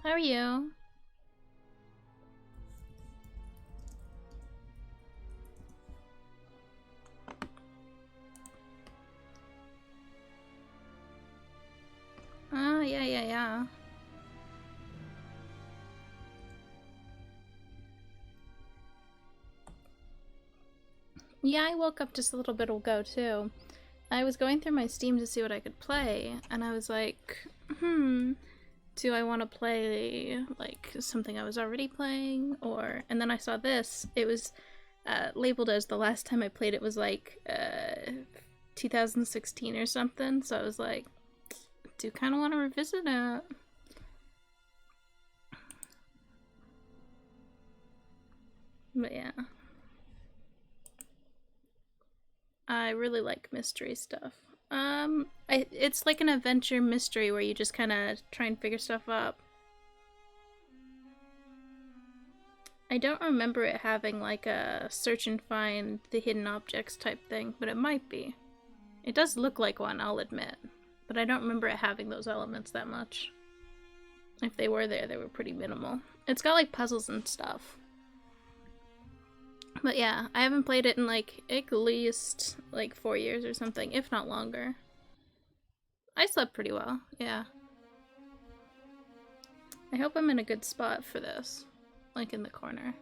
How are you? Oh, yeah. Yeah, I woke up just a little bit ago, too. I was going through my Steam to see what I could play, and I was like, do I want to play, like, something I was already playing, or... And then I saw this. It was labeled as the last time I played it was, like, 2016 or something, so I was like, do kind of want to revisit it. But yeah. I really like mystery stuff. It's like an adventure mystery where you just kind of try and figure stuff up. I don't remember it having like a search and find the hidden objects type thing, but it might be. It does look like one, I'll admit, but I don't remember it having those elements that much. If they were there, they were pretty minimal. It's got like puzzles and stuff. But yeah, I haven't played it in like at least like 4 years or something, if not longer. I slept pretty well, yeah. I hope I'm in a good spot for this. Like in the corner.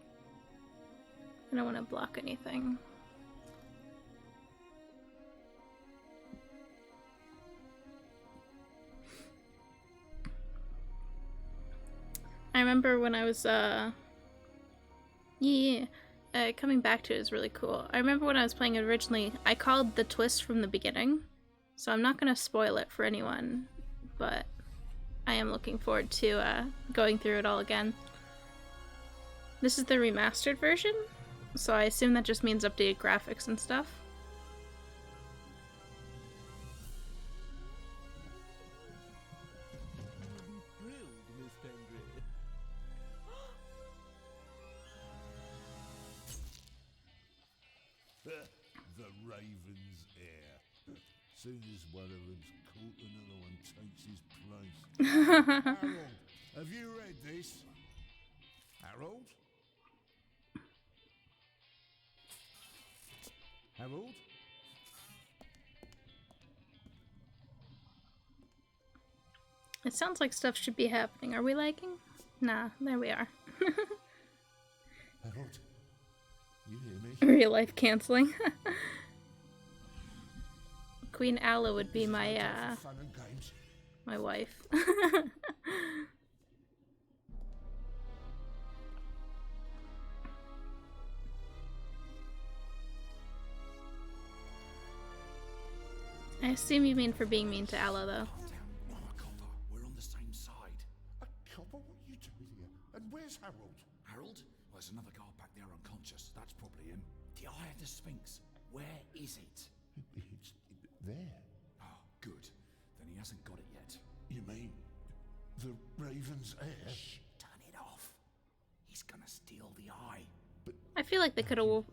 I don't want to block anything. I remember when I was, coming back to it is really cool. I remember when I was playing it originally, I called the twist from the beginning, so I'm not going to spoil it for anyone, but I am looking forward to going through it all again. This is the remastered version, so I assume that just means updated graphics and stuff. The Raven's heir. Soon as one of them's caught, another one takes his place. Harold, have you read this? Harold? Harold? It sounds like stuff should be happening. Are we lagging? Nah, there we are. Harold? You hear me? Real life canceling. Queen Alla would be my my wife. I assume you mean for being mean to Alla, though. I'm a copper. We're on the same side. A copper? What are you doing here? And where's Harold? Harold? Well, there's another guard back there unconscious. That's probably him. The Eye of the Sphinx. Where is it? It's there. Oh, good. Then he hasn't got it yet. You mean the Raven's heir? Shh, turn it off. He's gonna steal the eye. I feel like they could have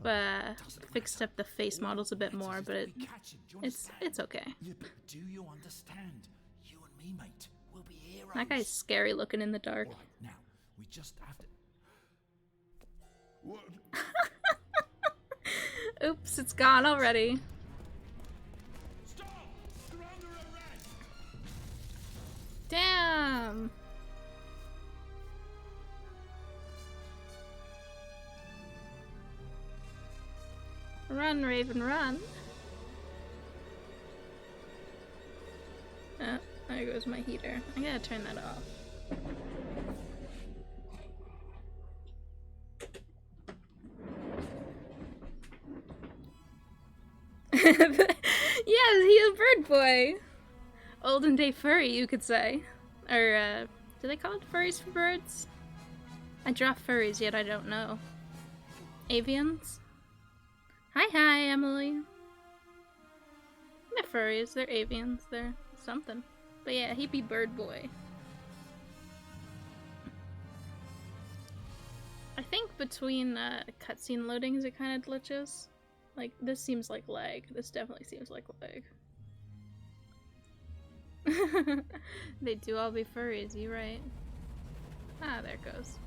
fixed up the face models a bit more, but it's okay. Yeah, but do you understand? You and me, mate, we'll be heroes. That guy's scary looking in the dark. All right, now we just have to. What? Oops, it's gone already. Stop! You're under arrest! Damn! Run, Raven, run! Oh, there goes my heater. I gotta turn that off. Yes, he's a bird boy! Olden day furry, you could say. Or, do they call it furries for birds? I draw furries, yet I don't know. Avians? Hi, Emily. They're furries, they're avians, they're something. But yeah, he'd be bird boy. I think between cutscene loadings it kind of glitches. Like, this seems like lag. This definitely seems like lag. They do all be furries, you're right. Ah, there it goes.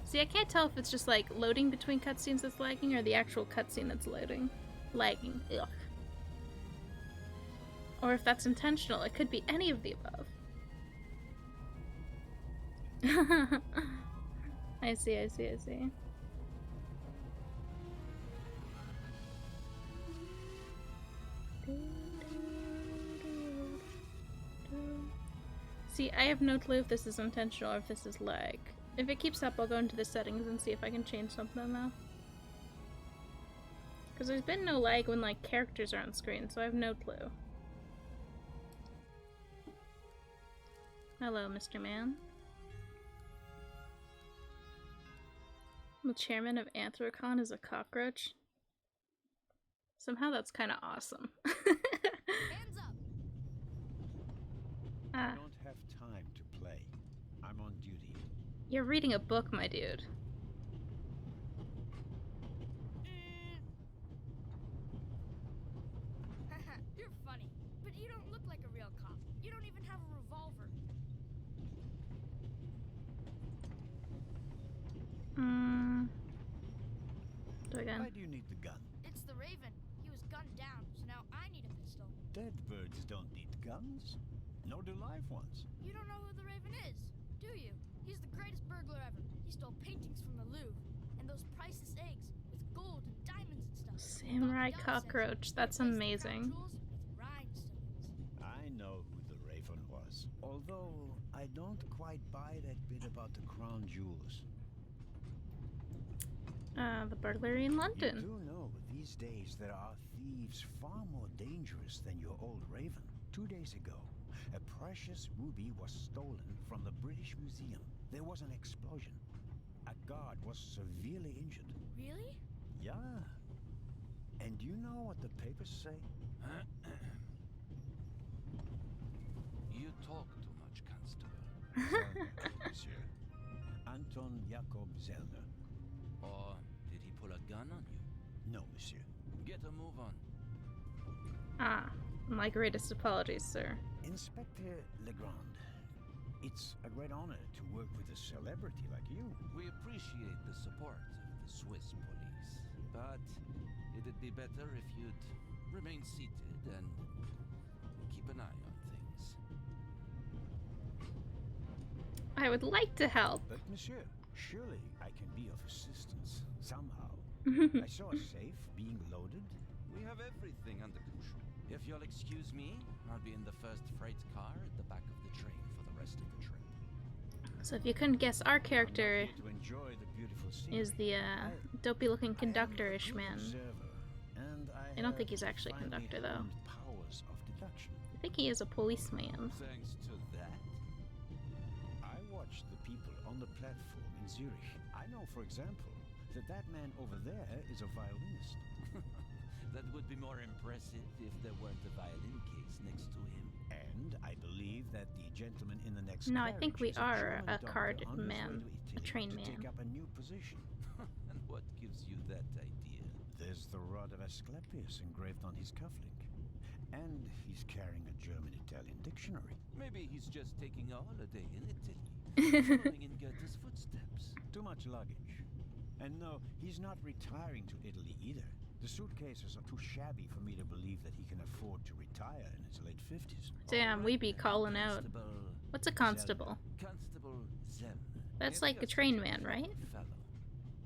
See, I can't tell if it's just like loading between cutscenes that's lagging or the actual cutscene that's loading. Lagging. Ugh. Or if that's intentional. It could be any of the above. I see, I see, I see. See, I have no clue if this is intentional or if this is lag. If it keeps up, I'll go into the settings and see if I can change something though. Because there's been no lag when like characters are on screen, so I have no clue. Hello, Mr. Man. The chairman of Anthrocon is a cockroach. Somehow that's kind of awesome. Hands up. Ah, I don't have time to play. I'm on duty. you're reading a book, my dude. You're funny, but you don't look like a real cop. You don't even have a revolver. Do I gun? Why do you need the gun? It's the Raven. He was gunned down, so now I need a pistol. Dead birds don't need guns. Nor do live ones. You don't know who the Raven is, do you? He's the greatest burglar ever. He stole paintings from the Louvre and those priceless eggs with gold and diamonds and stuff. Samurai Bobby Dell cockroach. says he That's replaced the crown amazing. jewels with rhinestones. I know who the Raven was. Although I don't quite buy that bit about the crown jewels. The burglary in You London. do know these days there are thieves far more dangerous than your old Raven. 2 days ago, a precious ruby was stolen from the British Museum. There was an explosion. A guard was severely injured. Really? Yeah. And you know what the papers say? You talk too much, Constable. Zellner, monsieur. Anton Jakob Zellner. Or did he pull a gun on you? No, monsieur. Get a move on. Ah, my greatest apologies, sir. Inspector Legrand, it's a great honor to work with a celebrity like you. We appreciate the support of the Swiss police, but it'd be better if you'd remain seated and keep an eye on things. I would like to help. But monsieur, surely I can be of assistance somehow. I saw a safe being loaded. We have everything under control. If you'll excuse me, I'll be in the first freight car at the back of the train for the rest of the trip. So if you couldn't guess, our character I'm not here to enjoy the beautiful scenery. is the dopey-looking conductor-ish man. I don't think he's actually a conductor, though. Powers of deduction. I think he is a policeman. Thanks to that, I watched the people on the platform in Zurich. I know, for example, that man over there is a violinist. that would be more impressive if there weren't a violin case next to him. And I believe that the gentleman in the next No, I think we carriage is are German a doctor card on his way man, to a Italy train to man. take up a new position. And what gives you that idea? There's the rod of Asclepius engraved on his cufflink. And he's carrying a German-Italian dictionary. Maybe he's just taking a holiday in Italy, following in Goethe's footsteps. Too much luggage. And no, he's not retiring to Italy either. The suitcases are too shabby for me to believe that he can afford to retire in his late 50s. Damn, we be calling out. Constable What's a constable? Constable Zellner. That's If like a you're train such man, right? fine fellow,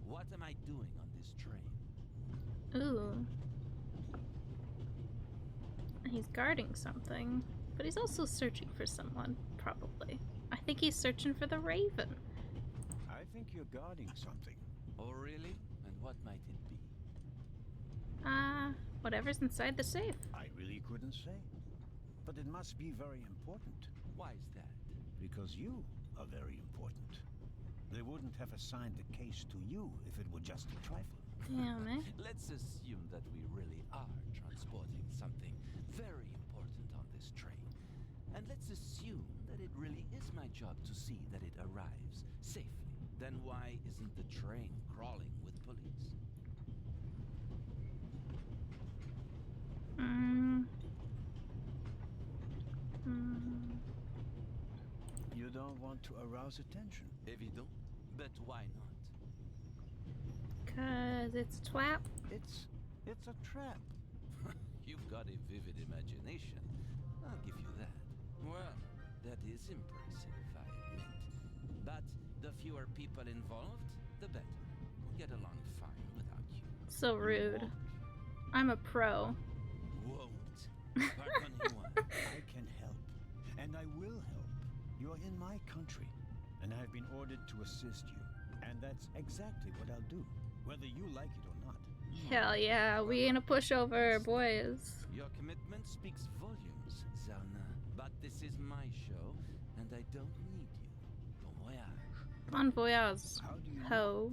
what am I doing on this train? Ooh. He's guarding something, but he's also searching for someone, probably. I think he's searching for the Raven. I think you're guarding something. Oh, really? And what might it be? Whatever's inside the safe. I really couldn't say. But it must be very important. Why is that? Because you are very important. They wouldn't have assigned the case to you if it were just a trifle. Damn, eh? Let's assume that we really are transporting something very important on this train. And let's assume that it really is my job to see that it arrives safely. Then why isn't the train crawling with police? You don't want to arouse attention. Évident, but why not? 'Cause it's a twat. It's a trap. You've got a vivid imagination. I'll give you that. Well, that is impressive, I admit. But the fewer people involved, the better. We'll get along fine without you. So rude. I'm a pro. Won't. Pardon you want. I can help, and I will help. You're in my country, and I've been ordered to assist you. And that's exactly what I'll do, whether you like it or not. Hell yeah, we ain't a pushover, boys. Your commitment speaks volumes, Zelna. But this is my show, and I don't need you. Bon voyage. Bon voyage, How do you know? ho.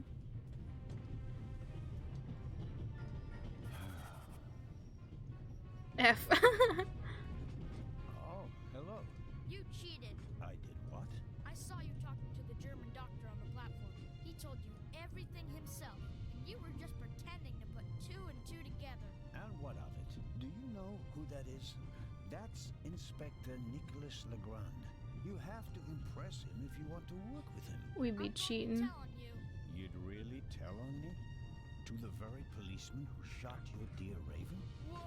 F. Oh, hello. You cheated. I did what? I saw you talking to the German doctor on the platform. He told you everything himself, and you were just pretending to put two and two together. And what of it? Do you know who that is? That's Inspector Nicholas Legrand. You have to impress him if you want to work with him. We be I'm not cheating. telling you. You'd really tell on me? To the very policeman who shot your dear Raven? Whoa,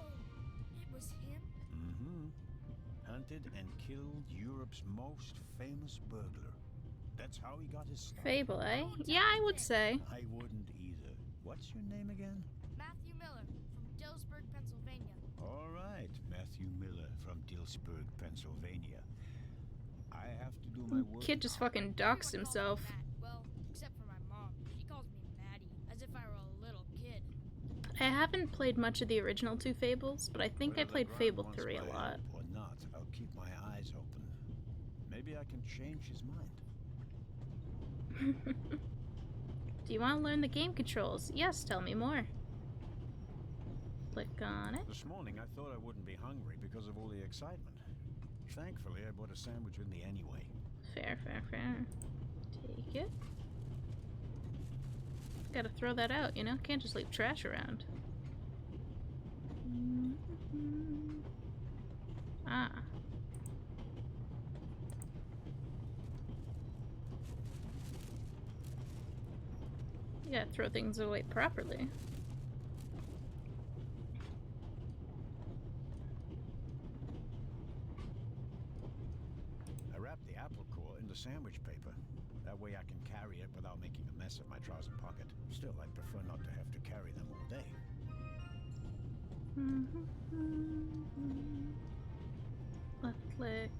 it was him? Mm-hmm. Hunted and killed Europe's most famous burglar. That's how he got his start. Fable, eh? Yeah, I would say. I wouldn't either. What's your name again? Matthew Miller from Dillsburg, Pennsylvania. All right, Matthew Miller from Dillsburg, Pennsylvania. I have to do my work. Kid just fucking doxed himself. Matt. Well, except for my mom. She calls me Maddie, as if I were a little kid. I haven't played much of the original two Fables, but I think I Whether played Legrand Fable wants 3 a my lot. help or not, I'll keep my eyes open. Maybe I can change his mind. Do you want to learn the game controls? Yes, tell me more. Click on it. This morning I thought I wouldn't be hungry because of all the excitement. Thankfully, I bought a sandwich with me anyway. Fair, fair, fair. Take it. Gotta throw that out, you know? Can't just leave trash around. Ah. You gotta throw things away properly. I wrapped the apple core in the sandwich paper. That way I can carry it without making a mess of my trouser pocket. Still, I'd prefer not to have to carry them all day. Left click.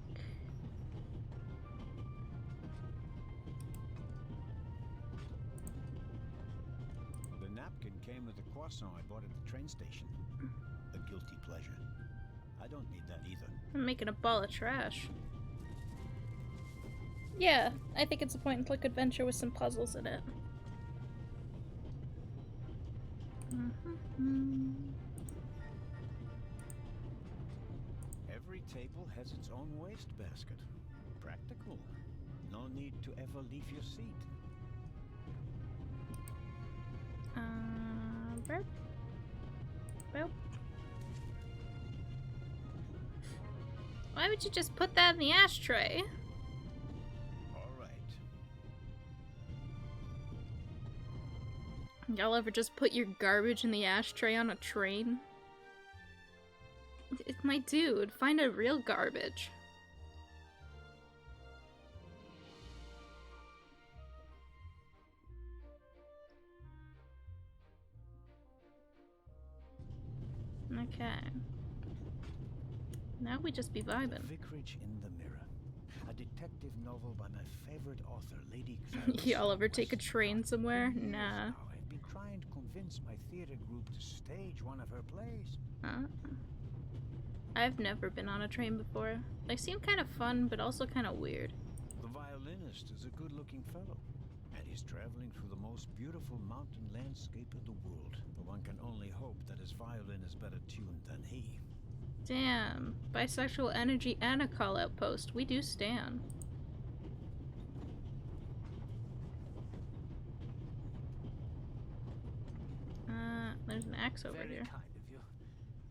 The napkin came with a croissant I bought at the train station. A guilty pleasure. I don't need that either. I'm making a ball of trash. Yeah, I think it's a point-and-click adventure with some puzzles in it. Every table has its own waste basket. Practical. No need to ever leave your seat. Burp. Burp. Why would you just put that in the ashtray? All right. Y'all ever just put your garbage in the ashtray on a train? It's my dude, find a real garbage. Okay. Now we just be vibing. Vicarage in the Mirror. A detective novel by my favorite author, Lady Clarence. Y'all ever take a train somewhere? For years Nah. now, I've been trying to convince my theater group to stage one of her plays. I've never been on a train before. They seem kind of fun, but also kind of weird. The violinist is a good-looking fellow, and he's traveling through the most beautiful mountain landscape in the world. But one can only hope that his violin is better tuned than he. Damn. Bisexual energy and a call-out post. We do stan. There's an axe over Very here. kind of you.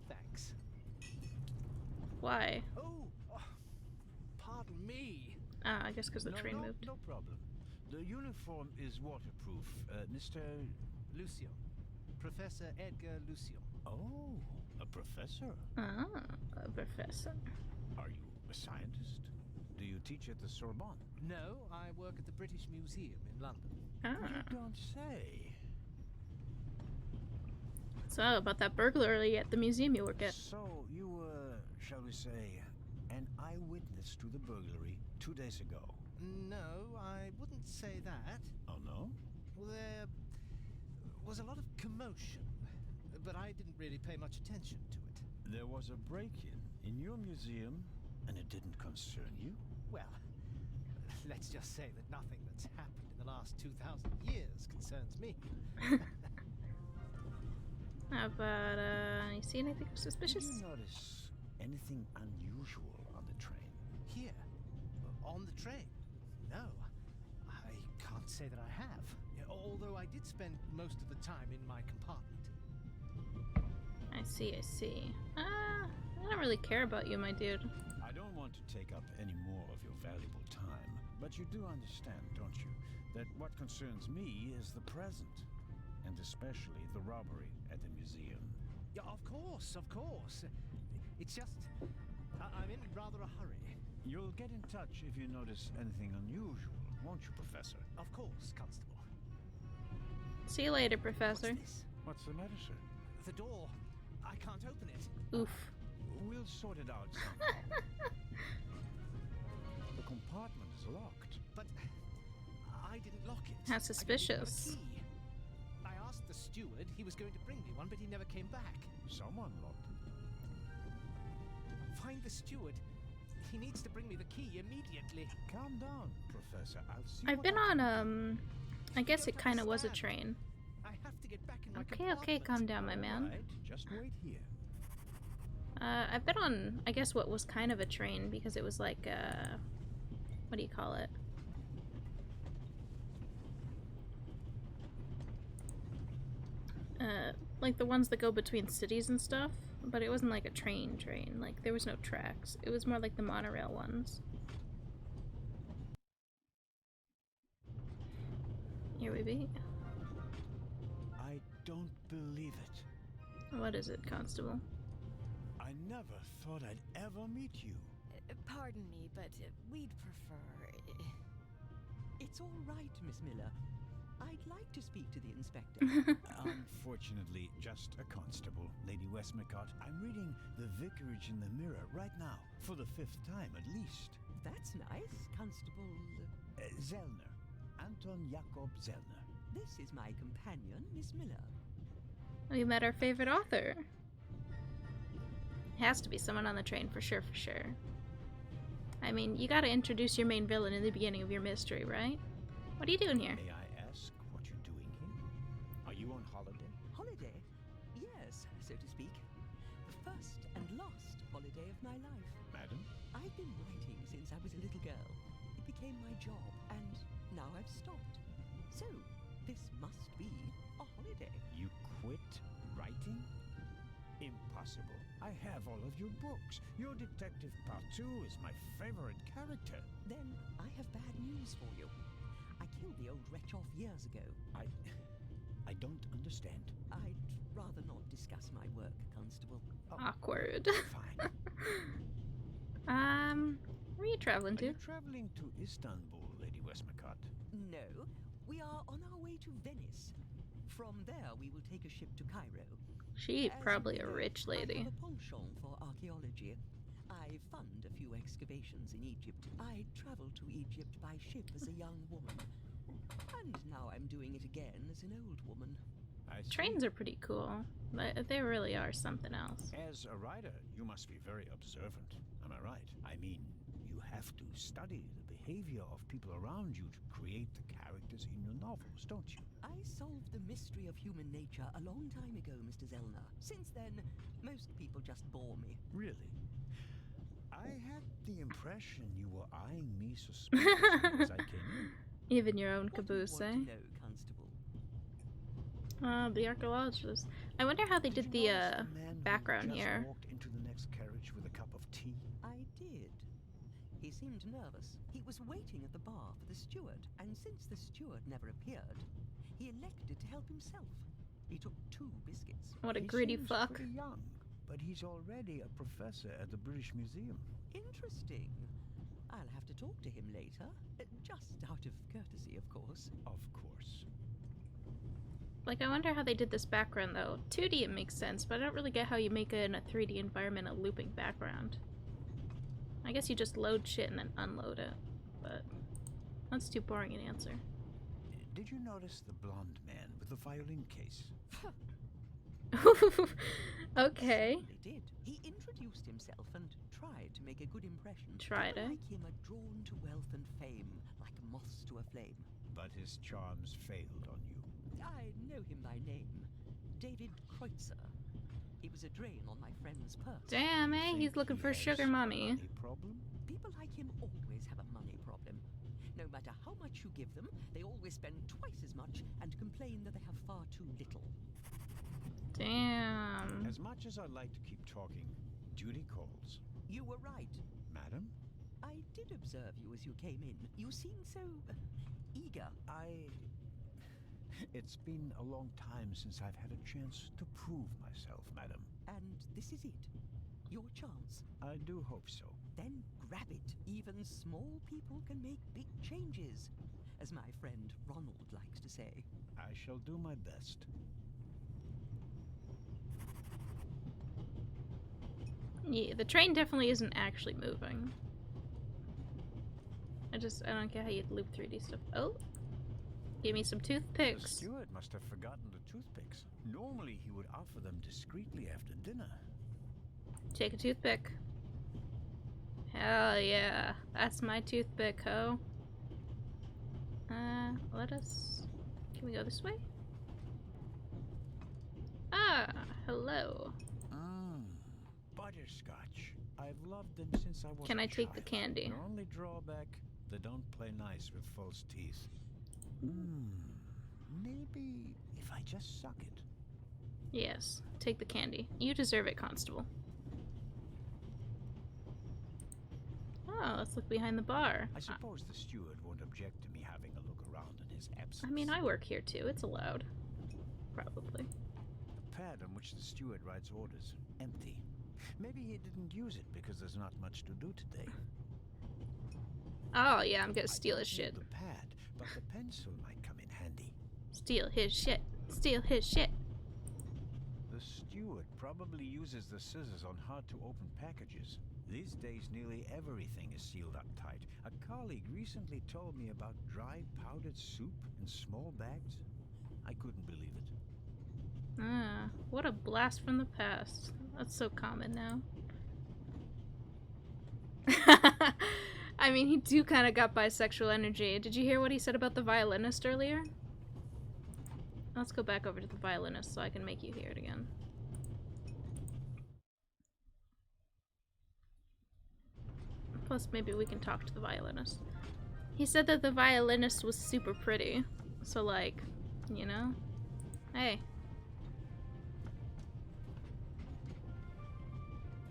Thanks. Why? Oh, pardon me. Ah, I guess because the No, train no, moved. no problem. The uniform is waterproof. Mr. Lucian. Professor Edgar Lucian. Oh, a professor. Ah, a professor. Are you a scientist? Do you teach at the Sorbonne? No, I work at the British Museum in London. Ah. You don't say. So, about that burglary at the museum you work at. So you were, shall we say, an eyewitness to the burglary 2 days ago? No, I wouldn't say that. Oh no? There was a lot of commotion, but I didn't really pay much attention to it. There was a break-in in your museum, and it didn't concern you? Well, let's just say that nothing that's happened in the last 2,000 years concerns me. How about, you see anything suspicious? Did you notice anything unusual on the train? Here, on the train? No, I can't say that I have. Although I did spend most of the time in my compartment. I see, I see. I don't really care about you, my dude. I don't want to take up any more of your valuable time, but you do understand, don't you, that what concerns me is the present, and especially the robbery at the museum. Yeah, of course, of course. It's just, I'm in rather a hurry. You'll get in touch if you notice anything unusual, won't you, Professor? Of course, Constable. See you later, Professor. What's this? What's the matter, sir? The door. I can't open it. Oof. We'll sort it out somehow. The compartment is locked. But I didn't lock it. How I didn't suspicious. have a key. I asked the steward. He was going to bring me one, but he never came back. Someone locked it. Find the steward. He needs to bring me the key immediately. Calm down, Professor. I'll see I've what been I can on, I guess it kind of was a train. I have to get back in my Okay, compartment. calm down, my man. Right, just wait here. I've been on, I guess, what was kind of a train, because it was like, what do you call it? Like the ones that go between cities and stuff, but it wasn't like a train, like there was no tracks. It was more like the monorail ones. Here we be. I don't believe it. What is it, Constable? I never thought I'd ever meet you. Pardon me, but we'd prefer... It's all right, Miss Miller. I'd like to speak to the inspector. Unfortunately, just a constable, Lady Westmacott. I'm reading The Vicarage in the Mirror right now, for the 5th time at least. That's nice, Constable... Zellner. Anton Jakob Zellner. This is my companion, Miss Miller. We met our favorite author. Has to be someone on the train for sure, for sure. I mean, you gotta introduce your main villain in the beginning of your mystery, right? What are you doing here? May I ask what you're doing here? Are you on holiday? Holiday? Yes, so to speak. The first and last holiday of my life. Madam? I've been writing since I was a little girl. It became my job, and now I've stopped. So, this must be a holiday. You quit writing? Impossible. I have all of your books. Your Detective Part 2 is my favorite character. Then I have bad news for you. I killed the old wretch off years ago. I don't understand. I'd rather not discuss my work, Constable. Awkward. Fine. Where are you traveling Are to? you traveling to Istanbul, Lady Westmacott? No, we are on our way to Venice. From there, we will take a ship to Cairo. She As probably you a know, rich I lady. have a penchant for archaeology. I fund a few excavations in Egypt. I traveled to Egypt by ship as a young woman. And now I'm doing it again as an old woman. I see. Trains are pretty cool. They really are something else. As a writer, you must be very observant. Am I right? I mean, you have to study the behavior of people around you to create the characters in your novels, don't you? I solved the mystery of human nature a long time ago, Mr. Zellner. Since then, most people just bore me. Really? I had the impression you were eyeing me suspiciously as I came in. Even your own What do you caboose, want eh? to know, Constable? The archaeologist. I wonder how they did you the notice man who background just here. walked into the next carriage with a cup of tea? I did. He seemed nervous. He was waiting at the bar for the steward, and since the steward never appeared, he elected to help himself. He took 2 biscuits. What a He greedy seems fuck. pretty young, but he's already a professor at the British Museum. Interesting. I'll have to talk to him later. Just out of courtesy, of course. Of course. Like, I wonder how they did this background, though. 2D it makes sense, but I don't really get how you make it in a 3D environment a looping background. I guess you just load shit and then unload it, but that's too boring an answer. Did you notice the blonde man with the violin case? Okay. He did. He introduced himself and tried to make a good impression. Tried, People eh? like him are drawn to wealth and fame, like moths to a flame. But his charms failed on you. I know him by name. David Kreutzer. He was a drain on my friend's purse. Damn, eh? Think He's looking he for has sugar a mommy. money problem? People like him always have a money problem. No matter how much you give them, they always spend twice as much and complain that they have far too little. Damn. As much as I'd like to keep talking, duty calls. You were right. Madam? I did observe you as you came in. You seemed so eager. It's been a long time since I've had a chance to prove myself, madam. And this is it. Your chance. I do hope so. Then grab it. Even small people can make big changes, as my friend Ronald likes to say. I shall do my best. Yeah, the train definitely isn't actually moving. I don't get how you'd loop 3D stuff. Oh! Give me some The toothpicks. steward must have forgotten the toothpicks. Normally he would offer them discreetly after dinner. Take a toothpick. Hell yeah. That's my toothpick, ho. Let us... Can we go this way? Ah, hello. Butterscotch. I've loved them since I was Can a I take the child. candy? Their only drawback, they don't play nice with false teeth. Maybe if I just suck it. Yes, take the candy. You deserve it, Constable. Oh, let's look behind the bar. I suppose the steward won't object to me having a look around in his absence. I mean, I work here too. It's allowed. Probably. The pad on which the steward writes orders, empty. Maybe he didn't use it because there's not much to do today. Oh, yeah, I'm gonna steal his I don't shit. need the pad, but the pencil might come in handy. Steal his shit. Steal his shit. The steward probably uses the scissors on hard-to-open packages. These days, nearly everything is sealed up tight. A colleague recently told me about dry powdered soup in small bags. I couldn't believe it. Ah, what a blast from the past. That's so common now. I mean, he do kind of got bisexual energy. Did you hear what he said about the violinist earlier? Let's go back over to the violinist so I can make you hear it again. Plus, maybe we can talk to the violinist. He said that the violinist was super pretty. So, like, you know? Hey.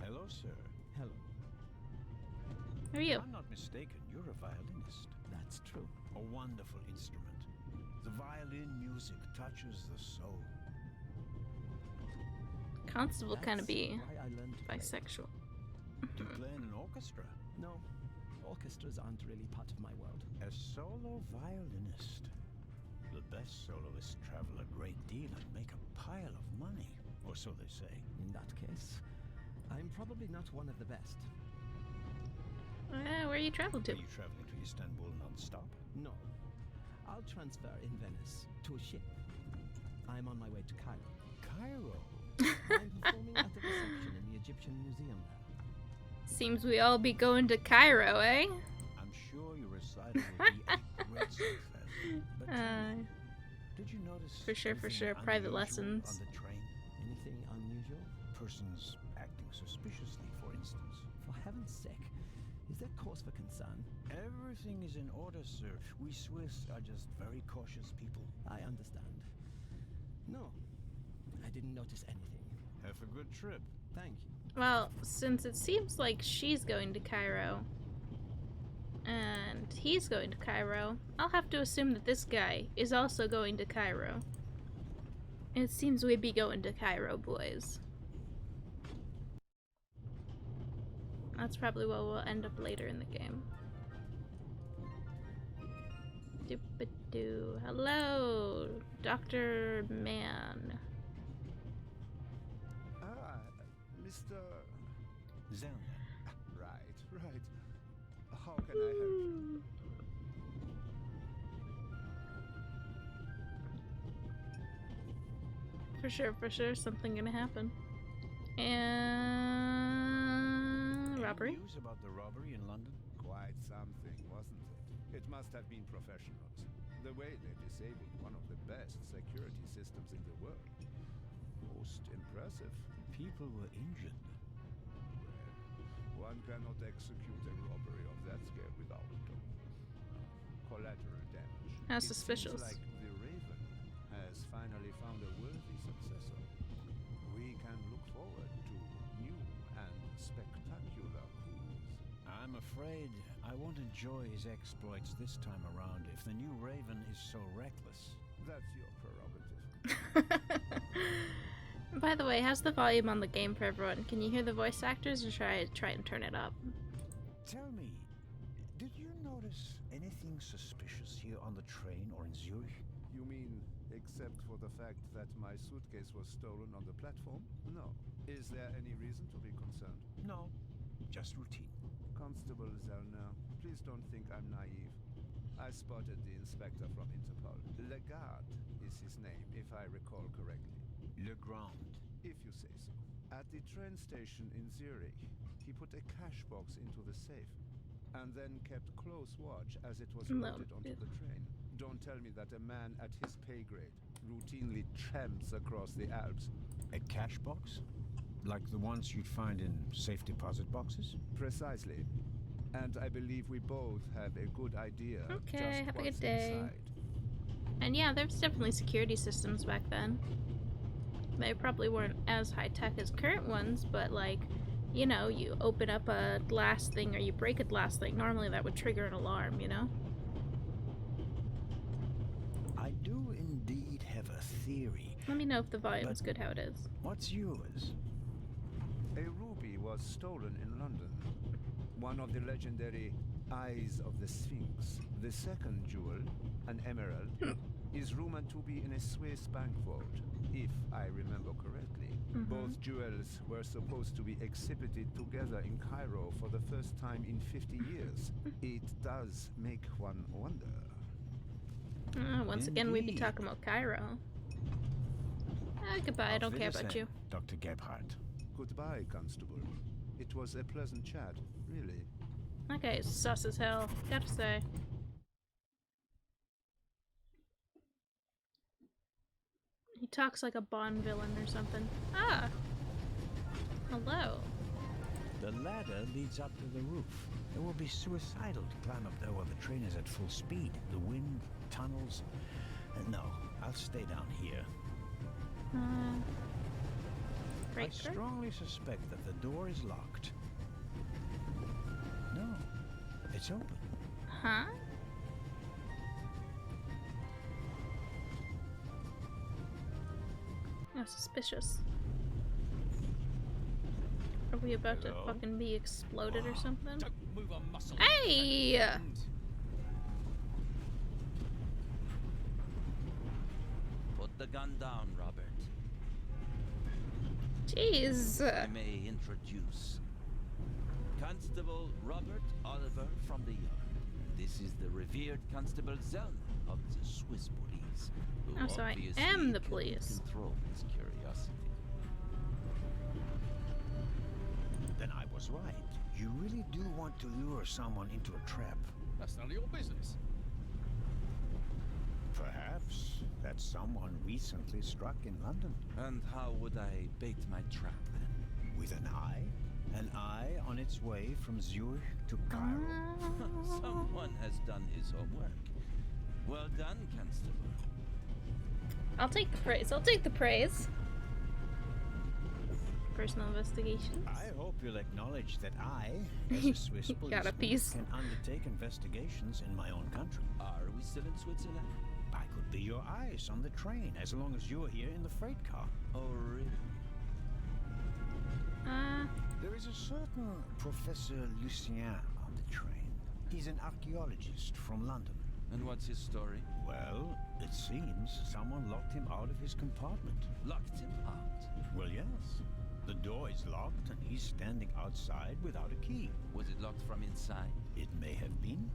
Hello, sir. Hello. Who are you? If I'm not mistaken, you're a violinist. That's true. A wonderful instrument. The violin music touches the soul. Constable kind of That's be why I learned to play. bisexual. Do you play in an orchestra? No, orchestras aren't really part of my world. A solo violinist. The best soloists travel a great deal and make a pile of money, or so they say. In that case, I'm probably not one of the best. Where are you traveling to? Are you traveling to Istanbul non-stop? No. I'll transfer in Venice to a ship. I'm on my way to Cairo. Cairo? I'm performing at the reception in the Egyptian Museum there. Seems we all be going to Cairo, eh? I'm sure your recital will be a great success. But did you notice For sure, anything private unusual lessons. on the train? Anything unusual? Persons acting suspiciously, for instance. For heaven's sake, is there cause for concern? Everything is in order, sir. We Swiss are just very cautious people. I understand. No, I didn't notice anything. Have a good trip. Thank you. Well, since it seems like she's going to Cairo, And he's going to Cairo. I'll have to assume that this guy is also going to Cairo. It seems we'd be going to Cairo, boys. That's probably where we'll end up later in the game. Doop-a-doo. Hello, Dr. Man. Ah, Mr. Zelda. Right. How can I help you? For sure, something gonna happen. And robbery. Any news about the robbery in London? Quite something, wasn't it? It must have been professionals. The way they disabled one of the best security systems in the world. Most impressive. People were injured. Well, one cannot execute a robbery of that scale without collateral damage. How It suspicious. seems like the Raven has finally found a worthy successor. We can look forward to new and spectacular coups. I'm afraid I won't enjoy his exploits this time around if the new Raven is so reckless. That's your prerogative. By the way, how's the volume on the game for everyone? Can you hear the voice actors or try and turn it up? Tell me, did you notice anything suspicious here on the train or in Zurich? You mean, except for the fact that my suitcase was stolen on the platform? No. Is there any reason to be concerned? No, just routine. Constable Zellner, please don't think I'm naive. I spotted the inspector from Interpol. Legarde is his name, if I recall correctly. Legrand. If you say so. At the train station in Zurich, he put a cash box into the safe, and then kept close watch as it was loaded onto the train. Don't tell me that a man at his pay grade routinely tramps across the Alps. A cash box? Like the ones you'd find in safe deposit boxes? Precisely. And I believe we both have a good idea Okay, just have a what's good day. inside. And yeah, there's definitely security systems back then. They probably weren't as high-tech as current ones, but like, you know, you open up a glass thing or you break a glass thing, normally that would trigger an alarm, you know? I do indeed have a theory. Let me know if the volume's good how it is. What's yours? A ruby was stolen in London. One of the legendary Eyes of the Sphinx. The second jewel, an emerald, is rumored to be in a Swiss bank vault, if I remember correctly. Both jewels were supposed to be exhibited together in Cairo for the first time in 50 years. It does make one wonder. Once again, we'd be Indeed. talking about Cairo. Goodbye, I don't care about you. Dr. Gebhardt. Goodbye, Constable. It was a pleasant chat, really. That guy is sus as hell, gotta say. He talks like a Bond villain or something. Ah! Hello. The ladder leads up to the roof. It will be suicidal to climb up there while the train is at full speed. The wind, tunnels. No, I'll stay down here. I Breaker? strongly suspect that the door is locked. No, it's open. Huh? Oh, suspicious. Are we about to fucking be exploded or something? Don't move a muscle. Hey! Put the gun down, Robert. Jeez. I may introduce Constable Robert Oliver from the Yard. This is the revered Constable Zellner of the Swiss police. Who Oh, so I obviously am the cannot police. Control his curiosity. Then I was right. You really do want to lure someone into a trap. That's none of your business. Perhaps that someone recently struck in London. And how would I bait my trap then? With an eye? An eye on its way from Zurich to Cairo. Someone has done his homework. Well done, Constable. I'll take the praise. I'll take the praise. personal investigations. I hope you'll acknowledge that I, as a Swiss Got a policeman, piece. can undertake investigations in my own country. Are we still in Switzerland? I could be your eyes on the train as long as you're here in the freight car. Oh, really? There is a certain Professor Lucien on the train. He's an archaeologist from London. And what's his story? Well, it seems someone locked him out of his compartment. Locked him out. Well, yes. The door is locked and he's standing outside without a key. Was it locked from inside? It may have been.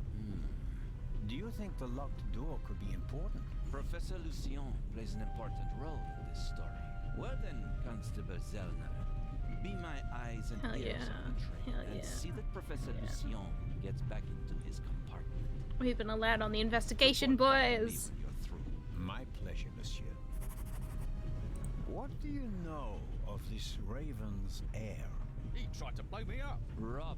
Do you think the locked door could be important? Professor Lucien plays an important role in this story. Well then, Constable Zellner, be my eyes and Hell ears yeah. on the train Hell and yeah. see that Professor Yeah. Lucien gets back into his compartment. We've been allowed on the investigation, boys. When you're through. My pleasure, monsieur. What do you know of this Raven's heir? He tried to blow me up. Robert,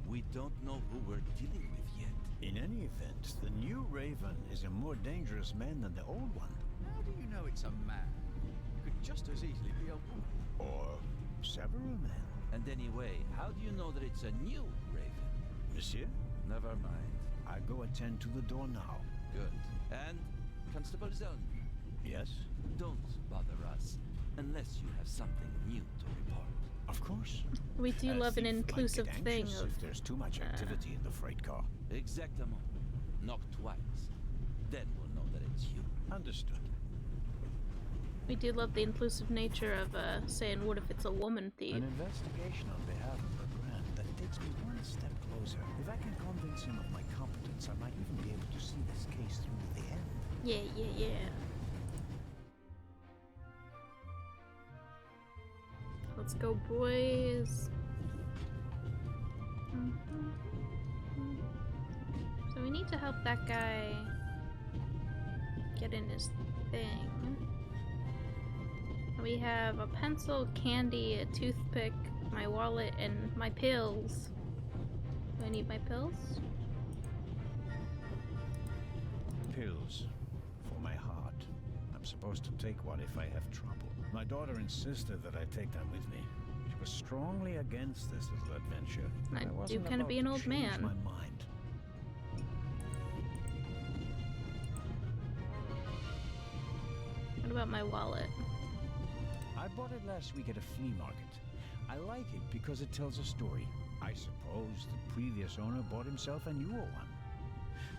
we don't know who we're dealing with yet. In any event, the new Raven is a more dangerous man than the old one. How do you know it's a man? It could just as easily be a woman. Or several men. And anyway, how do you know that it's a new Raven? Monsieur, Never mind. I go attend to the door now. Good. And, Constable Zellner, Yes? don't bother us unless you have something new to report. Of course. We do A love an thief might inclusive get thing anxious of if there's too much activity in the freight car. Exactement. Knock twice. Then we'll know that it's you. Understood. we do love the inclusive nature of saying what if it's a woman thief. An investigation on behalf of Legrand that takes me one step closer. If I can convince him of my competence, I might even be able to see this case through to the end. Yeah. Let's go, boys. So we need to help that guy get in his thing. We have a pencil, candy, a toothpick, my wallet, and my pills. Do I need my pills? Pills. For my heart. I'm supposed to take one if I have trouble. My daughter insisted that I take them with me. She was strongly against this little adventure. I do wasn't kinda about be an to old change man. my mind. What about my wallet? I bought it last week at a flea market. I like it because it tells a story. I suppose the previous owner bought himself a newer one.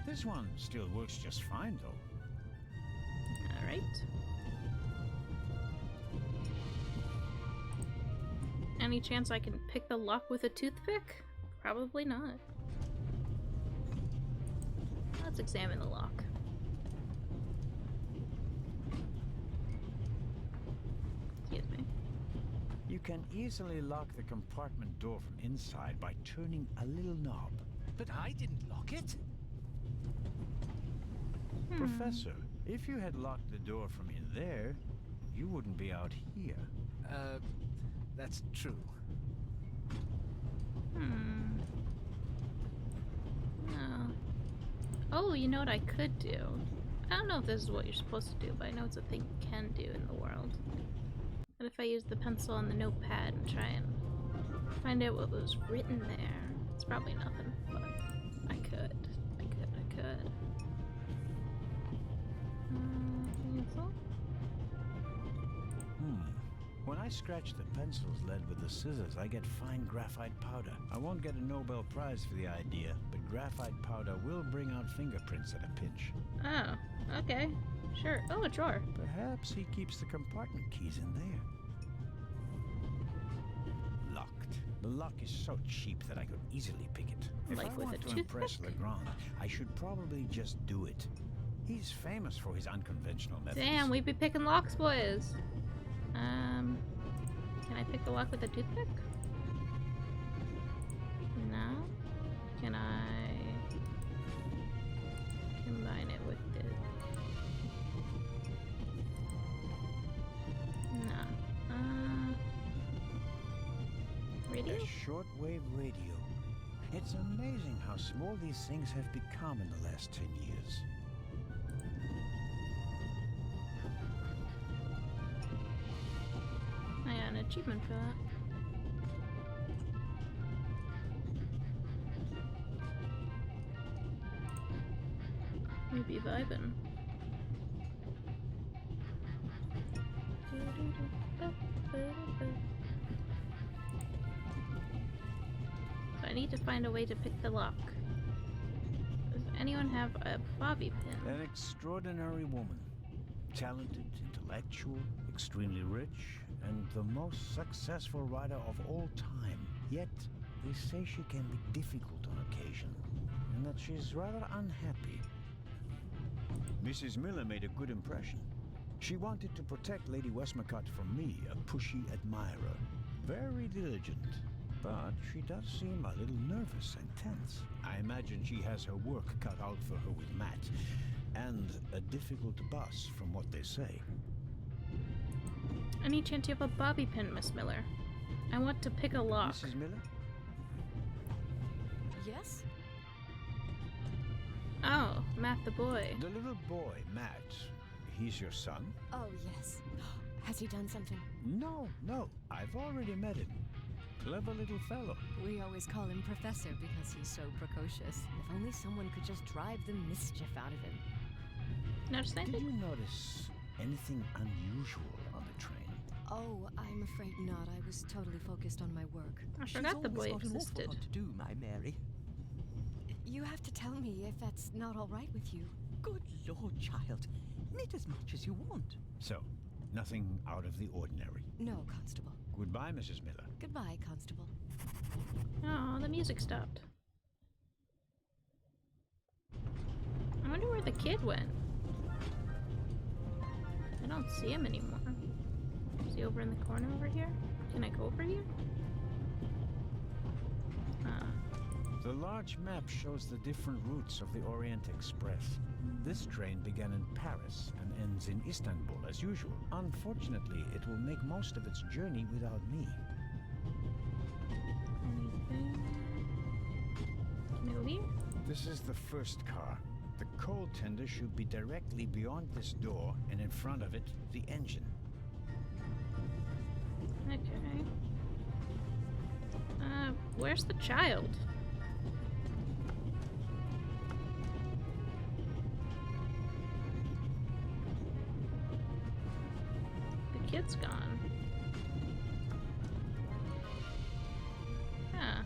This one still works just fine, though. Alright. Any chance I can pick the lock with a toothpick? Probably not. Let's examine the lock. Excuse me. You can easily lock the compartment door from inside by turning a little knob. But I didn't lock it. Professor, if you had locked the door from in there, you wouldn't be out here. That's true. No. Oh, you know what I could do? I don't know if this is what you're supposed to do, but I know it's a thing you can do in the world. What if I use the pencil and the notepad and try and find out what was written there? It's probably nothing, but I could. Pencil? When I scratch the pencil's lead with the scissors, I get fine graphite powder. I won't get a Nobel Prize for the idea, but graphite powder will bring out fingerprints at a pinch. Oh, okay. Sure. Oh, a drawer. Perhaps he keeps the compartment keys in there. Locked. The lock is so cheap that I could easily pick it. If Like I with want a to impress toothpick? Legrand, I should probably just do it. He's famous for his unconventional methods. Damn, we be picking locks, boys. Can I pick the lock with a toothpick? No. Can I combine it with the... No. Radio? A shortwave radio. It's amazing how small these things have become in the last 10 years. I got an achievement for that. We be vibing. So I need to find a way to pick the lock. Does anyone have a bobby pin? An extraordinary woman. Talented, intellectual, extremely rich, and the most successful writer of all time. Yet, they say she can be difficult on occasion, and that she's rather unhappy. Mrs. Miller made a good impression. She wanted to protect Lady Westmacott from me, a pushy admirer. Very diligent, but she does seem a little nervous and tense. I imagine she has her work cut out for her with Matt, and a difficult boss from what they say. Any chance you have a bobby pin, Miss Miller? I want to pick a lock. Mrs. Miller? Yes? Oh, Matt the boy. The little boy, Matt, he's your son? Oh, yes. Has he done something? No, I've already met him. Clever little fellow. We always call him Professor because he's so precocious. If only someone could just drive the mischief out of him. Notice Did anything? you notice anything unusual on the train? Oh, I'm afraid not. I was totally focused on my work. I forgot the boy She's always got an awful existed. lot to do, my Mary. You have to tell me if that's not all right with you. Good Lord, child. Knit as much as you want. So, nothing out of the ordinary. No, Constable. Goodbye, Mrs. Miller. Goodbye, Constable. Oh, the music stopped. I wonder where the kid went. I don't see him anymore. Is he over in the corner over here? Can I go over here? The large map shows the different routes of the Orient Express. This train began in Paris and ends in Istanbul as usual. Unfortunately, it will make most of its journey without me. Anything? Can I go here? This is the first car. The coal tender should be directly beyond this door, and in front of it, the engine. Okay. Where's the child? The kid's gone. Huh.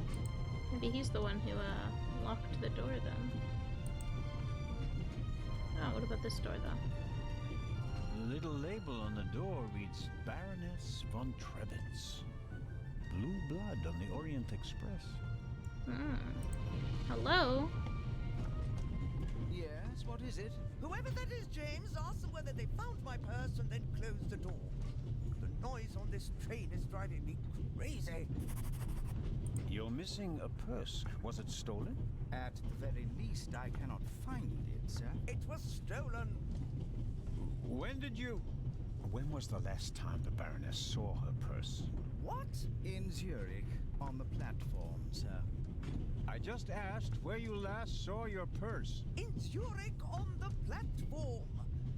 Maybe he's the one who, locked the door then. Oh, what about this door, though? The little label on the door reads Baroness von Trebitz. Blue blood on the Orient Express. Hello? Yes, what is it? Whoever that is, James, ask them whether they found my purse and then closed the door. The noise on this train is driving me crazy. You're missing a purse. Was it stolen? At the very least, I cannot find it, sir. It was stolen. When did you... When was the last time the Baroness saw her purse? What? In Zurich, on the platform, sir. I just asked where you last saw your purse. In Zurich, on the platform.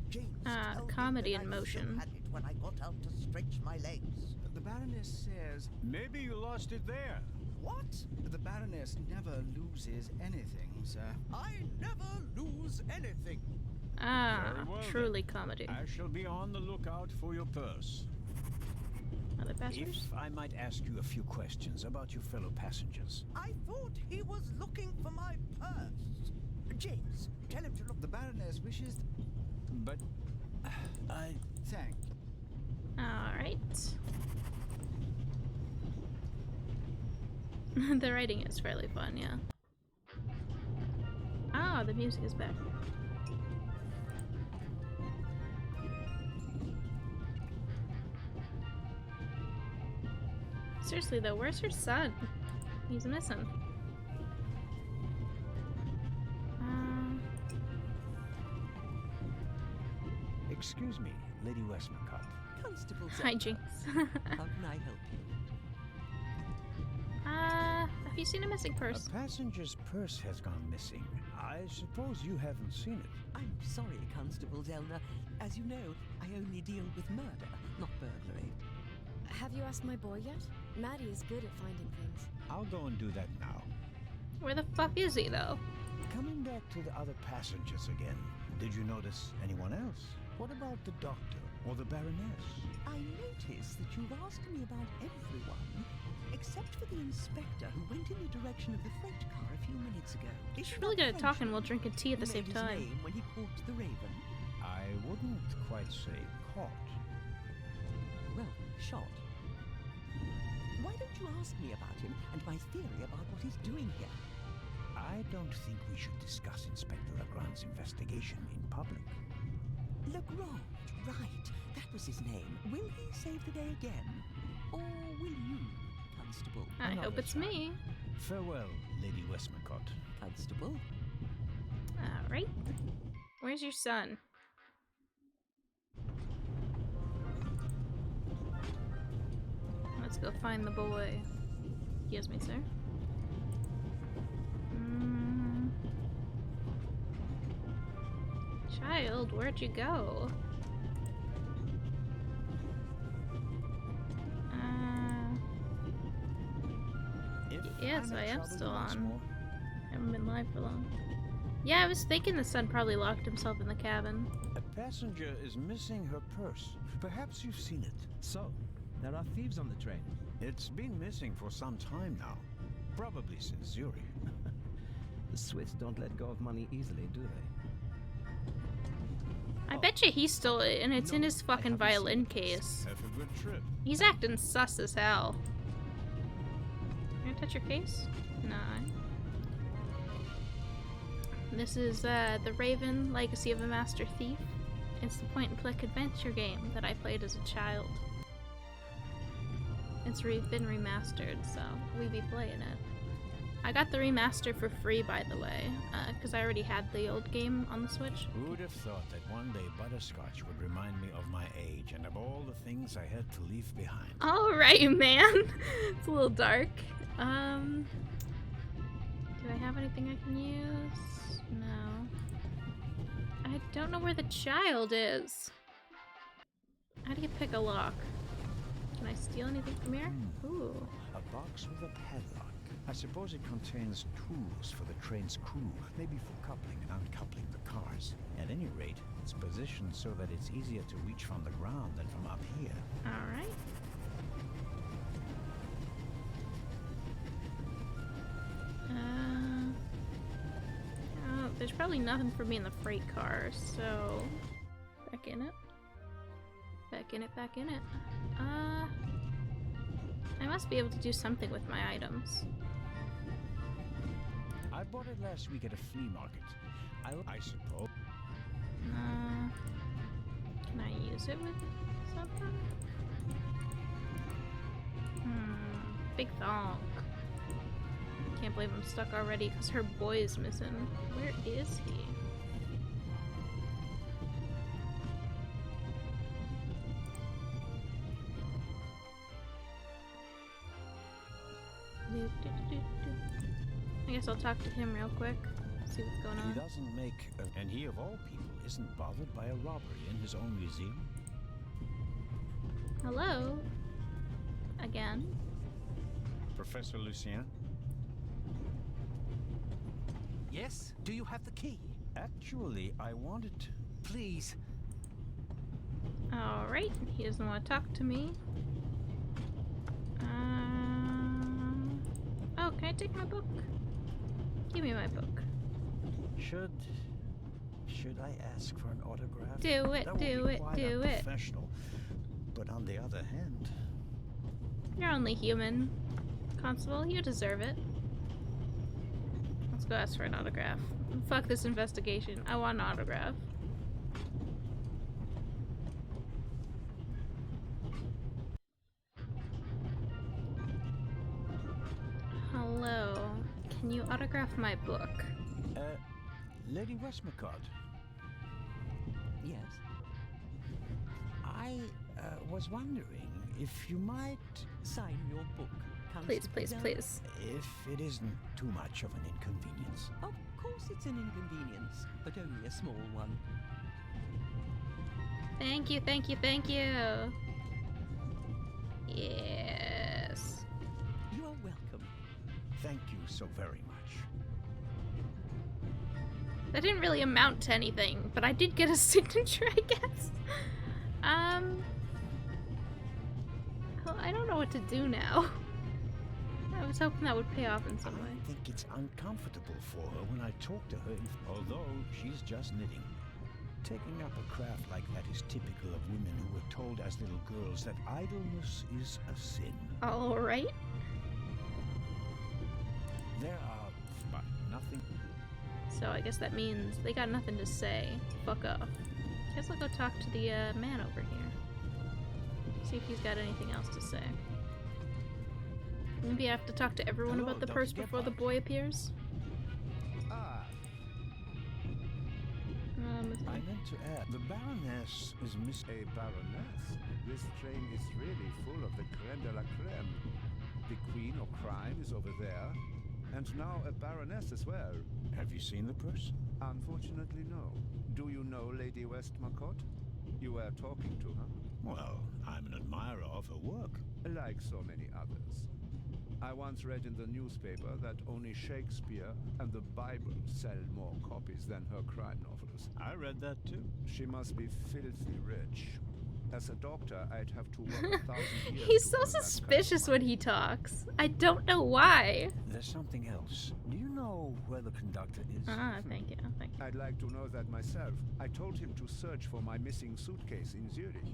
James told comedy me that in I motion. still had it when I got out to stretch my legs. The Baroness says... Maybe you lost it there. What? The Baroness never loses anything, sir. I never lose anything. Very well, Truly comedy. I shall be on the lookout for your purse. Other passengers? If I might ask you a few questions about your fellow passengers. I thought he was looking for my purse. James, tell him to look. The Baroness wishes... But... I... Thank you. Alright. The writing is fairly fun, yeah. Ah, the music is back. Seriously though, where's her son? He's missing. Excuse me, Lady Westmacott. Constable Hi, Zelda. Jinx. How can I help you? Have you seen a missing purse? A passenger's purse has gone missing. I suppose you haven't seen it. I'm sorry, Constable Zelda. As you know, I only deal with murder, not burglary. Have you asked my boy yet? Maddie is good at finding things. I'll go and do that now. Where the fuck is he, though? Coming back to the other passengers again, did you notice anyone else? What about the doctor or the Baroness? I notice that you've asked me about everyone, except for the inspector who went in the direction of the freight car a few minutes ago. She's really good at talking while drinking tea at the same time. Name when he caught the raven. I wouldn't quite say caught. Well, shot. Why don't you ask me about him and my theory about what he's doing here? I don't think we should discuss Inspector Legrand's investigation in public. Legrand, right. That was his name. Will he save the day again? Or will you, Constable? I hope it's me. Farewell, Lady Westmacott. Constable? Alright. Where's your son? Let's go find the boy. Excuse me, sir. Child, where'd you go? Yes, I am still on. Haven't been live for long. Yeah, I was thinking the son probably locked himself in the cabin. A passenger is missing her purse. Perhaps you've seen it. So, there are thieves on the train. It's been missing for some time now. Probably since Zurich. The Swiss don't let go of money easily, do they? I bet you he stole it and it's in his fucking violin case. Have a good trip. He's acting sus as hell. Can I touch your case? Nah. This is the Raven Legacy of a Master Thief. It's the point-and-click adventure game that I played as a child. It's been remastered, so we be playing it. I got the remaster for free, by the way, because I already had the old game on the Switch. Who would have thought that one day butterscotch would remind me of my age and of all the things I had to leave behind? Alright, man! It's a little dark. Do I have anything I can use? No. I don't know where the child is. How do you pick a lock? Can I steal anything from here? Ooh. A box with a padlock. I suppose it contains tools for the train's crew, maybe for coupling and uncoupling the cars. At any rate, it's positioned so that it's easier to reach from the ground than from up here. Alright. Oh, there's probably nothing for me in the freight car, so... Back in it. Back in it, back in it. I must be able to do something with my items. I bought it last week at a flea market. I suppose. Can I use it with something? Big thonk. Can't believe I'm stuck already because her boy is missing. Where is he? I guess I'll talk to him real quick, see what's going on. He doesn't make, and he of all people isn't bothered by a robbery in his own museum. Hello? Again? Professor Lucien? Yes? Do you have the key? Actually, I wanted... Please. Alright, he doesn't want to talk to me. Oh, can I take my book? Give me my book. Should I ask for an autograph? Do it, That do would be it, quite do it. unprofessional. But on the other hand... You're only human. Constable, you deserve it. Let's go ask for an autograph. Fuck this investigation. I want an autograph. Hello. Can you autograph my book? Lady Westmacott. Yes. I was wondering if you might... Sign your book, Please, Constable. please, please. If it isn't too much of an inconvenience. Of course it's an inconvenience, but only a small one. Thank you, thank you, thank you. Yes. You are welcome. Thank you so very much. That didn't really amount to anything, but I did get a signature, I guess. Well, I don't know what to do now. I was hoping that would pay off in some way. I think it's uncomfortable for her when I talk to her, although she's just knitting. Taking up a craft like that is typical of women who were told as little girls that idleness is a sin. Alright. There are but nothing. So I guess that means they got nothing to say. Fuck off. Guess I'll go talk to the man over here. See if he's got anything else to say. Maybe I have to talk to everyone about the purse before the boy appears? I meant to add, the Baroness is Miss... A baroness? This train is really full of the creme de la creme. The Queen of Crime is over there, and now a baroness as well. Have you seen the purse? Unfortunately, no. Do you know Lady Westmacott? You were talking to her. Well, I'm an admirer of her work. Like so many others. I once read in the newspaper that only Shakespeare and the Bible sell more copies than her crime novels. I read that too. She must be filthy rich. As a doctor, I'd have to work 1,000 years. He's so suspicious when he talks. I don't know why. There's something else. Do you know where the conductor is? Ah, thank you, thank you. I'd like to know that myself. I told him to search for my missing suitcase in Zurich.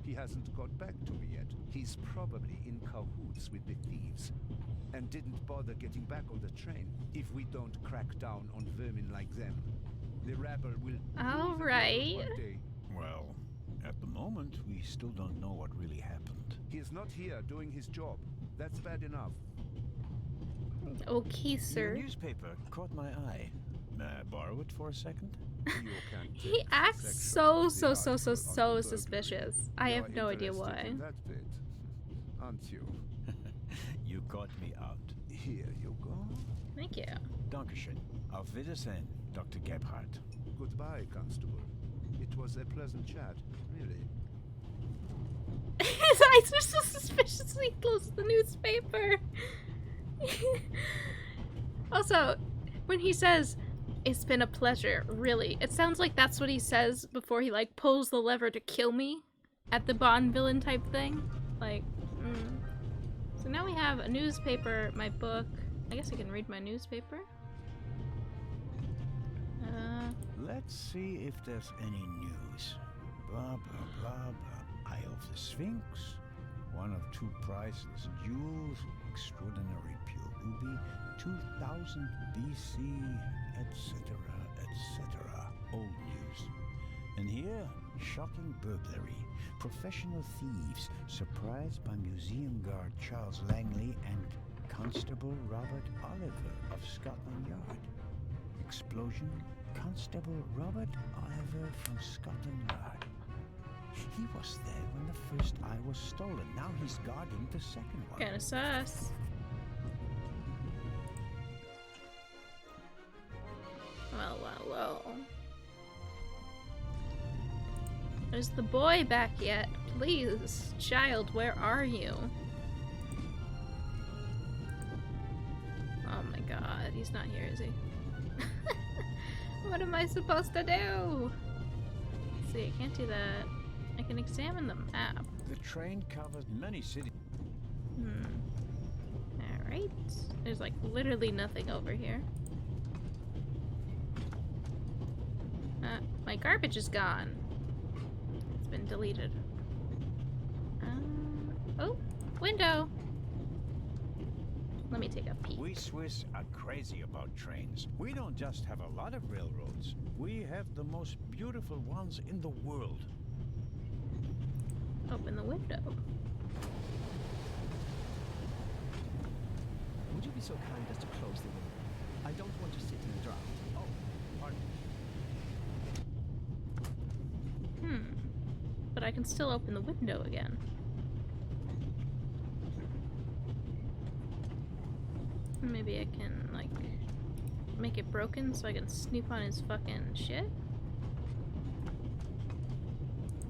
He hasn't got back to me yet. He's probably in cahoots with the thieves. And didn't bother getting back on the train. If we don't crack down on vermin like them, the rabble will... Alright. Well, at the moment, we still don't know what really happened. He's not here doing his job. That's bad enough. Okay, sir. The newspaper caught my eye. May I borrow it for a second? He acts so suspicious. I have no idea why. That bit, aren't you? You caught me out. Here you go. Thank you. Dankeschön. Auf Wiedersehen, Dr. Gebhardt. Goodbye, Constable. It was a pleasant chat, really. His eyes are so suspiciously close to the newspaper. Also, when he says, "It's been a pleasure," really, it sounds like that's what he says before he, like, pulls the lever to kill me at the Bond villain type thing. Like, So now we have a newspaper, my book. I guess I can read my newspaper. Let's see if there's any news. Blah, blah, blah, blah. Eye of the Sphinx. One of two priceless jewels. Extraordinary pure ruby. 2000 BC, etc., etc. Old news. And here, shocking burglary. Professional thieves surprised by museum guard Charles Langley and Constable Robert Oliver of Scotland Yard. Explosion. Constable Robert Oliver from Scotland Yard. He was there when the first eye was stolen. Now he's guarding the second one. Kinda sus. Well. Is the boy back yet? Please, child, where are you? Oh my god, he's not here, is he? What am I supposed to do? Let's see, I can't do that. I can examine the map. The train covers many cities. Alright. There's like literally nothing over here. My garbage is gone. It's been deleted. Oh, window. Let me take a peek. We Swiss are crazy about trains. We don't just have a lot of railroads. We have the most beautiful ones in the world. Open the window. Would you be so kind as to close the window? I don't want to sit in the draught. Oh, pardon. But I can still open the window again. Maybe I can, like, make it broken so I can snoop on his fucking shit?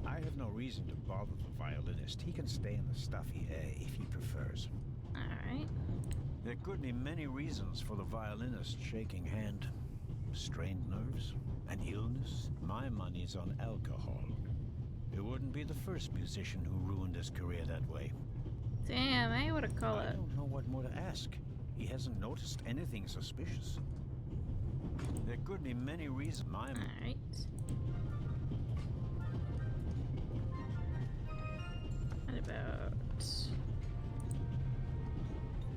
I have no reason to bother the violinist. He can stay in the stuffy hay if he prefers. Alright. There could be many reasons for the violinist shaking hand. Strained nerves? An illness? My money's on alcohol. It wouldn't be the first musician who ruined his career that way. Damn, I would have called I it. don't know what more to ask. He hasn't noticed anything suspicious. There could be many reasons. Alright. What about...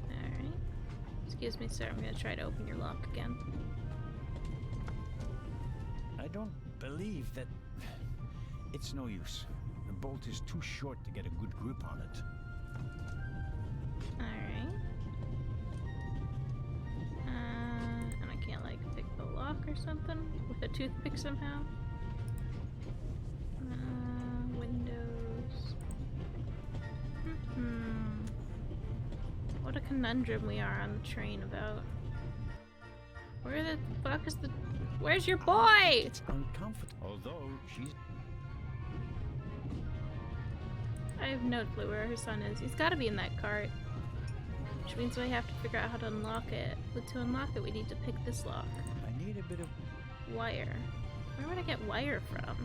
Alright. Excuse me, sir. I'm gonna try to open your lock again. I don't believe that... It's no use. The bolt is too short to get a good grip on it. Alright. And I can't, like, pick the lock or something? With a toothpick somehow? Windows... What a conundrum we are on the train about. Where the fuck is the... Where's your boy? It's uncomfortable, although she's... I have no clue where her son is. He's gotta be in that cart. Which means I have to figure out how to unlock it. But to unlock it, we need to pick this lock. I need a bit of... Wire. Where would I get wire from?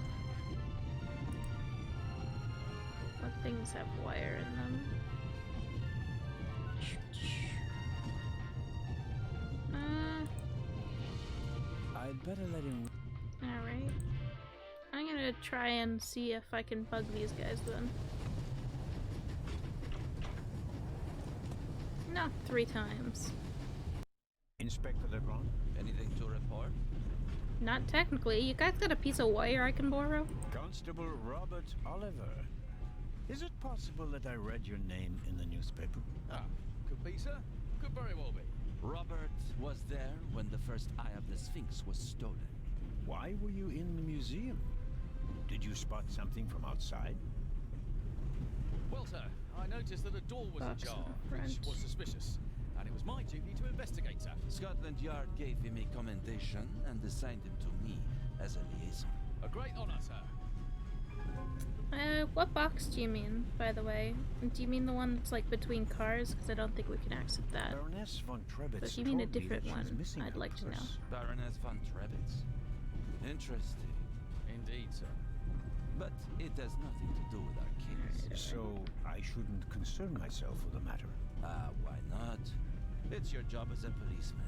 What things have wire in them? I'd better let him... Alright. I'm gonna try and see if I can bug these guys then. Not 3 times. Inspector Legrand? Anything to report? Not technically. You guys got a piece of wire I can borrow? Constable Robert Oliver. Is it possible that I read your name in the newspaper? Ah, could be, sir. Could very well be. Robert was there when the first eye of the Sphinx was stolen. Why were you in the museum? Did you spot something from outside? Well, sir, I noticed that a door was ajar, which was suspicious, and it was my duty to investigate, sir. Scotland Yard gave him a commendation and assigned him to me as a liaison. A great honor, sir. What box do you mean, by the way? Do you mean the one that's like between cars? Because I don't think we can access that. Baroness von Trebitz. But if you mean a different one, I'd like to know. Baroness von Trebitz. Interesting. Indeed, sir. But it has nothing to do with our case. So I shouldn't concern myself with the matter. Why not? It's your job as a policeman.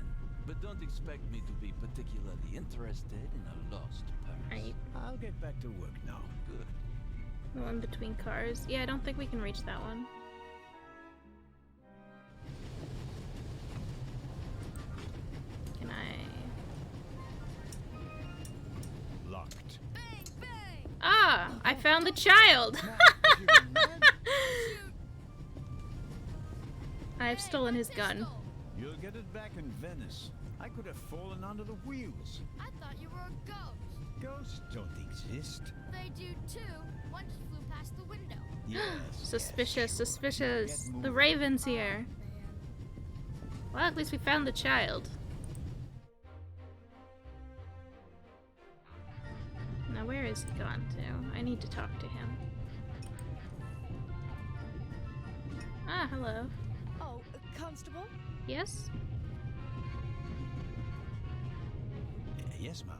But don't expect me to be particularly interested in a lost purse. Right. I'll get back to work now. Good. The one between cars? Yeah, I don't think we can reach that one. Can I... Locked. Bang, bang! Ah! I found the child! I've stolen his gun. You'll get it back in Venice. I could have fallen under the wheels. I thought you were a ghost. Ghosts don't exist. They do too. One just flew past the window. Yes. Suspicious, suspicious. The Raven's here. Well, at least we found the child. Now where is he gone to? I need to talk to him. Ah, hello. Oh, Constable? Yes? Yes, ma'am.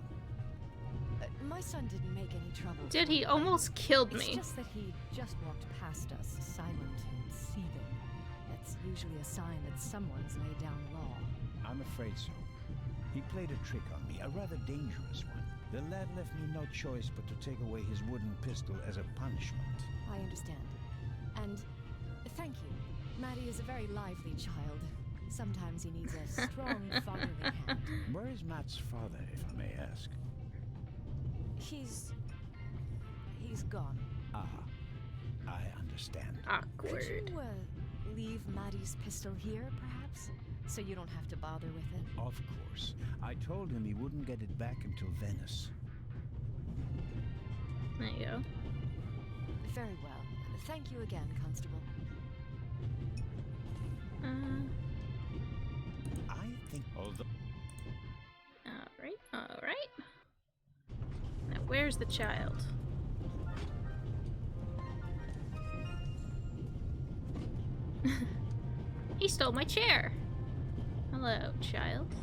My son didn't make any trouble. Did he? Almost killed me. It's just that he just walked past us, silent and seething. That's usually a sign that someone's laid down law. I'm afraid so. He played a trick on me, a rather dangerous one. The lad left me no choice but to take away his wooden pistol as a punishment. I understand. And thank you. Maddie is a very lively child. Sometimes he needs a strong fatherly hand. Where is Matt's father, if I may ask? He's gone. Ah, I understand. Awkward. Could you leave Maddie's pistol here, perhaps? So you don't have to bother with it? Of course. I told him he wouldn't get it back until Venice. There you go. Very well. Thank you again, Constable. I think although... Alright, alright. Now where's the child? He stole my chair! Hello, child.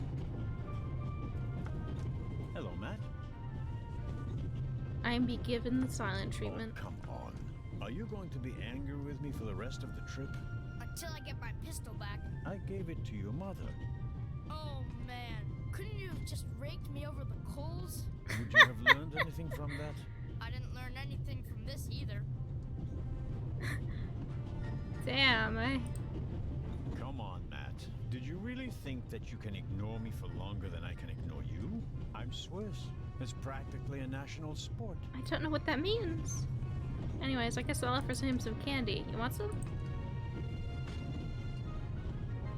I'm be given the silent treatment. Oh, come on. Are you going to be angry with me for the rest of the trip? Until I get my pistol back. I gave it to your mother. Oh man, couldn't you have just raked me over the coals? Would you have learned anything from that? I didn't learn anything from this either. Damn, eh? Come on, Matt. Did you really think that you can ignore me for longer than I can ignore you? I'm Swiss. It's practically a national sport. I don't know what that means. Anyways, I guess I'll offer him some candy. You want some?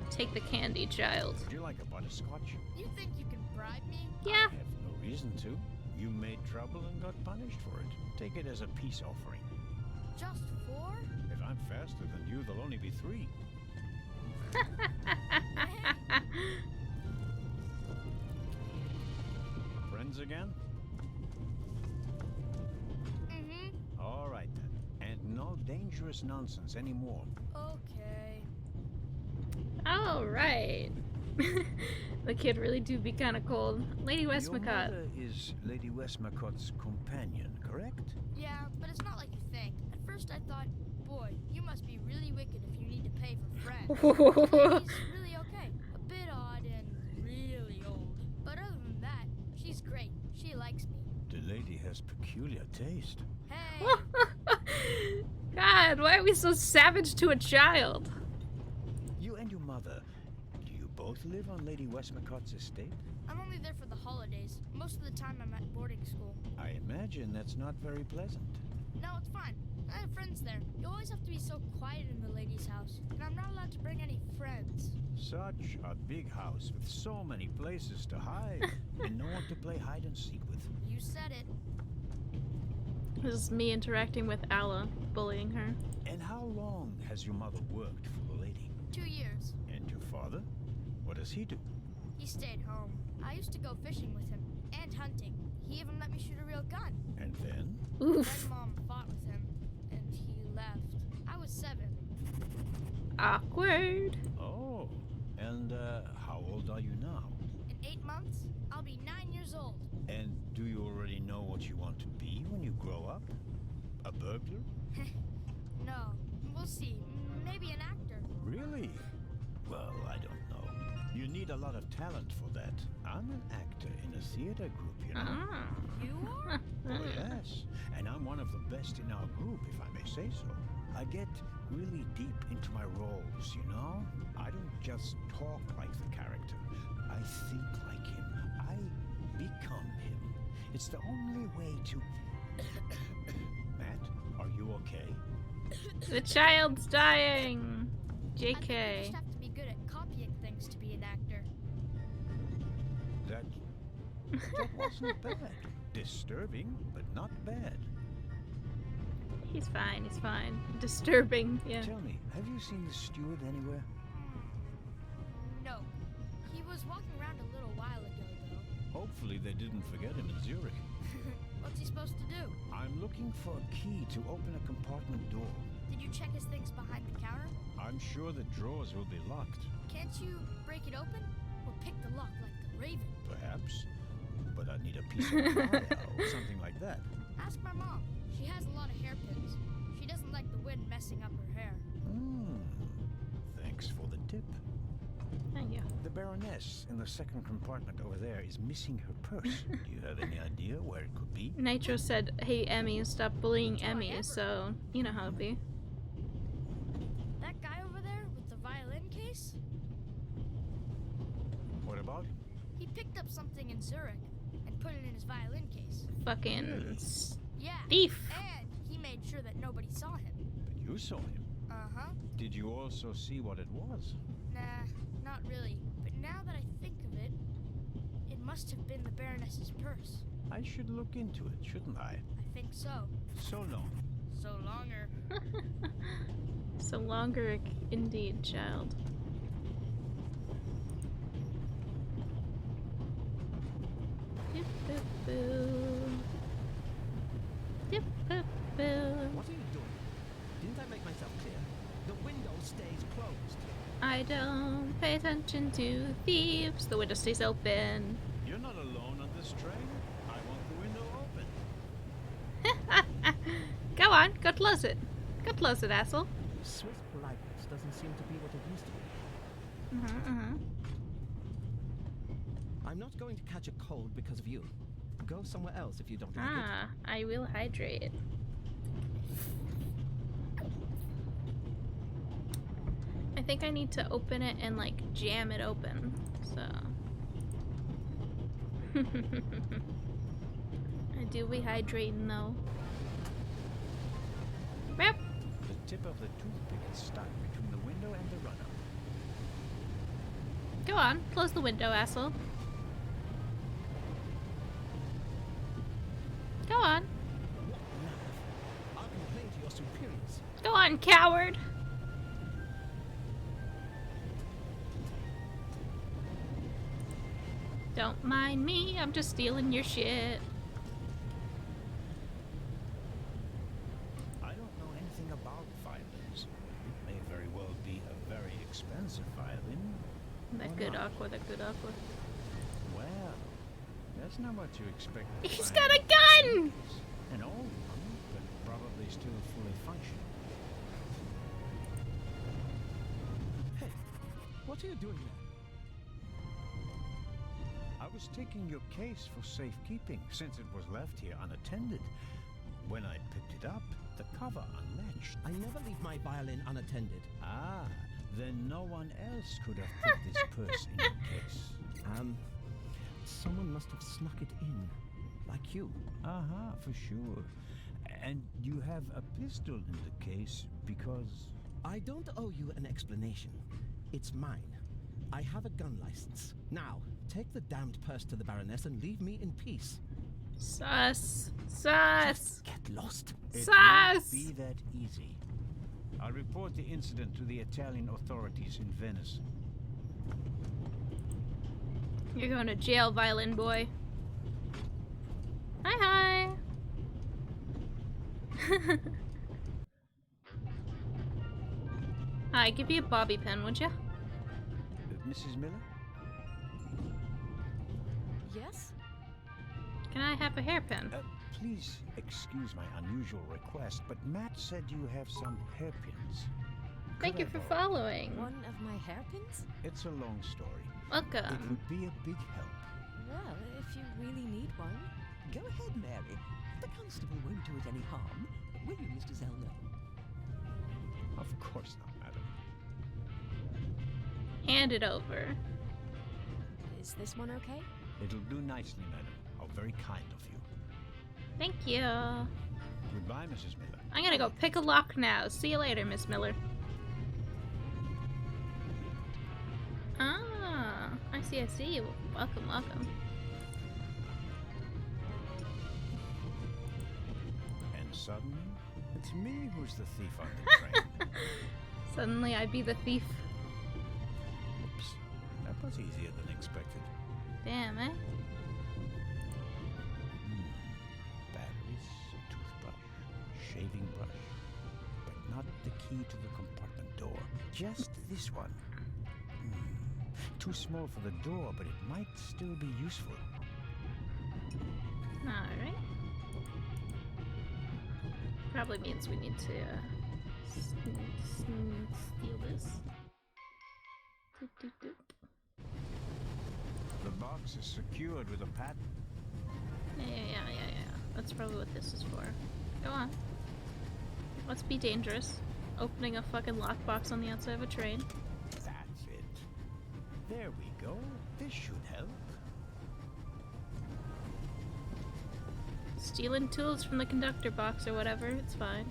Take the candy, child. Would you like a butterscotch? You think you can bribe me? Yeah. I have no reason to. You made trouble and got punished for it. Take it as a peace offering. Just 4? If I'm faster than you, there'll only be 3. Friends again? Mm-hmm. All right then. And no dangerous nonsense anymore. Okay. All right. The kid really do be kind of cold. Lady Your Westmacott. mother is Lady Westmacott's companion, correct? Yeah, but it's not like you think. At first I thought, boy, you must be really wicked if you need to pay for friends. He's really okay. A bit odd and really old. But other than that, she's great. She likes me. The lady has peculiar taste. Hey! God, why are we so savage to a child? You and your mother, do you both live on Lady Westmacott's estate? I'm only there for the holidays. Most of the time I'm at boarding school. I imagine that's not very pleasant. No, it's fine. I have friends there. You always have to be so quiet in the lady's house. And I'm not allowed to bring any friends. Such a big house with so many places to hide and no one to play hide and seek with. You said it. This is me interacting with Alla, bullying her. And how long has your mother worked for the lady? 2 years. And your father? What does he do? He stayed home. I used to go fishing with him. And hunting. He even let me shoot a real gun. And then? Oof. My mom fought with him. And he left. I was 7. Awkward. Oh. And how old are you now? In 8 months, I'll be 9 years old. And do you already know what you want to be when you grow up? A burglar? No. We'll see. Maybe an actor. Really? Well, I don't know. You need a lot of talent for that. I'm an actor in a theater group, you know. Ah. You are? Oh, yes. And I'm one of the best in our group, if I may say so. I get really deep into my roles, you know? I don't just talk like the character. I think like him. I become him. It's the only way to... Matt, are you okay? The child's dying. I think you JK. just have to be good at copying things to be an actor. That wasn't bad. Disturbing, but not bad. He's fine, he's fine. Disturbing, yeah. Tell me, have you seen the steward anywhere? No. He was walking around a little while ago, though. Hopefully they didn't forget him in Zurich. What's he supposed to do? I'm looking for a key to open a compartment door. Did you check his things behind the counter? I'm sure the drawers will be locked. Can't you break it open? Or pick the lock like the Raven? Perhaps. But I'd need a piece of wire or something like that. Ask my mom. She has a lot of hairpins. She doesn't like the wind messing up her hair. Thanks for the tip. Thank you. The Baroness in the second compartment over there is missing her purse. Do you have any idea where it could be? Nitro said, hey Emmy, stop bullying Emmy, so you know how it be. That guy over there with the violin case? What about him? He picked up something in Zurich and put it in his violin case. Fucking Yeah. thief. And he made sure that nobody saw him. But you saw him. Uh-huh. Did you also see what it was? Nah, not really. But now that I think of it, it must have been the Baroness's purse. I should look into it, shouldn't I? I think so. So long. So longer. So longer, indeed, child. What are you doing? Didn't I make myself clear? The window stays closed. I don't pay attention to thieves. The window stays open. You're not alone on this train. I want the window open. Go on, go close it. Go close it, asshole. Swiss politeness doesn't seem to be what it used to be. I'm not going to catch a cold because of you. Go somewhere else if you don't like it. I will hydrate. I think I need to open it and like jam it open, so. I do be hydrating though. Yep. The tip of the toothpick is stuck between the window and the runner. Go on, close the window, asshole. Go on. I'll complain to your superiors. Go on, coward. Don't mind me, I'm just stealing your shit. I don't know anything about violins. It may very well be a very expensive violin. That good aqua, that good aqua. Well, that's not what you expect. He's got a gun! An old one, but probably still fully functional. Hey, what are you doing there? I was taking your case for safekeeping since it was left here unattended. When I picked it up, the cover unlatched. I never leave my violin unattended. Ah, then no one else could have put this purse in your case. Someone must have snuck it in. Like you. For sure. And you have a pistol in the case because... I don't owe you an explanation. It's mine. I have a gun license. Now, take the damned purse to the Baroness and leave me in peace. Sus. Just get lost. It Sus! won't be that easy. I'll report the incident to the Italian authorities in Venice. You're going to jail, violin boy. Hi. Hi, give me a bobby pin, would you? Mrs. Miller? Yes? Can I have a hairpin? Please excuse my unusual request, but Matt said you have some hairpins. Thank you for following. One of my hairpins? It's a long story. Welcome. It would be a big help. Well, if you really need one. Go ahead, Mary. The constable won't do it any harm. Will you, Mr. Zellner? Of course not, madam. Hand it over. Is this one okay? It'll do nicely, madam. How very kind of you. Thank you. Goodbye, Mrs. Miller. I'm gonna go pick a lock now. See you later, Miss Miller. Ah, I see. Welcome. And suddenly, it's me who's the thief on the train. Suddenly I be the thief. Oops, that was easier than expected. Damn, eh? Batteries, a toothbrush, shaving brush, but not the key to the compartment door. Just this one. Too small for the door, but it might still be useful. Alright. Probably means we need to steal this. Doop. The box is secured with a padlock. Yeah. That's probably what this is for. Go on. Let's be dangerous. Opening a fucking lockbox on the outside of a train. That's it. There we go. This should help. Stealing tools from the conductor box or whatever, it's fine.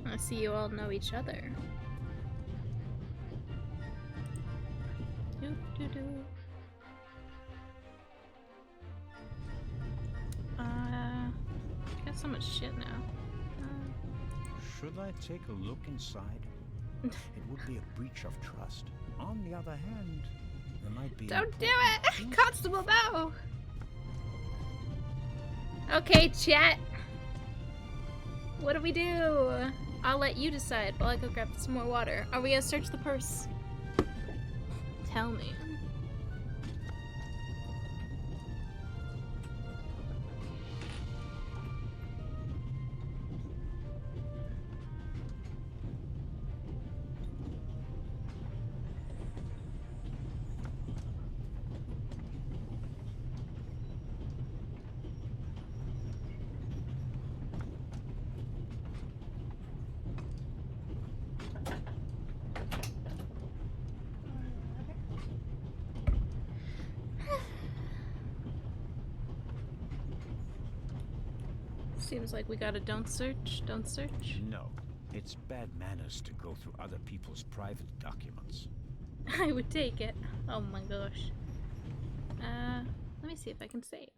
I see you all know each other. Got so much shit now. Should I take a look inside? It would be a breach of trust. On the other hand, there might be... Don't do it! Constable, no! Okay, chat. What do we do? I'll let you decide while I go grab some more water. Are we gonna search the purse? Tell me. Seems like we got a don't search, don't search. No, it's bad manners to go through other people's private documents. I would take it. Oh my gosh. Let me see if I can save.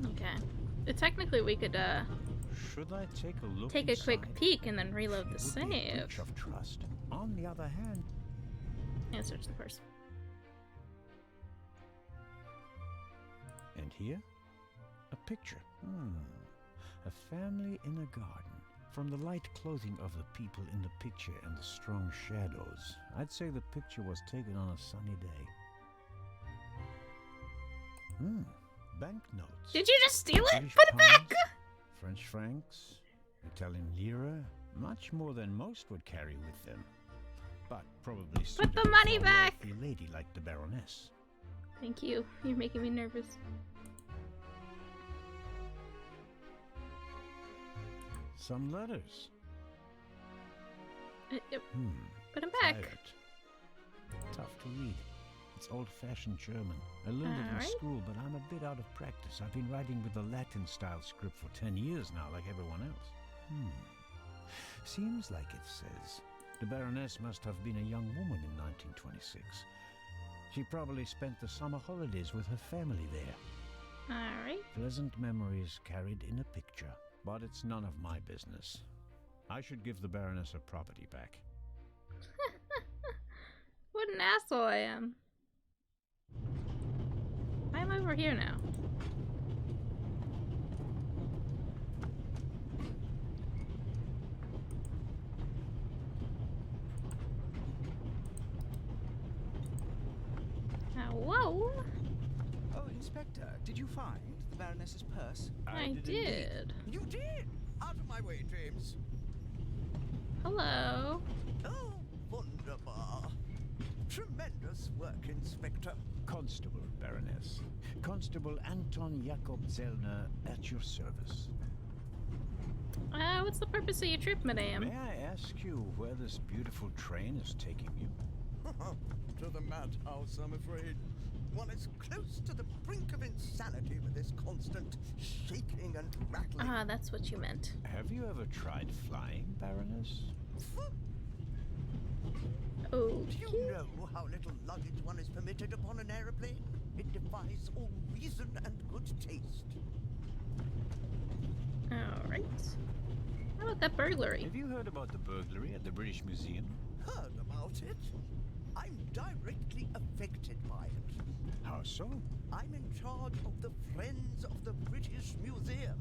Okay. Technically we could Should I take a look take a quick inside? peek and then reload the It would be a save. breach of trust. On the other hand, And search the person. and here, a picture. A family in a garden. From the light clothing of the people in the picture and the strong shadows, I'd say the picture was taken on a sunny day. Banknotes. Did you just steal it? British Put it back! pounds, French francs, Italian lira, much more than most would carry with them. But probably Put the suitable money for a back! wealthy lady like the Baroness. Thank you. You're making me nervous. Some letters. Put them back. Private. Tough to read. It's old-fashioned German. I learned it in Alright. school, but I'm a bit out of practice. I've been writing with the Latin-style script for 10 years now, like everyone else. Seems like it says the Baroness must have been a young woman in 1926. She probably spent the summer holidays with her family there. Alright. Pleasant memories carried in a picture, but it's none of my business. I should give the Baroness her property back. What an asshole I am. Why am I over here now? Whoa! Oh, Inspector, did you find the Baroness's purse? I did. You did! Out of my way, James. Hello. Oh, wunderbar. Tremendous work, Inspector. Constable, Baroness. Constable Anton Jakob Zellner at your service. What's the purpose of your trip, madame? May I ask you where this beautiful train is taking you? To the madhouse, I'm afraid. One is close to the brink of insanity with this constant shaking and rattling. Ah, that's what you meant. Have you ever tried flying, Baroness? Oh. Do you know how little luggage one is permitted upon an aeroplane? It defies all reason and good taste. Alright. How about that burglary? Have you heard about the burglary at the British Museum? Heard about it? I'm directly affected by it. How so? I'm in charge of the Friends of the British Museum.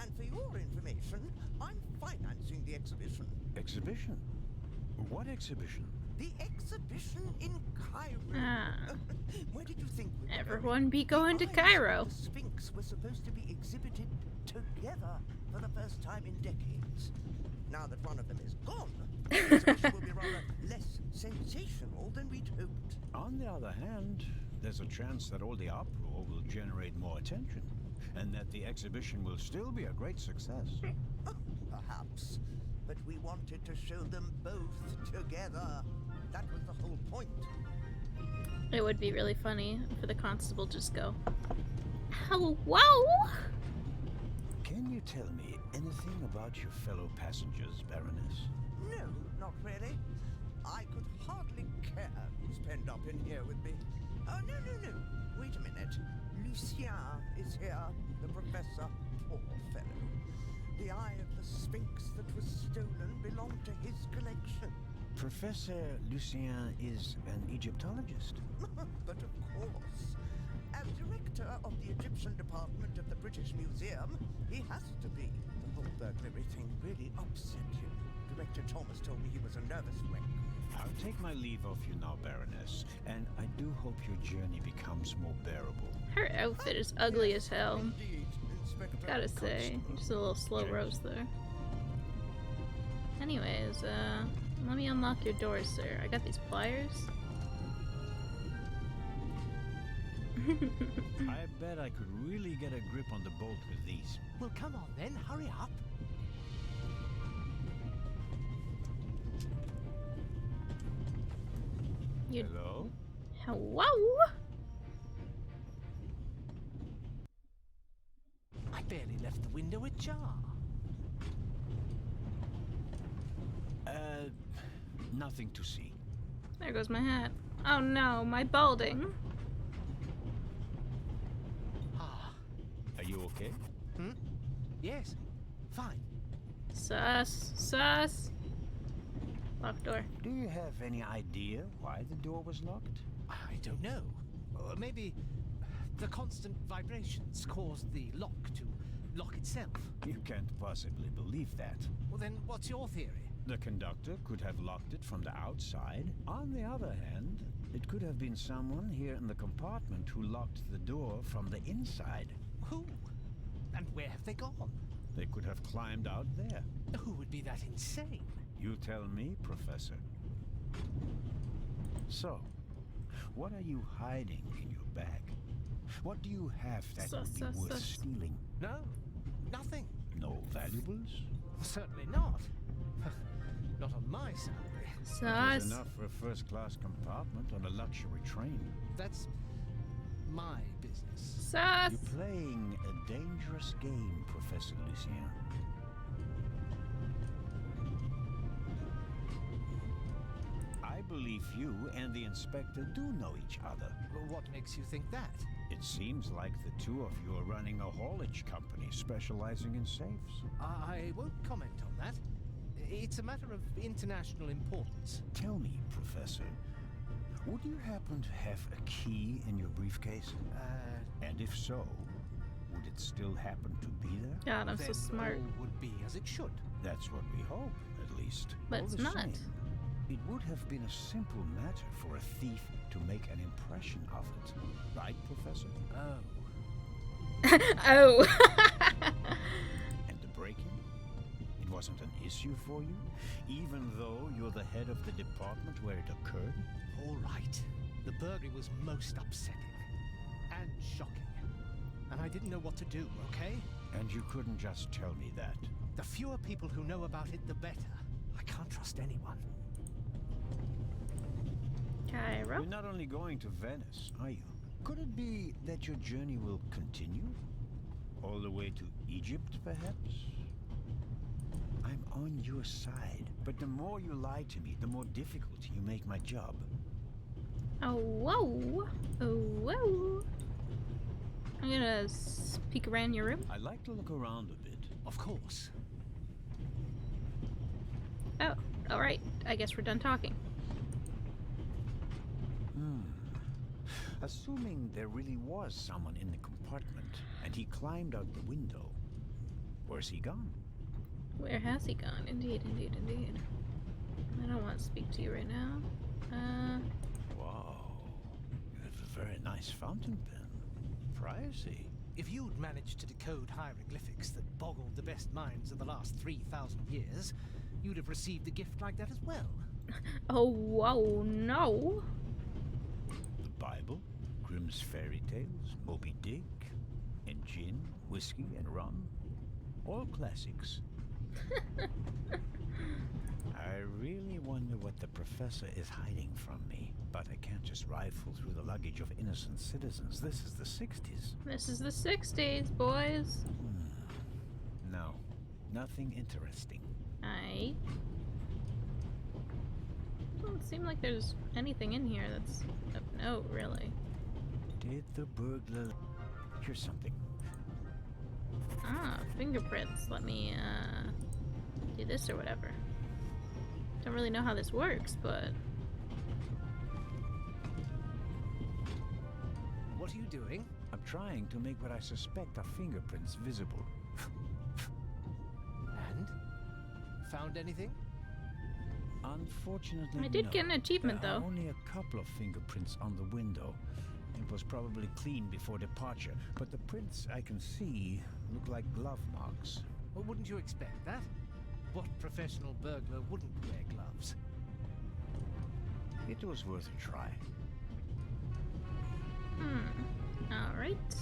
And for your information, I'm financing the exhibition. Exhibition? What exhibition? The exhibition in Cairo. Ah. Where did you think we were Everyone be going to The eyes Cairo. of the Sphinx were supposed to be exhibited together for the first time in decades. Now that one of them is gone, the exhibition will be rather less sensational than we'd hoped. On the other hand, there's a chance that all the uproar will generate more attention, and that the exhibition will still be a great success. Perhaps. But we wanted to show them both together. That was the whole point. It would be really funny for the constable to just go, hello? Can you tell me anything about your fellow passengers, Baroness? No, not really. I could hardly care who's penned up in here with me. Oh, no. Wait a minute. Lucien is here, the professor. Poor fellow. The eye of the Sphinx that was stolen belonged to his collection. Professor Lucien is an Egyptologist. But of course. As director of the Egyptian department of the British Museum, he has to be. The whole burglary thing really upset him. Director Thomas told me he was a nervous wreck. I'll take my leave of you now, Baroness, and I do hope your journey becomes more bearable. Her outfit is ugly as hell. Indeed, Inspector. Gotta say, just a little slow roast there. Anyways, let me unlock your door, sir. I got these pliers. I bet I could really get a grip on the bolt with these. Well, come on then, hurry up. Hello? Hello? I barely left the window ajar. Nothing to see. There goes my hat. Oh no, my balding. Ah. Are you okay? Hmm? Yes. Fine. Sus. Sus. Locked door. Do you have any idea why the door was locked? I don't know. Maybe the constant vibrations caused the lock to lock itself. You can't possibly believe that. Well, then what's your theory? The conductor could have locked it from the outside. On the other hand, it could have been someone here in the compartment who locked the door from the inside. Who? And where have they gone? They could have climbed out there. Who would be that insane? You tell me, Professor. So, what are you hiding in your bag? What do you have that would be worth stealing? No, nothing. No valuables? Certainly not. Not on my salary. That was enough for a first-class compartment on a luxury train. That's my business. Sus! You're playing a dangerous game, Professor Lucien. I believe you and the inspector do know each other. What makes you think that? It seems like the two of you are running a haulage company specializing in safes. I won't comment on that. It's a matter of international importance. Tell me, Professor, would you happen to have a key in your briefcase? And if so, would it still happen to be there? God, I'm so smart. All would be as it should. That's what we hope, at least. But All it's the not. same, it would have been a simple matter for a thief to make an impression of it. Right, Professor? Oh. Oh. And the break-in? It wasn't an issue for you? Even though you're the head of the department where it occurred? All right. The burglary was most upsetting. And shocking. And I didn't know what to do, okay? And you couldn't just tell me that. The fewer people who know about it, the better. I can't trust anyone. Cairo? You're not only going to Venice, are you? Could it be that your journey will continue? All the way to Egypt, perhaps? I'm on your side, but the more you lie to me, the more difficult you make my job. Oh, whoa. Oh, whoa. I'm gonna peek around your room. I like to look around a bit. Of course. Oh, alright. I guess we're done talking. Assuming there really was someone in the compartment, and he climbed out the window, where's he gone? Where has he gone? Indeed, indeed, indeed. I don't want to speak to you right now. Whoa. You have a very nice fountain pen. Pricey. If you'd managed to decode hieroglyphics that boggled the best minds of the last 3,000 years, you'd have received a gift like that as well. Oh, whoa, no. The Bible, Grimm's fairy tales, Moby Dick, and gin, whiskey, and rum. All classics. I really wonder what the professor is hiding from me. But I can't just rifle through the luggage of innocent citizens. This is the 60s. This is the 60s, boys. No, nothing interesting. Aye. Doesn't seem like there's anything in here that's of note, really. Did the burglar... Here's something. Ah, fingerprints. Let me, do this or whatever. Don't really know how this works, but... What are you doing? I'm trying to make what I suspect are fingerprints visible. And? Found anything? Unfortunately, I did get an achievement, there are though. only a couple of fingerprints on the window. It was probably cleaned before departure, but the prints I can see look like glove marks. Well, wouldn't you expect that? What professional burglar wouldn't wear gloves? It was worth a try. Alright.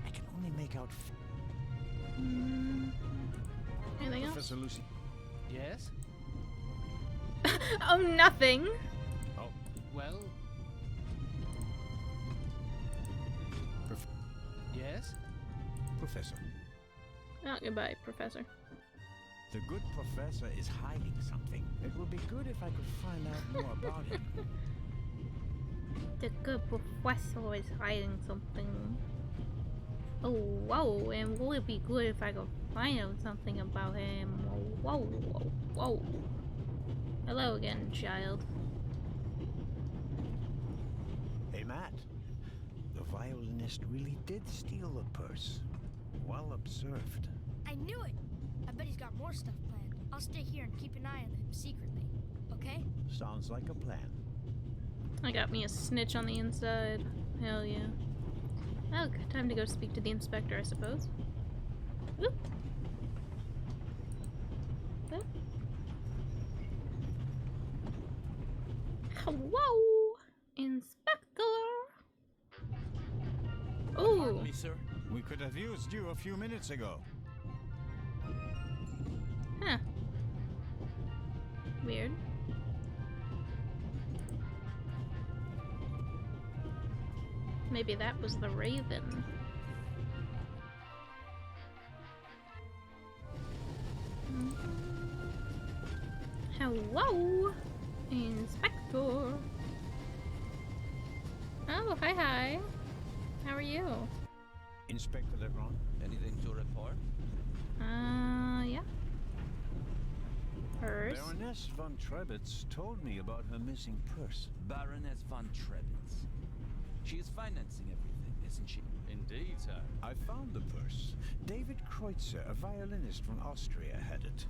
I can only make out... Anything else? Professor Lucy. Yes? Oh, nothing. Oh, well. Yes? Professor. Oh, goodbye, Professor. The good professor is hiding something. It would be good if I could find out more about him. The good professor is hiding something. Oh, whoa, and will it be good if I could find out something about him? Whoa, whoa, whoa. Hello again, child. Hey, Matt. The violinist really did steal the purse. Well observed. I knew it! I bet he's got more stuff planned. I'll stay here and keep an eye on him secretly. Okay? Sounds like a plan. I got me a snitch on the inside. Hell yeah. Oh, time to go speak to the inspector, I suppose. Oop. Oop. Whoa! Inspector! Ooh! Pardon me, sir. We could have used you a few minutes ago. Huh. Weird. Maybe that was the Raven. Hello, Inspector. Oh, hi. How are you? Inspector Legrand? Anything to report? Yeah. Purse. Baroness von Trebitz told me about her missing purse. Baroness von Trebitz. She is financing everything, isn't she? Indeed, sir. I found the purse. David Kreutzer, a violinist from Austria, had it.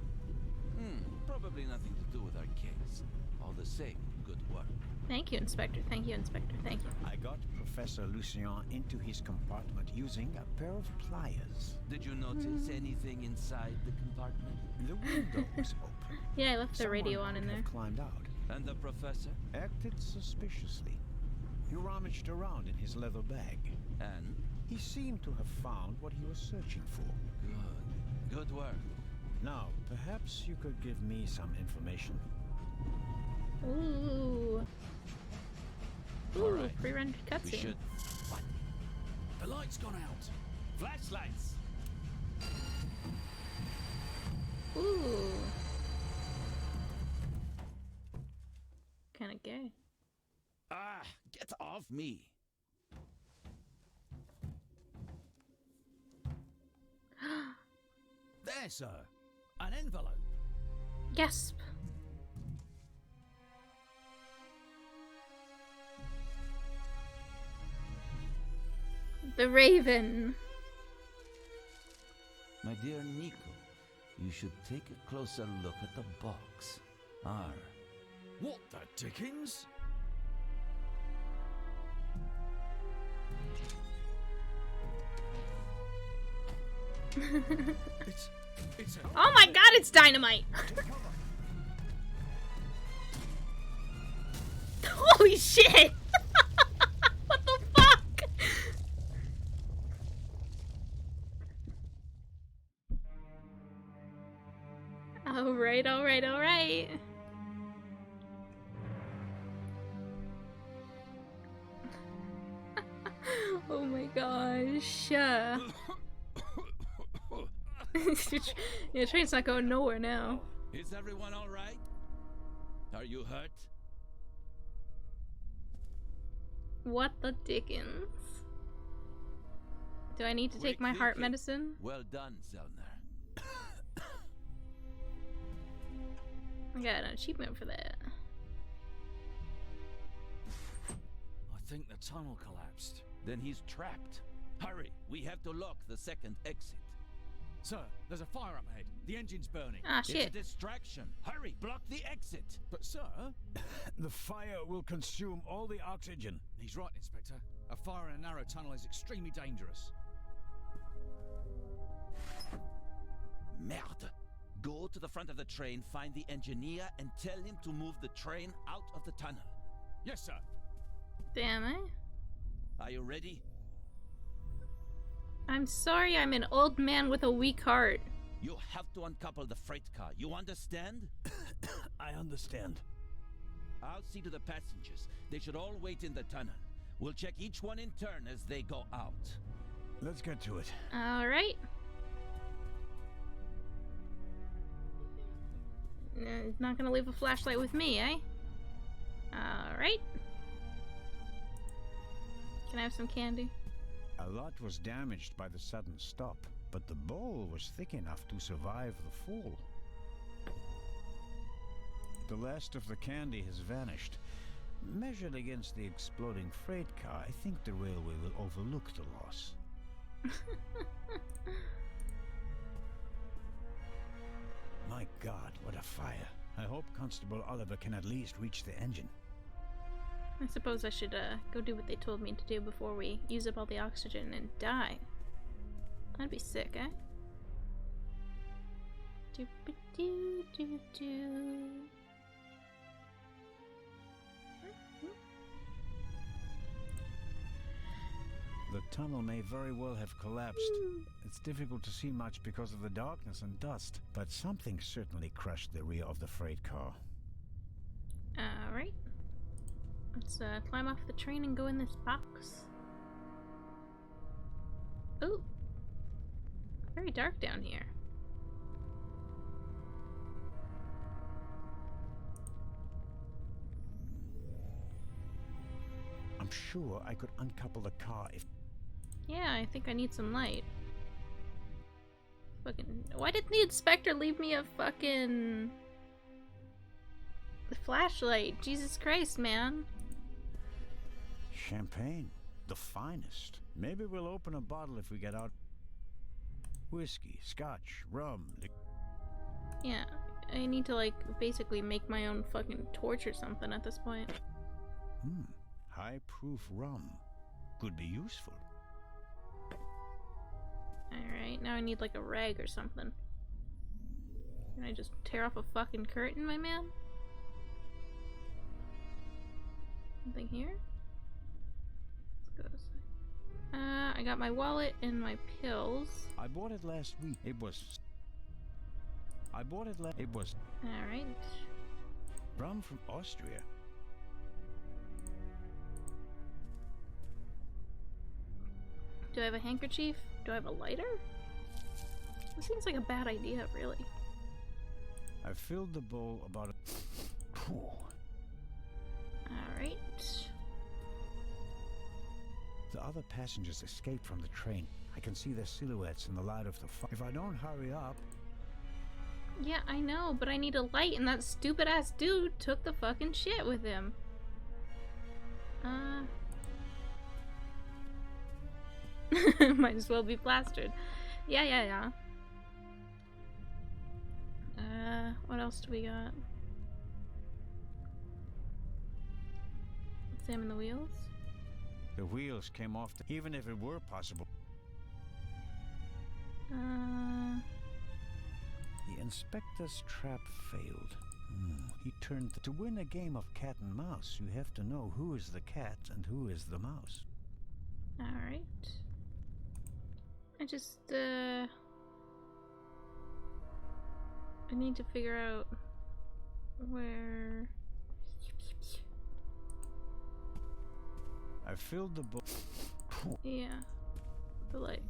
Probably nothing to do with our case. All the same, good work. Thank you, Inspector. Thank you, Inspector. Thank you. I got Professor Lucien into his compartment using a pair of pliers. Did you notice anything inside the compartment? The window was open. Yeah, I left the radio on in there. Climbed out. And the professor? Acted suspiciously. He rummaged around in his leather bag. And? He seemed to have found what he was searching for. Good work. Now, perhaps you could give me some information. Ooh. All right. Pre-rendered cutscene. We should... What? The light's gone out. Flashlights. Ooh. Kinda gay. Ah, get off me. There, sir. An envelope. Gasp. The Raven. My dear Nico, you should take a closer look at the box. What the dickens? It's a... Oh my god, it's dynamite! Holy shit! What the fuck? Alright, alright, alright. Oh my gosh. Your train's not going nowhere now. Is everyone all right? Are you hurt? What the dickens? Do I need to take my heart medicine? Well done, Zellner. I got an achievement for that. I think the tunnel collapsed. Then he's trapped. Hurry, we have to lock the second exit. Sir, there's a fire up ahead. The engine's burning. Ah, It's a shit. distraction. Hurry, block the exit. But sir... The fire will consume all the oxygen. He's right, Inspector. A fire in a narrow tunnel is extremely dangerous. Merde. Go to the front of the train, find the engineer, and tell him to move the train out of the tunnel. Yes, sir. Damn it. Are you ready? I'm sorry, I'm an old man with a weak heart. You have to uncouple the freight car. You understand? I understand. I'll see to the passengers. They should all wait in the tunnel. We'll check each one in turn as they go out. Let's get to it. All right. Not gonna leave a flashlight with me, eh? All right. Can I have some candy? A lot was damaged by the sudden stop, but the bowl was thick enough to survive the fall. The last of the candy has vanished. Measured against the exploding freight car, I think the railway will overlook the loss. My God, what a fire. I hope Constable Oliver can at least reach the engine. I suppose I should go do what they told me to do before we use up all the oxygen and die. That'd be sick, eh? Do-ba-do-do-do. The tunnel may very well have collapsed. It's difficult to see much because of the darkness and dust, but something certainly crushed the rear of the freight car. Alright. Let's climb off the train and go in this box. Ooh. Very dark down here. I'm sure I could uncouple the car if... Yeah, I think I need some light. Fucking... Why didn't the inspector leave me a fucking... the flashlight? Jesus Christ, man. Champagne. The finest. Maybe we'll open a bottle if we get out. Whiskey, scotch, rum. Yeah, I need to, like, basically make my own fucking torch or something at this point. High-proof rum. Could be useful. Alright, now I need, like, a rag or something. Can I just tear off a fucking curtain, my man? Something here? Let's go this way. I got my wallet and my pills. I bought it last week. It was... Alright. Rum from Austria. Do I have a handkerchief? Do I have a lighter? This seems like a bad idea, really. I filled the bowl about a... Alright. The other passengers escaped from the train. I can see their silhouettes in the light of the fire. If I don't hurry up... Yeah, I know, but I need a light, and that stupid-ass dude took the fucking shit with him. Might as well be plastered. Yeah. What else do we got? Examine the wheels. The wheels came off, even if it were possible. The inspector's trap failed. He turned to win a game of cat and mouse. You have to know who is the cat and who is the mouse. Alright. I need to figure out where... I filled the bowl. Yeah. But like...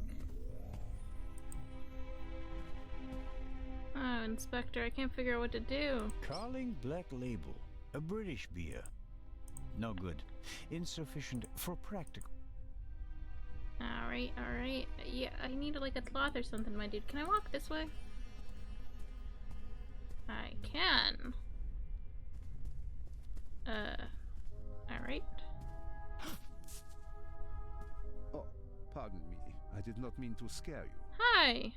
Oh, Inspector, I can't figure out what to do. Carling Black Label. A British beer. No good. Insufficient for practical. Alright. Yeah, I need like a cloth or something, my dude. Can I walk this way? I can. Alright. Oh, pardon me. I did not mean to scare you. Hi!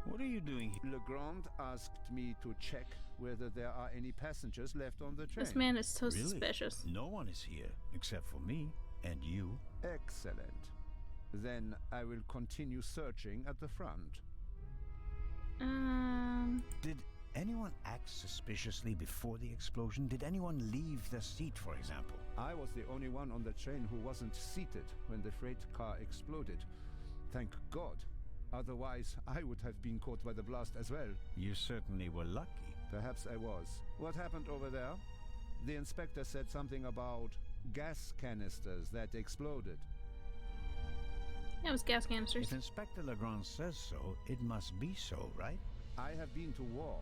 What are you doing here? Legrand asked me to check whether there are any passengers left on the train. This man is so Really? suspicious. No one is here, except for me and you. Excellent. Then I will continue searching at the front. Did anyone act suspiciously before the explosion? Did anyone leave their seat, for example? I was the only one on the train who wasn't seated when the freight car exploded. Thank God. Otherwise, I would have been caught by the blast as well. You certainly were lucky. Perhaps I was. What happened over there? The inspector said something about gas canisters that exploded. Yeah, it was gas canisters. If Inspector Legrand says so, it must be so, right? I have been to war,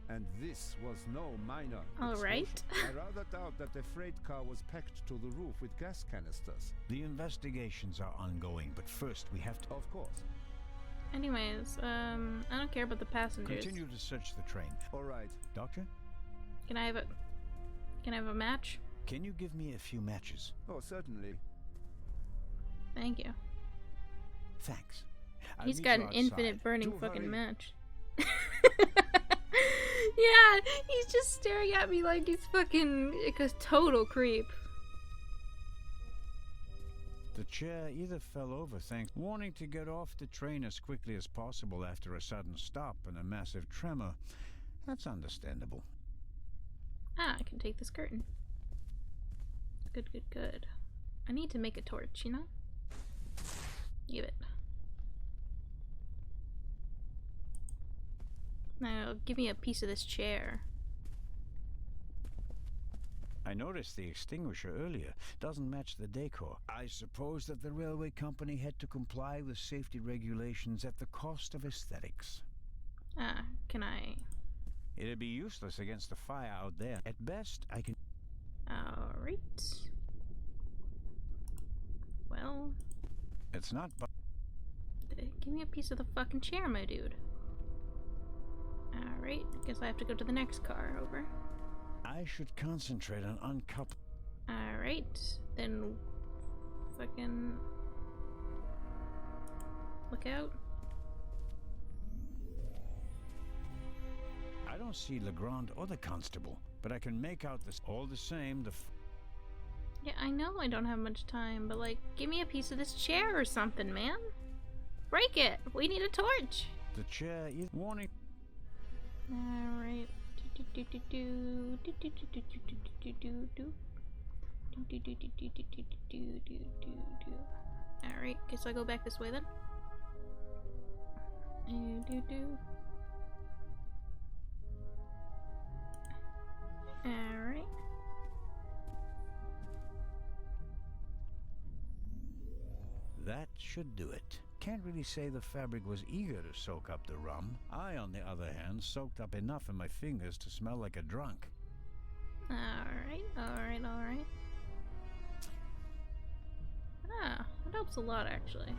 and this was no minor All right. explosion. I rather doubt that the freight car was packed to the roof with gas canisters. The investigations are ongoing, but first we have to... Of course. Anyways, I don't care about the passengers. Continue to search the train. All right. Doctor? Can I have a match? Can you give me a few matches? Oh, certainly. Thank you. Thanks. He's got an outside. infinite burning Do fucking hurry. match. Yeah, he's just staring at me like he's fucking like a total creep. The chair either fell over thanks wanting to get off the train as quickly as possible after a sudden stop and a massive tremor. That's understandable. Ah, I can take this curtain. Good, good, good. I need to make a torch, you know? Give it. Now, give me a piece of this chair. I noticed the extinguisher earlier. Doesn't match the decor. I suppose that the railway company had to comply with safety regulations at the cost of aesthetics. Ah, can I... It'd be useless against the fire out there. At best, I can... Alright. Well... It's not... Give me a piece of the fucking chair, my dude. Alright, guess I have to go to the next car, over. I should concentrate on uncoupling. Alright, then... Fucking... Look out. I don't see Legrand or the constable, but I can make out this. All the same, Yeah, I know I don't have much time, but like, give me a piece of this chair or something, man. Break it! We need a torch! the chair is warning. Alright. Alright, guess I'll go back this way then. Alright. That should do it. Can't really say the fabric was eager to soak up the rum. I, on the other hand, soaked up enough in my fingers to smell like a drunk. Alright, alright, alright. Ah, that helps a lot actually.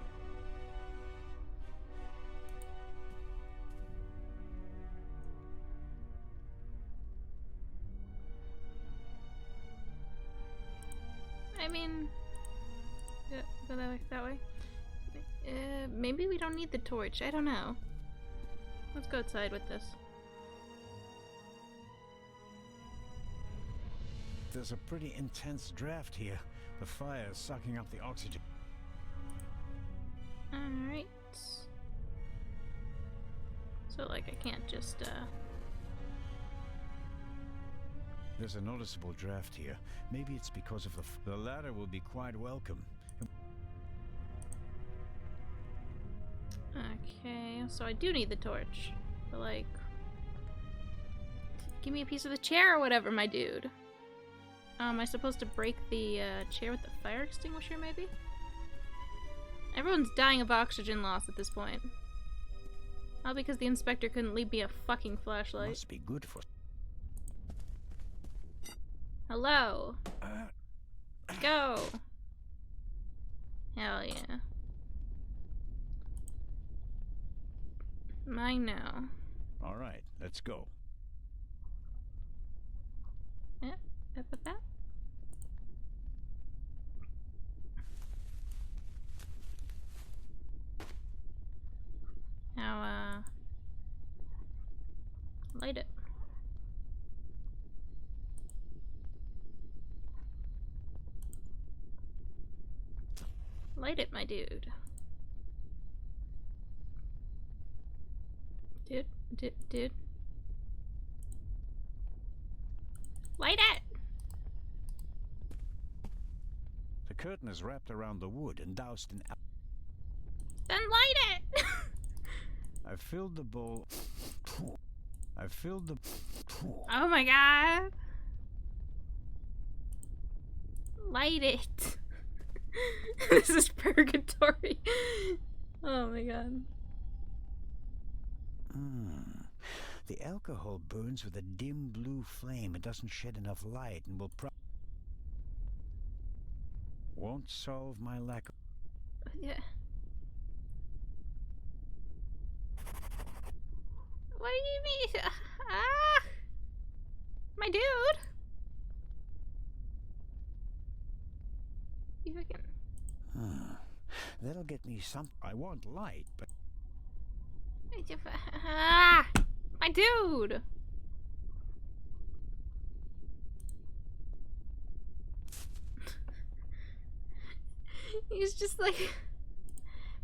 I mean, go that way. Maybe we don't need the torch. I don't know. Let's go outside with this. There's a pretty intense draft here. The fire is sucking up the oxygen. Alright. So, like, I can't just, There's a noticeable draft here. Maybe it's because of the ladder will be quite welcome. Okay, so I do need the torch. But, like... Give me a piece of the chair or whatever, my dude. Am I supposed to break the, chair with the fire extinguisher, maybe? Everyone's dying of oxygen loss at this point. All because the inspector couldn't leave me a fucking flashlight. Must be good for... Hello. Go. Hell yeah. Mine now. All right, let's go. Yeah, that. Now, light it. Light it, my dude. Dude. Light it! The curtain is wrapped around the wood and doused in... Then light it! I filled the bowl... I filled the Oh my god! Light it! This is purgatory. Oh my god. The alcohol burns with a dim blue flame. It doesn't shed enough light and will won't solve my lack of... Yeah. What do you mean? Ah! My dude! You fucking... That'll get me some... I want light, but... Ah! My dude! He's just like...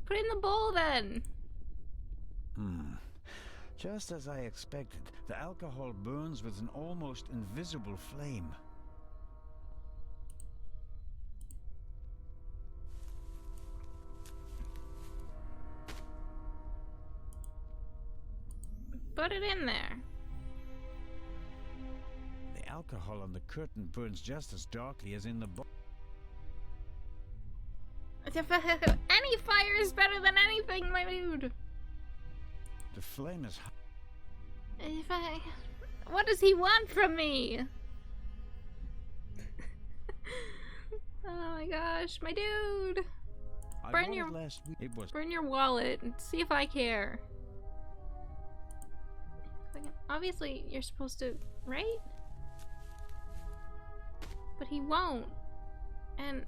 Put it in the bowl then! Just as I expected, the alcohol burns with an almost invisible flame. Put it in there. The alcohol on the curtain burns just as darkly as in the bowl. Any fire is better than anything, my dude. The flame is hot. What does he want from me? Oh my gosh, my dude. Burn your wallet and see if I care. Obviously, you're supposed to, right? But he won't. And...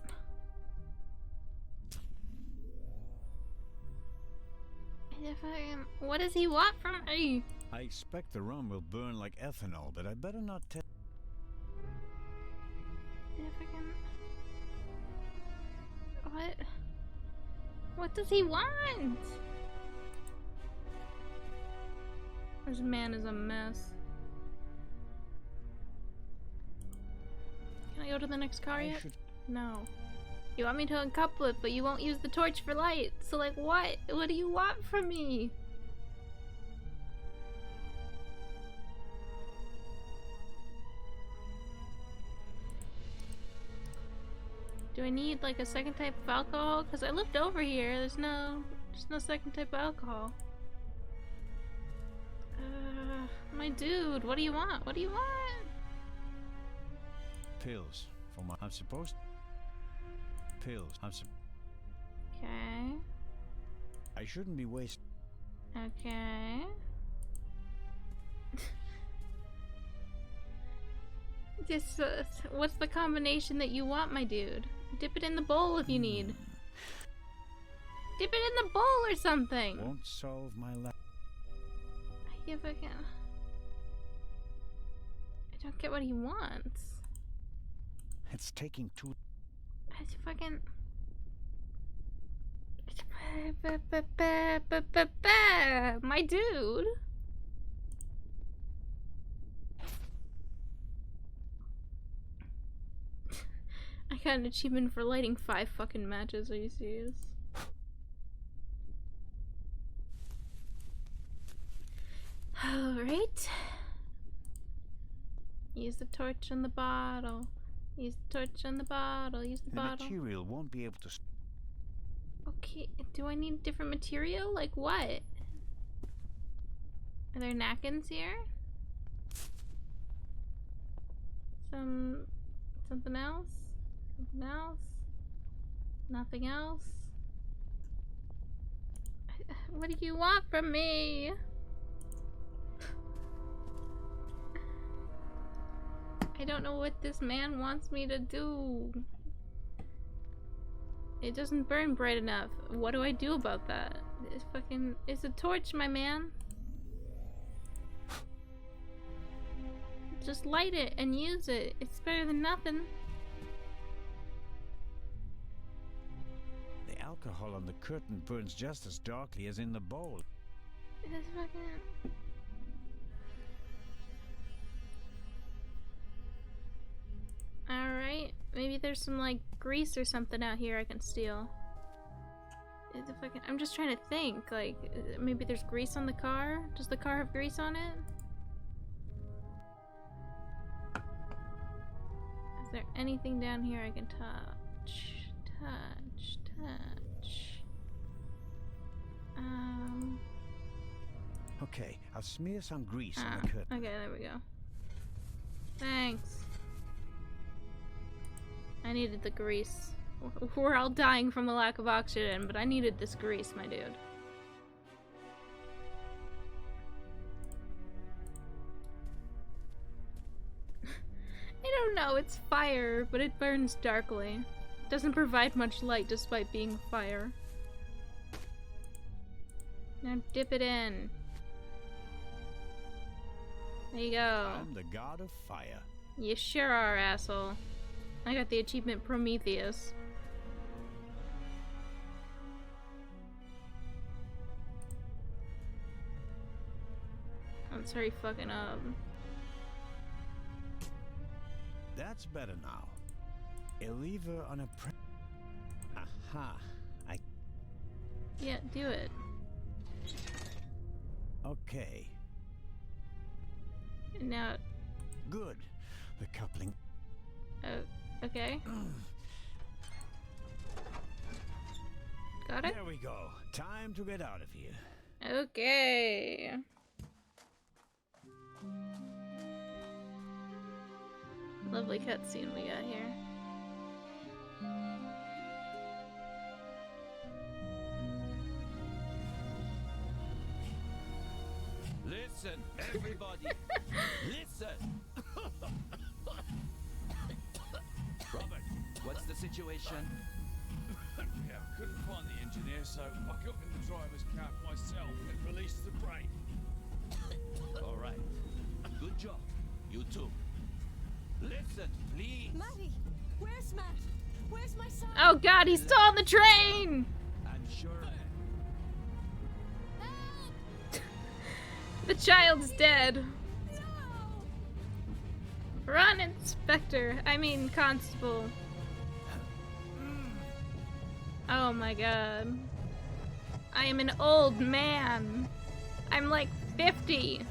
What does he want from me? I expect the rum will burn like ethanol, but I better not tell... What? What does he want? This man is a mess. Can I go to the next car yet? No. You want me to uncouple it, but you won't use the torch for light. So like what? What do you want from me? Do I need like a second type of alcohol? Because I looked over here, there's no second type of alcohol. My dude, what do you want? What do you want? Pills for my... I'm supposed... Pills. Okay. I shouldn't be wasting... Okay. Just, what's the combination that you want, my dude? Dip it in the bowl if you need. Dip it in the bowl or something! Won't solve my lack... I don't get what he wants. It's taking too... My dude. I got an achievement for lighting 5 fucking matches, are you serious? Alright. Use the torch on the bottle. Use the torch on the bottle. Use the bottle. The material won't be able to... Okay, do I need different material? Like what? Are there napkins here? Something else? Something else? Nothing else? What do you want from me? I don't know what this man wants me to do. It doesn't burn bright enough. What do I do about that? It's a torch, my man. Just light it and use it. It's better than nothing. The alcohol on the curtain burns just as darkly as in the bowl. It's fucking... Alright, maybe there's some like grease or something out here I can steal. I'm just trying to think, like, maybe there's grease on the car? Does the car have grease on it? Is there anything down here I can touch? Touch. Okay, I'll smear some grease on the curtain. Okay, there we go. Thanks. I needed the grease. We're all dying from the lack of oxygen, but I needed this grease, my dude. I don't know, it's fire, but it burns darkly. Doesn't provide much light despite being fire. Now dip it in. There you go. I'm the god of fire. You sure are, asshole. I got the achievement Prometheus. Let's hurry fucking up. That's better now. A lever on a Aha. Yeah, do it. Okay. Now... Good. The coupling... okay. Got it? There we go. Time to get out of here. Okay. Lovely cutscene we got here. Listen, everybody. Listen. Robert, what's the situation? Yeah, I couldn't find the engineer, so I got in the driver's cab myself and released the brake. All right. Good job. You too. Listen, please. Maddie, where's Matt? Where's my son? Oh god, he's still on the train! I'm sure. The child's dead. No. Run, Inspector. I mean, Constable. Oh my god. I am an old man. I'm like 50.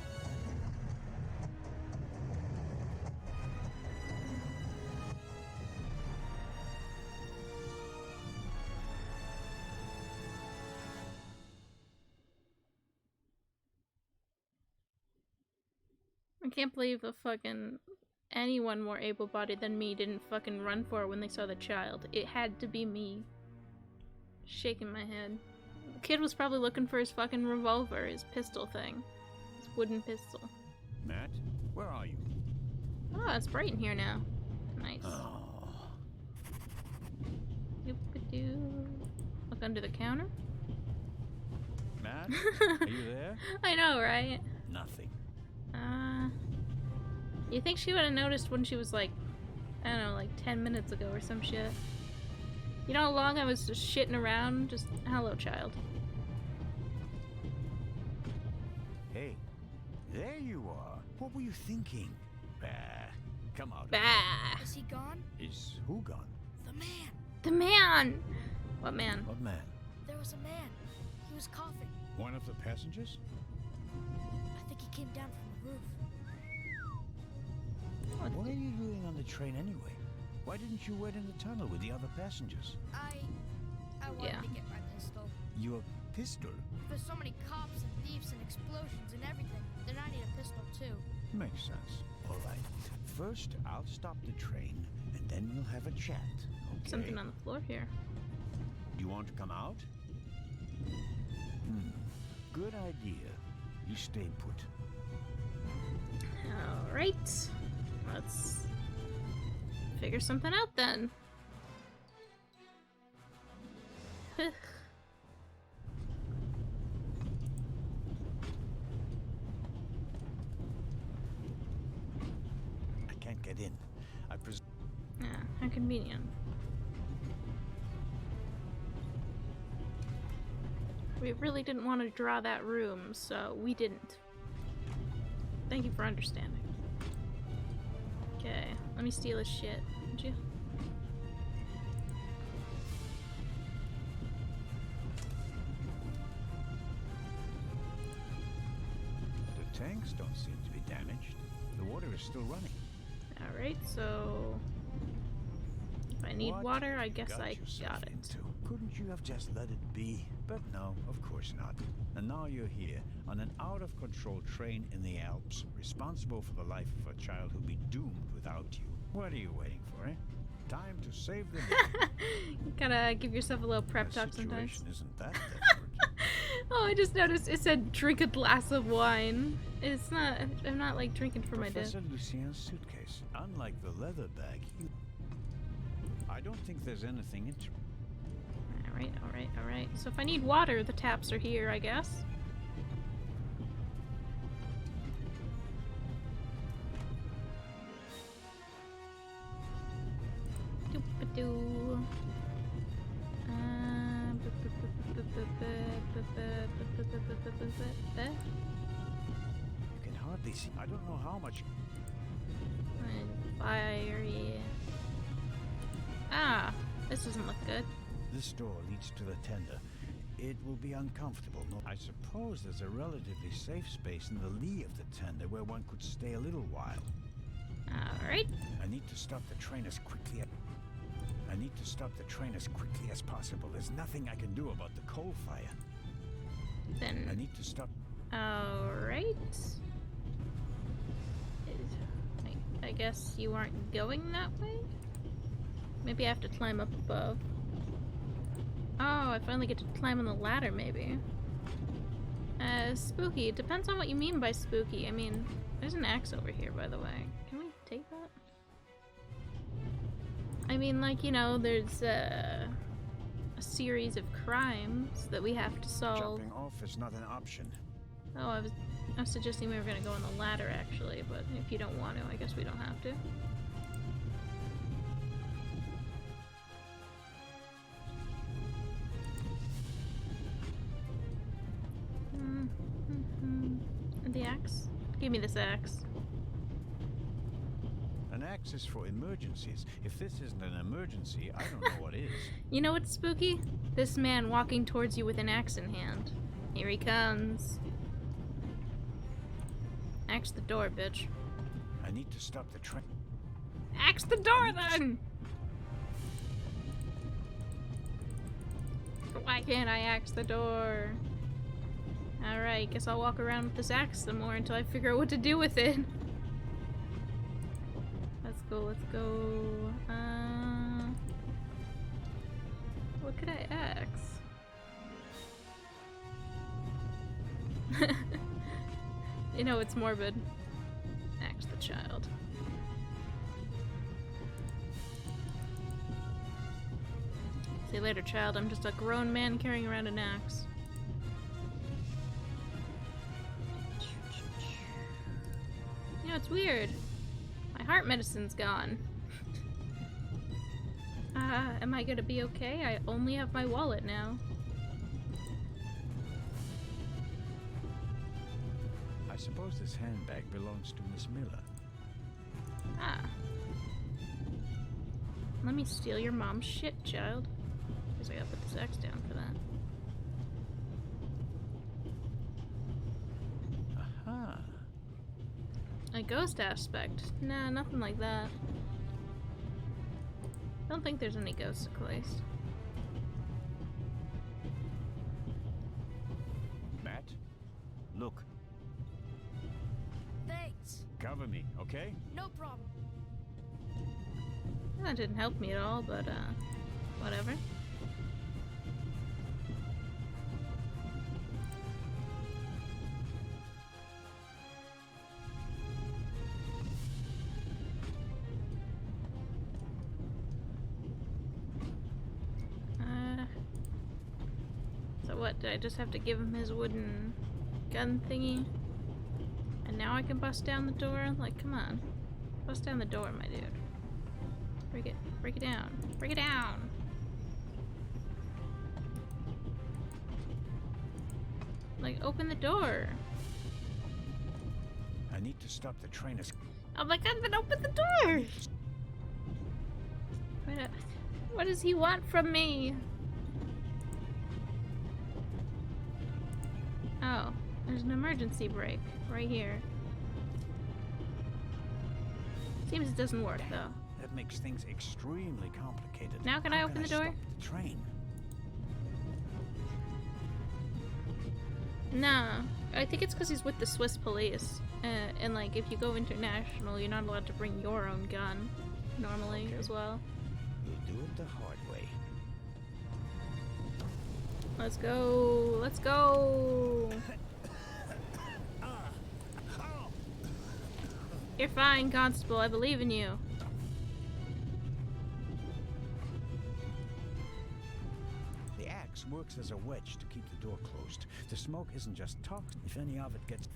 I can't believe a fucking anyone more able-bodied than me didn't fucking run for it when they saw the child. It had to be me. Shaking my head. The kid was probably looking for his fucking revolver, his pistol thing. His wooden pistol. Matt, where are you? Oh, it's bright in here now. Nice. Oh. Doop-a-doo. Look under the counter. Matt, are you there? I know, right? Nothing. You think she would have noticed when she was like, I don't know, like 10 minutes ago or some shit? You know how long I was just shitting around? Just, hello, child. Hey, there you are. What were you thinking? Bah, come out. Bah. Is he gone? Is who gone? The man. The man! What man? What man? There was a man. He was coughing. One of the passengers? I think he came down from the roof. What are you doing on the train anyway? Why didn't you wait in the tunnel with the other passengers? I wanted to get my pistol. Your pistol? There's so many cops and thieves and explosions and everything, then I need a pistol too. Makes sense. All right. First, I'll stop the train, and then we'll have a chat. Okay? Something on the floor here. Do you want to come out? Good idea. You stay put. Alright. Let's figure something out then. I can't get in. Yeah, how convenient. We really didn't want to draw that room, so we didn't. Thank you for understanding. Okay, let me steal his shit, would you? The tanks don't seem to be damaged. The water is still running. Alright, so If I need water, I guess I got it. Into? Couldn't you have just let it be? But no, of course not. And now you're here, on an out-of-control train in the Alps, responsible for the life of a child who'll be doomed without you. What are you waiting for, eh? Time to save the day. You gotta give yourself a little prep talk sometimes. The situation isn't that desperate. Oh, I just noticed it said drink a glass of wine. It's not, I'm not like drinking for my dinner. Professor Lucien's suitcase. Unlike the leather bag, I don't think there's anything interesting. Alright, alright, alright. So if I need water, the taps are here, I guess. Doop-a-doo. You can hardly see. I don't know how much. Fiery. Ah, this doesn't look good. This door leads to the tender. It will be uncomfortable. No, I suppose there's a relatively safe space in the lee of the tender where one could stay a little while. Alright. I need to stop the train as quickly as possible. There's nothing I can do about the coal fire. Then I need to stop. Alright. I guess you aren't going that way? Maybe I have to climb up above. Oh, I finally get to climb on the ladder, maybe. Spooky. Depends on what you mean by spooky. I mean, there's an axe over here, by the way. Can we take that? I mean, like, you know, there's a series of crimes that we have to solve. Jumping off is not an option. Oh, I was suggesting we were gonna go on the ladder, actually, but if you don't want to, I guess we don't have to. The axe? Give me this axe. An axe is for emergencies. If this isn't an emergency, I don't know what is. You know what's spooky? This man walking towards you with an axe in hand. Here he comes. Axe the door, bitch. I need to stop the train. Axe the door, then! Why can't I axe the door? Alright, guess I'll walk around with this axe some more until I figure out what to do with it. Let's go, let's go. What could I axe? You know, it's morbid. Axe the child. See you later, child. I'm just a grown man carrying around an axe. You know, it's weird. My heart medicine's gone. Am I gonna be okay? I only have my wallet now. I suppose this handbag belongs to Miss Miller. Ah. Let me steal your mom's shit, child. Guess I gotta put this axe down for that. Aha. A ghost aspect? Nah, nothing like that. I don't think there's any ghosts at Calais. Matt, look. Thanks. Cover me, okay? No problem. That didn't help me at all, but, whatever. So what, did I just have to give him his wooden gun thingy? And now I can bust down the door? Like, come on. Bust down the door, my dude. Break it down. Break it down! Like, open the door! I need to stop the train as... Oh my god, then open the door! What does he want from me? Oh, there's an emergency brake right here. Seems it doesn't work though. That makes things extremely complicated. Now can I open the door? Stop the train? Nah, I think it's because he's with the Swiss police. And like, if you go international, you're not allowed to bring your own gun normally as well. We'll do it the hard way. Let's go! Let's go! You're fine, Constable. I believe in you. The axe works as a wedge to keep the door closed. The smoke isn't just toxic. If any of it gets...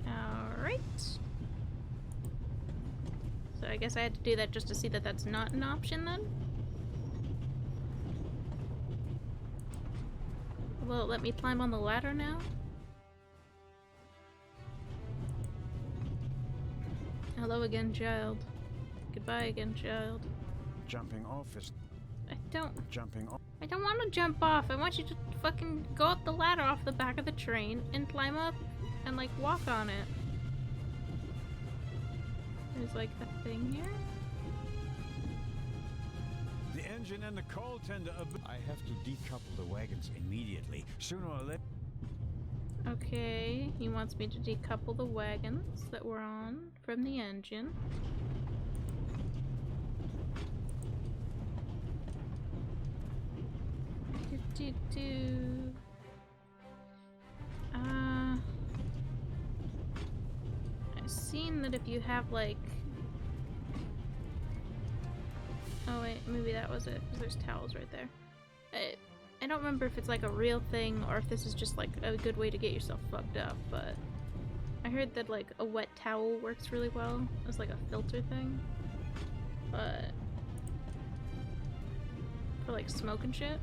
Alright. So I guess I had to do that just to see that that's not an option then? Will it let me climb on the ladder now? Hello again, child. Goodbye again, child. Jumping off is... I don't want to jump off. I want you to fucking go up the ladder off the back of the train and climb up and like walk on it. There's like a thing here. The engine and the coal tender... I have to decouple the wagons immediately. Sooner or later... Okay, he wants me to decouple the wagons that we're on from the engine. I've seen that if you have like... Oh wait, maybe that was it, because there's towels right there. I don't remember if it's like a real thing or if this is just like a good way to get yourself fucked up, but I heard that like a wet towel works really well as like a filter thing, but for like smoke and shit.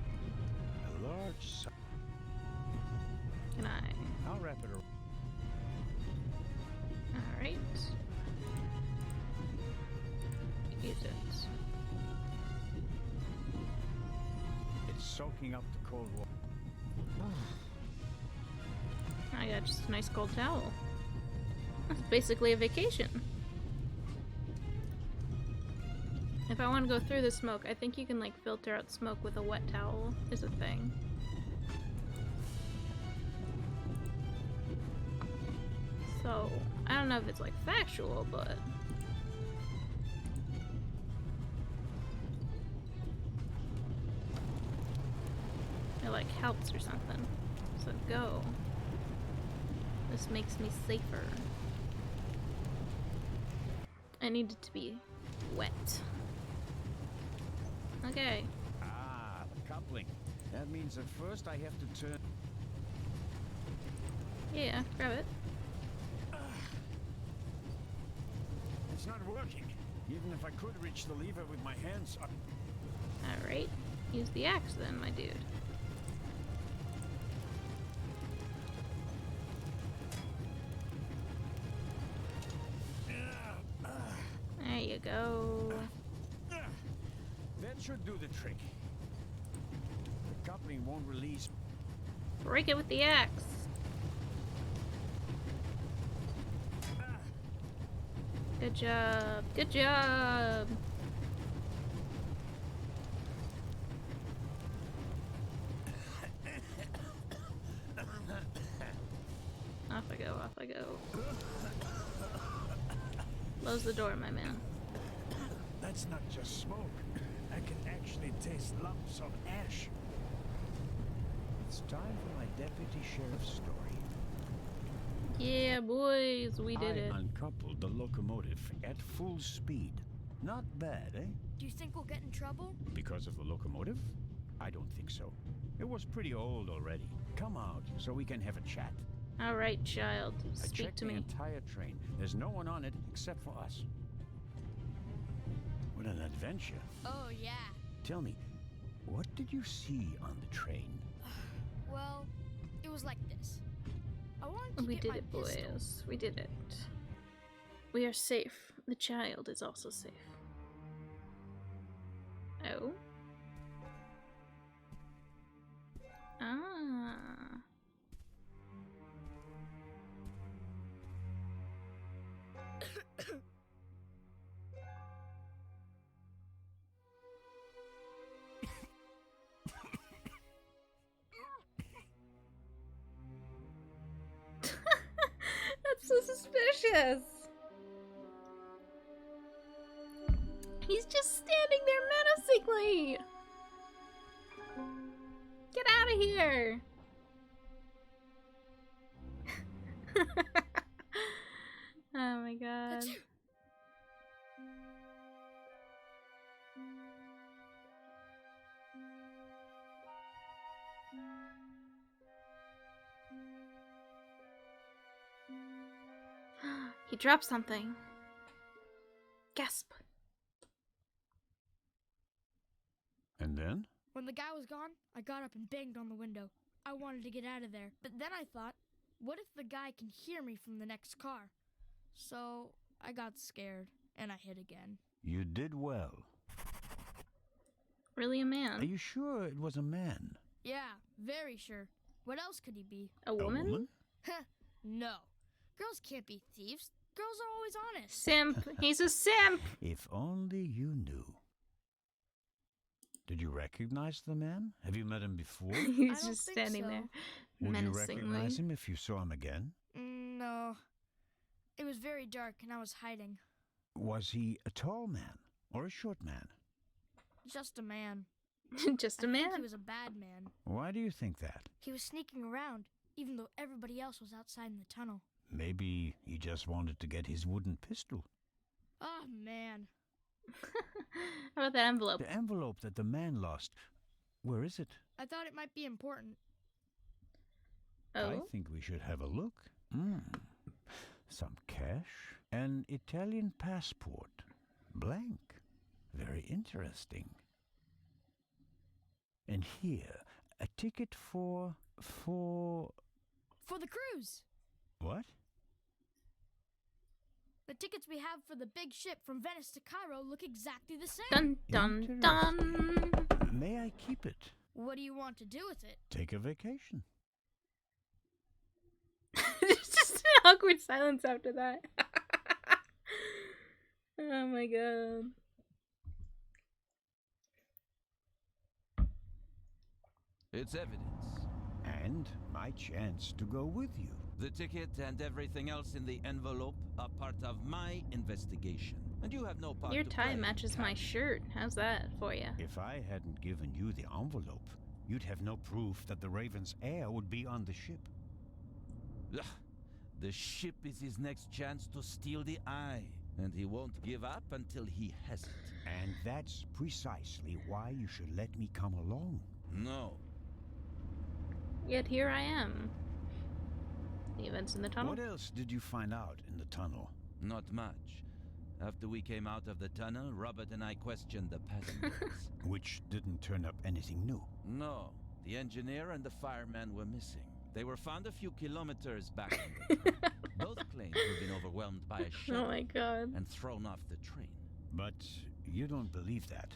A large... Can I? I'll wrap it around. Alright. Use it. It's soaking up the cold water. I got just a nice cold towel. That's basically a vacation. If I want to go through the smoke, I think you can like filter out smoke with a wet towel is a thing. So, I don't know if it's like factual, but... it like helps or something. So go. This makes me safer. I need it to be wet. Okay. Ah, the coupling. That means at first I have to turn... Yeah, grab it. It's not working. Even if I could reach the lever with my hands... Alright. Use the axe then, my dude. There you go. That should do the trick. The coupling won't release. Break it with the axe. Good job. Good job. Off I go, off I go. Close the door, my man. That's not just smoke. I can actually taste lumps of ash. It's time for my deputy sheriff's story. Yeah, boys, we did it. I uncoupled the locomotive at full speed. Not bad, eh? Do you think we'll get in trouble? Because of the locomotive? I don't think so. It was pretty old already. Come out so we can have a chat. All right, child. I Speak checked to me. the entire train. There's no one on it except for us. What an adventure. Oh, yeah. Tell me, what did you see on the train? Well, it was like this. I wanted to We get did my it, pistol. boys. We did it. We are safe. The child is also safe. Oh. Ah. this? He's just standing there menacingly. Get out of here. Oh my god. He dropped something. Gasp. And then? When the guy was gone, I got up and banged on the window. I wanted to get out of there, but then I thought, what if the guy can hear me from the next car? So I got scared, and I hid again. You did well. Really a man? Are you sure it was a man? Yeah, very sure. What else could he be? A woman? A woman? No. Girls can't be thieves. Girls are always honest. Simp. He's a simp. If only you knew. Did you recognize the man? Have you met him before? He's just standing there Would you menacingly. recognize him if you saw him again? No. It was very dark and I was hiding. Was he a tall man or a short man? Just a man. Just a I man? think he was a bad man. Why do you think that? He was sneaking around, even though everybody else was outside in the tunnel. Maybe he just wanted to get his wooden pistol. Oh, man. How about that envelope? The envelope that the man lost. Where is it? I thought it might be important. Oh? I think we should have a look. Some cash. An Italian passport. Blank. Very interesting. And here, a ticket for the cruise! What? The tickets we have for the big ship from Venice to Cairo look exactly the same. Dun dun dun! May I keep it? What do you want to do with it? Take a vacation. There's just an awkward silence after that. Oh my god. It's evidence. And my chance to go with you. The ticket and everything else in the envelope are part of my investigation. And you have no part Your to tie play. matches my shirt. How's that for you? If I hadn't given you the envelope, you'd have no proof that the Raven's heir would be on the ship. Ugh. The ship is his next chance to steal the eye. And he won't give up until he has it. And that's precisely why you should let me come along. No. Yet here I am. The events in the tunnel? What else did you find out in the tunnel? Not much. After we came out of the tunnel, Robert and I questioned the passengers. Which didn't turn up anything new. No. The engineer and the fireman were missing. They were found a few kilometers back in the tunnel. Both claimed to have been overwhelmed by a shell Oh my god. and thrown off the train. But you don't believe that.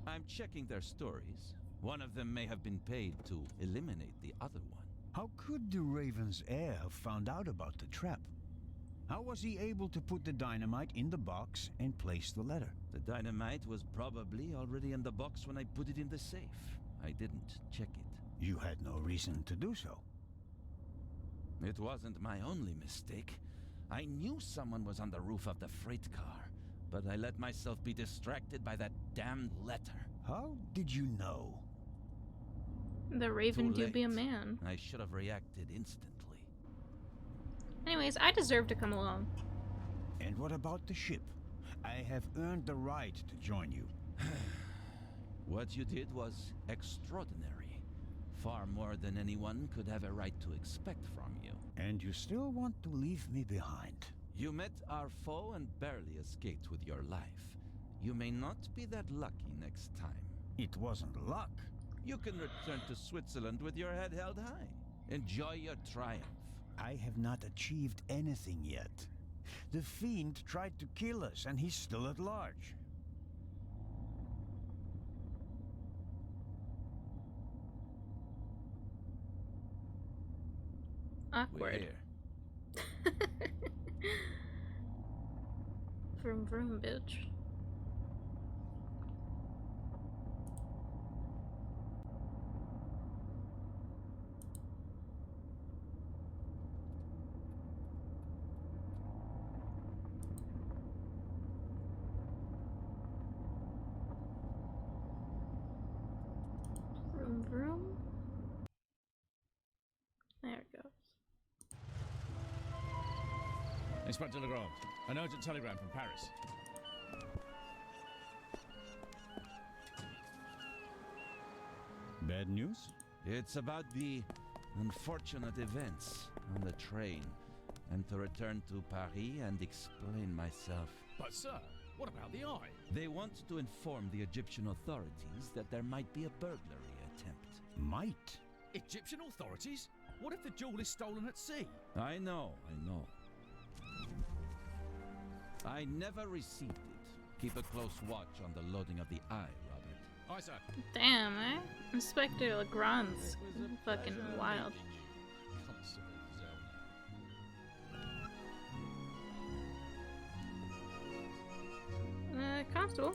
I'm checking their stories. One of them may have been paid to eliminate the other one. How could the Raven's heir have found out about the trap? How was he able to put the dynamite in the box and place the letter? The dynamite was probably already in the box when I put it in the safe. I didn't check it. You had no reason to do so. It wasn't my only mistake. I knew someone was on the roof of the freight car, but I let myself be distracted by that damned letter. How did you know? The Raven Too do be a late. man. I should have reacted instantly. Anyways, I deserve to come along. And what about the ship? I have earned the right to join you. What you did was extraordinary. Far more than anyone could have a right to expect from you. And you still want to leave me behind? You met our foe and barely escaped with your life. You may not be that lucky next time. It wasn't luck. You can return to Switzerland with your head held high. Enjoy your triumph. I have not achieved anything yet. The Fiend tried to kill us, and he's still at large. Awkward. We're here. Vroom vroom, bitch. room? There it goes. Inspector Legrand, an urgent telegram from Paris. Bad news? It's about the unfortunate events on the train. And to return to Paris and explain myself. But sir, what about the eye? They want to inform the Egyptian authorities that there might be a burglary attempt. Might? Egyptian authorities? What if the jewel is stolen at sea? I know. I never received it. Keep a close watch on the loading of the eye, Robert. Aye, sir. Damn, eh? Inspector Legrand's fucking wild. Constable.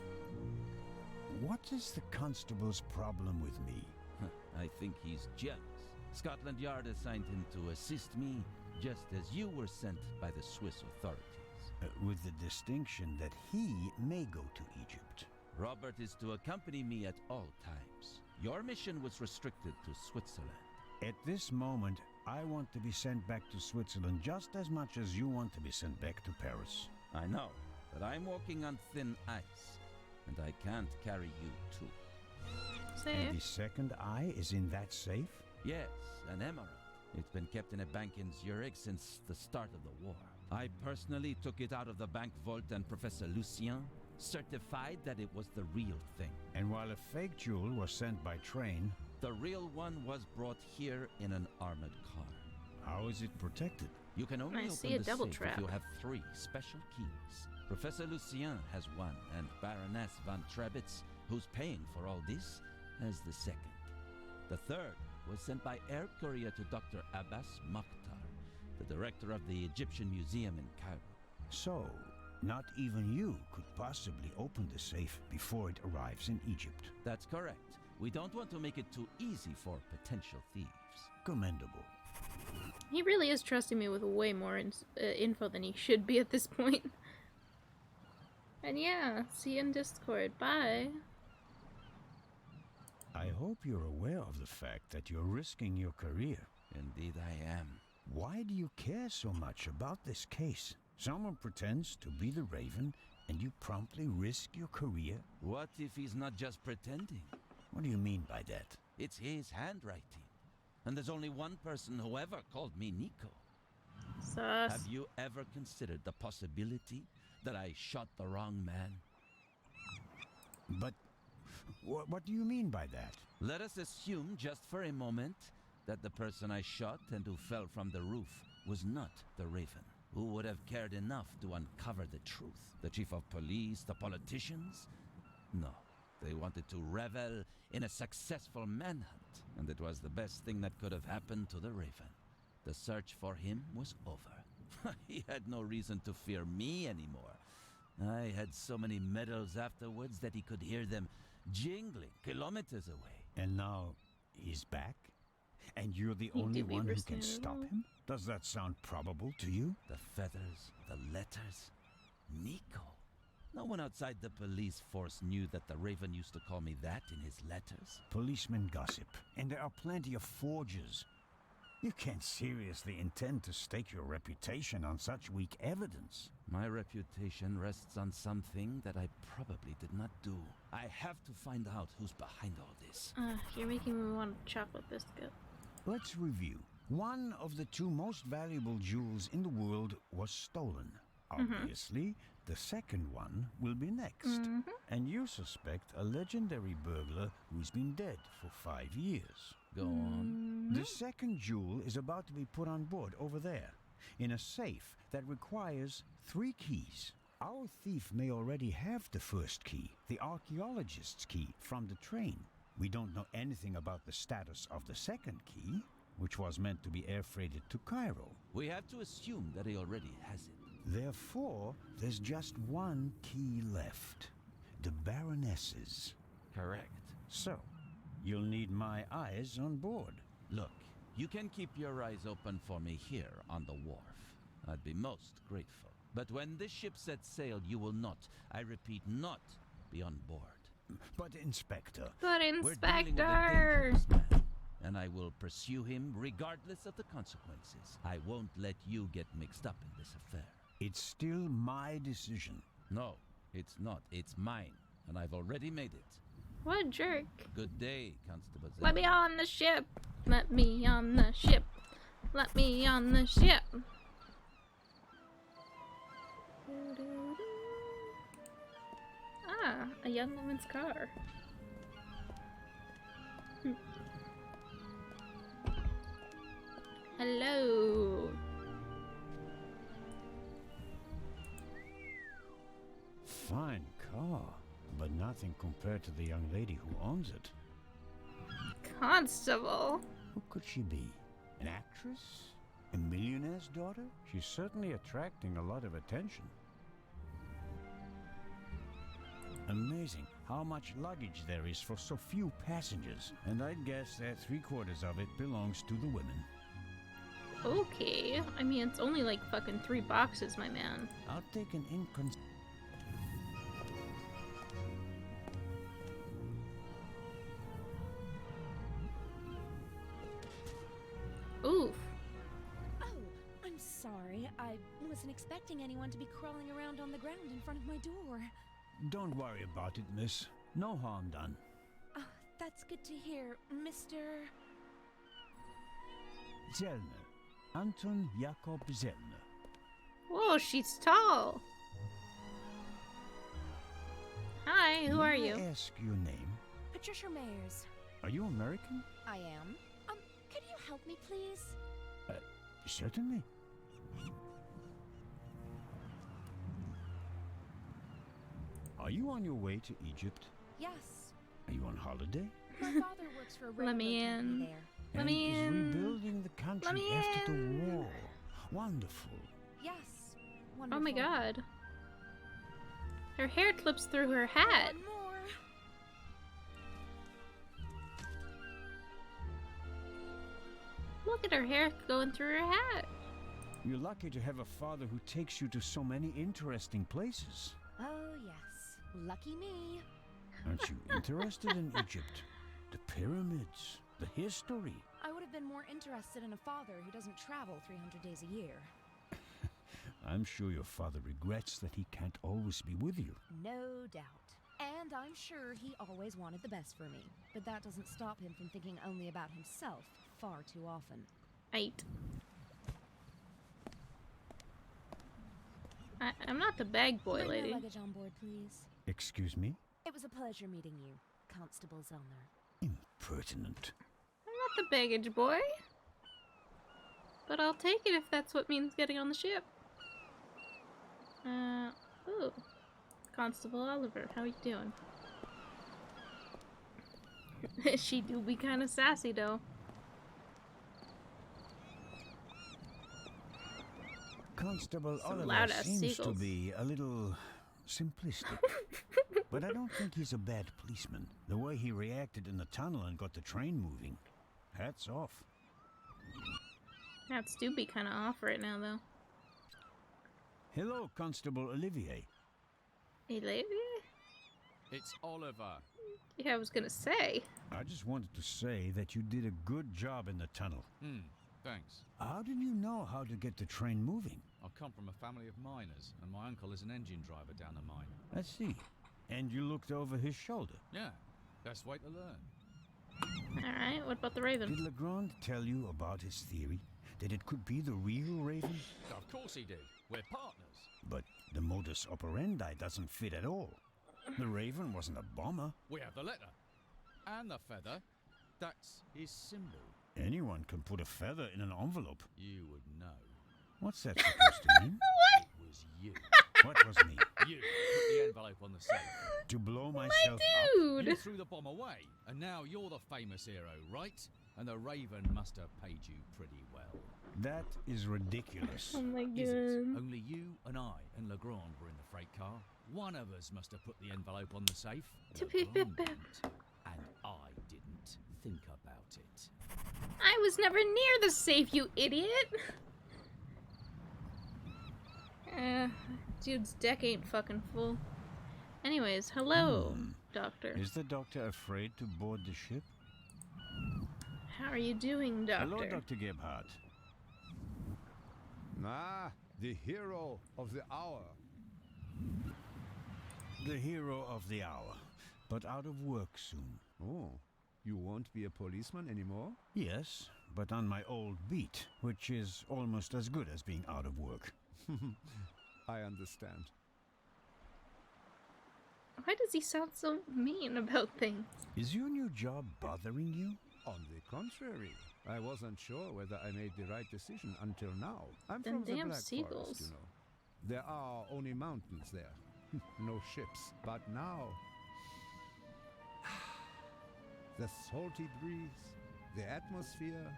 What is the constable's problem with me? I think he's jealous. Scotland Yard assigned him to assist me, just as you were sent by the Swiss authorities. With the distinction that he may go to Egypt. Robert is to accompany me at all times. Your mission was restricted to Switzerland. At this moment, I want to be sent back to Switzerland just as much as you want to be sent back to Paris. I know, but I'm walking on thin ice, and I can't carry you too. Safe. And the second eye is in that safe? Yes, an emerald. It's been kept in a bank in Zurich since the start of the war. I personally took it out of the bank vault, and Professor Lucien certified that it was the real thing. And while a fake jewel was sent by train, the real one was brought here in an armored car. How is it protected? You can only open see a the double safe trap. if you have 3 special keys. Professor Lucien has one, and Baroness von Trebitz, who's paying for all this, has the second. The third was sent by air courier to Dr. Abbas Mokhtar, the director of the Egyptian Museum in Cairo. So, not even you could possibly open the safe before it arrives in Egypt. That's correct. We don't want to make it too easy for potential thieves. Commendable. He really is trusting me with way more info than he should be at this point. And yeah, see you in Discord. Bye. I hope you're aware of the fact that you're risking your career. Indeed I am. Why do you care so much about this case? Someone pretends to be the Raven, and you promptly risk your career? What if he's not just pretending? What do you mean by that? It's his handwriting. And there's only one person who ever called me Nico. Sus. Have you ever considered the possibility that I shot the wrong man? But what do you mean by that? Let us assume just for a moment that the person I shot and who fell from the roof was not the Raven. Who would have cared enough to uncover the truth? The chief of police, the politicians? No. They wanted to revel in a successful manhunt, and it was the best thing that could have happened to the Raven. The search for him was over. He had no reason to fear me anymore. I had so many medals afterwards that he could hear them jingling kilometers away. And now he's back? And you're the only one who can stop him? Does that sound probable to you? The feathers, the letters. Nico. No one outside the police force knew that the Raven used to call me that in his letters. Policemen gossip, and there are plenty of forgers. You can't seriously intend to stake your reputation on such weak evidence. My reputation rests on something that I probably did not do. I have to find out who's behind all this. You're making me want chocolate biscuit. Let's review. One of the 2 most valuable jewels in the world was stolen. Obviously, the second one will be next. And you suspect a legendary burglar who's been dead for 5 years. Go on. The second jewel is about to be put on board over there, in a safe that requires 3 keys. Our thief may already have the first key, the archaeologist's key, from the train. We don't know anything about the status of the second key, which was meant to be air freighted to Cairo. We have to assume that he already has it. Therefore, there's just 1 key left. The Baroness's. Correct. So, you'll need my eyes on board. Look, you can keep your eyes open for me here on the wharf. I'd be most grateful. But when this ship sets sail, you will not, I repeat, not be on board. But, Inspector... But, We're dealing with a Inspector! dangerous man. and I will pursue him regardless of the consequences. I won't let you get mixed up in this affair. It's still my decision. No, it's not. It's mine, and I've already made it. What a jerk. Good day, Constable. Let me on the ship. Let me on the ship. Let me on the ship. Ah, a young woman's car. Hello. Fine car, but nothing compared to the young lady who owns it. Constable. Who could she be? An actress? A millionaire's daughter? She's certainly attracting a lot of attention. Amazing how much luggage there is for so few passengers. And I'd guess that 3/4 of it belongs to the women. Okay. I mean, it's only like fucking 3 boxes, my man. I'll take an Oof. Oh, I'm sorry. I wasn't expecting anyone to be crawling around on the ground in front of my door. Don't worry about it, miss. No harm done. Oh, that's good to hear, Mr. Zellner. Anton Jakob Zellner. Whoa, she's tall. Hi, who are you? May I ask your name? Patricia Mayers. Are you American? I am. Could you help me, please? Certainly. Are you on your way to Egypt? Yes. Are you on holiday? My father works for a Let me railroad company in. there. Let And me is in. rebuilding the country Let me after the in. war. Wonderful. Yes. Oh Wonderful. my god. Her hair clips through her hat. One more. Look at her hair going through her hat. You're lucky to have a father who takes you to so many interesting places. Oh, yes. Lucky me. Aren't you interested in Egypt? The pyramids, the history. I would have been more interested in a father who doesn't travel 300 days a year. I'm sure your father regrets that he can't always be with you. No doubt. And I'm sure he always wanted the best for me. But that doesn't stop him from thinking only about himself far too often. 8. I'm not the bag boy Bring lady. my luggage on board, please. Excuse me? It was a pleasure meeting you, Constable Zellner. Impertinent. I'm not the baggage boy. But I'll take it if that's what means getting on the ship. Ooh. Constable Oliver, how you doing? She do be kind of sassy, though. Constable Some Oliver loud-ass seems to seagulls. be a little simplistic. But I don't think he's a bad policeman. The way he reacted in the tunnel and got the train moving. Hats off. Hats do be kind of off right now, though. Hello, Constable Olivier. Olivia? It's Oliver. Yeah, I was gonna say. I just wanted to say that you did a good job in the tunnel. Thanks. How did you know how to get the train moving? I come from a family of miners, and my uncle is an engine driver down a mine. I see. And you looked over his shoulder. Yeah, best way to learn. Alright, what about the Raven? Did Legrand tell you about his theory? That it could be the real Raven? Of course he did. We're partners. But the modus operandi doesn't fit at all. The Raven wasn't a bomber. We have the letter. And the feather. That's his symbol. Anyone can put a feather in an envelope. You would know. What's that supposed to mean? It was you. What was me? You put the envelope on the safe. To blow myself Dude! You threw the bomb away, and now you're the famous hero, right? And the Raven must have paid you pretty well. That is ridiculous. Oh my Is it? god. Only you and I and Legrand were in the freight car. One of us must have put the envelope on the safe. Legrand didn't, and I didn't think about it. I was never near the safe, you idiot! Dude's deck ain't fucking full. Anyways, hello, Doctor. Is the doctor afraid to board the ship? How are you doing, Doctor? Hello, Dr. Gebhardt. Ah, the hero of the hour. The hero of the hour, but out of work soon. Oh, you won't be a policeman anymore? Yes, but on my old beat, which is almost as good as being out of work. I understand. Why does he sound so mean about things? Is your new job bothering you? On the contrary, I wasn't sure whether I made the right decision until now. I'm Them from the damn Black seagulls. Forest, you know. There are only mountains there. No ships. But now... the salty breeze, the atmosphere...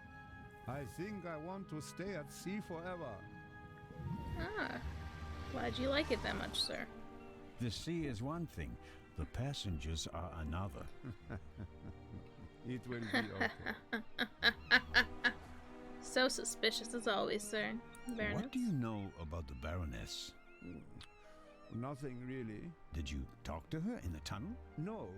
I think I want to stay at sea forever. Ah, glad you like it that much, sir. The sea is one thing, the passengers are another. It will be okay. So suspicious as always, sir. Baroness. What do you know about the Baroness? Nothing really. Did you talk to her in the tunnel? No.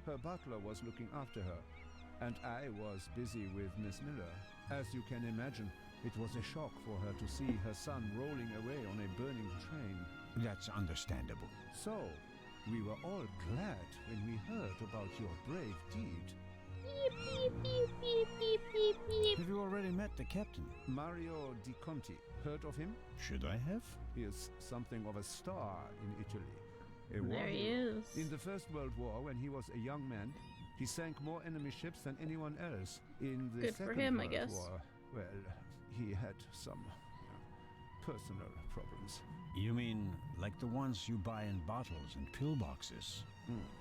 Her butler was looking after her, and I was busy with Miss Miller. As you can imagine, it was a shock for her to see her son rolling away on a burning train. That's understandable. So, we were all glad when we heard about your brave deed. Beep, beep, beep, beep, beep, beep, beep. Have you already met the captain? Mario Di Conti. Heard of him? Should I have? He is something of a star in Italy. A There he warrior. is. In the First World War, when he was a young man, he sank more enemy ships than anyone else. In the Good for Second him, I World guess. War, well, he had some personal problems. You mean like the ones you buy in bottles and pillboxes?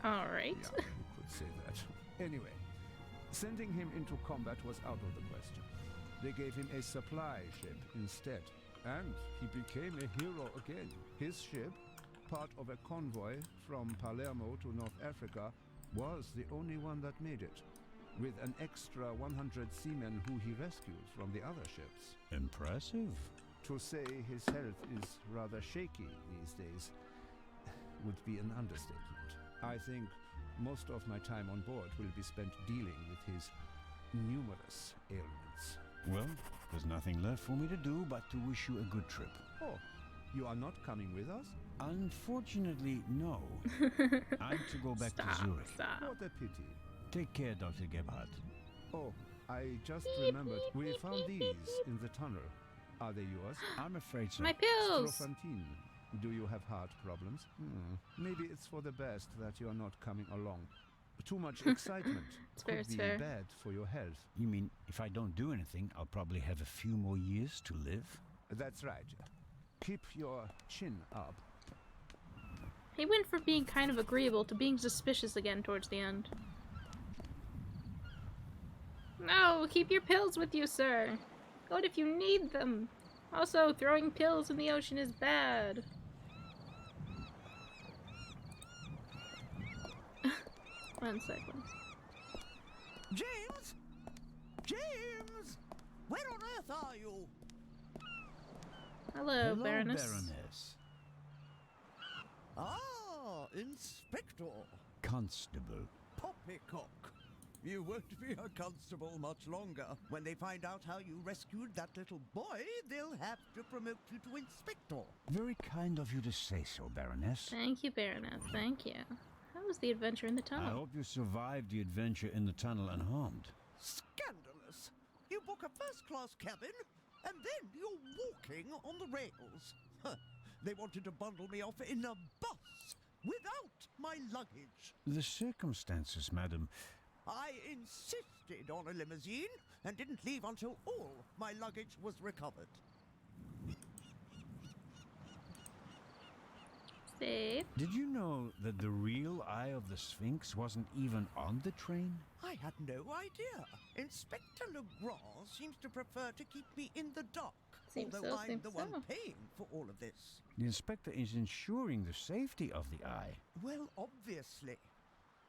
Alright. Yeah, you could say that. Anyway, sending him into combat was out of the question. They gave him a supply ship instead, and he became a hero again. His ship, part of a convoy from Palermo to North Africa, was the only one that made it, with an extra 100 seamen who he rescued from the other ships. Impressive. To say his health is rather shaky these days would be an understatement. I think most of my time on board will be spent dealing with his numerous ailments. Well, there's nothing left for me to do but to wish you a good trip. Oh, you are not coming with us? Unfortunately, no. I'm to go back to Zurich. Stop. What a pity. Take care, Dr. Gebhardt. Oh, I just remembered. We found these in the tunnel. Are they yours? I'm afraid so. My pills! Strophantine. Do you have heart problems? Maybe it's for the best that you're not coming along. Too much excitement fair, could it's be fair. bad for your health. You mean if I don't do anything, I'll probably have a few more years to live? That's right. Keep your chin up. He went from being kind of agreeable to being suspicious again towards the end. No, keep your pills with you, sir. Go if you need them. Also, throwing pills in the ocean is bad. 1 second. James? James! Where on earth are you? Hello, Baroness. Baroness. Ah, Inspector. Constable. Poppycock. You won't be a constable much longer. When they find out how you rescued that little boy, they'll have to promote you to Inspector. Very kind of you to say so, Baroness. Thank you, Baroness. Thank you. How was the adventure in the I tunnel? hope you survived the adventure in the tunnel unharmed. Scandalous! You book a first-class cabin, and then you're walking on the rails. Huh. They wanted to bundle me off in a bus without my luggage. The circumstances, madam. I insisted on a limousine and didn't leave until all my luggage was recovered. Safe. Did you know that the real Eye of the Sphinx wasn't even on the train? I had no idea. Inspector Legrand seems to prefer to keep me in the dark, Seems although so, I'm seems the so. one paying for all of this. The inspector is ensuring the safety of the Eye. Well, obviously.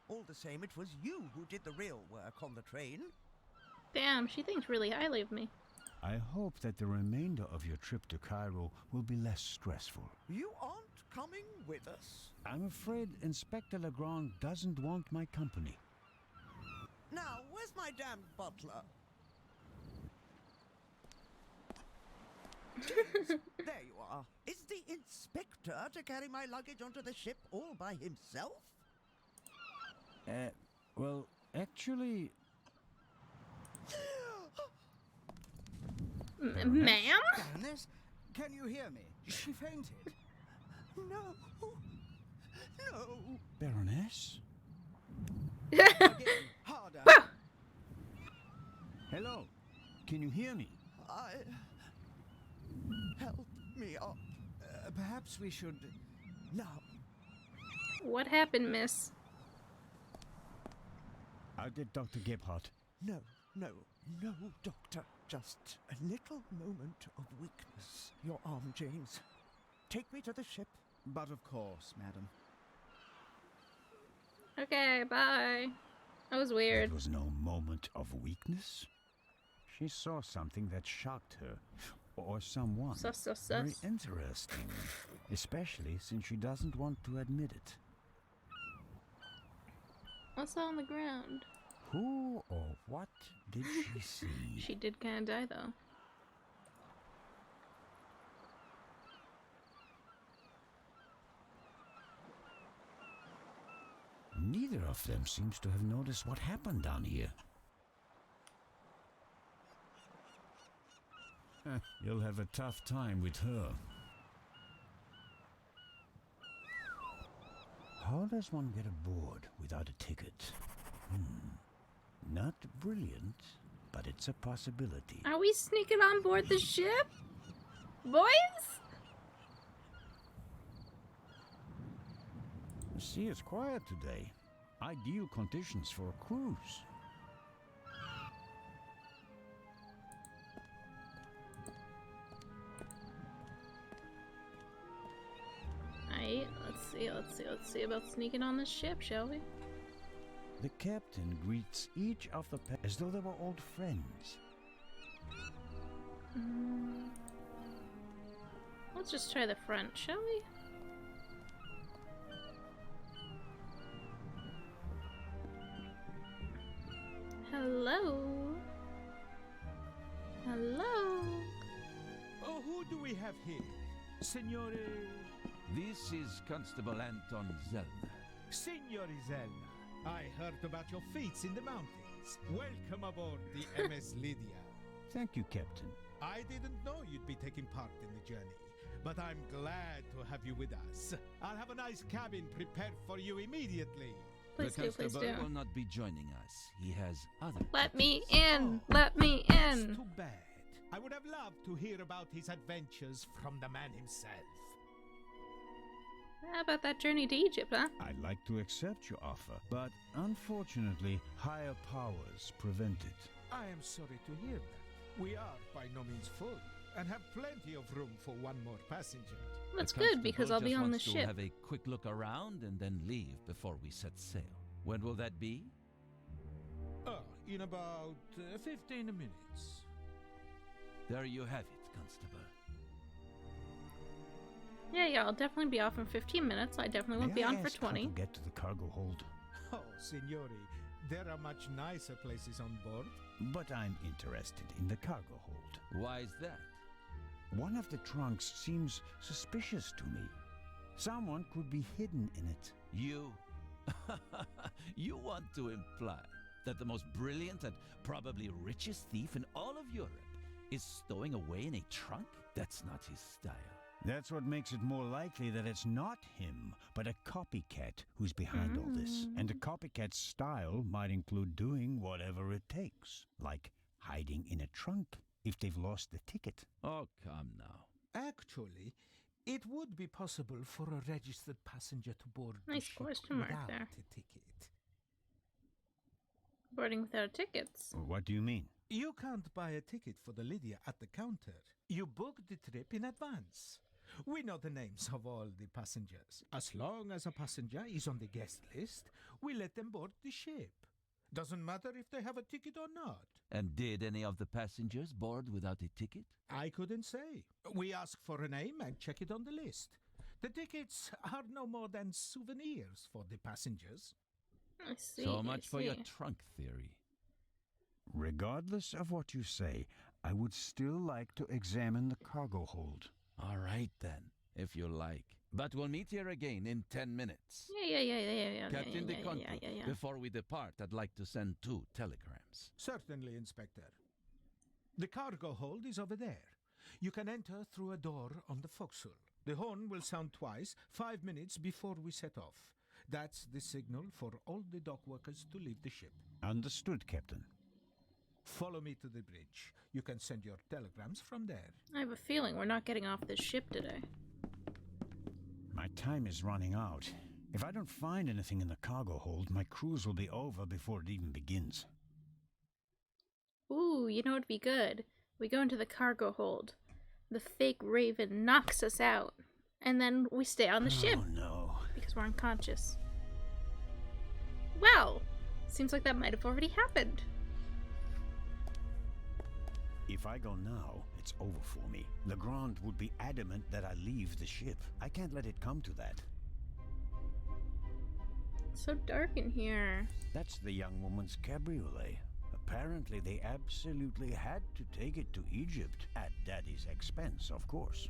All the same, it was you who did the real work on the train. Damn, she thinks really highly of me. I hope that the remainder of your trip to Cairo will be less stressful. You aren't coming with us? I'm afraid Inspector Legrand doesn't want my company. Now, where's my damned butler? Jeez, there you are. Is the inspector to carry my luggage onto the ship all by himself? Well, actually... Ma'am? Baroness, can you hear me? She fainted. No. No. Baroness? Harder. Hello. Can you hear me? Help me up. Perhaps we should... Now. What happened, miss? I'll get Dr. Gebhardt. No, doctor. Just a little moment of weakness. Your arm, James. Take me to the ship. But of course, madam. Okay, bye. That was weird. It was no moment of weakness. She saw something that shocked her. Or someone. Sus. Very interesting. Especially since she doesn't want to admit it. What's on the ground? Who or what did she see? She did kind of die, though. Neither of them seems to have noticed what happened down here. You'll have a tough time with her. How does one get aboard without a ticket? Not brilliant, but it's a possibility. Are we sneaking on board the ship? Boys? The sea is quiet today. Ideal conditions for a cruise. Alright, let's see about sneaking on this ship, shall we? The captain greets each of the as though they were old friends. Let's just try the front, shall we? Hello? Hello? Oh, who do we have here? Signore... This is Constable Anton Zellner. Signore Zellner, I heard about your feats in the mountains. Welcome aboard the MS Lydia. Thank you, Captain. I didn't know you'd be taking part in the journey, but I'm glad to have you with us. I'll have a nice cabin prepared for you immediately. Please the do, please constable do. will not be joining us. He has other... Let me duties. in! Let me That's in! too bad. I would have loved to hear about his adventures from the man himself. How about that journey to Egypt, huh? I'd like to accept your offer, but unfortunately, higher powers prevent it. I am sorry to hear that. We are by no means full, and have plenty of room for one more passenger. That's The good, because I'll constable be just on the wants to ship. have a quick look around and then leave before we set sail. When will that be? In about 15 minutes. There you have it, Constable. Yeah, I'll definitely be off in 15 minutes. I definitely won't May be I on for ask how 20. to get to the cargo hold? Oh, signori, there are much nicer places on board. But I'm interested in the cargo hold. Why is that? One of the trunks seems suspicious to me. Someone could be hidden in it. You? You want to imply that the most brilliant and probably richest thief in all of Europe is stowing away in a trunk? That's not his style. That's what makes it more likely that it's not him, but a copycat who's behind all this. And a copycat's style might include doing whatever it takes, like hiding in a trunk if they've lost the ticket. Oh, come now. Actually, it would be possible for a registered passenger to board the Nice ship question mark without there. a ticket. Boarding without tickets. What do you mean? You can't buy a ticket for the Lydia at the counter. You book the trip in advance. We know the names of all the passengers. As long as a passenger is on the guest list, we let them board the ship. Doesn't matter if they have a ticket or not. And did any of the passengers board without a ticket? I couldn't say. We ask for a name and check it on the list. The tickets are no more than souvenirs for the passengers. I see. So much I for your see. trunk theory. Regardless of what you say, I would still like to examine the cargo hold. All right then, if you like. But we'll meet here again in 10 minutes. Yeah. Captain yeah, DeConto, yeah. before we depart, I'd like to send 2 telegrams. Certainly, Inspector. The cargo hold is over there. You can enter through a door on the forecastle. The horn will sound twice, 5 minutes before we set off. That's the signal for all the dock workers to leave the ship. Understood, Captain. Follow me to the bridge. You can send your telegrams from there. I have a feeling we're not getting off this ship today. My time is running out. If I don't find anything in the cargo hold, my cruise will be over before it even begins. Ooh, you know what'd be good? We go into the cargo hold. The fake Raven knocks us out. And then we stay on the ship. Oh, no. Because we're unconscious. Well, seems like that might have already happened. If I go now, it's over for me. Legrand would be adamant that I leave the ship. I can't let it come to that. It's so dark in here. That's the young woman's cabriolet. Apparently they absolutely had to take it to Egypt. At Daddy's expense, of course.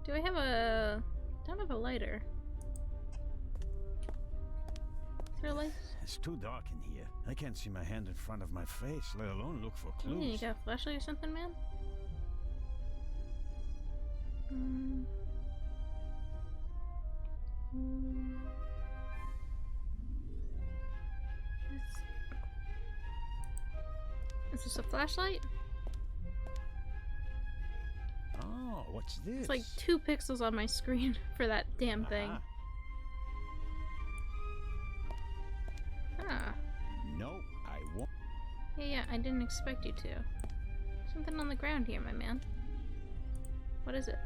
Do I have a... don't have a lighter. Is there a light? It's too dark in here. I can't see my hand in front of my face, let alone look for clues. You got a flashlight or something, man? Is this a flashlight? Oh, what's this? It's like 2 pixels on my screen for that damn thing. Ah. No, I won't. Yeah, I didn't expect you to. Something on the ground here, my man. What is it?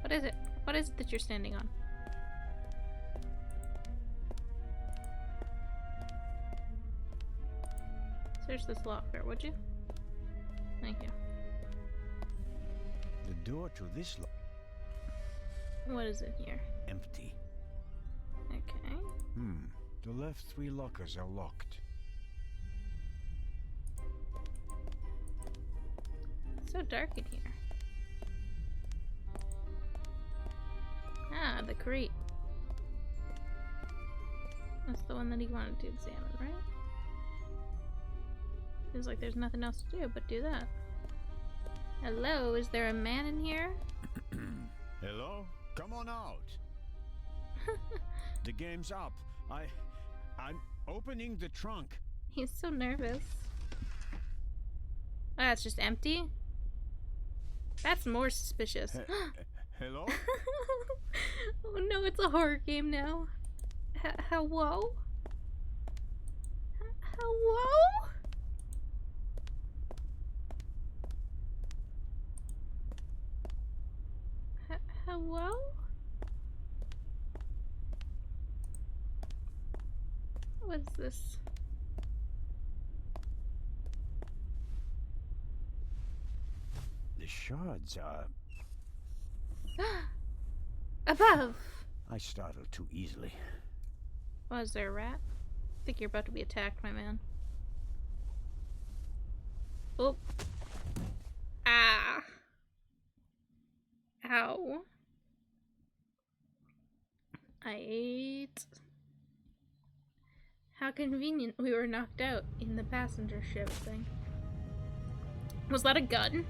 What is it? What is it that you're standing on? Search this locker, would you? Thank you. The door to this What is it here? empty. Okay. The left 3 lockers are locked. It's so dark in here. Ah, the crate. That's the one that he wanted to examine, right? Feels like there's nothing else to do but do that. Hello, is there a man in here? Hello? Come on out. The game's up. I'm opening the trunk. He's so nervous. Ah, it's just empty? That's more suspicious. Hello? Oh no, it's a horror game now. Hello? Hello? Hello? What is this? The shards are... Above! I startled too easily. Was there a rat? I think you're about to be attacked, my man. Oh. Ah. Ow. I ate. How convenient we were knocked out in the passenger ship thing. Was that a gun?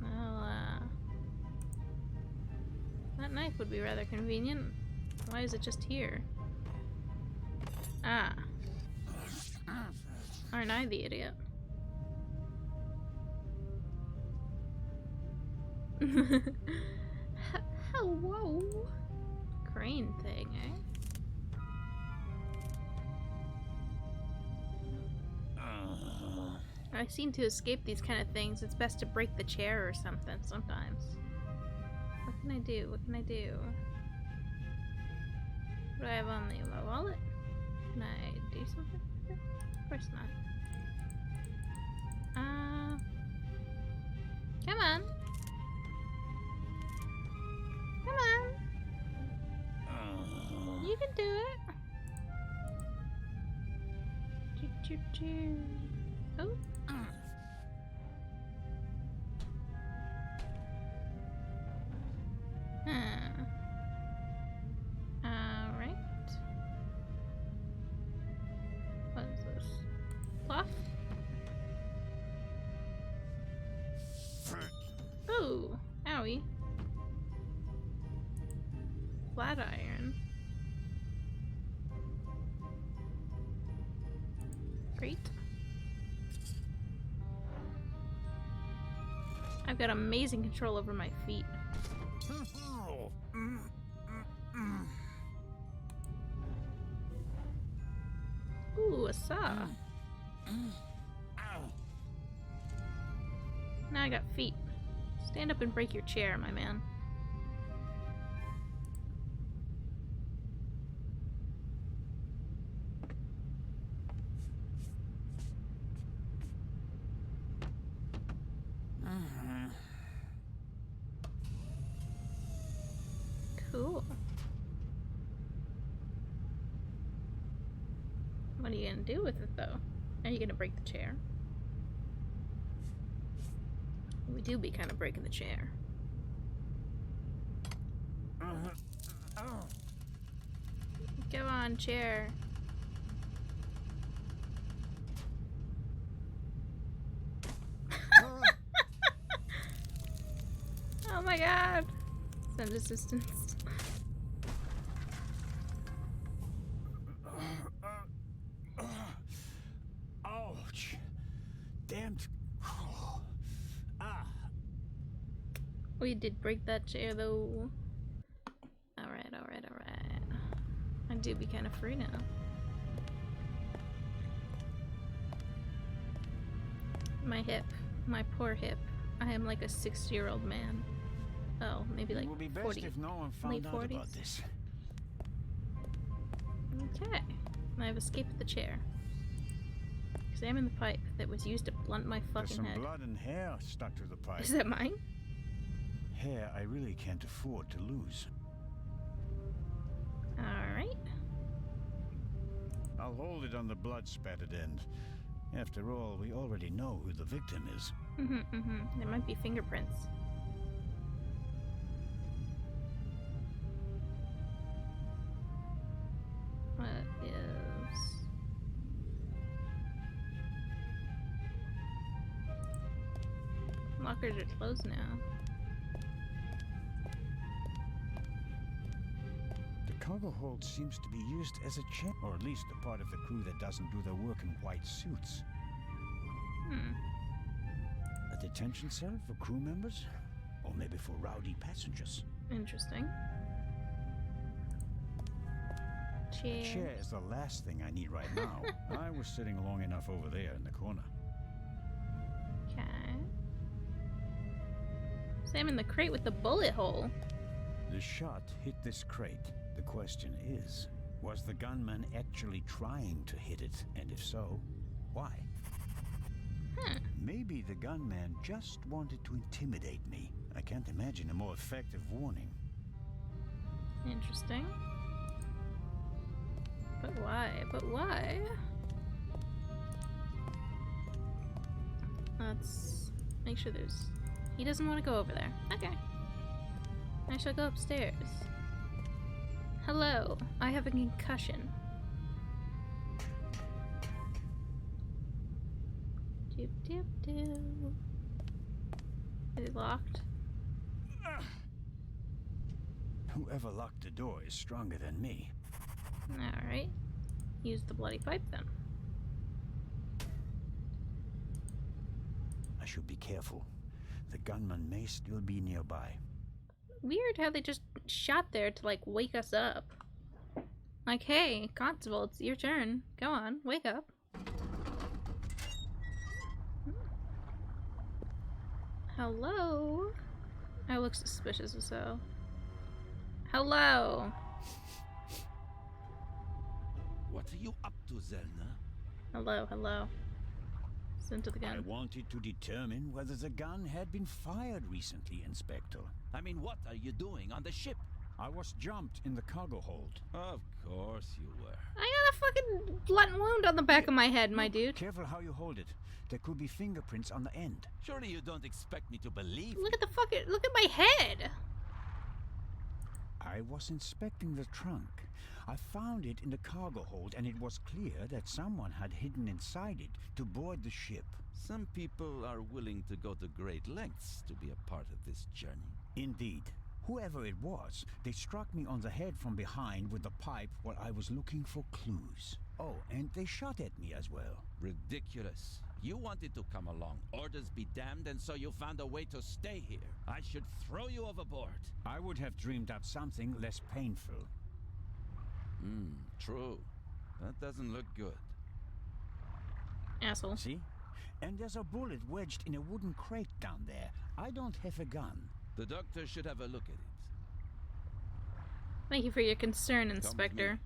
Well, that knife would be rather convenient. Why is it just here? Ah. Aren't I the idiot? Hello. Crane thing, eh? I seem to escape these kind of things. It's best to break the chair or something sometimes. What can I do? What can I do? What do I have on me? My wallet? Can I do something with it? Of course not. Come on. Oh. Alright. What is this? Cloth? Oh, owie. Flat iron. Great. I've got amazing control over my feet. Ooh, a saw. Now I got feet. Stand up and break your chair, my man. Cool. What are you gonna do with it, though? Are you gonna break the chair? We do be kind of breaking the chair. Go on, chair. Oh my god! Send assistance. Ouch! Damned. We did break that chair though. Alright, alright, alright. I do be kind of free now. My hip. My poor hip. I am like a 60-year-old man. Oh, maybe like It would be best 40. if no one Late found out 40s. about this. Okay. I've escaped the chair. Examine the pipe that was used to blunt my There's fucking some head. blood and hair stuck to the pipe. Is that mine? Hair I really can't afford to lose. Alright. I'll hold it on the blood-spattered end. After all, we already know who the victim is. There might be fingerprints. What is... Lockers are closed now. The cargo hold seems to be used as a check, or at least the part of the crew that doesn't do their work in white suits. A detention cell for crew members? Or maybe for rowdy passengers? Interesting. Chair. A chair is the last thing I need right now. I was sitting long enough over there in the corner. Okay. Examine the crate with the bullet hole. The shot hit this crate. The question is, was the gunman actually trying to hit it? And if so, why? Maybe the gunman just wanted to intimidate me. I can't imagine a more effective warning. Interesting. But why? But why? Let's make sure there's... He doesn't want to go over there. Okay. I shall go upstairs. Hello, I have a concussion. Doop doop doop. Is it locked? Whoever locked the door is stronger than me. Alright. Use the bloody pipe then. I should be careful. The gunman may still be nearby. Weird how they just shot there to like wake us up. Like, hey, Constable, it's your turn. Go on, wake up. Hello? I look suspicious as hell. Hello? What are you up to, Zelna? Hello, hello. Listen to the gun. I wanted to determine whether the gun had been fired recently, Inspector. I mean, what are you doing on the ship? I was jumped in the cargo hold. Of course you were. I got a fucking blunt wound on the back of my head, my dude. Careful how you hold it. There could be fingerprints on the end. Surely you don't expect me to believe Look at the fucking, look at my head. I was inspecting the trunk. I found it in the cargo hold, and it was clear that someone had hidden inside it to board the ship. Some people are willing to go to great lengths to be a part of this journey. Indeed. Whoever it was, they struck me on the head from behind with the pipe while I was looking for clues. Oh, and they shot at me as well. Ridiculous. You wanted to come along, orders be damned, and so you found a way to stay here. I should throw you overboard. I would have dreamed up something less painful. True. That doesn't look good. Asshole. See? And there's a bullet wedged in a wooden crate down there. I don't have a gun. The doctor should have a look at it. Thank you for your concern, Inspector.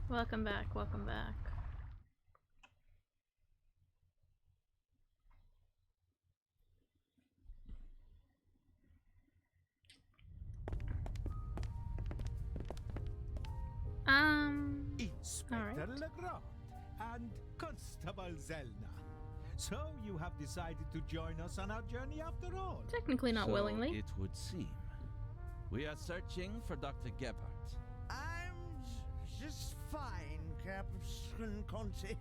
Welcome back, welcome back. Inspector Legrand and Constable Zelna. So you have decided to join us on our journey after all? Technically not willingly. It would seem. We are searching for Dr. Gebhardt. I'm just fine, Captain Conte.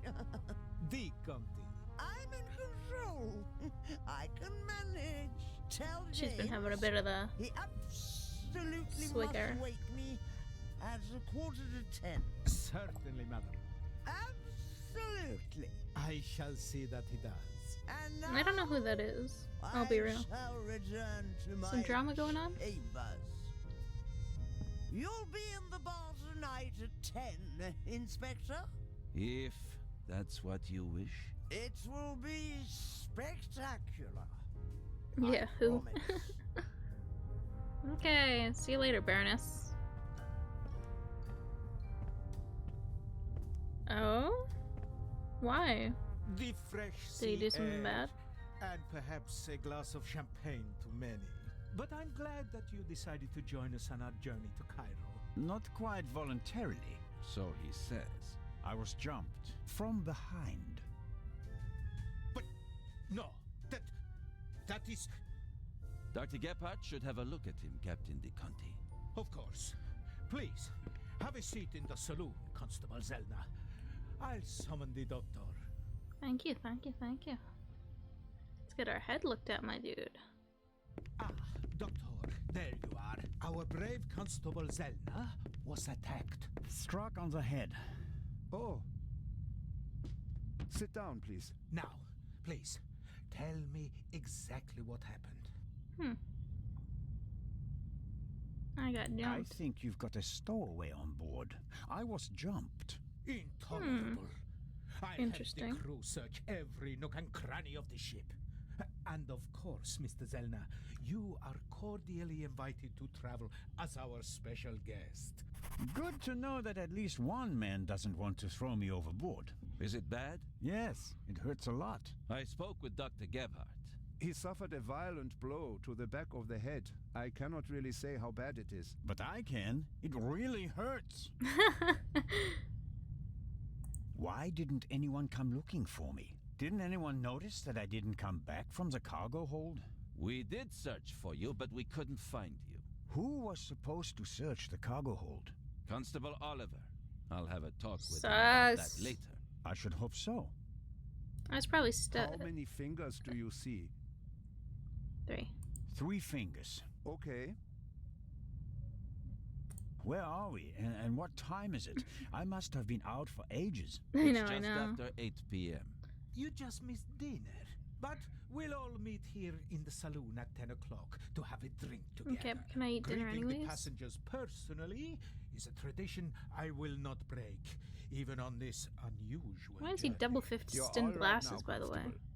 The Conte. I'm in control. I can manage. Tell She's been James having a bit of the he absolutely swigger. must wake me at 9:45. Certainly, madam. Absolutely. I shall see that he does. And I don't know who that is. I'll be real. shall return to Some my drama going on? chambers. You'll be in the bar tonight at 10, Inspector. If that's what you wish. It will be spectacular. Yeah, who? Promise. Okay, see you later, Baroness. Oh? Why? The fresh Did he sea do something air, bad? and perhaps a glass of champagne to many. But I'm glad that you decided to join us on our journey to Cairo. Not quite voluntarily. So he says. I was jumped from behind. But no, that is... Dr. Gebhardt should have a look at him, Captain De Conti. Of course. Please, have a seat in the saloon, Constable Zelna. I'll summon the doctor. Thank you, thank you, thank you. Let's get our head looked at, my dude. Ah, Doctor, there you are. Our brave Constable Zelna was attacked. Struck on the head. Oh. Sit down, please. Now, please, tell me exactly what happened. I got jumped. I think you've got a stowaway on board. I was jumped. Intolerable. I'll Interesting. have the crew search every nook and cranny of the ship. And of course, Mr. Zelna, you are cordially invited to travel as our special guest. Good to know that at least one man doesn't want to throw me overboard. Is it bad? Yes, it hurts a lot. I spoke with Dr. Gebhardt. He suffered a violent blow to the back of the head. I cannot really say how bad it is. But I can. It really hurts. Why didn't anyone come looking for me? Didn't anyone notice that I didn't come back from the cargo hold? We did search for you, but we couldn't find you. Who was supposed to search the cargo hold? Constable Oliver. I'll have a talk with him about that Sus. later. I should hope so. I was probably stuck. How many fingers do you see? 3. 3 fingers. Okay. Where are we? And what time is it? I must have been out for ages. I It's know, I just know. after 8 p.m. You just missed dinner. But we'll all meet here in the saloon at 10 o'clock to have a drink together. Okay, but can I eat dinner Greeting anyways? the passengers personally is a tradition I will not break, even on this unusual Why is he journey. double-fisted You're in all right glasses, now, by the way? Constable.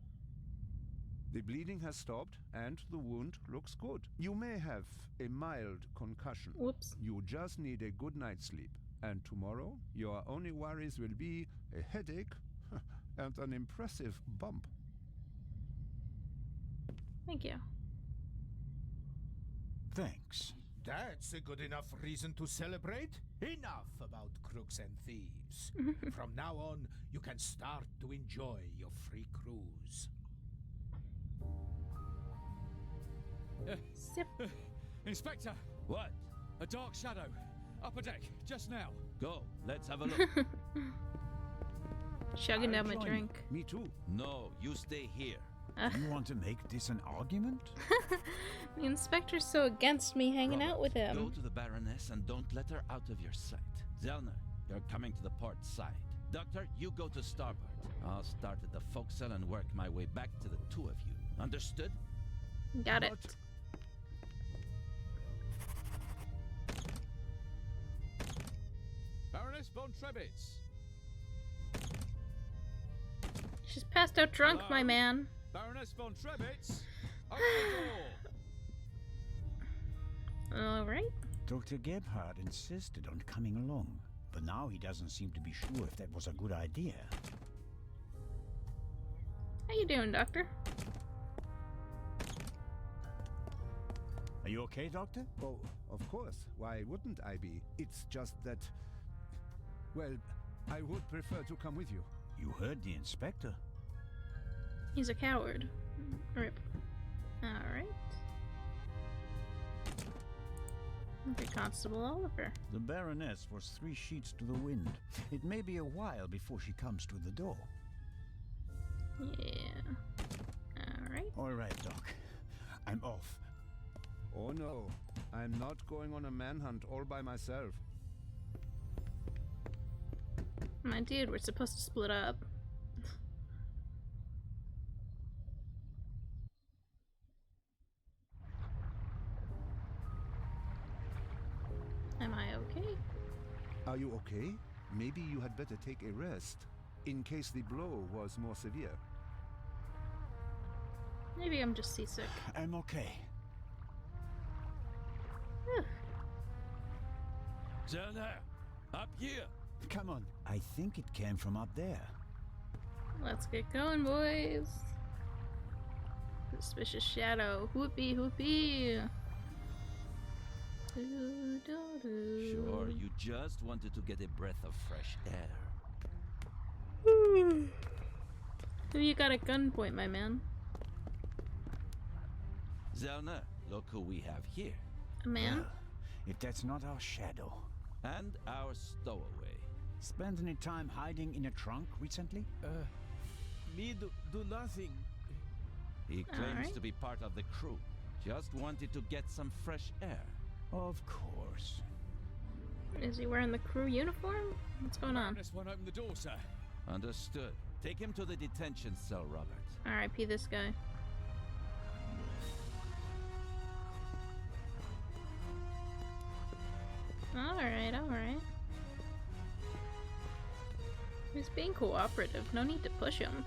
The bleeding has stopped and the wound looks good. You may have a mild concussion. Whoops. You just need a good night's sleep. And tomorrow, your only worries will be a headache and an impressive bump. Thank you. Thanks. That's a good enough reason to celebrate. Enough about crooks and thieves. From now on, you can start to enjoy your free cruise. Inspector! What? A dark shadow. Upper deck, just now. Go, let's have a look. Chugging down my join drink. Me too. No, you stay here. You want to make this an argument? The inspector's so against me hanging out with him. Go to the Baroness and don't let her out of your sight. Zellner, you're coming to the port side. Doctor, you go to starboard. I'll start at the forecastle and work my way back to the two of you. Understood? Got it. Baroness von Trebitz. She's passed out drunk, Hello? my man. Baroness von Trebitz. Open the door. Alright. Dr. Gebhard insisted on coming along, but now he doesn't seem to be sure if that was a good idea. How you doing, Doctor? Are you okay, Doctor? Oh, of course. Why wouldn't I be? It's just that... Well, I would prefer to come with you. You heard the inspector. He's a coward. Rip. Alright. Okay, Constable Oliver. The Baroness was 3 sheets to the wind. It may be a while before she comes to the door. Yeah. Alright. All right, Doc. I'm off. Oh no, I'm not going on a manhunt all by myself. My dude, we're supposed to split up. Am I okay? Are you okay? Maybe you had better take a rest, in case the blow was more severe. Maybe I'm just seasick. I'm okay. Zellner, up here. Come on. I think it came from up there. Let's get going, boys. Suspicious shadow. Whoopee, whoopee. Sure, you just wanted to get a breath of fresh air. Who you got at gunpoint, my man? Zellner, look who we have here. A man? Well, if that's not our shadow. And our stowaway. Spent any time hiding in a trunk recently? Me do nothing. He claims to be part of the crew. Just wanted to get some fresh air. Of course. Is he wearing the crew uniform? What's going on? Baroness won't open the door, sir. Understood. Take him to the detention cell, Robert. R.I.P. this guy. Alright, alright. He's being cooperative. No need to push him.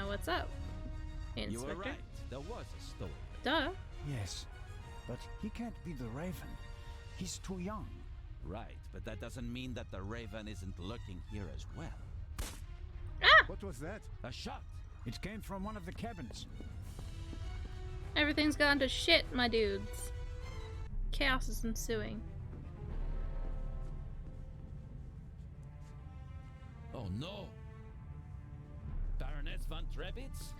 What's up, Inspector? You were right. There was a stowaway. Duh. Yes, but he can't be the Raven. He's too young. Right, but that doesn't mean that the Raven isn't lurking here as well. Ah! What was that? A shot. It came from one of the cabins. Everything's gone to shit, my dudes. Chaos is ensuing. Oh no! Baroness von Trebitz?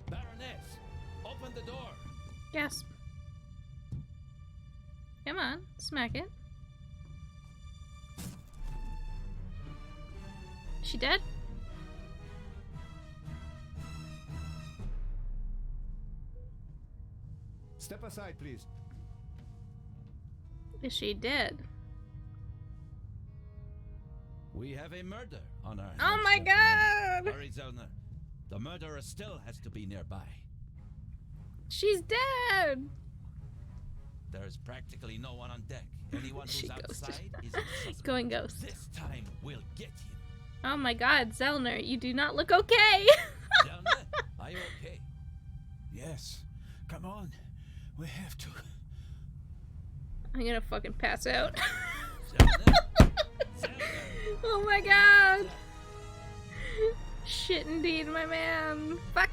Baroness! Open the door! Gasp. Come on, smack it. She dead? Step aside, please. Is she dead? We have a murder on our hands. Oh my god! Hurry, Zellner. The murderer still has to be nearby. She's dead! There's practically no one on deck. Anyone She who's ghosted. outside is a suspect. Going ghost. This time we'll get him. Oh my god, Zellner, you do not look okay! Zellner, are you okay? Yes. Come on. We have to. I'm gonna fucking pass out. Zellner? Zellner? Oh my god! Shit indeed, my man. Fuck.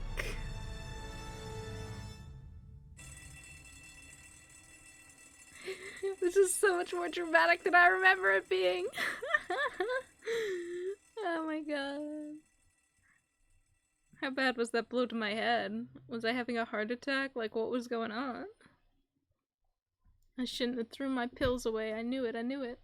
so much more dramatic than I remember it being. Oh my god. How bad was that blow to my head? Was I having a heart attack? Like, what was going on? I shouldn't have threw my pills away. I knew it, I knew it.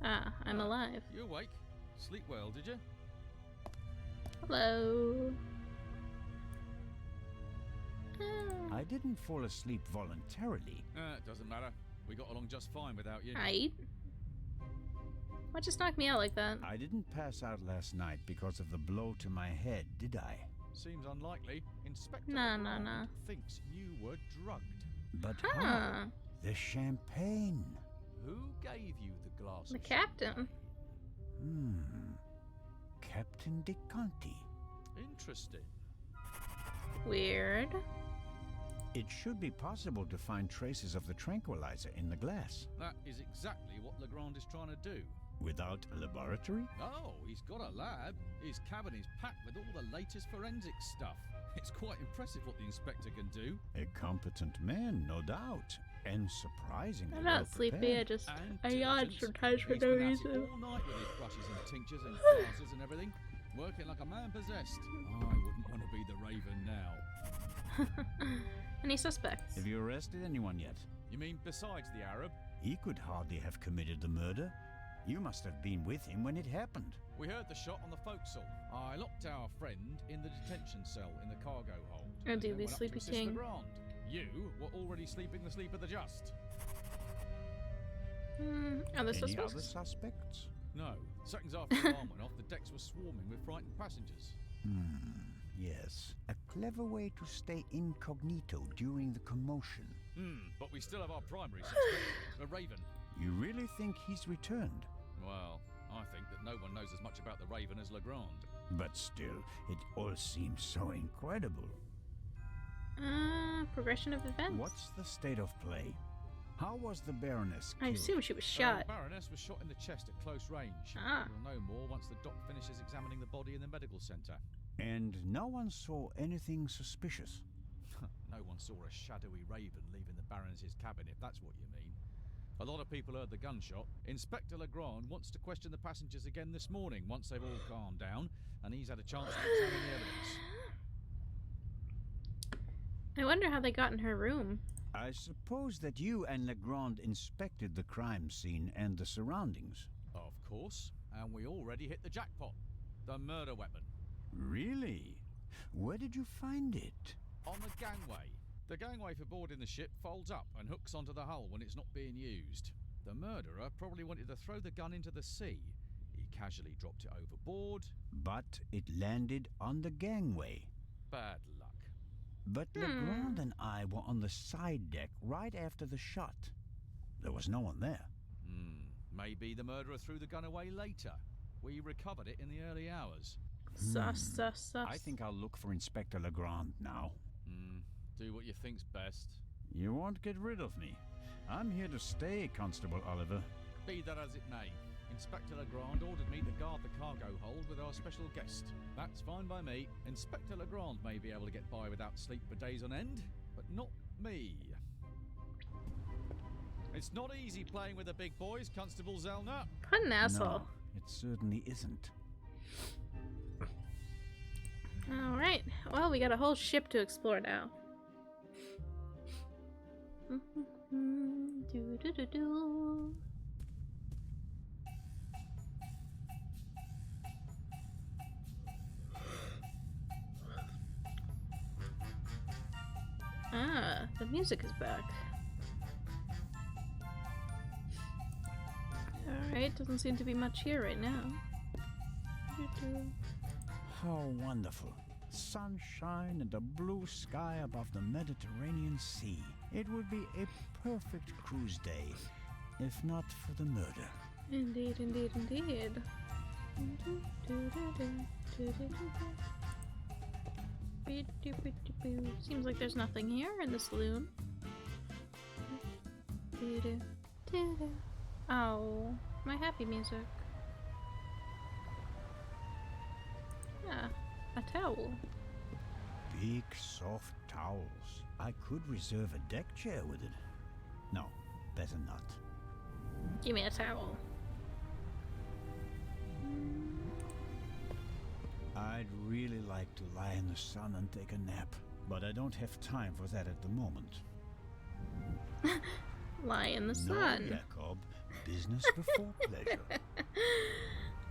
Ah, I'm alive. You awake? Sleep well, did you? Hello. I didn't fall asleep voluntarily. It doesn't matter. We got along just fine without you. Right. Why just knock me out like that? I didn't pass out last night because of the blow to my head, did I? Seems unlikely. Inspector Nah. thinks you were drugged. But how? The champagne. Who gave you the glass? The captain. Captain De Conti. Interesting. Weird. It should be possible to find traces of the tranquilizer in the glass. That is exactly what Legrand is trying to do. Without a laboratory? Oh, he's got a lab. His cabin is packed with all the latest forensic stuff. It's quite impressive what the inspector can do. A competent man, no doubt. And surprisingly I'm not sleepy, I yawned sometimes for no reason. All night with his brushes and tinctures and glasses and everything. Working like a man possessed. I wouldn't want to be the Raven now. Any suspects? Have you arrested anyone yet? You mean besides the Arab? He could hardly have committed the murder. You must have been with him when it happened. We heard the shot on the forecastle. I locked our friend in the detention cell in the cargo hold. Oh, dude, the sleepy king. You were already sleeping the sleep of the just. Other Any suspects? other suspects? No. Seconds after the alarm went off, the decks were swarming with frightened passengers. Yes. A clever way to stay incognito during the commotion. But we still have our primary suspect, the Raven. You really think he's returned? Well, I think that no one knows as much about the Raven as Legrand. But still, it all seems so incredible. Progression of events. What's the state of play? How was the Baroness killed? I assume she was shot. The Baroness was shot in the chest at close range. We'll know more once the doc finishes examining the body in the medical centre. And no one saw anything suspicious? No one saw a shadowy Raven leaving the Baroness's cabin, if that's what you mean. A lot of people heard the gunshot. Inspector Legrand wants to question the passengers again this morning, once they've all calmed down, and he's had a chance to examine the evidence. I wonder how they got in her room. I suppose that you and Legrand inspected the crime scene and the surroundings. Of course, and we already hit the jackpot. The murder weapon. Really? Where did you find it? On the gangway. The gangway for boarding the ship folds up and hooks onto the hull when it's not being used. The murderer probably wanted to throw the gun into the sea. He casually dropped it overboard. But it landed on the gangway. Bad luck. But Legrand and I were on the side deck right after the shot. There was no one there. Maybe the murderer threw the gun away later. We recovered it in the early hours. Sus. I think I'll look for Inspector Legrand now. Do what you think's best. You won't get rid of me. I'm here to stay, Constable Oliver. Be that as it may, Inspector Legrand ordered me to guard the cargo hold with our special guest. That's fine by me. Inspector Legrand may be able to get by without sleep for days on end, but not me. It's not easy playing with the big boys, Constable Zellner. What an asshole. No, it certainly isn't. Alright, well, we got a whole ship to explore now. The music is back. Alright, doesn't seem to be much here right now. How wonderful. Sunshine and a blue sky above the Mediterranean Sea. It would be a perfect cruise day, if not for the murder. Indeed, indeed, indeed. Seems like there's nothing here in the saloon. Oh, my happy music. towel. Big, soft towels. I could reserve a deck chair with it. No, better not. Give me a towel. I'd really like to lie in the sun and take a nap, but I don't have time for that at the moment. Lie in the sun. No, Jacob. Business before pleasure.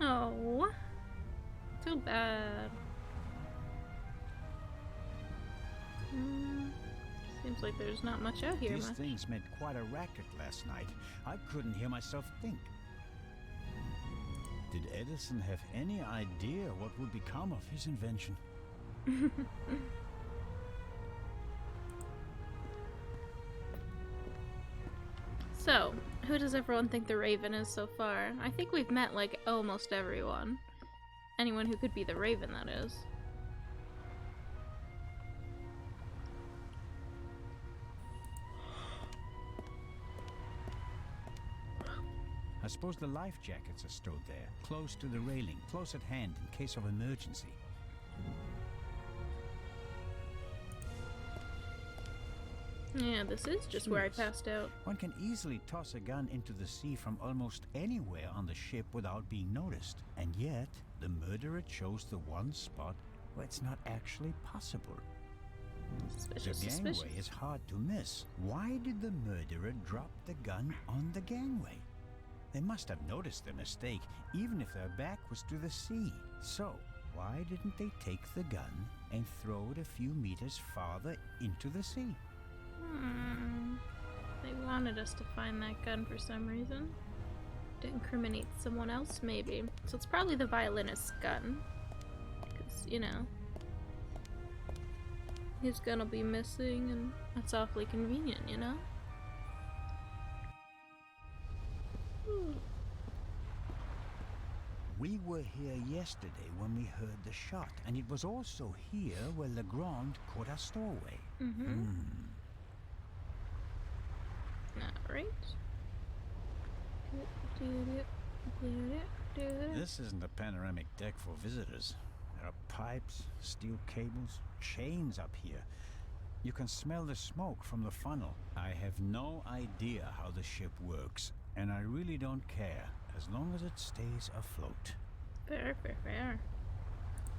Oh, too bad. Seems like there's not much out here. These things made quite a racket last night. I couldn't hear myself think. Did Edison have any idea what would become of his invention? So, who does everyone think the Raven is so far? I think we've met like almost everyone. Anyone who could be the Raven, that is. I suppose the life jackets are stowed there, close to the railing, close at hand in case of emergency. Yeah, this is just where I passed out. One can easily toss a gun into the sea from almost anywhere on the ship without being noticed. And yet, the murderer chose the one spot where it's not actually possible. Suspicious, the gangway suspicious. is hard to miss. Why did the murderer drop the gun on the gangway? They must have noticed their mistake, even if their back was to the sea. So, why didn't they take the gun and throw it a few meters farther into the sea? They wanted us to find that gun for some reason. To incriminate someone else, maybe. So it's probably the violinist's gun. Because, you know, his gun will be missing, and that's awfully convenient, you know? We were here yesterday when we heard the shot, and it was also here where Legrand caught our stowaway. Alright. This isn't a panoramic deck for visitors. There are pipes, steel cables, chains up here. You can smell the smoke from the funnel. I have no idea how the ship works, and I really don't care, as long as it stays afloat. Fair.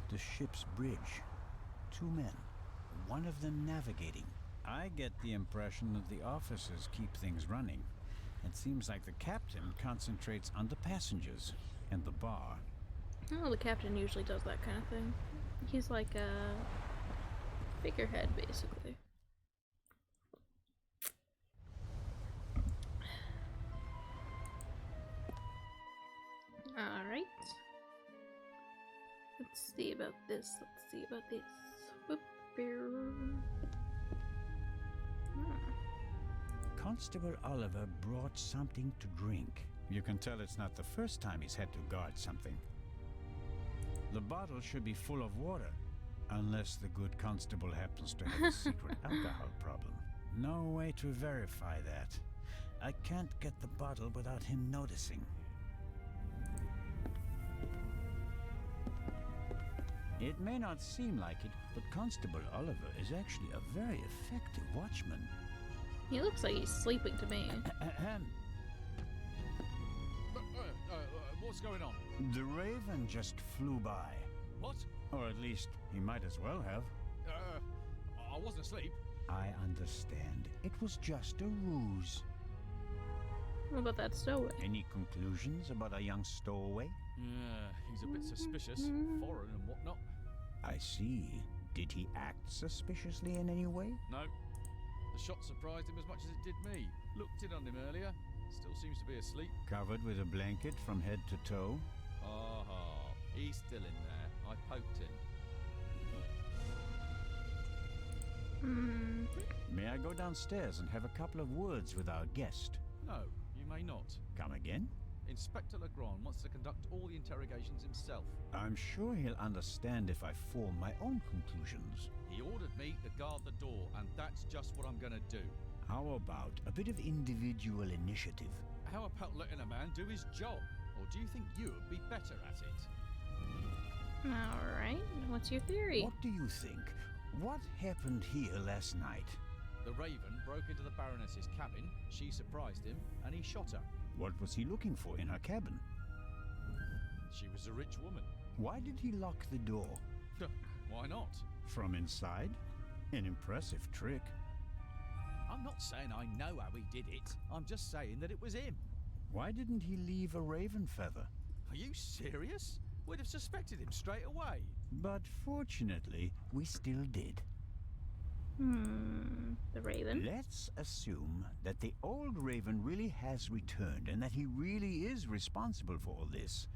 The ship's bridge. 2 men, one of them navigating. I get the impression that the officers keep things running. It seems like the captain concentrates on the passengers and the bar. Oh, the captain usually does that kind of thing. He's like a figurehead, basically. Alright. Let's see about this. Whoop, Constable Oliver brought something to drink. You can tell it's not the first time he's had to guard something. The bottle should be full of water, unless the good constable happens to have a secret alcohol problem. No way to verify that. I can't get the bottle without him noticing. It may not seem like it, but Constable Oliver is actually a very effective watchman. He looks like he's sleeping to me. What's going on? The Raven just flew by. What? Or at least he might as well have. I wasn't asleep. I understand. It was just a ruse. What about that stowaway? Any conclusions about a young stowaway? Yeah, he's a bit suspicious. Foreign and whatnot. I see. Did he act suspiciously in any way? No. The shot surprised him as much as it did me. Looked in on him earlier. Still seems to be asleep. Covered with a blanket from head to toe? He's still in there. I poked him. May I go downstairs and have a couple of words with our guest? No, you may not. Come again? Inspector Legrand wants to conduct all the interrogations himself. I'm sure he'll understand if I form my own conclusions. He ordered me to guard the door, and that's just what I'm gonna do. How about a bit of individual initiative? How about letting a man do his job? Or do you think you would be better at it? Alright, what's your theory? What do you think? What happened here last night? The Raven broke into the Baroness's cabin, she surprised him, and he shot her. What was he looking for in her cabin? She was a rich woman. Why did he lock the door? Why not? From inside? An impressive trick. I'm not saying I know how he did it. I'm just saying that it was him. Why didn't he leave a raven feather? Are you serious? We'd have suspected him straight away. But fortunately, we still did. The Raven? Let's assume that the old Raven really has returned and that he really is responsible for all this.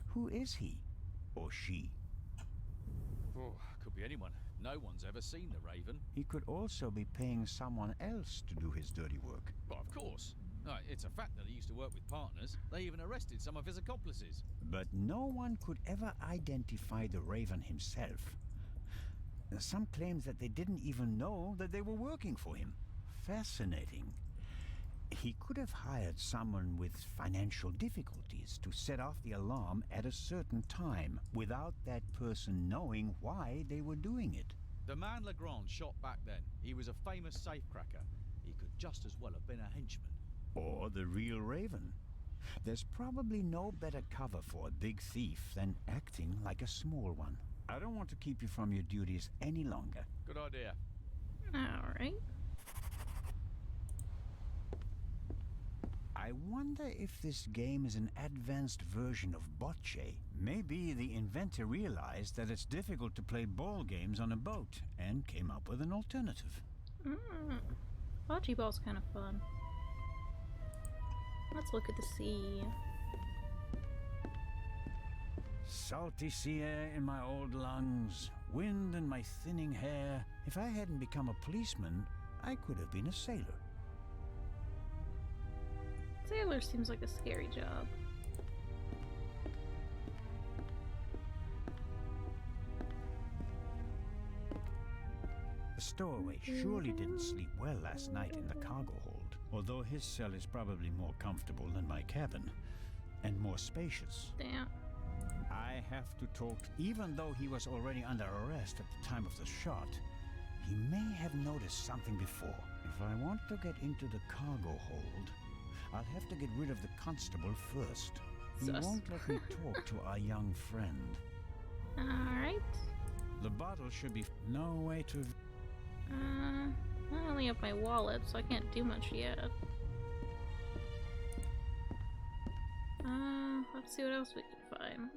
Who is he? Or she? Oh, could be anyone. No one's ever seen the Raven. He could also be paying someone else to do his dirty work. Well, of course. It's a fact that he used to work with partners. They even arrested some of his accomplices. But no one could ever identify the Raven himself. Some claims that they didn't even know that they were working for him. Fascinating. He could have hired someone with financial difficulties to set off the alarm at a certain time without that person knowing why they were doing it. The man Legrand shot back then, he was a famous safecracker. He could just as well have been a henchman. Or the real Raven. There's probably no better cover for a big thief than acting like a small one. I don't want to keep you from your duties any longer. Good idea. Alright. I wonder if this game is an advanced version of bocce. Maybe the inventor realized that it's difficult to play ball games on a boat and came up with an alternative. Bocce ball's kind of fun. Let's look at the sea. Salty sea air in my old lungs, wind in my thinning hair. If I hadn't become a policeman, I could have been a sailor. Sailor seems like a scary job. The stowaway surely didn't sleep well last night in the cargo hold, although his cell is probably more comfortable than my cabin, and more spacious. Damn. I have to talk. Even though he was already under arrest at the time of the shot, he may have noticed something before. If I want to get into the cargo hold, I'll have to get rid of the constable first. He won't let me talk to our young friend. Alright. The bottle should be no way to... I only have my wallet, so I can't do much yet. Let's see what else we can find.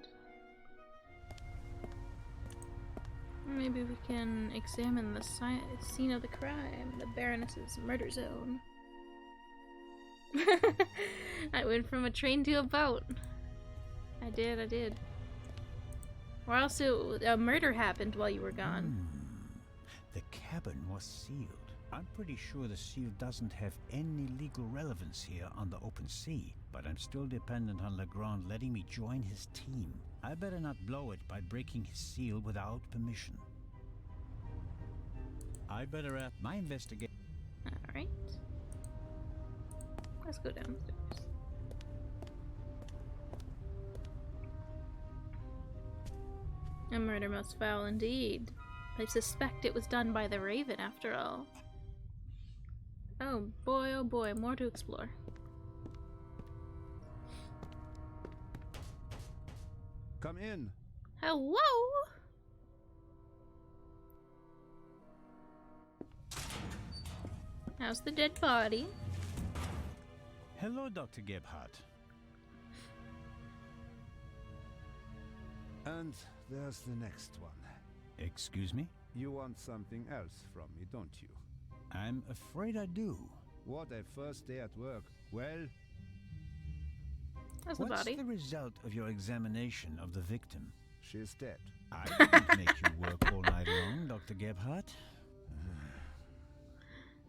Maybe we can examine the scene of the crime, the Baroness's murder zone. I went from a train to a boat. I did. Or else a murder happened while you were gone. The cabin was sealed. I'm pretty sure the seal doesn't have any legal relevance here on the open sea, but I'm still dependent on Legrand letting me join his team. I better not blow it by breaking his seal without permission. I better add my investigation. Alright. Let's go downstairs. A murder most foul indeed. I suspect it was done by the Raven after all. Oh boy, more to explore. Come in. Hello? How's the dead body? Hello, Dr. Gebhardt. And there's the next one. Excuse me? You want something else from me, don't you? I'm afraid I do. What a first day at work. Well... How's the What's body? the result of your examination of the victim? She's dead. I didn't make you work all night long, Dr. Gebhardt.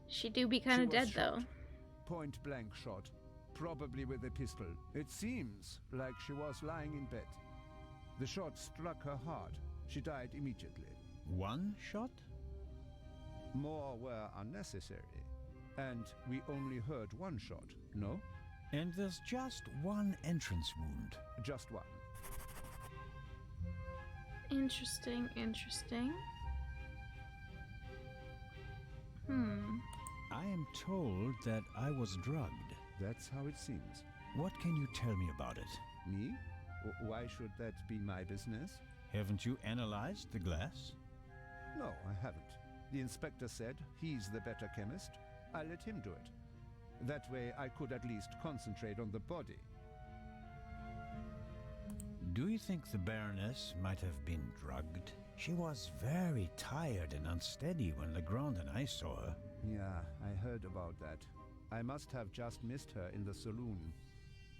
She do be kind of dead, though. Point blank shot. Probably with a pistol. It seems like she was lying in bed. The shot struck her hard. She died immediately. One shot? More were unnecessary. And we only heard one shot, no? And there's just one entrance wound. Just one. Interesting, interesting. I am told that I was drugged. That's how it seems. What can you tell me about it? Me? Why should that be my business? Haven't you analyzed the glass? No, I haven't. The inspector said he's the better chemist. I let him do it. That way I could at least concentrate on the body. Do you think the Baroness might have been drugged? She was very tired and unsteady when Legrand and I saw her. Yeah, I heard about that. I must have just missed her in the saloon.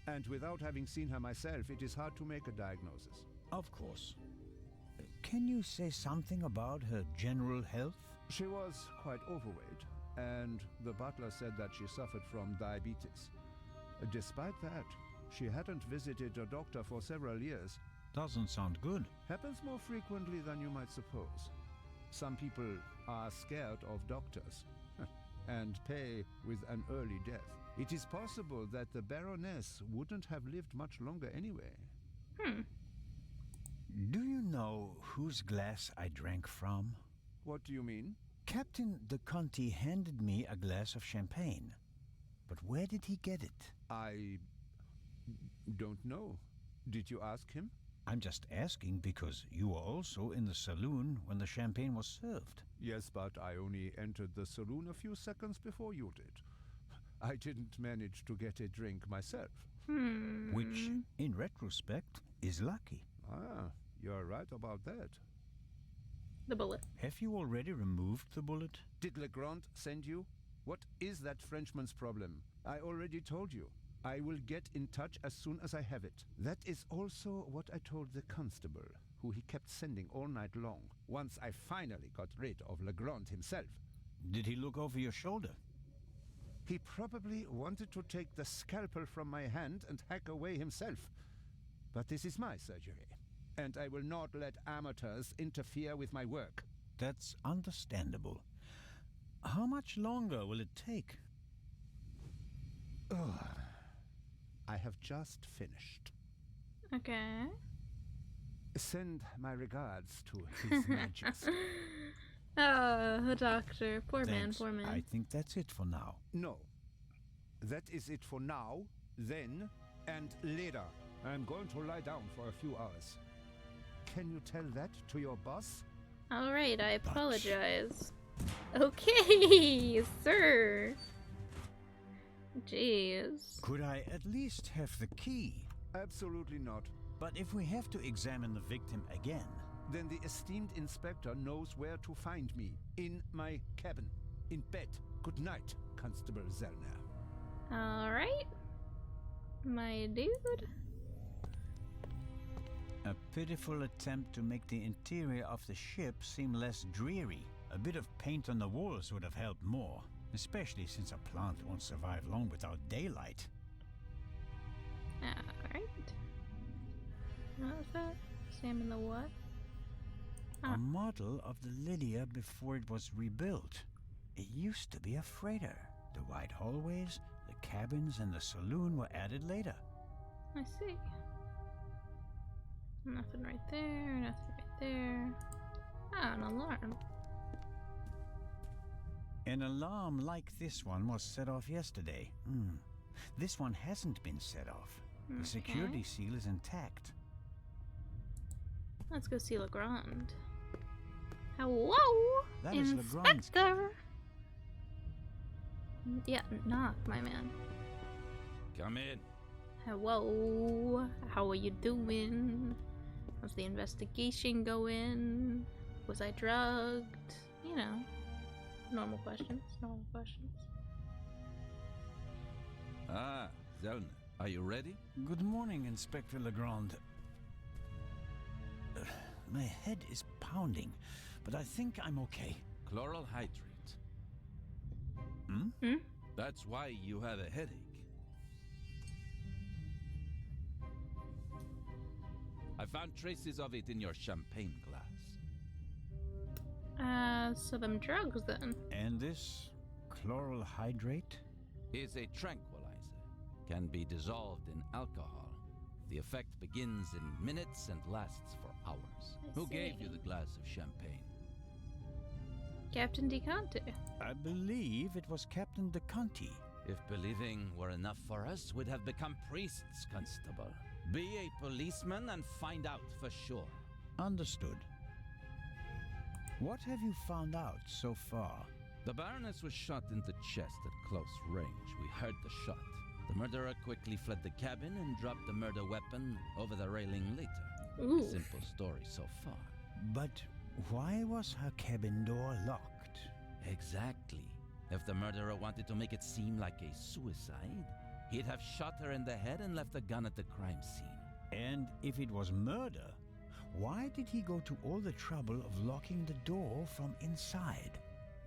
And without having seen her myself, it is hard to make a diagnosis. Of course. Can you say something about her general health? She was quite overweight, and the butler said that she suffered from diabetes. Despite that, she hadn't visited a doctor for several years. Doesn't sound good. Happens more frequently than you might suppose. Some people are scared of doctors and pay with an early death. It is possible that the Baroness wouldn't have lived much longer anyway. Do you know whose glass I drank from? What do you mean? Captain de Conti handed me a glass of champagne. But where did he get it? I don't know. Did you ask him? I'm just asking because you were also in the saloon when the champagne was served. Yes, but I only entered the saloon a few seconds before you did. I didn't manage to get a drink myself. Which, in retrospect, is lucky. Ah, you're right about that. The bullet. Have you already removed the bullet? Did Legrand send you? What is that Frenchman's problem? I already told you. I will get in touch as soon as I have it. That is also what I told the constable, who he kept sending all night long, once I finally got rid of Legrand himself. Did he look over your shoulder? He probably wanted to take the scalpel from my hand and hack away himself. But this is my surgery, and I will not let amateurs interfere with my work. That's understandable. How much longer will it take? I have just finished. Okay. Send my regards to His Majesty. Oh, the doctor. Poor man, Thanks. poor man. I think that's it for now. No. That is it for now, then, and later. I'm going to lie down for a few hours. Can you tell that to your boss? Alright, I apologize. Okay, sir. Jeez. Could I at least have the key? Absolutely not. But if we have to examine the victim again... Then the esteemed inspector knows where to find me. In my cabin. In bed. Good night, Constable Zellner. Alright. My dude. A pitiful attempt to make the interior of the ship seem less dreary. A bit of paint on the walls would have helped more, especially since a plant won't survive long without daylight. Alright. What was that? Examine the what? A model of the Lydia before it was rebuilt. It used to be a freighter. The wide hallways, the cabins, and the saloon were added later. I see. Nothing right there, nothing right there. Ah, an alarm. An alarm like this one was set off yesterday. This one hasn't been set off. The security seal is intact. Let's go see Legrand. Hello, That is Inspector. Yeah, knock, my man. Come in. Hello, how are you doing? How's the investigation going? Was I drugged? You know, normal questions, normal questions. Ah, Zellner, are you ready? Good morning, Inspector Legrand. My head is pounding, but I think I'm okay. Chloral hydrate. That's why you have a headache. I found traces of it in your champagne glass. So them drugs then. And this chloral hydrate? Is a tranquilizer. Can be dissolved in alcohol. The effect begins in minutes and lasts for hours. I Who gave see. you the glass of champagne? Captain DeConte. I believe it was Captain DeConte. If believing were enough for us, we'd have become priests, Constable. Be a policeman and find out for sure. Understood. What have you found out so far? The Baroness was shot in the chest at close range. We heard the shot. The murderer quickly fled the cabin and dropped the murder weapon over the railing later. Ooh. A simple story so far. But why was her cabin door locked? Exactly. If the murderer wanted to make it seem like a suicide, he'd have shot her in the head and left the gun at the crime scene. And if it was murder, why did he go to all the trouble of locking the door from inside?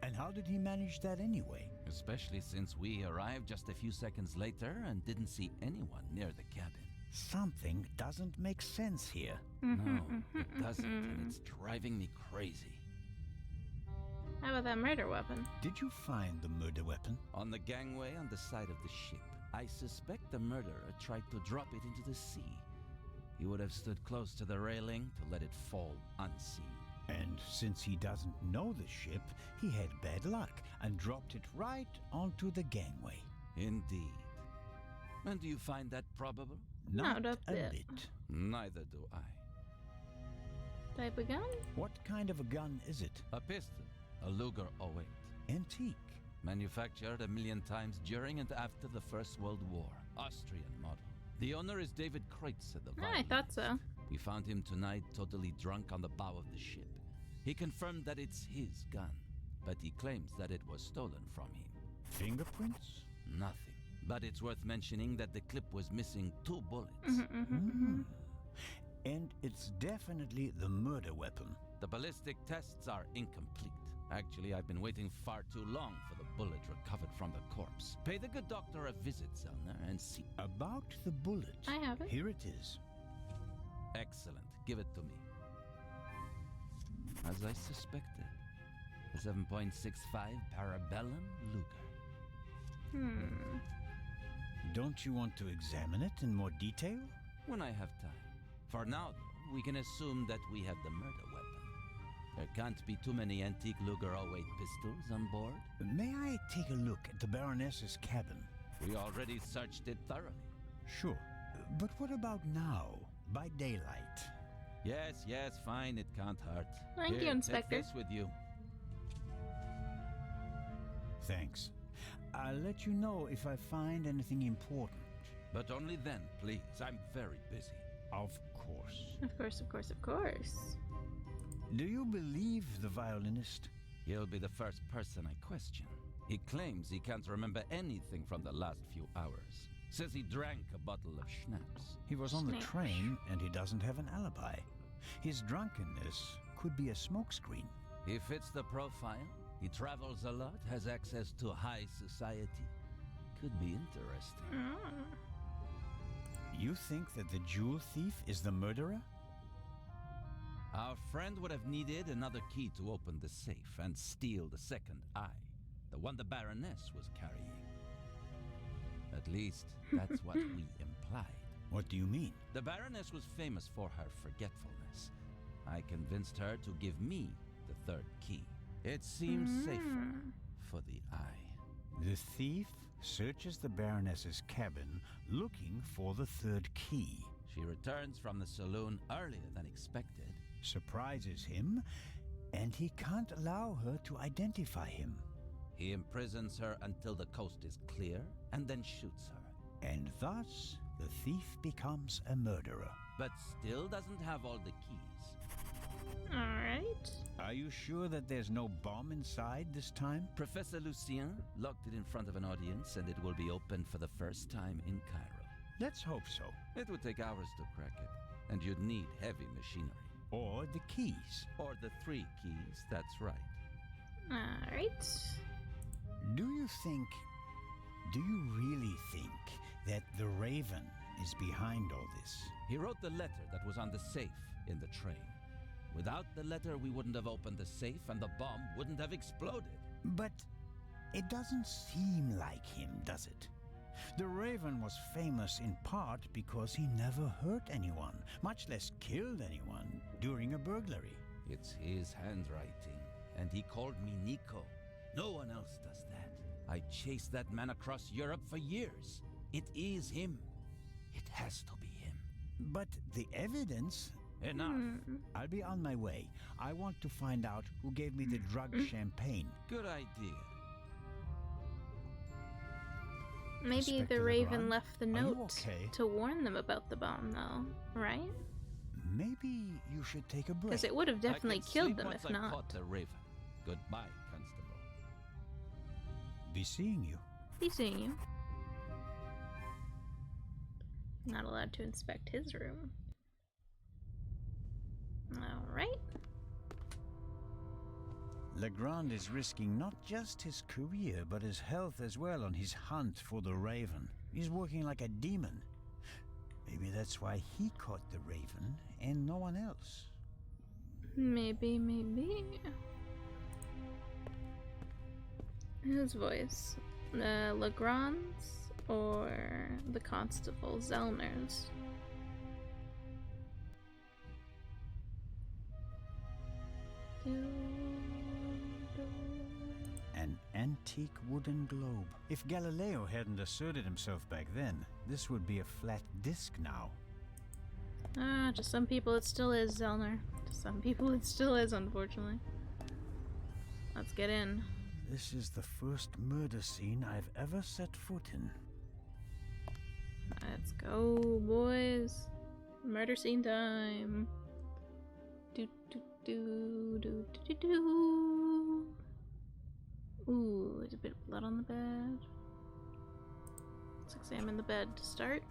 And how did he manage that anyway? Especially since we arrived just a few seconds later and didn't see anyone near the cabin. Something doesn't make sense here. No, it doesn't, and it's driving me crazy. How about that murder weapon? Did you find the murder weapon? On the gangway on the side of the ship. I suspect the murderer tried to drop it into the sea. He would have stood close to the railing to let it fall unseen. And since he doesn't know the ship, he had bad luck and dropped it right onto the gangway. Indeed. And do you find that probable? Not a a bit. bit. Neither do I. Type of gun? What kind of a gun is it? A pistol, a Luger 08. Antique. Manufactured 1 million times during and after the First World War. Austrian model. The owner is David Kreutzer, the Ah, I violinist. thought so. We found him tonight totally drunk on the bow of the ship. He confirmed that it's his gun, but he claims that it was stolen from him. Fingerprints? Nothing. But it's worth mentioning that the clip was missing 2 bullets. And it's definitely the murder weapon. The ballistic tests are incomplete. Actually, I've been waiting far too long for the bullet recovered from the corpse. Pay the good doctor a visit, Zellner, and see. About the bullet. I have it. Here it is. Excellent. Give it to me. As I suspected, a 7.65 Parabellum Luger. Don't you want to examine it in more detail? When I have time. For now, though, we can assume that we have the murder weapon. There can't be too many antique Luger 08 pistols on board. May I take a look at the Baroness's cabin? We already searched it thoroughly. Sure. But what about now, by daylight? Yes, fine, it can't hurt. Thank you, Here, Inspector. Take this with you. Thanks. I'll let you know if I find anything important. But only then, please. I'm very busy. Of course. Of course, of course, of course. Do you believe the violinist? He'll be the first person I question. He claims he can't remember anything from the last few hours. Says he drank a bottle of schnapps. He was on the Snatch. train and he doesn't have an alibi. His drunkenness could be a smokescreen. He fits the profile. He travels a lot, has access to high society. Could be interesting. You think that the jewel thief is the murderer? Our friend would have needed another key to open the safe and steal the second eye, the one the Baroness was carrying. At least, that's what we implied. What do you mean? The Baroness was famous for her forgetfulness. I convinced her to give me the third key. It seems safer for the eye. The thief searches the Baroness's cabin looking for the third key. She returns from the saloon earlier than expected. Surprises him, and he can't allow her to identify him. He imprisons her until the coast is clear, and then shoots her. And thus, the thief becomes a murderer. But still doesn't have all the keys. Alright. Are you sure that there's no bomb inside this time? Professor Lucien locked it in front of an audience, and it will be opened for the first time in Cairo. Let's hope so. It would take hours to crack it, and you'd need heavy machinery. Or the keys. Or the 3 keys, that's right. Alright. Do you really think that the Raven is behind all this? He wrote the letter that was on the safe in the train. Without the letter, we wouldn't have opened the safe and the bomb wouldn't have exploded. But it doesn't seem like him, does it? The Raven was famous in part because he never hurt anyone, much less killed anyone, during a burglary. It's his handwriting, and he called me Nico. No one else does that. I chased that man across Europe for years. It is him. It has to be him. But the evidence... Enough. I'll be on my way. I want to find out who gave me the drug champagne. Good idea. Maybe Inspector the Raven Legrand, left the are you note okay? to warn them about the bomb, though, right? Maybe you should take a break. Because it would have definitely I can killed sleep them once if I not. caught the Raven. Goodbye, Constable. Be seeing you. Be seeing you. Not allowed to inspect his room. Alright. Legrand is risking not just his career, but his health as well on his hunt for the Raven. He's working like a demon. Maybe that's why he caught the Raven and no one else. Maybe. Whose voice? Legrand's or the Constable Zellner's? An antique wooden globe. If Galileo hadn't asserted himself back then, this would be a flat disc now. Ah, to some people it still is, Zellner. To some people it still is, unfortunately. Let's get in. This is the first murder scene I've ever set foot in. Let's go, boys. Murder scene time. Do. Ooh, there's a bit of blood on the bed. Let's examine the bed to start.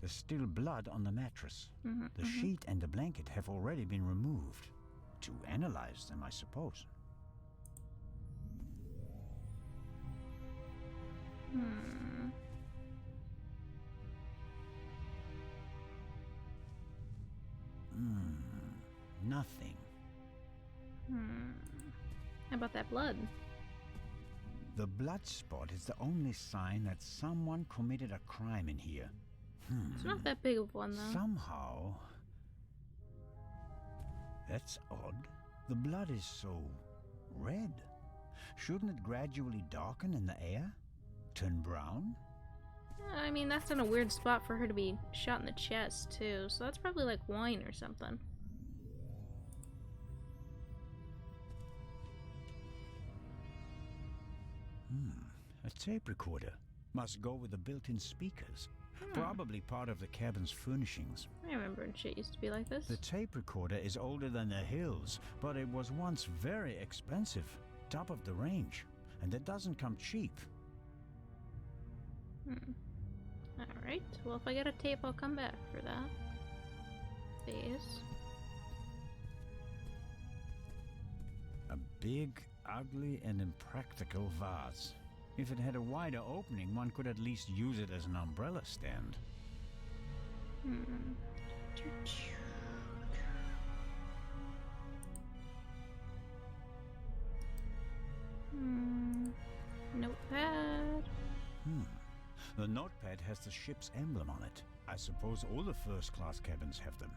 There's still blood on the mattress. The sheet and the blanket have already been removed. To analyze them, I suppose. Nothing. How about that blood? The blood spot is the only sign that someone committed a crime in here. It's not that big of one, though. Somehow... That's odd. The blood is so... red. Shouldn't it gradually darken in the air? Turn brown? I mean, that's in a weird spot for her to be shot in the chest, too. So that's probably like wine or something. A tape recorder. Must go with the built-in speakers. Probably part of the cabin's furnishings. I remember when shit used to be like this. The tape recorder is older than the hills, but it was once very expensive. Top of the range. And that doesn't come cheap. Alright, well if I get a tape I'll come back for that. This. A big, ugly, and impractical vase. If it had a wider opening, one could at least use it as an umbrella stand. Notepad. The notepad has the ship's emblem on it. I suppose all the first-class cabins have them.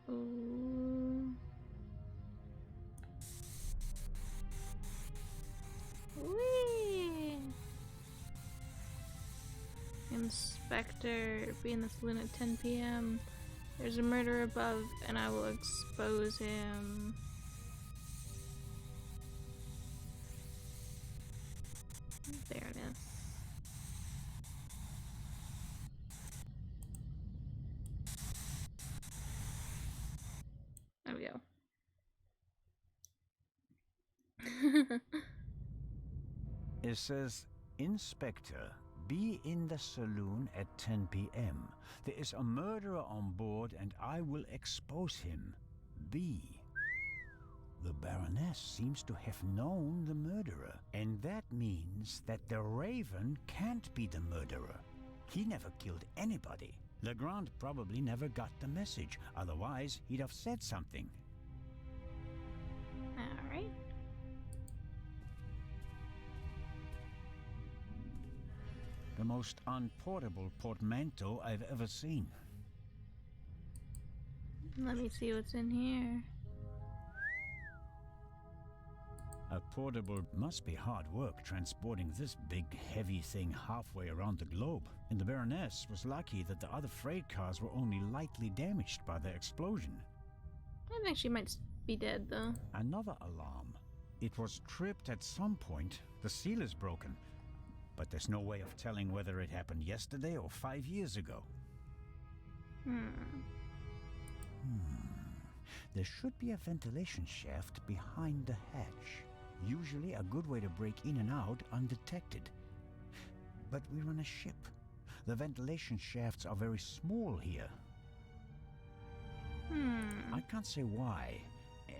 Ooh. Whee! Inspector, be in the saloon at 10 p.m. There's a murder above, and I will expose him. There it is. There we go. It says, Inspector, be in the saloon at 10 p.m. There is a murderer on board and I will expose him. B. The Baroness seems to have known the murderer, and that means that the Raven can't be the murderer. He never killed anybody. Legrand probably never got the message, otherwise he'd have said something. Alright. The most unportable portmanteau I've ever seen. Let me see what's in here. A portable must be hard work transporting this big, heavy thing halfway around the globe. And the Baroness was lucky that the other freight cars were only lightly damaged by the explosion. I think she might be dead, though. Another alarm. It was tripped at some point. The seal is broken. But there's no way of telling whether it happened yesterday or 5 years ago. There should be a ventilation shaft behind the hatch. Usually a good way to break in and out undetected. But we're on a ship. The ventilation shafts are very small here. I can't say why,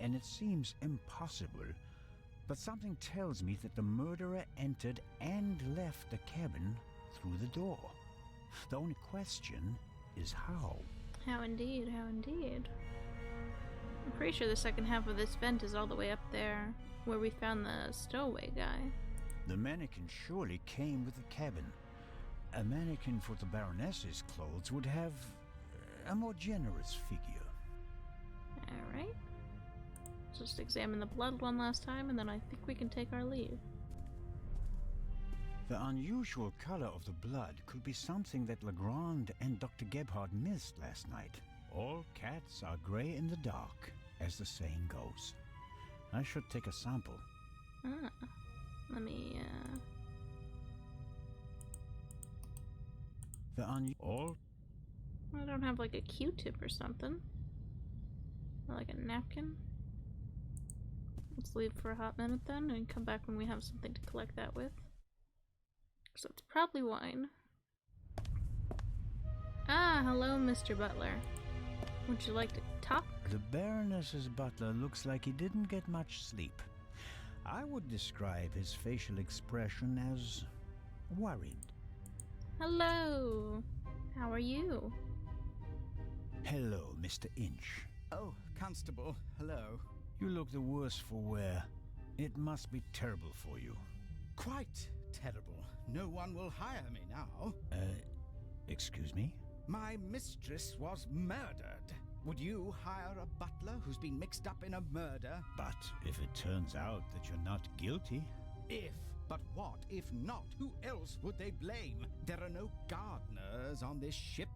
and it seems impossible. But something tells me that the murderer entered and left the cabin through the door. The only question is how. How indeed, how indeed. I'm pretty sure the second half of this vent is all the way up there, where we found the stowaway guy. The mannequin surely came with the cabin. A mannequin for the Baroness's clothes would have a more generous figure. Alright. Just examine the blood one last time, and then I think we can take our leave. The unusual color of the blood could be something that Legrand and Dr. Gebhardt missed last night. All cats are gray in the dark, as the saying goes. I should take a sample. Let me, I don't have like a Q-tip or something. Or like a napkin. Let's leave for a hot minute then, and come back when we have something to collect that with. So it's probably wine. Ah, hello, Mr. Butler. Would you like to talk? The Baroness's butler looks like he didn't get much sleep. I would describe his facial expression as worried. Hello. How are you? Hello, Mr. Inch. Oh, Constable, hello. You look the worse for wear. It must be terrible for you. Quite terrible. No one will hire me now. Excuse me? My mistress was murdered. Would you hire a butler who's been mixed up in a murder? But if it turns out that you're not guilty... If, but what if not? Who else would they blame? There are no gardeners on this ship.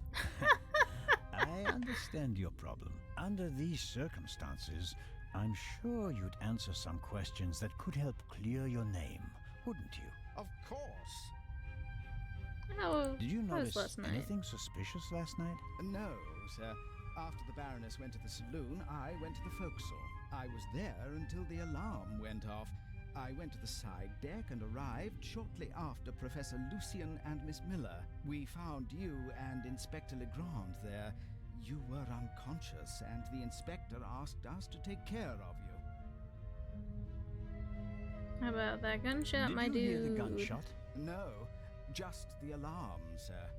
I understand your problem. Under these circumstances, I'm sure you'd answer some questions that could help clear your name, wouldn't you? Of course. Oh, did you notice last night? anything suspicious last night? No, sir. After the Baroness went to the saloon, I went to the forecastle. I was there until the alarm went off. I went to the side deck and arrived shortly after Professor Lucien and Miss Miller. We found you and Inspector Legrand there. You were unconscious, and the inspector asked us to take care of you. How about that gunshot, my dude? Did you hear the gunshot? No, just the alarm, sir.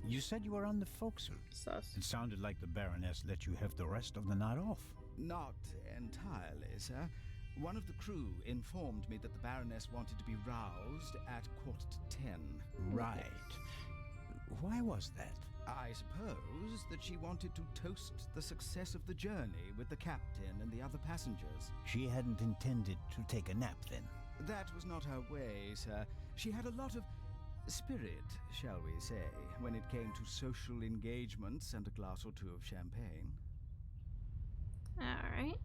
You said you were on the forecastle. Sus. It sounded like the Baroness let you have the rest of the night off. Not entirely, sir. One of the crew informed me that the Baroness wanted to be roused at 10:15. Right. Why was that? I suppose that she wanted to toast the success of the journey with the captain and the other passengers. She hadn't intended to take a nap then? That was not her way, sir. She had a lot of spirit, shall we say, when it came to social engagements and a glass or two of champagne. Alright.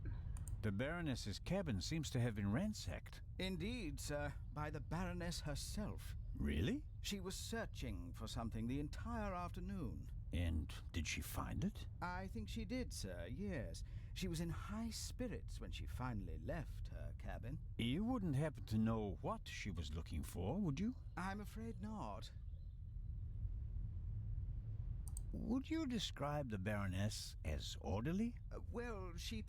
The Baroness's cabin seems to have been ransacked. Indeed, sir, by the Baroness herself. Really? She was searching for something the entire afternoon. And did she find it? I think she did, sir, yes. She was in high spirits when she finally left her cabin. You wouldn't happen to know what she was looking for, would you? I'm afraid not. Would you describe the Baroness as orderly? Well, she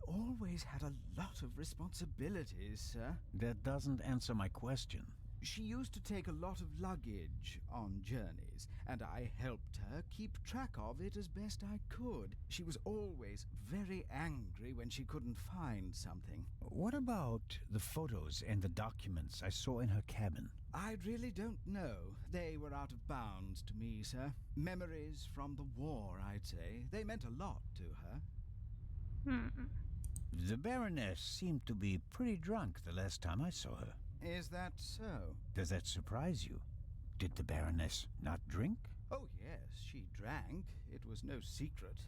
always had a lot of responsibilities, sir. That doesn't answer my question. She used to take a lot of luggage on journeys, and I helped her keep track of it as best I could. She was always very angry when she couldn't find something. What about the photos and the documents I saw in her cabin? I really don't know. They were out of bounds to me, sir. Memories from the war, I'd say. They meant a lot to her. The Baroness seemed to be pretty drunk the last time I saw her. Is that so? Does that surprise you? Did the Baroness not drink? Oh, yes, she drank. It was no secret.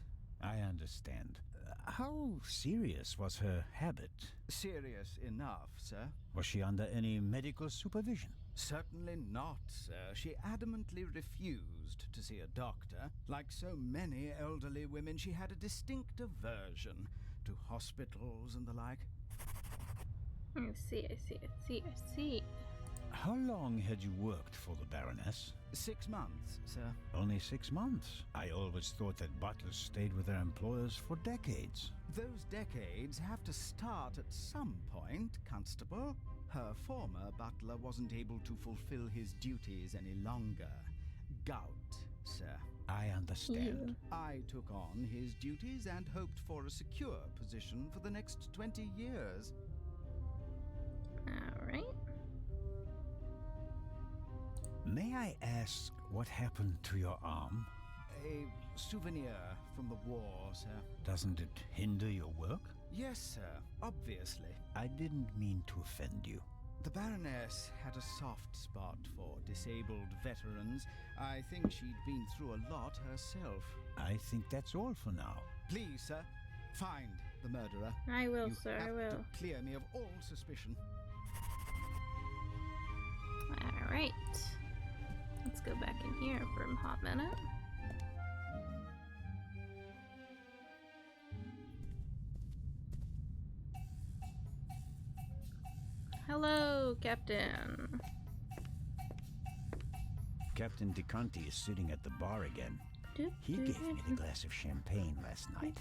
I understand. How serious was her habit? Serious enough, sir. Was she under any medical supervision? Certainly not, sir. She adamantly refused to see a doctor. Like so many elderly women, she had a distinct aversion to hospitals and the like. I see. How long had you worked for the Baroness? 6 months, sir. Only 6 months? I always thought that butlers stayed with their employers for decades. Those decades have to start at some point, Constable. Her former butler wasn't able to fulfill his duties any longer. Gout, sir. I understand. I took on his duties and hoped for a secure position for the next 20 years. Alright. May I ask what happened to your arm? A souvenir from the war, sir. Doesn't it hinder your work? Yes, sir. Obviously. I didn't mean to offend you. The Baroness had a soft spot for disabled veterans. I think she'd been through a lot herself. I think that's all for now. Please, sir, find the murderer. I will, you sir, I have will. to clear me of all suspicion. Alright. Let's go back in here for a hot minute. Hello, Captain. Captain DeConti is sitting at the bar again. He gave me the glass of champagne last night.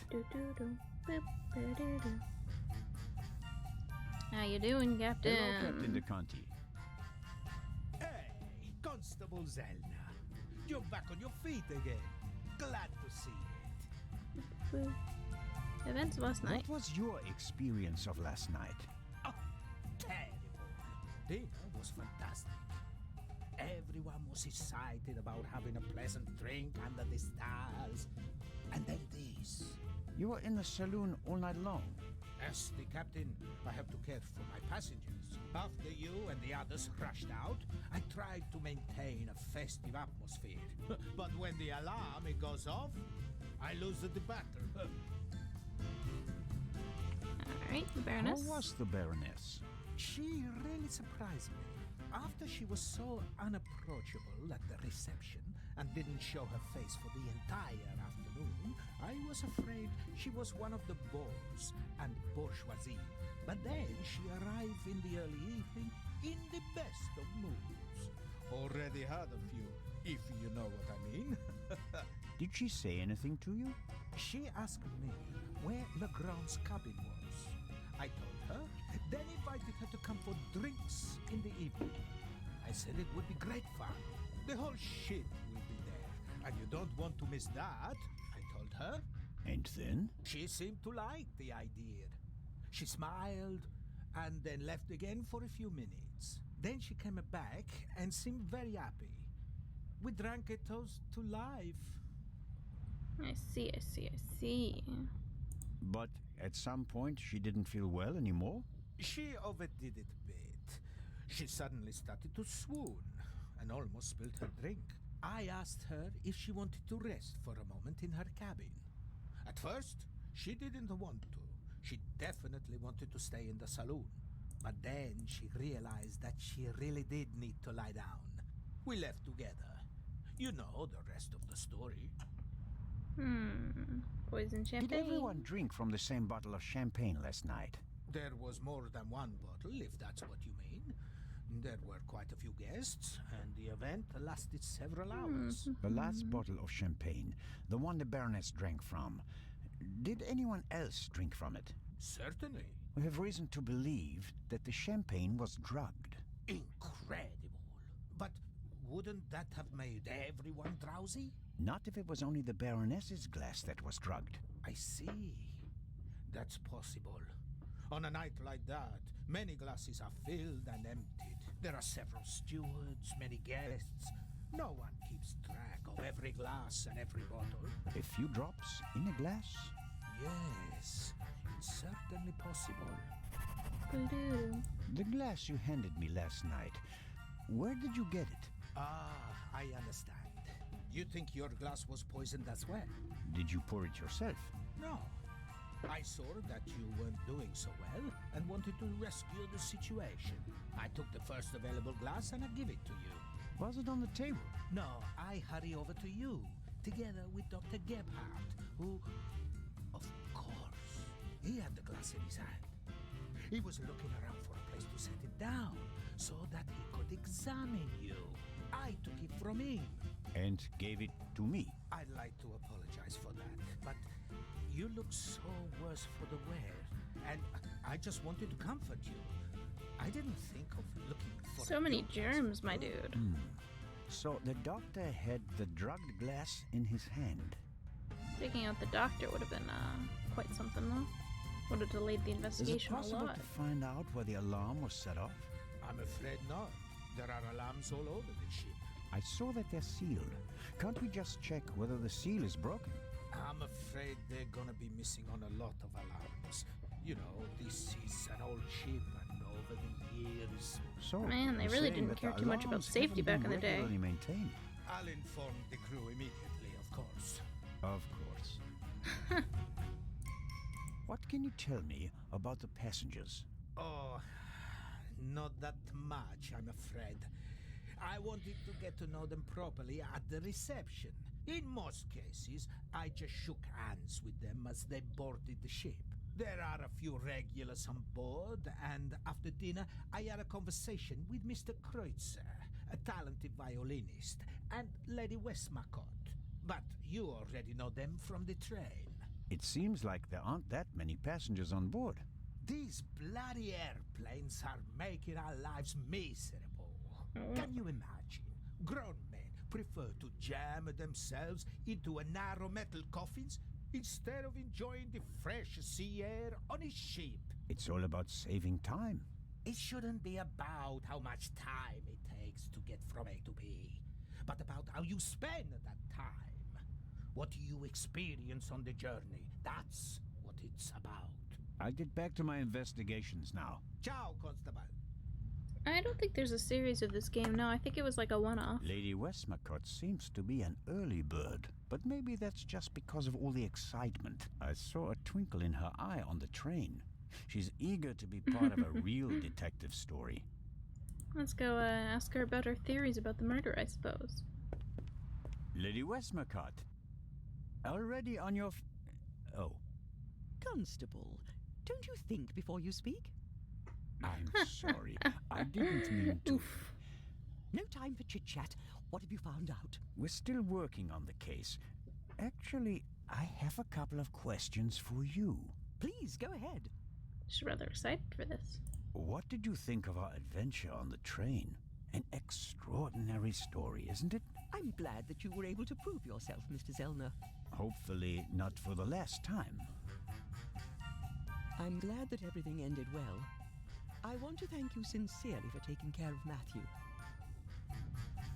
How you doing, Captain? Hello, Captain DeConti. Hey, Constable Zelna. You're back on your feet again. Glad to see it. Events last night. What was your experience of last night? Oh, terrible. Dinner was fantastic. Everyone was excited about having a pleasant drink under the stars. And then this. You were in the saloon all night long. As the captain, I have to care for my passengers. After you and the others crashed out, I tried to maintain a festive atmosphere. But when the alarm goes off, I lose the battle. Alright, the Baroness. How was the Baroness? She really surprised me. After she was so unapproachable at the reception and didn't show her face for the entire afternoon, I was afraid she was one of the beaux and bourgeoisie. But then she arrived in the early evening in the best of moods. Already had a few, if you know what I mean. Did she say anything to you? She asked me where Legrand's cabin was. I told her, then invited her to come for drinks in the evening. I said it would be great fun. The whole ship will be there, and you don't want to miss that, I told her. And then? She seemed to like the idea. She smiled and then left again for a few minutes. Then she came back and seemed very happy. We drank a toast to life. I see. But at some point she didn't feel well anymore? She overdid it a bit. She suddenly started to swoon and almost spilled her drink. I asked her if she wanted to rest for a moment in her cabin. At first, she didn't want to. She definitely wanted to stay in the saloon. But then she realized that she really did need to lie down. We left together. You know the rest of the story. Poison champagne. Did everyone drink from the same bottle of champagne last night? There was more than one bottle, if that's what you mean. There were quite a few guests, and the event lasted several hours. The last bottle of champagne, the one the Baroness drank from, did anyone else drink from it? Certainly. We have reason to believe that the champagne was drugged. Incredible. But wouldn't that have made everyone drowsy? Not if it was only the Baroness's glass that was drugged. I see. That's possible. On a night like that, many glasses are filled and emptied. There are several stewards, many guests. No one keeps track of every glass and every bottle. A few drops in a glass? Yes, it's certainly possible. The glass you handed me last night, where did you get it? Ah, I understand. You think your glass was poisoned as well? Did you pour it yourself? No. I saw that you weren't doing so well and wanted to rescue the situation. I took the first available glass and I give it to you. Was it on the table? No, I hurry over to you, together with Dr. Gebhardt, who, of course, he had the glass in his hand. He was looking around for a place to set it down so that he could examine you. I took it from him. And gave it to me? I'd like to apologize for that, but you look so worse for the wear, and I just wanted to comfort you. I didn't think of looking for so many germs, my dude. So the doctor had the drugged glass in his hand. Taking out the doctor would have been quite something, though. Would have delayed the investigation a Is it possible lot. to find out where the alarm was set off? I'm afraid not. There are alarms all over the ship. I saw that they're sealed. Can't we just check whether the seal is broken? I'm afraid they're gonna be missing on a lot of alarms. You know, this is an old ship, and over the years... So, Man, they you're really saying didn't that care the too much about alarms safety haven't back been in the day. regularly maintained? I'll inform the crew immediately, of course. Of course. What can you tell me about the passengers? Oh, not that much, I'm afraid. I wanted to get to know them properly at the reception. In most cases, I just shook hands with them as they boarded the ship. There are a few regulars on board, and after dinner, I had a conversation with Mr. Kreutzer, a talented violinist, and Lady Westmacott. But you already know them from the train. It seems like there aren't that many passengers on board. These bloody airplanes are making our lives miserable. Can you imagine? Grown men prefer to jam themselves into a narrow metal coffins instead of enjoying the fresh sea air on a ship. It's all about saving time. It shouldn't be about how much time it takes to get from A to B, but about how you spend that time. What do you experience on the journey? That's what it's about. I'll get back to my investigations now. Ciao, Constable. I don't think there's a series of this game, no. I think it was like a one-off. Lady Westmacott seems to be an early bird, but maybe that's just because of all the excitement. I saw a twinkle in her eye on the train. She's eager to be part of a real detective story. Let's go ask her about her theories about the murder, I suppose. Lady Westmacott, already on your oh. Constable, don't you think before you speak? I'm sorry. I didn't mean to. No time for chit-chat. What have you found out? We're still working on the case. Actually, I have a couple of questions for you. Please, go ahead. She's rather excited for this. What did you think of our adventure on the train? An extraordinary story, isn't it? I'm glad that you were able to prove yourself, Mr. Zellner. Hopefully not for the last time. I'm glad that everything ended well. I want to thank you sincerely for taking care of Matthew.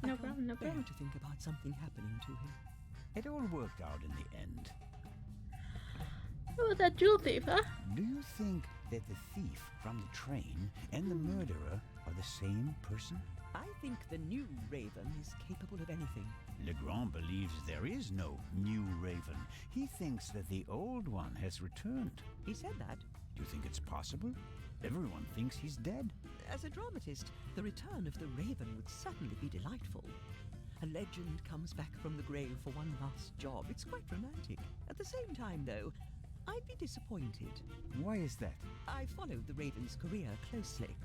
No problem, no problem. I can't bear to think about something happening to him. It all worked out in the end. What about that jewel thief, huh? Do you think that the thief from the train and the murderer are the same person? I think the new Raven is capable of anything. Legrand believes there is no new Raven. He thinks that the old one has returned. He said that. Do you think it's possible? Everyone thinks he's dead. As a dramatist, the return of the Raven would certainly be delightful. A legend comes back from the grave for one last job. It's quite romantic. At the same time, though, I'd be disappointed. Why is that? I followed the Raven's career closely.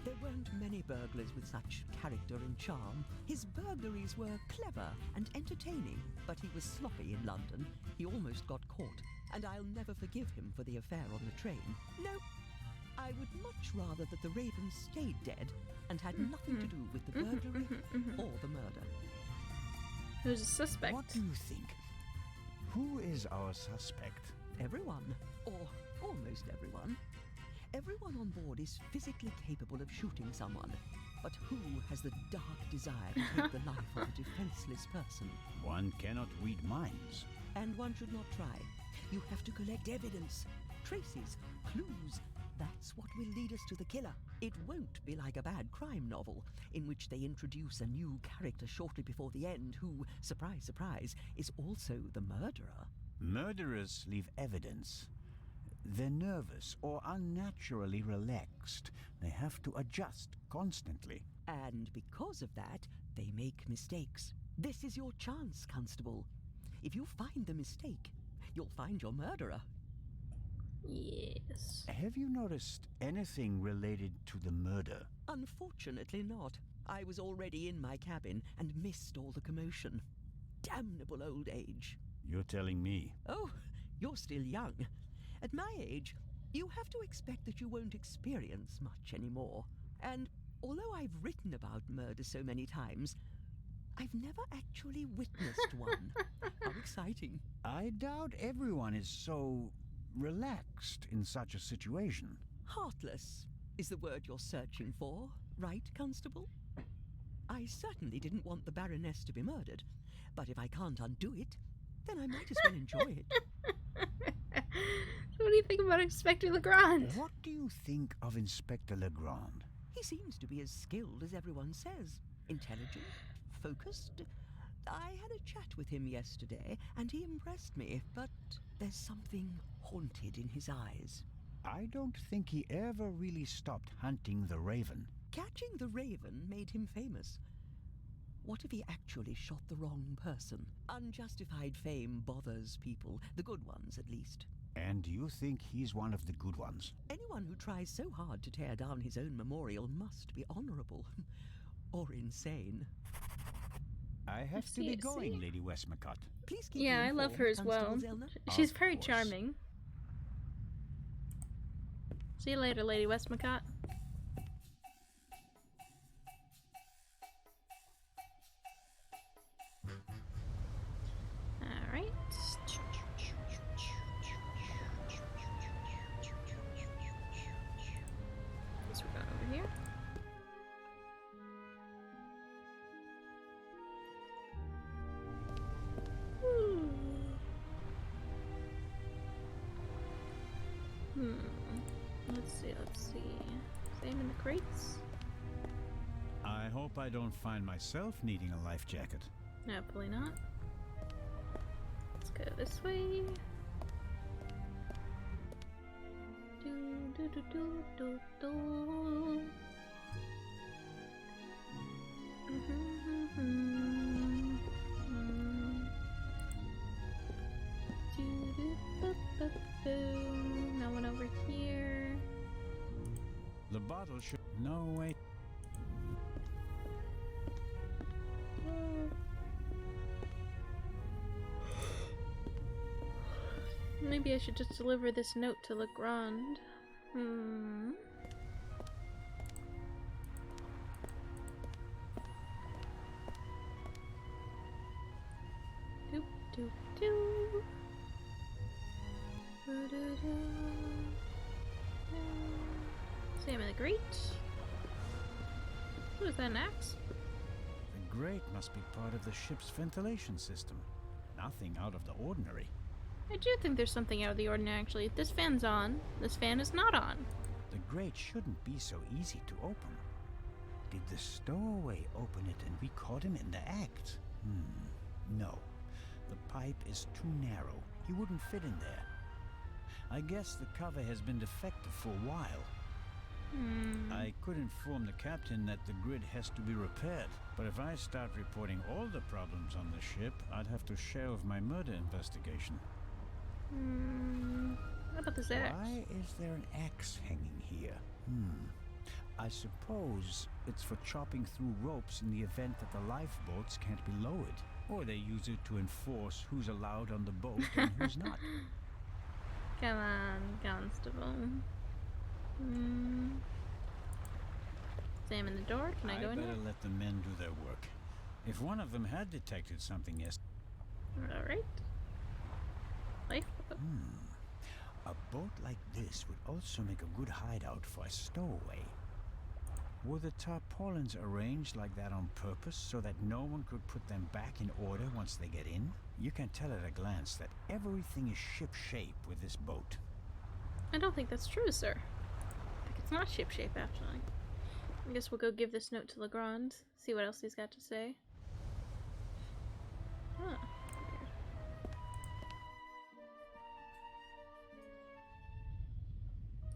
There weren't many burglars with such character and charm. His burglaries were clever and entertaining, but he was sloppy in London. He almost got caught, and I'll never forgive him for the affair on the train. No, I would much rather that the Raven stayed dead and had nothing to do with the burglary or the murder. Who's a suspect? What do you think? Who is our suspect? Everyone, or almost everyone. Everyone on board is physically capable of shooting someone, but who has the dark desire to take the life of a defenseless person? One cannot read minds. And one should not try. You have to collect evidence, traces, clues. That's what will lead us to the killer. It won't be like a bad crime novel, in which they introduce a new character shortly before the end who, surprise, surprise, is also the murderer. Murderers leave evidence. They're nervous or unnaturally relaxed. They have to adjust constantly. And because of that, they make mistakes. This is your chance, Constable. If you find the mistake, you'll find your murderer. Yes. Have you noticed anything related to the murder? Unfortunately not. I was already in my cabin and missed all the commotion. Damnable old age. You're telling me. Oh, you're still young. At my age, you have to expect that you won't experience much anymore. And although I've written about murder so many times, I've never actually witnessed one. How exciting. I doubt everyone is so relaxed in such a situation. Heartless is the word you're searching for, right, Constable? I certainly didn't want the Baroness to be murdered, but if I can't undo it, then I might as well enjoy it. What do you think about Inspector Legrand? What do you think of Inspector Legrand? He seems to be as skilled as everyone says. Intelligent, focused. I had a chat with him yesterday, and he impressed me, but there's something haunted in his eyes. I don't think he ever really stopped hunting the Raven. Catching the Raven made him famous. What if he actually shot the wrong person? Unjustified fame bothers people, the good ones at least. And you think he's one of the good ones? Anyone who tries so hard to tear down his own memorial must be honorable. Or insane. I have to be going, Lady Westmacott. Please keep Yeah, me I love her as well. She's very charming. See you later, Lady Westmacott. Alright. Guess we're going over here. Let's see. Same in the crates? I hope I don't find myself needing a life jacket. Hopefully not. Let's go this way. No one over here. The bottle should... No, wait. Maybe I should just deliver this note to Legrand. Doop doop doo. Same in the grate. Ooh, is that an axe? The grate must be part of the ship's ventilation system. Nothing out of the ordinary. I do think there's something out of the ordinary, actually. This fan's on. This fan is not on. The grate shouldn't be so easy to open. Did the stowaway open it and we caught him in the act? No. The pipe is too narrow. He wouldn't fit in there. I guess the cover has been defective for a while. I could inform the captain that the grid has to be repaired, but if I start reporting all the problems on the ship, I'd have to shelve my murder investigation. What about this axe? Why is there an axe hanging here? I suppose it's for chopping through ropes in the event that the lifeboats can't be lowered. Or they use it to enforce who's allowed on the boat and who's not. Come on, Constable. Examine the door. Can I go in better there? let the men do their work. If one of them had detected something Alright. Life. A boat like this would also make a good hideout for a stowaway. Were the tarpaulins arranged like that on purpose so that no one could put them back in order once they get in? You can tell at a glance that everything is ship-shape with this boat. I don't think that's true, sir. I think it's not ship-shape, actually. I guess we'll go give this note to Legrand, see what else he's got to say. Huh.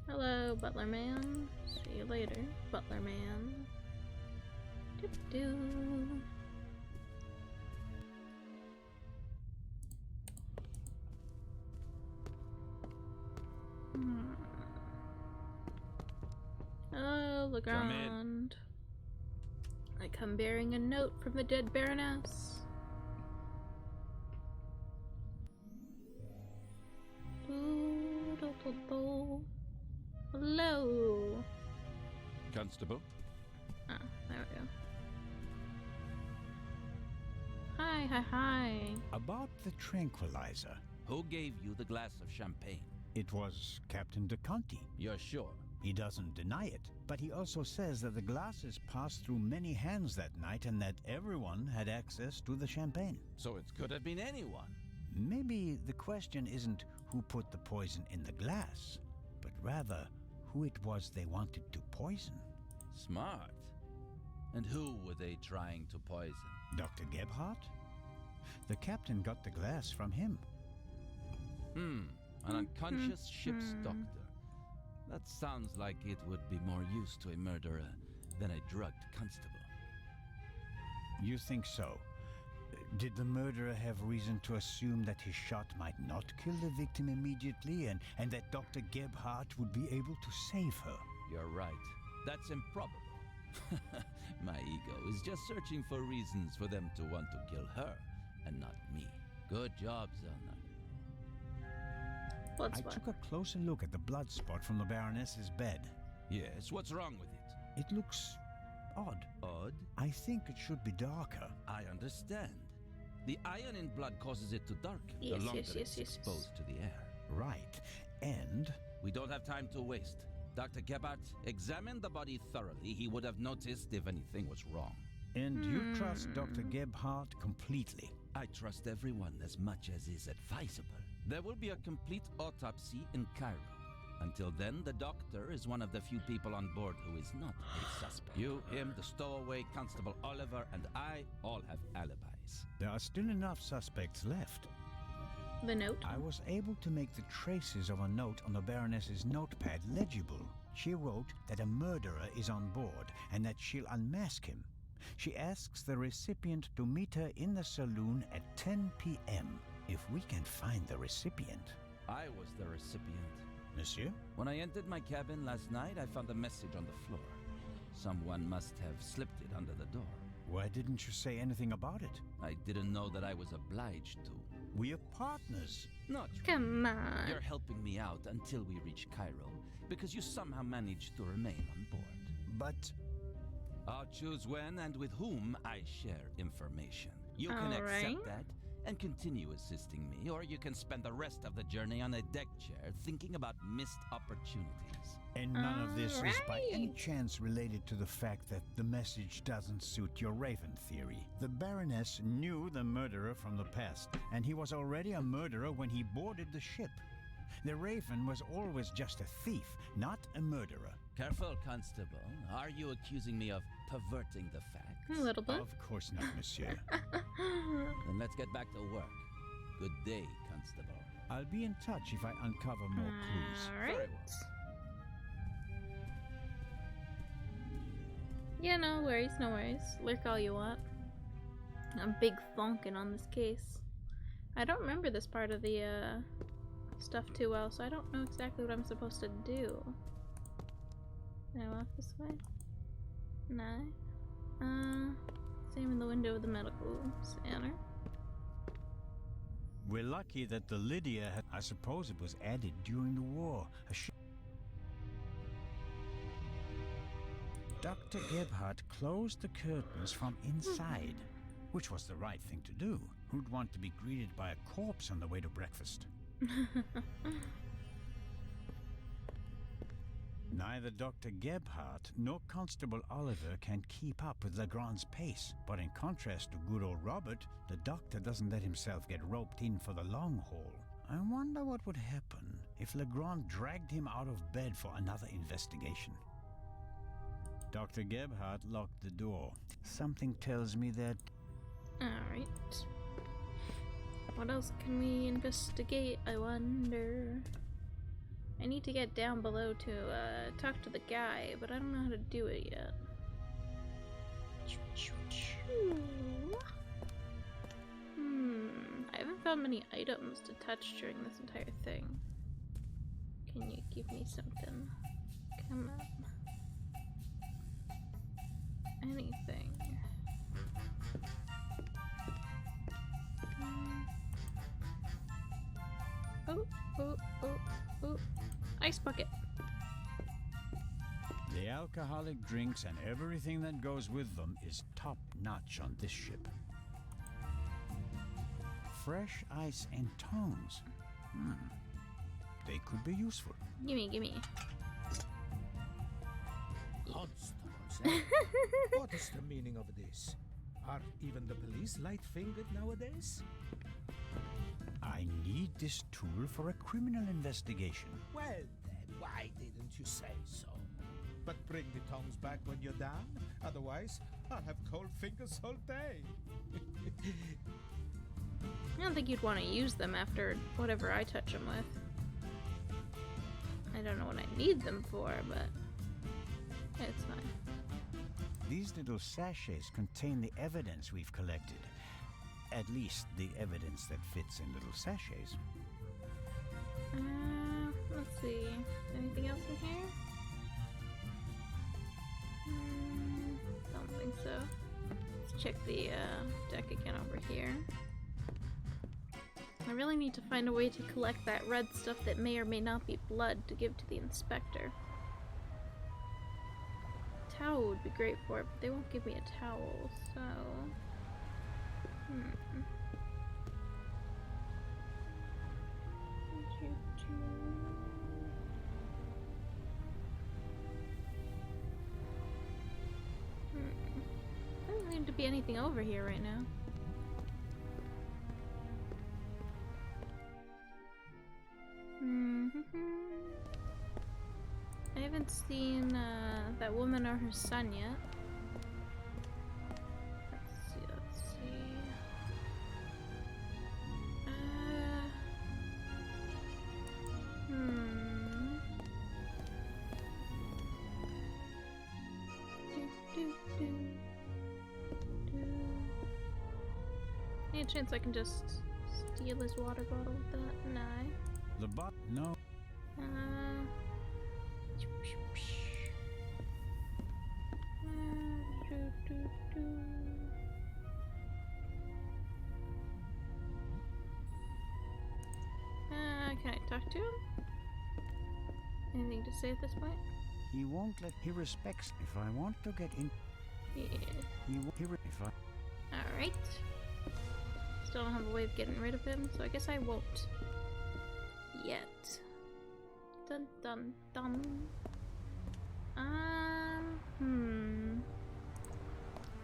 Hello, Butler Man. See you later, Butler Man. Doo-doo. Hello, Legrand. I come bearing a note from the dead Baroness. Hello. Constable? Ah, there we go. Hi. About the tranquilizer. Who gave you the glass of champagne? It was Captain De Conti. You're sure? He doesn't deny it, but he also says that the glasses passed through many hands that night and that everyone had access to the champagne. So it could have been anyone. Maybe the question isn't who put the poison in the glass, but rather who it was they wanted to poison. Smart. And who were they trying to poison? Dr. Gebhardt? The captain got the glass from him. An unconscious ship's doctor. That sounds like it would be more use to a murderer than a drugged constable. You think so? Did the murderer have reason to assume that his shot might not kill the victim immediately and that Dr. Gebhardt would be able to save her? You're right. That's improbable. My ego is just searching for reasons for them to want to kill her and not me. Good job, Zelna. I took a closer look at the blood spot from the Baroness's bed. Yes, what's wrong with it? It looks odd. Odd? I think it should be darker. I understand. The iron in blood causes it to darken the longer it's exposed to the air. Right. And? We don't have time to waste. Dr. Gebhardt examined the body thoroughly. He would have noticed if anything was wrong. And you trust Dr. Gebhardt completely? I trust everyone as much as is advisable. There will be a complete autopsy in Cairo. Until then, the doctor is one of the few people on board who is not a suspect. You, him, the stowaway, Constable Oliver, and I all have alibis. There are still enough suspects left. The note? I was able to make the traces of a note on the Baroness's notepad legible. She wrote that a murderer is on board and that she'll unmask him. She asks the recipient to meet her in the saloon at 10 p.m. If we can find the recipient. I was the recipient. Monsieur? When I entered my cabin last night, I found a message on the floor. Someone must have slipped it under the door. Why didn't you say anything about it? I didn't know that I was obliged to. We are partners. Not really. Come on. You're helping me out until we reach Cairo, because you somehow managed to remain on board. But I'll choose when and with whom I share information. You can accept that and continue assisting me, or you can spend the rest of the journey on a deck chair thinking about missed opportunities. And none of this is by any chance related to the fact that the message doesn't suit your Raven theory. The Baroness knew the murderer from the past, and he was already a murderer when he boarded the ship. The Raven was always just a thief, not a murderer. Careful, Constable. Are you accusing me of perverting the facts? A little bit. Of course not, monsieur. Then let's get back to work. Good day, Constable. I'll be in touch if I uncover more clues. Alright. Very well. Yeah, no worries, no worries. Lurk all you want. I'm big thonking on this case. I don't remember this part of the stuff too well, so I don't know exactly what I'm supposed to do. Can I walk this way? No. Examine the window of the medical center. We're lucky that the Lydia had, I suppose it was added during the war. Dr. Gebhardt closed the curtains from inside, which was the right thing to do. Who'd want to be greeted by a corpse on the way to breakfast? Neither Dr. Gebhardt nor Constable Oliver can keep up with Legrand's pace, but in contrast to good old Robert, the doctor doesn't let himself get roped in for the long haul. I wonder what would happen if Legrand dragged him out of bed for another investigation. Dr. Gebhardt locked the door. Something tells me that... Alright. What else can we investigate, I wonder? I need to get down below to talk to the guy, but I don't know how to do it yet. I haven't found many items to touch during this entire thing. Can you give me something? Come on. Anything. Oh, oh, oh, oh. Ice bucket. The alcoholic drinks and everything that goes with them is top-notch on this ship. Fresh ice and tongs. They could be useful. Gimme, gimme. Constables, eh? What is the meaning of this? Are even the police light-fingered nowadays? I need this tool for a criminal investigation. Well then, why didn't you say so? But bring the tongs back when you're down, otherwise I'll have cold fingers all day. I don't think you'd want to use them after whatever I touch them with. I don't know what I need them for, but it's fine. These little sachets contain the evidence we've collected. At least the evidence that fits in little sachets. Let's see. Anything else in here? Don't think so. Let's check the deck again over here. I really need to find a way to collect that red stuff that may or may not be blood to give to the inspector. Towel would be great for it, but they won't give me a towel, so... Doesn't seem to be anything over here right now. I haven't seen that woman or her son yet. Let's see. Any chance I can just steal his water bottle with that? Nah. The bot? No. Can I talk to him? Anything to say at this point? He won't let. He respects. If I want to get in. Yeah. He won't. If I. Alright. Still don't have a way of getting rid of him, so I guess I won't. Yet. Dun dun dun.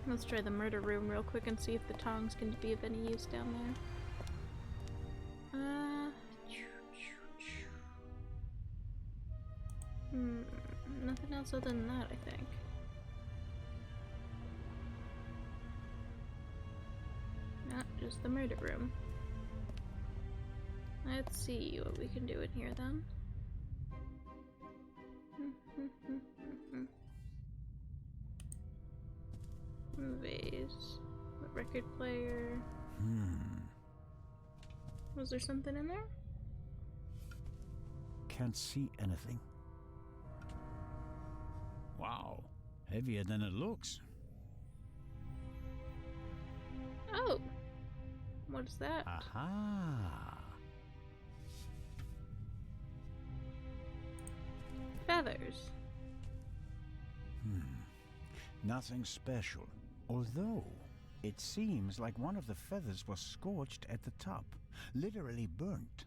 Let's try the murder room real quick and see if the tongs can be of any use down there. Nothing else other than that, I think. Not just the murder room. Let's see what we can do in here then. Movies. A record player. Was there something in there? Can't see anything. Wow. Heavier than it looks. Oh! What's that? Aha! Feathers. Nothing special. Although, it seems like one of the feathers was scorched at the top. Literally burnt.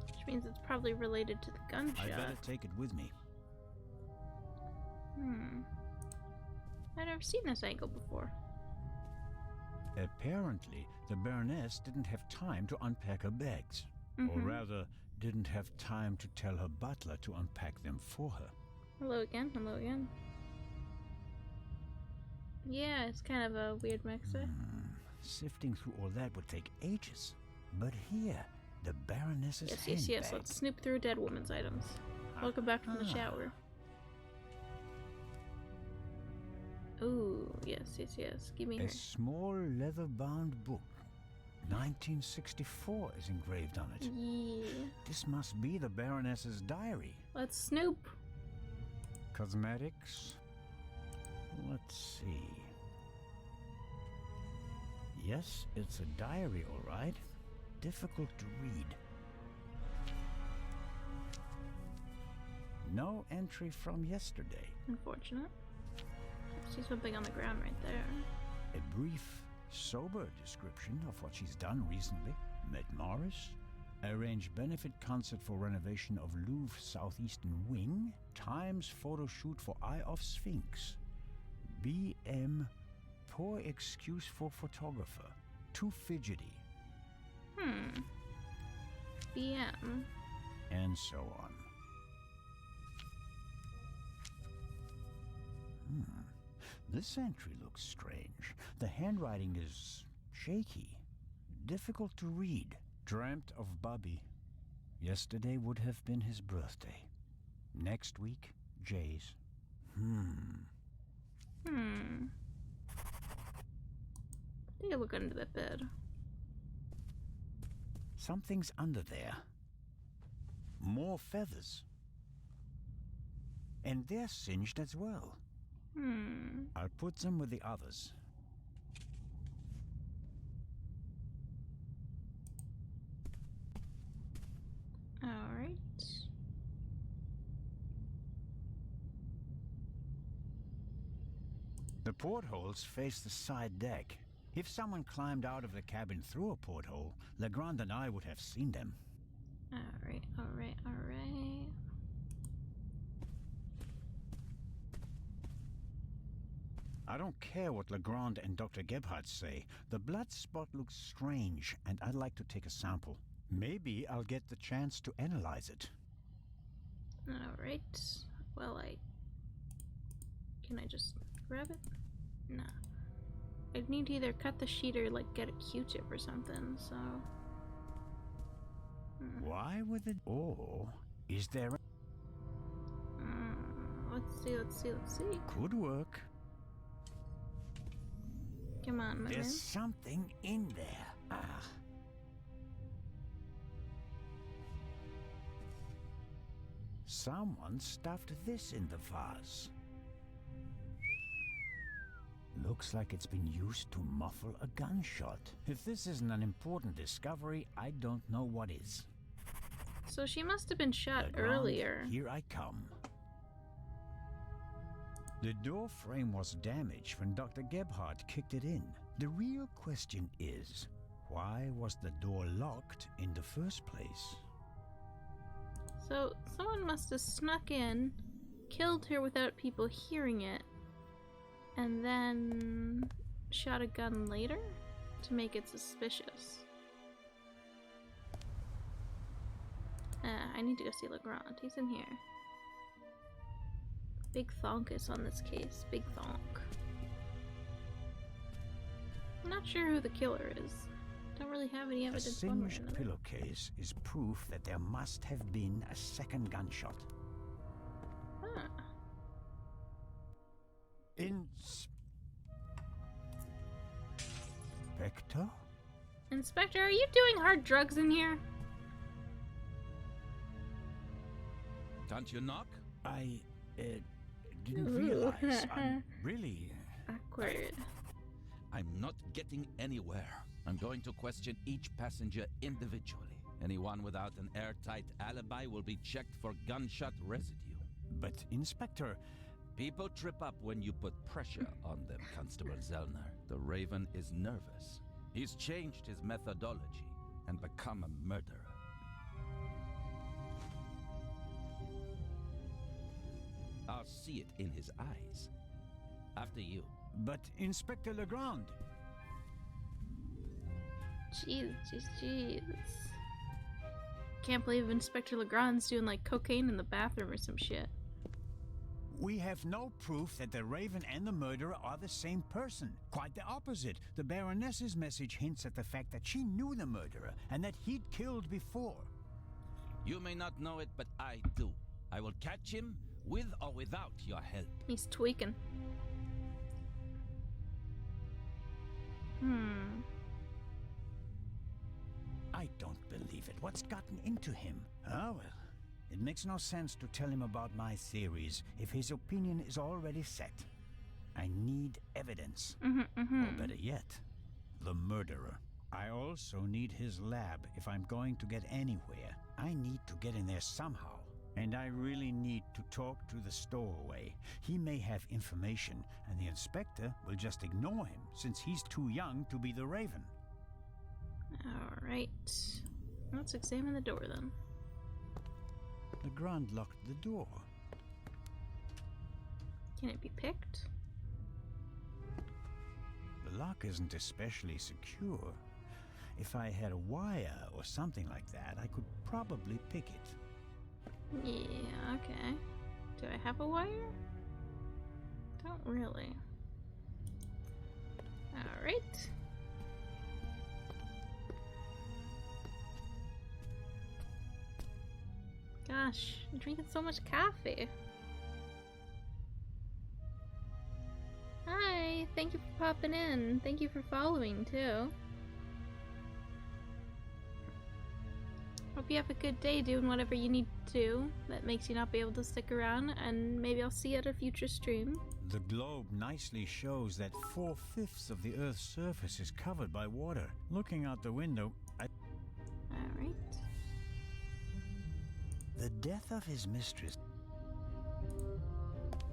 Which means it's probably related to the gunshot. I better take it with me. I've never seen this angle before. Apparently, the Baroness didn't have time to unpack her bags. Or rather, didn't have time to tell her butler to unpack them for her. Hello again, hello again. Yeah, it's kind of a weird mixer. Sifting through all that would take ages. But here, the Baroness's handbag. Yes, let's snoop through a dead woman's items. Welcome back from the shower. Ooh, yes. Give me her. A small leather-bound book. 1964 is engraved on it. Yeah. This must be the Baroness's diary. Let's snoop. Cosmetics. Let's see. Yes, it's a diary, all right. Difficult to read. No entry from yesterday. Unfortunate. I see something on the ground right there. A brief, sober description of what she's done recently. Met Morris. Arranged benefit concert for renovation of Louvre Southeastern Wing. Times photo shoot for Eye of Sphinx. BM, poor excuse for photographer. Too fidgety. BM. And so on. This entry looks strange. The handwriting is shaky. Difficult to read. Dreamt of Bobby. Yesterday would have been his birthday. Next week, Jay's. Take a look under that bed. Something's under there. More feathers. And they're singed as well. I'll put them with the others. Alright. The portholes face the side deck. If someone climbed out of the cabin through a porthole, Legrand and I would have seen them. Alright. I don't care what Legrand and Dr. Gebhardt say. The blood spot looks strange, and I'd like to take a sample. Maybe I'll get the chance to analyze it. Alright. Well, Can I just grab it? Nah. I'd need to either cut the sheet or, like, get a Q-tip or something, so... Why would it... Or is there... Let's see. Could work. Come on, my man. There's something in there. Someone stuffed this in the vase. Looks like it's been used to muffle a gunshot. If this isn't an important discovery, I don't know what is. So she must have been shot Legrand, earlier. Here I come. The door frame was damaged when Dr. Gebhardt kicked it in. The real question is, why was the door locked in the first place? So someone must have snuck in, killed her without people hearing it, and then shot a gun later to make it suspicious. I need to go see Legrand. He's in here. Big thonkus on this case. Big thonk. I'm not sure who the killer is. Don't really have any evidence one way or singed another. pillowcase is proof that there must have been a second gunshot. Inspector? Inspector, are you doing hard drugs in here? Can't you knock? I didn't realize. I'm really... Awkward. I'm not getting anywhere. I'm going to question each passenger individually. Anyone without an airtight alibi will be checked for gunshot residue. But, Inspector, People trip up when you put pressure on them, Constable Zellner. The Raven is nervous. He's changed his methodology and become a murderer. I'll see it in his eyes. After you. But Inspector Legrand... Jeez. Can't believe Inspector Legrand's doing like cocaine in the bathroom or some shit. We have no proof that the Raven and the murderer are the same person. Quite the opposite. The Baroness's message hints at the fact that she knew the murderer and that he'd killed before. You may not know it, but I do. I will catch him with or without your help. He's tweaking. I don't believe it. What's gotten into him? Oh, well. It makes no sense to tell him about my theories if his opinion is already set. I need evidence. Or better yet, the murderer. I also need his lab if I'm going to get anywhere. I need to get in there somehow. And I really need to talk to the stowaway. He may have information, and the inspector will just ignore him, since he's too young to be the Raven. Alright. Let's examine the door then. Legrand locked the door. Can it be picked? The lock isn't especially secure. If I had a wire or something like that, I could probably pick it. Yeah, okay. Do I have a wire? Don't really. Alright. Gosh, I'm drinking so much coffee. Hi, thank you for popping in. Thank you for following too. Hope you have a good day doing whatever you need to do that makes you not be able to stick around, and maybe I'll see you at a future stream. The globe nicely shows that 4/5 of the Earth's surface is covered by water. Looking out the window, Alright. The death of his mistress.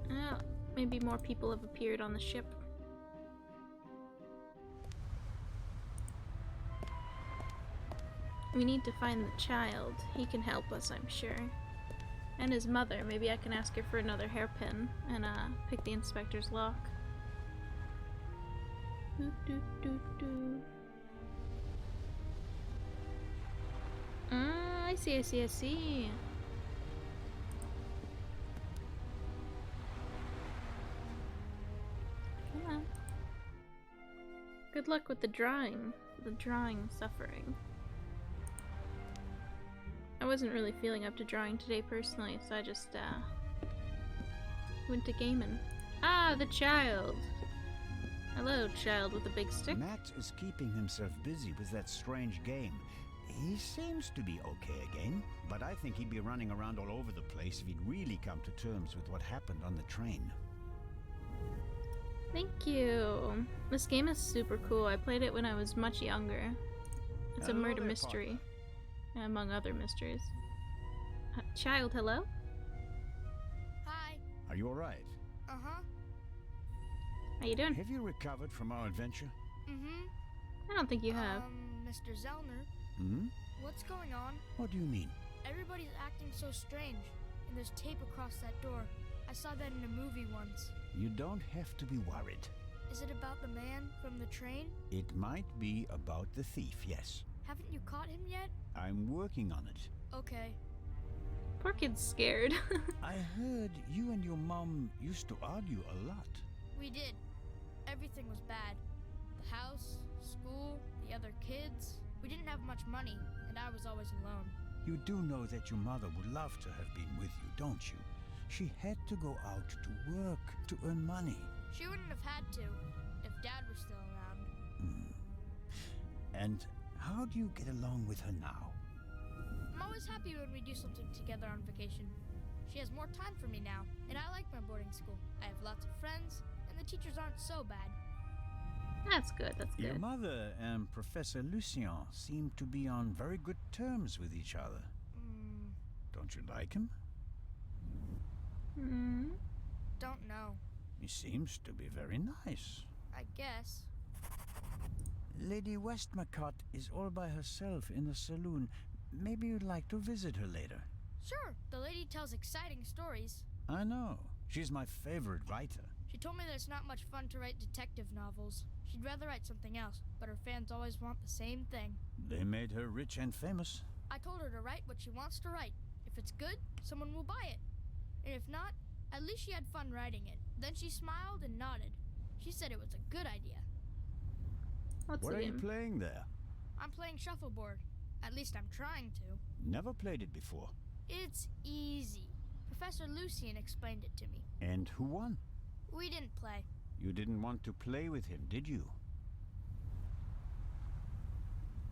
Oh, maybe more people have appeared on the ship. We need to find the child. He can help us, I'm sure. And his mother. Maybe I can ask her for another hairpin and pick the inspector's lock. Ah, I see. Come on. Good luck with the drawing. The drawing suffering. I wasn't really feeling up to drawing today personally, so I just went to gaming. Ah, the child! Hello, child with a big stick. Matt is keeping himself busy with that strange game. He seems to be okay again, but I think he'd be running around all over the place if he'd really come to terms with what happened on the train. Thank you. This game is super cool. I played it when I was much younger. It's a murder mystery, among other mysteries. Child, hello? Hi. Are you alright? Uh-huh. How you doing? Have you recovered from our adventure? I don't think you have. Mr. Zellner. What's going on? What do you mean? Everybody's acting so strange, and there's tape across that door. I saw that in a movie once. You don't have to be worried. Is it about the man from the train? It might be about the thief, yes. Haven't you caught him yet? I'm working on it. Okay. Poor kid's scared. I heard you and your mom used to argue a lot. We did. Everything was bad. The house, school, the other kids. We didn't have much money, and I was always alone. You do know that your mother would love to have been with you, don't you? She had to go out to work to earn money. She wouldn't have had to if Dad were still around. And how do you get along with her now? I'm always happy when we do something together on vacation. She has more time for me now, and I like my boarding school. I have lots of friends, and the teachers aren't so bad. That's good, that's good. Your mother and Professor Lucien seem to be on very good terms with each other. Don't you like him? Don't know. He seems to be very nice. I guess. Lady Westmacott is all by herself in the saloon. Maybe you'd like to visit her later. Sure, the lady tells exciting stories. I know. She's my favorite writer. She told me that it's not much fun to write detective novels. She'd rather write something else, but her fans always want the same thing. They made her rich and famous. I told her to write what she wants to write. If it's good, someone will buy it. And if not, at least she had fun writing it. Then she smiled and nodded. She said it was a good idea. What are you playing there? I'm playing shuffleboard. At least I'm trying to. Never played it before. It's easy. Professor Lucian explained it to me. And who won? We didn't play. You didn't want to play with him, did you?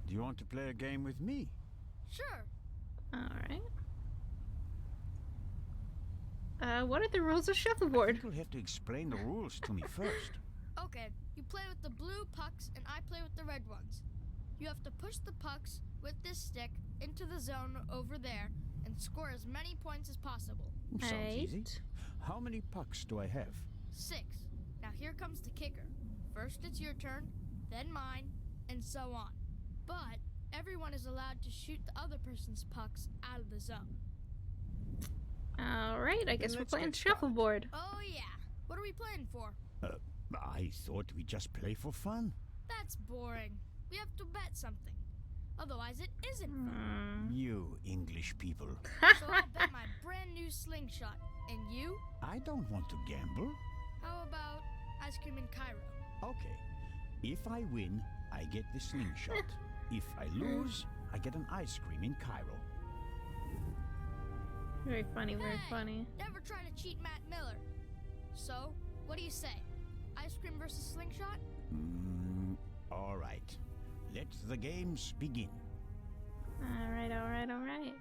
Do you want to play a game with me? Sure. Alright. What are the rules of shuffleboard? You'll have to explain the rules to me first. Okay, you play with the blue pucks and I play with the red ones. You have to push the pucks with this stick into the zone over there and score as many points as possible. Sounds easy. How many pucks do I have? 6. Now here comes the kicker. First it's your turn, then mine, and so on. But everyone is allowed to shoot the other person's pucks out of the zone. Alright, I guess we're playing shuffleboard. Oh yeah. What are we playing for? I thought we'd just play for fun. That's boring. We have to bet something. Otherwise it isn't fun. You English people. So I'll bet my brand new slingshot. And you? I don't want to gamble. How about ice cream in Cairo? Okay. If I win, I get the slingshot. If I lose, I get an ice cream in Cairo. Very funny, very funny. Never try to cheat Matt Miller. So, what do you say? Ice cream versus slingshot? All right. Let the games begin. Alright, alright, alright.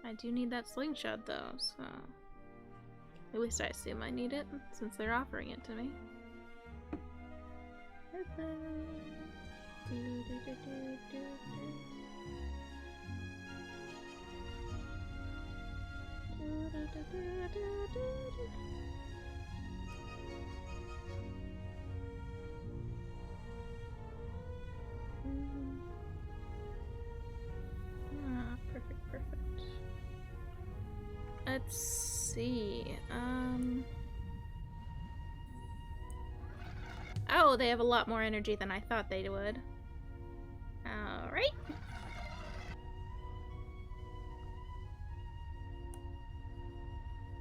I do need that slingshot though, so... At least I assume I need it, since they're offering it to me. Perfect, perfect. Let's see. Oh, they have a lot more energy than I thought they would. Alright.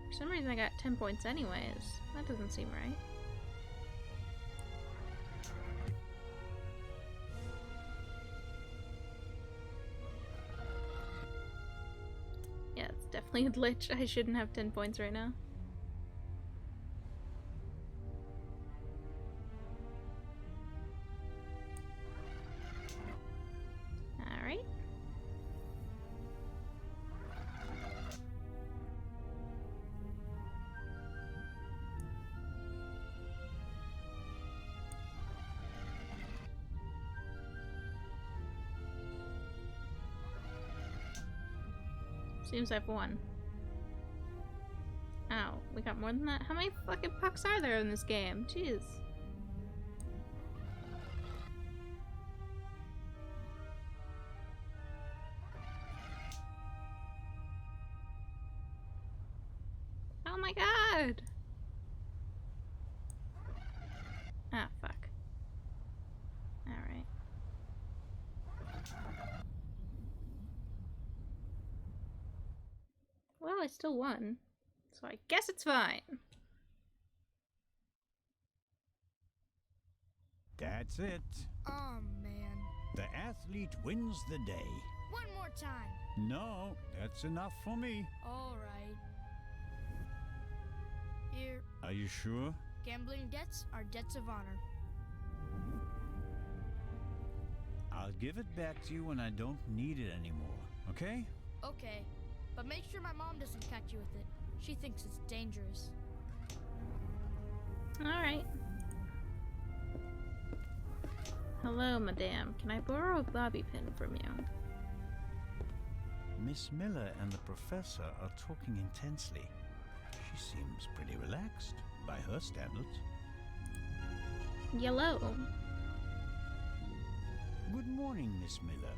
For some reason I got 10 points anyways. That doesn't seem right. Yeah, it's definitely a glitch. I shouldn't have 10 points right now. Alright. Seems I've won. Ow, we got more than that? How many fucking pucks are there in this game? Jeez. Oh my god! Ah, fuck. Alright. Well, I still won, so I guess it's fine. That's it. Oh, man. The athlete wins the day. One more time. No, that's enough for me. All right. Here. Are you sure? Gambling debts are debts of honor. I'll give it back to you when I don't need it anymore, okay? Okay. But make sure my mom doesn't catch you with it. She thinks it's dangerous. Alright. Hello, madame. Can I borrow a bobby pin from you? Miss Miller and the professor are talking intensely. She seems pretty relaxed, by her standards. Yellow. Good morning, Miss Miller.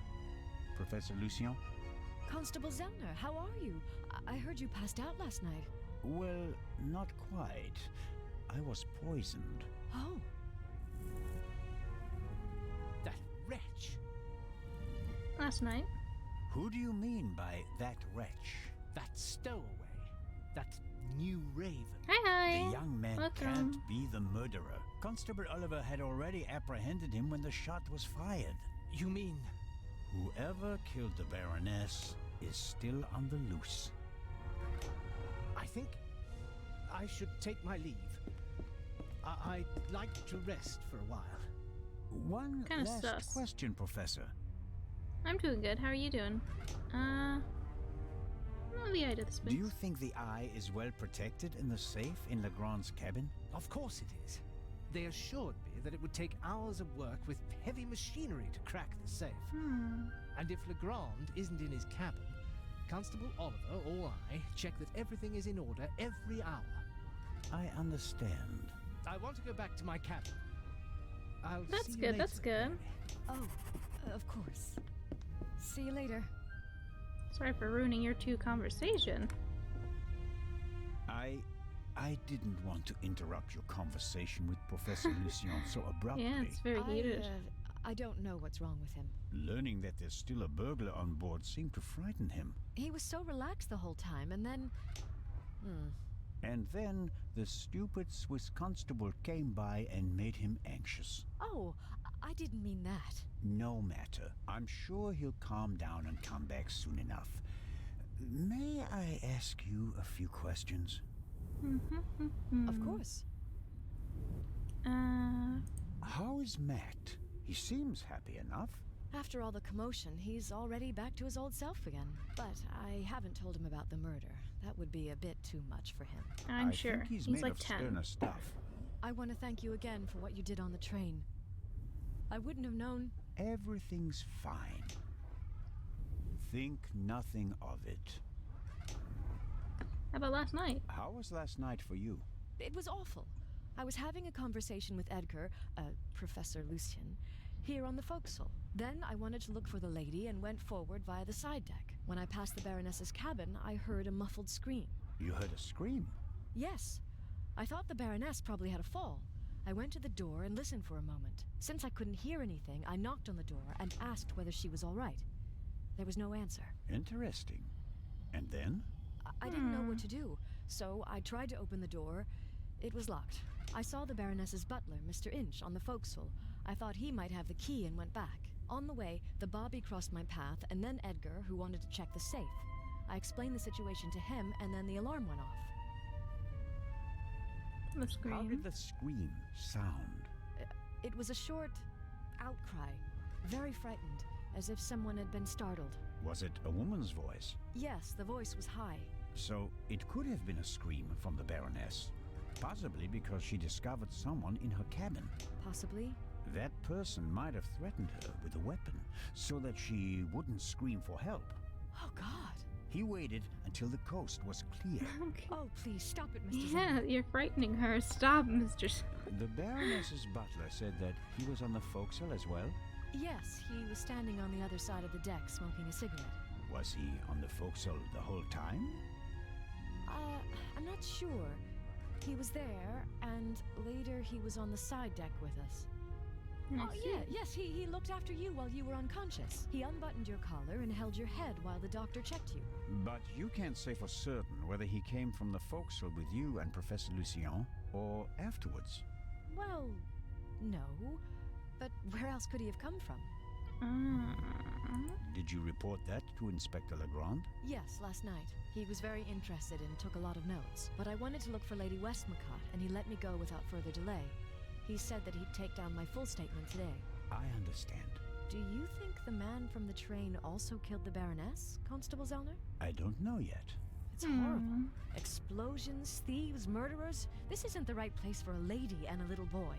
Professor Lucien? Constable Zellner, how are you? I heard you passed out last night. Well, not quite. I was poisoned. Oh. That wretch. Last night. Who do you mean by that wretch? That stowaway. That new raven. Hi. The young man Welcome. can't be the murderer. Constable Oliver had already apprehended him when the shot was fired. You mean... Whoever killed the Baroness is still on the loose. I think I should take my leave. I'd like to rest for a while. One Kinda last sus. question, Professor. I'm doing good. How are you doing? No, the eye to the space. Do you think the eye is well protected in the safe in Legrand's cabin? Of course it is. They assured me that it would take hours of work with heavy machinery to crack the safe. And if Legrand isn't in his cabin, Constable Oliver or I check that everything is in order every hour. I understand. I want to go back to my cabin. I'll That's see you good, later, that's good. Mary. Oh, of course. See you later. Sorry for ruining your two conversation. I didn't want to interrupt your conversation with Professor Lucien so abruptly. Yeah, it's very heated. I don't know what's wrong with him. Learning that there's still a burglar on board seemed to frighten him. He was so relaxed the whole time, and then... And then the stupid Swiss constable came by and made him anxious. Oh, I didn't mean that. No matter. I'm sure he'll calm down and come back soon enough. May I ask you a few questions? Of course. How is Matt? He seems happy enough. After all the commotion, he's already back to his old self again. But I haven't told him about the murder. That would be a bit too much for him. I'm I sure. think he's He's made like of 10. sterner stuff. I want to thank you again for what you did on the train. I wouldn't have known... Everything's fine. Think nothing of it. How about last night? How was last night for you? It was awful. I was having a conversation with Edgar, Professor Lucien, here on the forecastle. Then I wanted to look for the lady and went forward via the side deck. When I passed the Baroness's cabin, I heard a muffled scream. You heard a scream? Yes. I thought the Baroness probably had a fall. I went to the door and listened for a moment. Since I couldn't hear anything, I knocked on the door and asked whether she was all right. There was no answer. Interesting. And then? I didn't know what to do, so I tried to open the door. It was locked. I saw the Baroness's butler, Mr. Inch, on the forecastle. I thought he might have the key and went back. On the way, the bobby crossed my path, and then Edgar, who wanted to check the safe. I explained the situation to him, and then the alarm went off. The scream. How did the scream sound? It was a short outcry, very frightened, as if someone had been startled. Was it a woman's voice? Yes, the voice was high. So it could have been a scream from the Baroness. Possibly because she discovered someone in her cabin. Possibly. That person might have threatened her with a weapon, so that she wouldn't scream for help. Oh, God. He waited until the coast was clear. Okay. Oh, please, stop it, Mr. Yeah, Zimmer. you're frightening her. Stop, Mr. The Baroness's butler said that he was on the forecastle as well. Yes, he was standing on the other side of the deck smoking a cigarette. Was he on the forecastle the whole time? I'm not sure. He was there, and later he was on the side deck with us. Oh, yeah, yes, he looked after you while you were unconscious. He unbuttoned your collar and held your head while the doctor checked you. But you can't say for certain whether he came from the forecastle with you and Professor Lucien, or afterwards. Well, no. But where else could he have come from? Did you report that to Inspector Legrand? Yes, last night. He was very interested and took a lot of notes. But I wanted to look for Lady Westmacott, and he let me go without further delay. He said that he'd take down my full statement today. I understand. Do you think the man from the train also killed the Baroness, Constable Zellner? I don't know yet. It's horrible. Explosions, thieves, murderers. This isn't the right place for a lady and a little boy.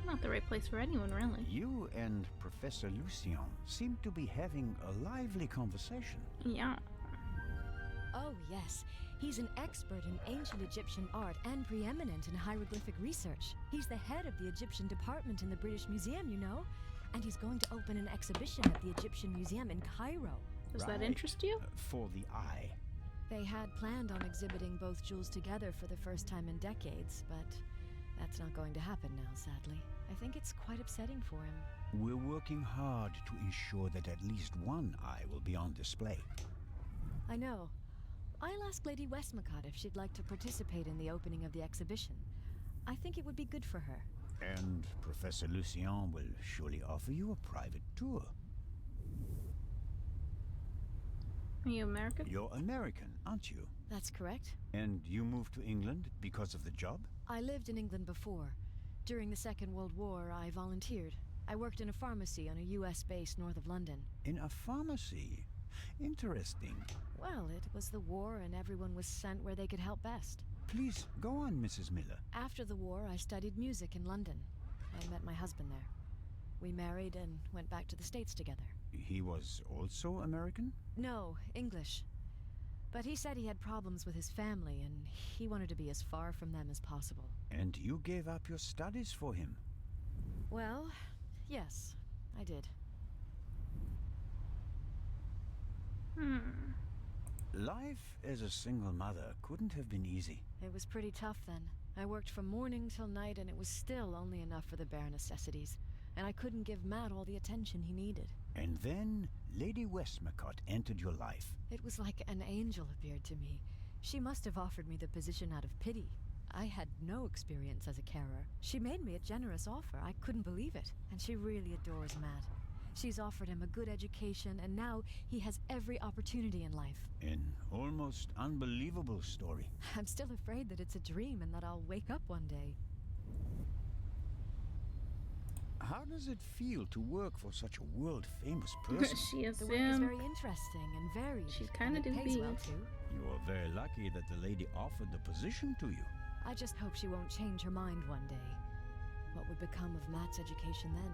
Not the right place for anyone, really. You and Professor Lucien seem to be having a lively conversation. Yeah. Oh, yes. He's an expert in ancient Egyptian art and preeminent in hieroglyphic research. He's the head of the Egyptian department in the British Museum, you know? And he's going to open an exhibition at the Egyptian Museum in Cairo. Does that interest you? For the eye. They had planned on exhibiting both jewels together for the first time in decades, but that's not going to happen now, sadly. I think it's quite upsetting for him. We're working hard to ensure that at least one eye will be on display. I know. I'll ask Lady Westmacott if she'd like to participate in the opening of the exhibition. I think it would be good for her. And Professor Lucien will surely offer you a private tour. Are you American? You're American, aren't you? That's correct. And you moved to England because of the job? I lived in England before. During the Second World War, I volunteered. I worked in a pharmacy on a US base north of London. In a pharmacy? Interesting. Well, it was the war and everyone was sent where they could help best. Please, go on, Mrs. Miller. After the war, I studied music in London. I met my husband there. We married and went back to the States together. He was also American? No, English. But he said he had problems with his family and he wanted to be as far from them as possible. And you gave up your studies for him? Well, yes, I did. Life as a single mother couldn't have been easy. It was pretty tough then. I worked from morning till night and it was still only enough for the bare necessities. And I couldn't give Matt all the attention he needed. And then Lady Westmacott entered your life. It was like an angel appeared to me. She must have offered me the position out of pity. I had no experience as a carer. She made me a generous offer. I couldn't believe it. And she really adores Matt. She's offered him a good education, and now he has every opportunity in life. An almost unbelievable story. I'm still afraid that it's a dream and that I'll wake up one day. How does it feel to work for such a world-famous person? She is The work is very interesting and varied. She kind of and do it pays be. well too. You are very lucky that the lady offered the position to you. I just hope she won't change her mind one day. What would become of Matt's education then?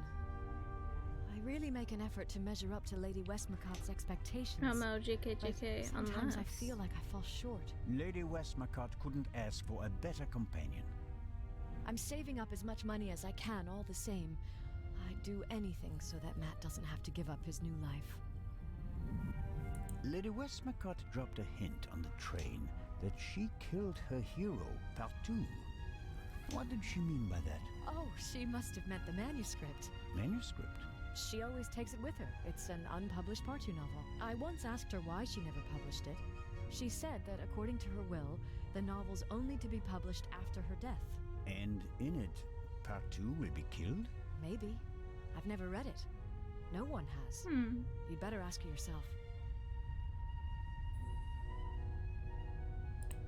I really make an effort to measure up to Lady Westmacott's expectations. Homo, JK, JK, sometimes I unless. feel like I fall short. Lady Westmacott couldn't ask for a better companion. I'm saving up as much money as I can all the same. I'd do anything so that Matt doesn't have to give up his new life. Lady Westmacott dropped a hint on the train that she killed her hero, Partout. What did she mean by that? Oh, she must have meant the manuscript. Manuscript? She always takes it with her. It's an unpublished Partout novel. I once asked her why she never published it. She said that according to her will, the novel's only to be published after her death. And in it, Partout will be killed? Maybe. I've never read it. No one has. You'd better ask her yourself.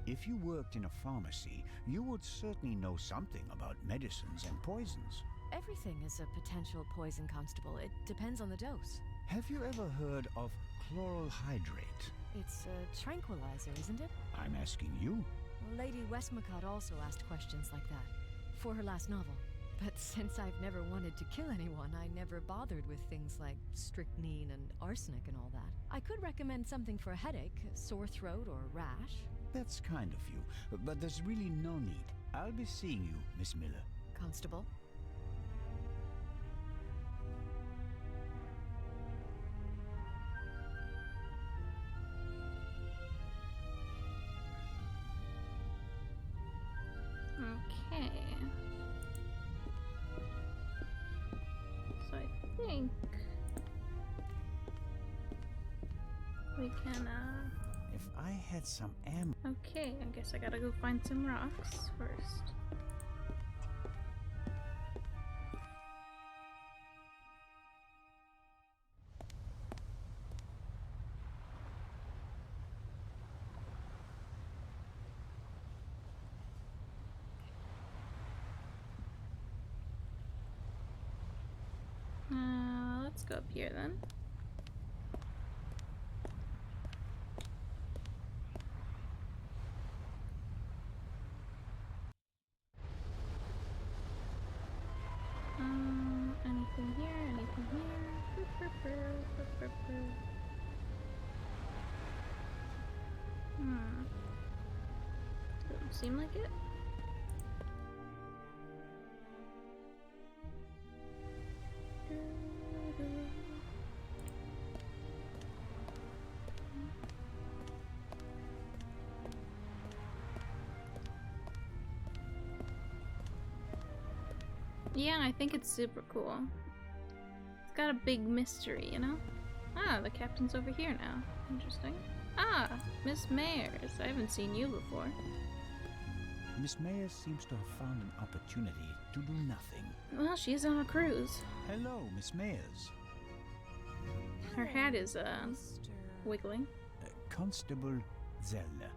If you worked in a pharmacy, you would certainly know something about medicines and poisons. Everything is a potential poison, Constable. It depends on the dose. Have you ever heard of chloral hydrate? It's a tranquilizer, isn't it? I'm asking you. Lady Westmacott also asked questions like that for her last novel. But since I've never wanted to kill anyone, I never bothered with things like strychnine and arsenic and all that. I could recommend something for a headache, a sore throat, or a rash. That's kind of you, but there's really no need. I'll be seeing you, Miss Miller. Constable? Okay. So I think we can, If I had some ammo... Okay, I guess I gotta go find some rocks first. Let's go up here then. Anything here? Anything here? Doesn't seem like it. Yeah, I think it's super cool. It's got a big mystery, you know? Ah, the captain's over here now. Interesting. Ah, Miss Mayers. I haven't seen you before. Miss Mayers seems to have found an opportunity to do nothing. Well, she's on a cruise. Hello, Miss Mayers. Her hat is, wiggling. Constable Zelle.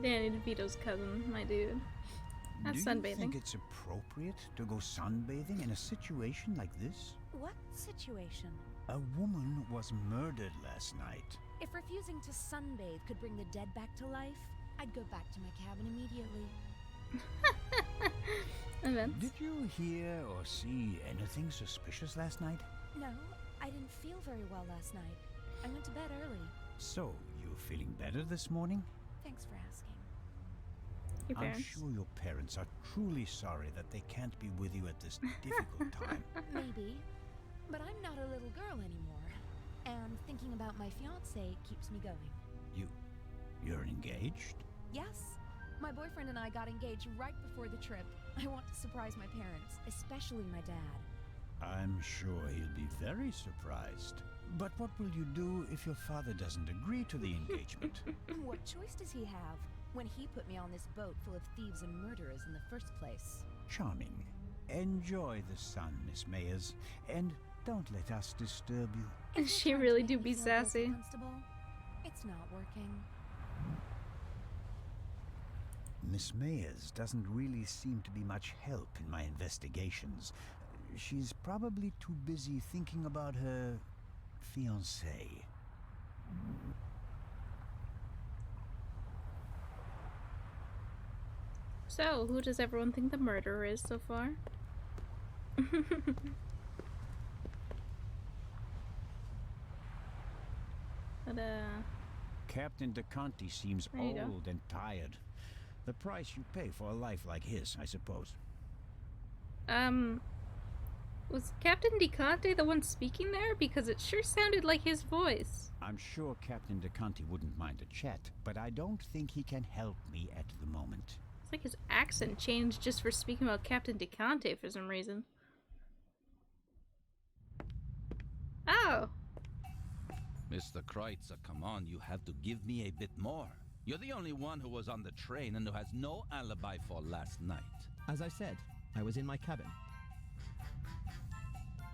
Danny DeVito's cousin, my dude. That's sunbathing. Do you think it's appropriate to go sunbathing in a situation like this? What situation? A woman was murdered last night. If refusing to sunbathe could bring the dead back to life, I'd go back to my cabin immediately. Events. Did you hear or see anything suspicious last night? No, I didn't feel very well last night. I went to bed early. So, you feeling better this morning? Thanks for asking. Your I'm parents. sure your parents are truly sorry that they can't be with you at this difficult time. Maybe. But I'm not a little girl anymore. And thinking about my fiancé keeps me going. You're engaged? Yes. My boyfriend and I got engaged right before the trip. I want to surprise my parents, especially my dad. I'm sure he'll be very surprised. But what will you do if your father doesn't agree to the engagement? What choice does he have when he put me on this boat full of thieves and murderers in the first place? Charming. Enjoy the sun, Miss Mayers, and don't let us disturb you. She really do be sassy. Constable, it's not working. Miss Mayers doesn't really seem to be much help in my investigations. She's probably too busy thinking about her fiancé. So, who does everyone think the murderer is so far? But, Captain DeConti seems There you go. old and tired. The price you pay for a life like his, I suppose. was Captain DeConte the one speaking there? Because it sure sounded like his voice. I'm sure Captain DeConti wouldn't mind a chat, but I don't think he can help me at the moment. It's like his accent changed just for speaking about Captain DeConte for some reason. Oh! Mr. Kreutzer, come on, you have to give me a bit more. You're the only one who was on the train and who has no alibi for last night. As I said, I was in my cabin.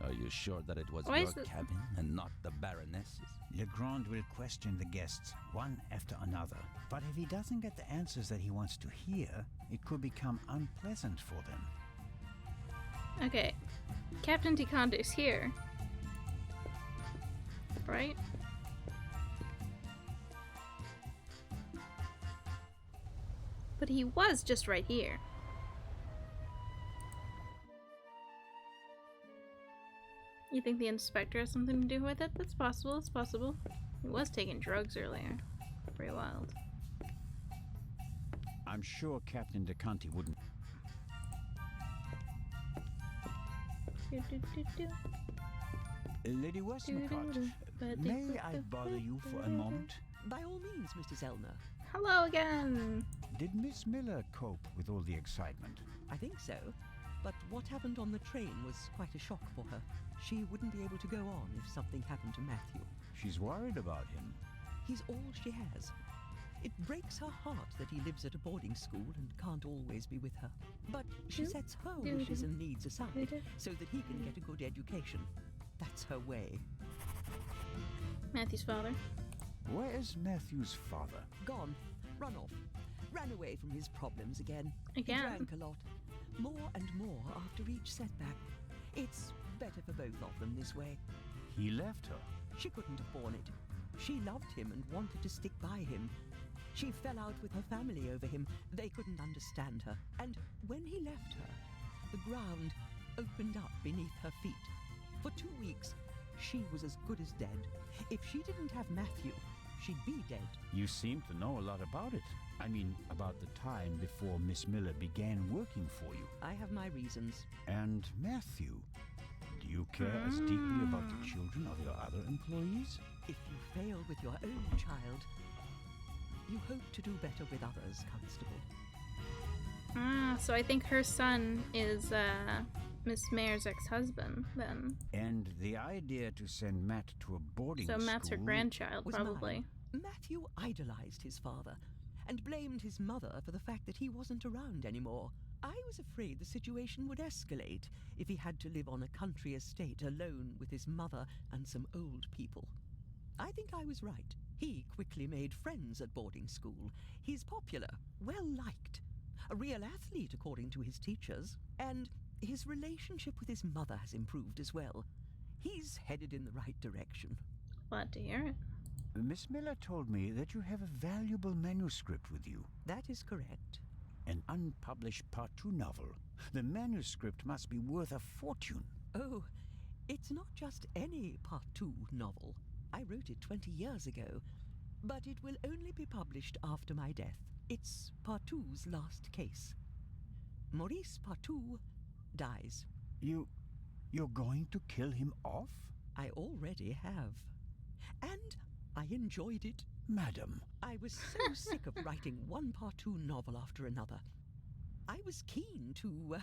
Are you sure that it was Why your is it- cabin and not the Baroness's? Legrand will question the guests, one after another. But if he doesn't get the answers that he wants to hear, it could become unpleasant for them. Okay. Captain DeConte's here. Right? But he was just right here. You think the inspector has something to do with it? That's possible, it's possible. He was taking drugs earlier. Pretty wild. I'm sure Captain DeConti wouldn't. Lady Westmacott, may I bother you for a moment? By all means, Mr. Zellner. Hello again! Did Miss Miller cope with all the excitement? I think so. But what happened on the train was quite a shock for her. She wouldn't be able to go on if something happened to Matthew. She's worried about him. He's all she has. It breaks her heart that he lives at a boarding school and can't always be with her. But she sets her wishes and needs aside so that he can get a good education. That's her way. Matthew's father. Where is Matthew's father? Gone. Run off. Ran away from his problems again. Again? He drank a lot. More and more after each setback. It's better for both of them this way. He left her. She couldn't have borne it. She loved him and wanted to stick by him. She fell out with her family over him. They couldn't understand her. And when he left her, the ground opened up beneath her feet. For 2 weeks, She was as good as dead. If she didn't have Matthew, she'd be dead. You seem to know a lot about it. I mean, about the time before Miss Miller began working for you. I have my reasons. And Matthew, do you care as deeply about the children of your other employees? If you fail with your own child, you hope to do better with others, Constable. Ah, so I think her son is Miss Mayor's ex-husband, then. And the idea to send Matt to a boarding school... So Matt's her grandchild, probably. Mine. Matthew idolized his father and blamed his mother for the fact that he wasn't around anymore. I was afraid the situation would escalate if he had to live on a country estate alone with his mother and some old people. I think I was right. He quickly made friends at boarding school. He's popular, well-liked, a real athlete according to his teachers, and his relationship with his mother has improved as well. He's headed in the right direction. Glad to hear it. Miss Miller told me that you have a valuable manuscript with you. That is correct. An unpublished Part 2 novel. The manuscript must be worth a fortune. Oh, it's not just any Part 2 novel. I wrote it 20 years ago, but it will only be published after my death. It's Part 2's last case. Maurice Part 2 dies. You're going to kill him off? I already have. And I enjoyed it. Madam. I was so sick of writing one Part 2 novel after another. I was keen to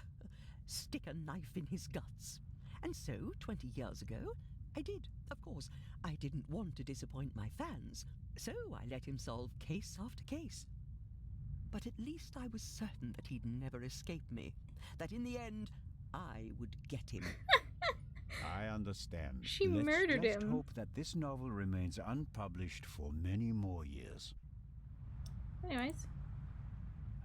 stick a knife in his guts. And so, 20 years ago, I did. Of course, I didn't want to disappoint my fans, so I let him solve case after case. But at least I was certain that he'd never escape me, that in the end, I would get him. I understand. She murdered him. Let's just hope that this novel remains unpublished for many more years. Anyways.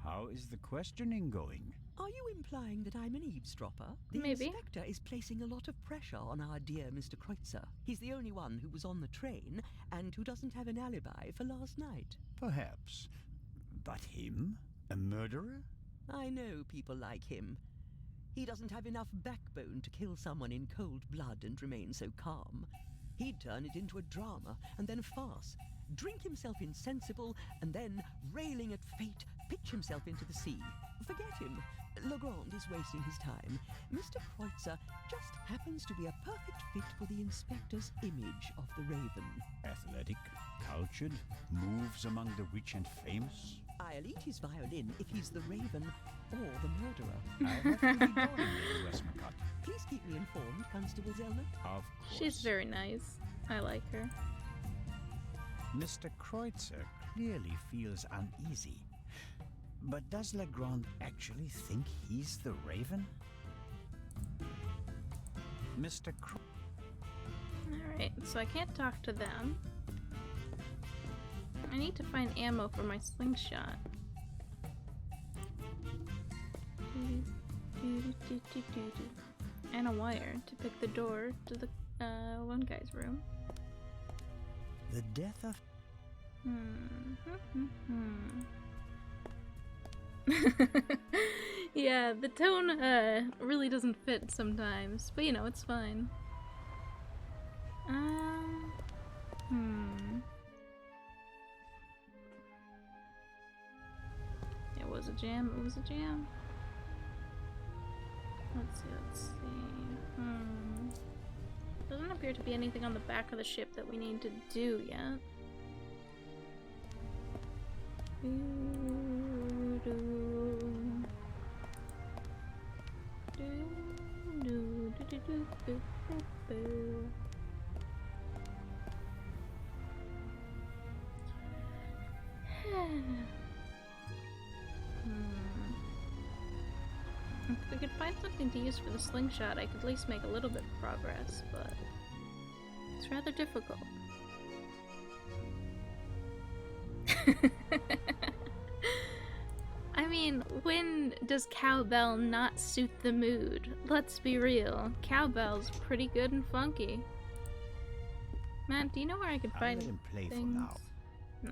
How is the questioning going? Are you implying that I'm an eavesdropper? The Maybe. inspector is placing a lot of pressure on our dear Mr. Kreutzer. He's the only one who was on the train and who doesn't have an alibi for last night. Perhaps. But him? A murderer? I know people like him. He doesn't have enough backbone to kill someone in cold blood and remain so calm. He'd turn it into a drama and then a farce, drink himself insensible, and then, railing at fate, pitch himself into the sea. Forget him. Legrand is wasting his time. Mr. Kreutzer just happens to be a perfect fit for the inspector's image of the Raven. Athletic, cultured, moves among the rich and famous. I'll eat his violin if he's the Raven or the murderer. I have to be going, Miss Westmacott. Please keep me informed, Constable Zellner. Of course. She's very nice. I like her. Mr. Kreutzer clearly feels uneasy. But does Legrand actually think he's the Raven? Mr. Alright, so I can't talk to them. I need to find ammo for my slingshot. And a wire to pick the door to the one guy's room. The death of... Yeah, the tone really doesn't fit sometimes, but you know, it's fine. It was a jam, it was a jam. Let's see. Doesn't appear to be anything on the back of the ship that we need to do yet. If we could find something to use for the slingshot, I could at least make a little bit of progress, but it's rather difficult. I mean, when does cowbell not suit the mood? Let's be real. Cowbell's pretty good and funky. Matt, do you know where I could find I'll let him play things? for now. No.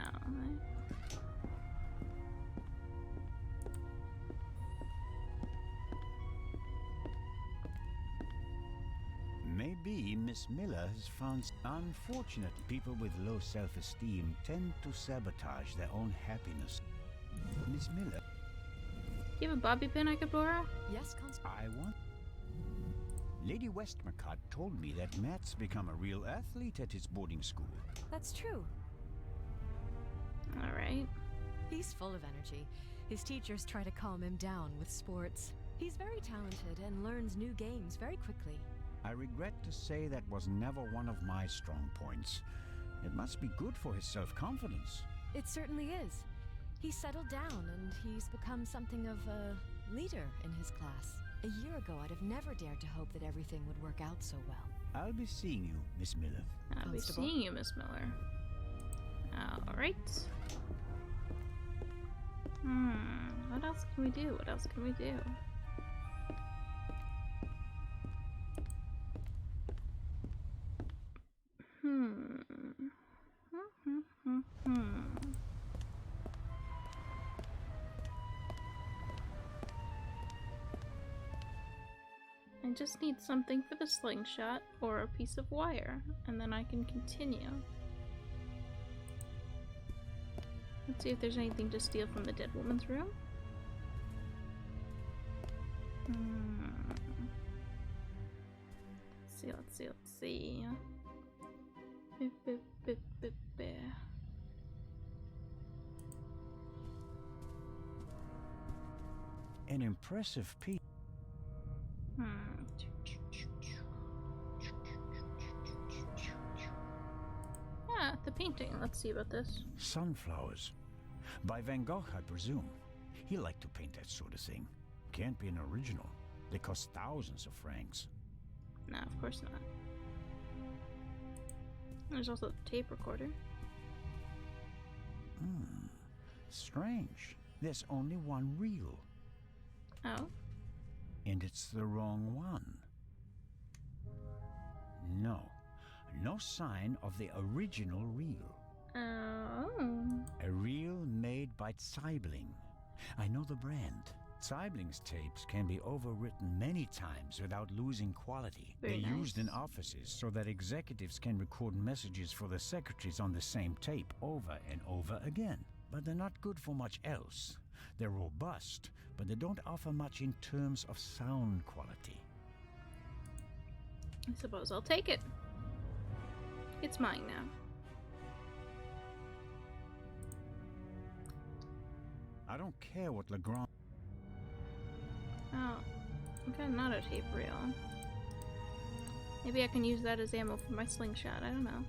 Maybe be Miss Miller has found. Unfortunately, people with low self-esteem tend to sabotage their own happiness. Miss Miller. Do you have a bobby pin I could borrow? Yes, Constable. I want. Lady Westmacott told me that Matt's become a real athlete at his boarding school. That's true. All right. He's full of energy. His teachers try to calm him down with sports. He's very talented and learns new games very quickly. I regret to say that was never one of my strong points. It must be good for his self-confidence. It certainly is. He's settled down and he's become something of a leader in his class. A year ago, I'd have never dared to hope that everything would work out so well. I'll be seeing you, Miss Miller. I'll be seeing you, Miss Miller. All right. What else can we do? What else can we do? I just need something for the slingshot or a piece of wire, and then I can continue. Let's see if there's anything to steal from the dead woman's room. Let's see. An impressive piece. Ah, the painting. Let's see about this. Sunflowers. By Van Gogh, I presume. He liked to paint that sort of thing. Can't be an original. They cost thousands of francs. No, of course not. There's also the tape recorder. Strange. There's only one reel. Oh? And it's the wrong one. No. No sign of the original reel. Oh. A reel made by Zeibling. I know the brand. Zeibling's tapes can be overwritten many times without losing quality. Very They're nice. used in offices so that executives can record messages for the secretaries on the same tape over and over again. But they're not good for much else. They're robust, but they don't offer much in terms of sound quality. I suppose I'll take it. It's mine now. I don't care what Legrand... Oh, I'm kind of not a tape reel. Maybe I can use that as ammo for my slingshot. I don't know.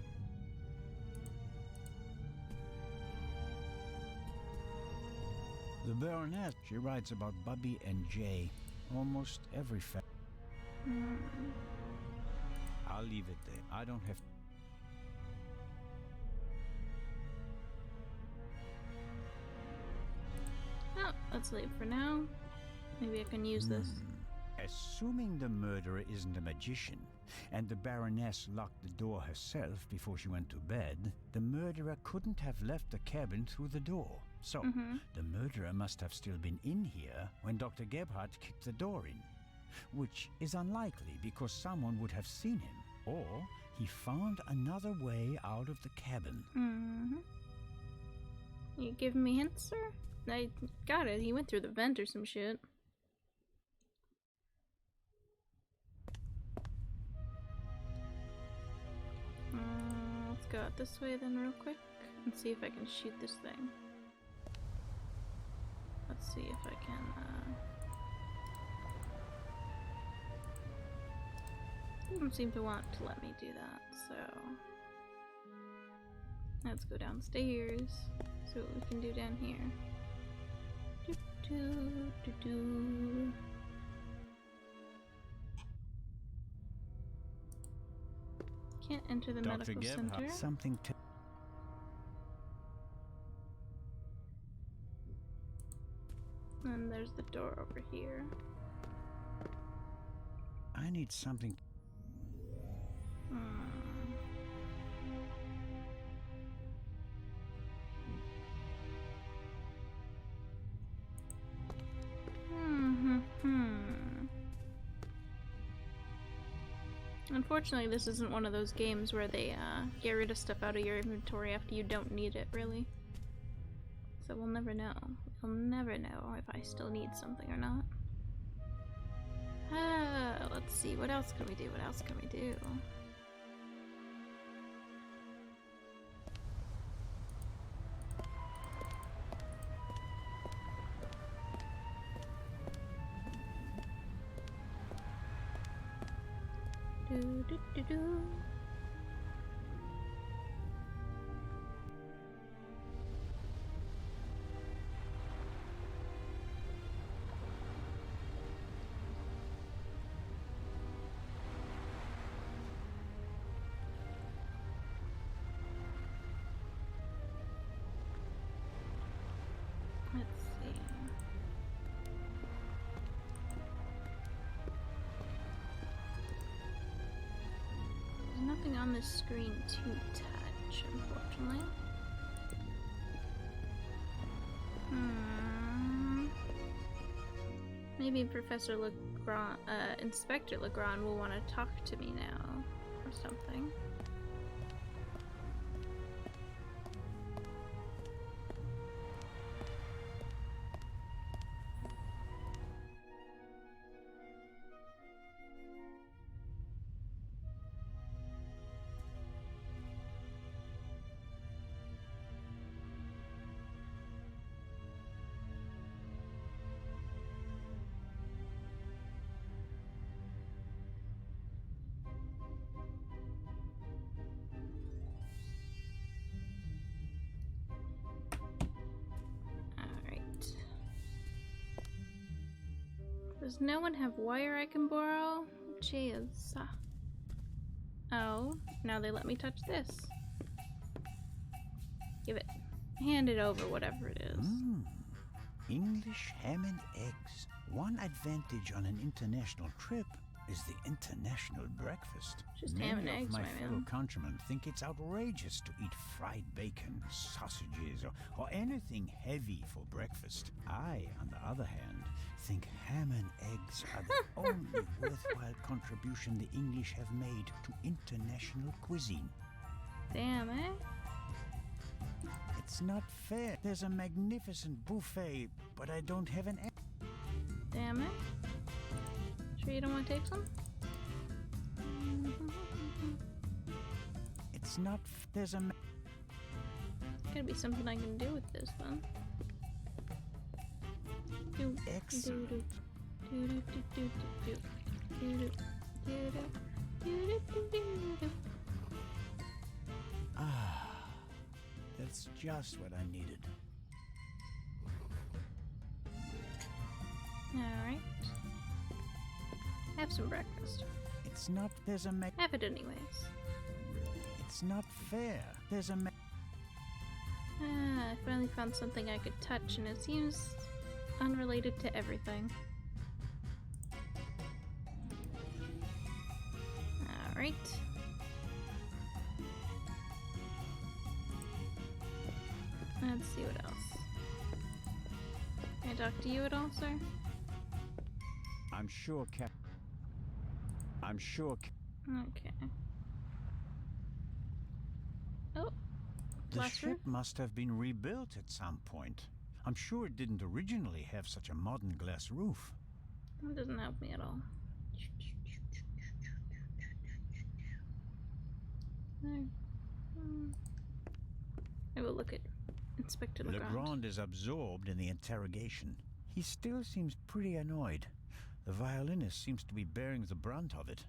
The Baroness, she writes about Bubby and Jay almost every I'll leave it there. I don't have... Oh, let's leave for now. Maybe I can use this. Assuming the murderer isn't a magician, and the Baroness locked the door herself before she went to bed, the murderer couldn't have left the cabin through the door. So, the murderer must have still been in here when Dr. Gebhardt kicked the door in. Which is unlikely because someone would have seen him, or he found another way out of the cabin. You giving me hints, sir? I got it. He went through the vent or some shit. Let's go out this way then real quick and see if I can shoot this thing. Let's see if I can, doesn't seem to want to let me do that, so let's go downstairs, see what we can do down here. Can't enter the Dr. medical Gebhardt, center. something to... And there's the door over here. I need something... Unfortunately, this isn't one of those games where they get rid of stuff out of your inventory after you don't need it, really. So we'll never know. We'll never know if I still need something or not. Let's see, what else can we do? What else can we do? Do, do, do, do. Let's see. There's nothing on this screen to touch, unfortunately. Maybe Professor Legrand, Inspector Legrand will want to talk to me now, or something. Does no one have wire I can borrow? Jeez. Oh, now they let me touch this. Give it. Hand it over, whatever it is. English ham and eggs. One advantage on an international trip is the international breakfast. Just ham and eggs, my my fellow man. countrymen think it's outrageous to eat fried bacon, sausages, or anything heavy for breakfast. I, on the other hand, think ham and eggs are the only worthwhile contribution the English have made to international cuisine. Damn, eh? It's not fair. There's a magnificent buffet, but I don't have an egg. Damn it. Sure you don't want to take some? It's not there's a Gotta be something I can do with this one. Excellent. Ah, that's just what I needed. Alright. Have some breakfast. It's not there's a Have it anyways. It's not fair. There's a I finally found something I could touch, and it seems unrelated to everything. Alright. Let's see what else. Can I talk to you at all, sir? I'm sure Okay. Oh. The Flasher? ship must have been rebuilt at some point. I'm sure it didn't originally have such a modern glass roof. That doesn't help me at all. I will look at Inspector Legrand. Legrand is absorbed in the interrogation. He still seems pretty annoyed. The violinist seems to be bearing the brunt of it.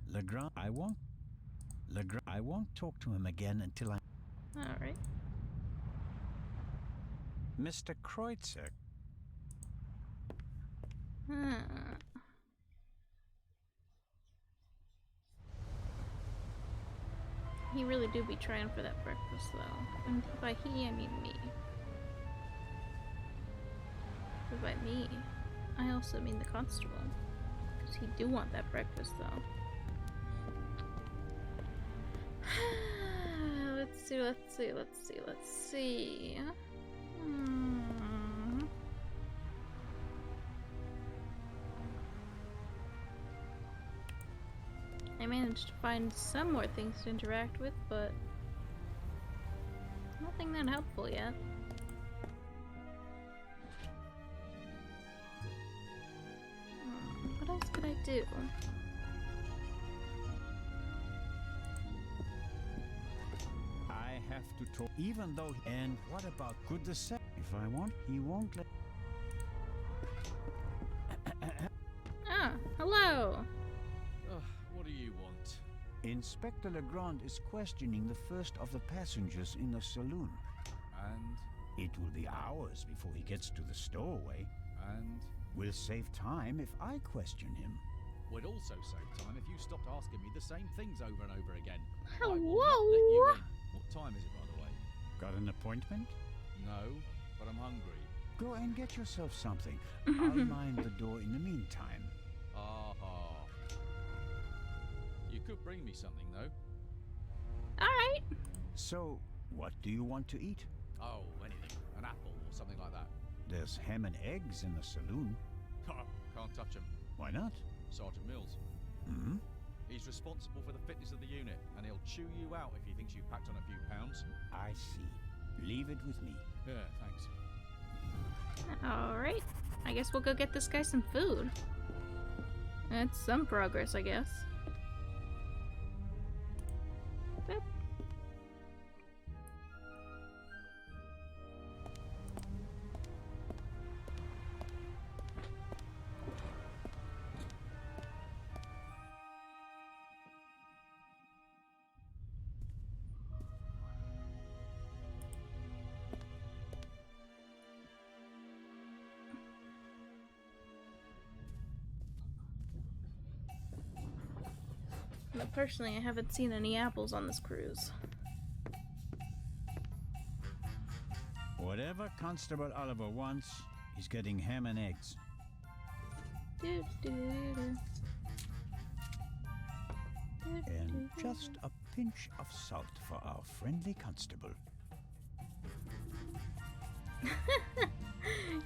Legrand, I won't talk to him again until I... Alright. Mr. Kreutzer. He really do be trying for that breakfast, though. And by he, I mean me. But by me, I also mean the constable. Because he do want that breakfast, though. Let's see. I managed to find some more things to interact with, but nothing that helpful yet. What else could I do? I have to talk, even though. And what about good the set? If I want, he won't let. Ah, hello. What do you want? Inspector Legrand is questioning the first of the passengers in the saloon. And? It will be hours before he gets to the stowaway. And? We'll save time if I question him. We'd also save time if you stopped asking me the same things over and over again. Whoa! I will not let you in. What time is it, by the way? Got an appointment? No, but I'm hungry. Go and get yourself something. I'll mind the door in the meantime. Aha. You could bring me something, though. Alright. So, what do you want to eat? Oh, anything. An apple or something like that. There's ham and eggs in the saloon. Can't touch him. Why not? Sergeant Mills. Hmm? He's responsible for the fitness of the unit, and he'll chew you out if he thinks you've packed on a few pounds. I see. Leave it with me. Yeah, thanks. Alright. I guess we'll go get this guy some food. That's some progress, I guess. Boop. But personally, I haven't seen any apples on this cruise. Whatever Constable Oliver wants, he's getting ham and eggs. And just a pinch of salt for our friendly constable.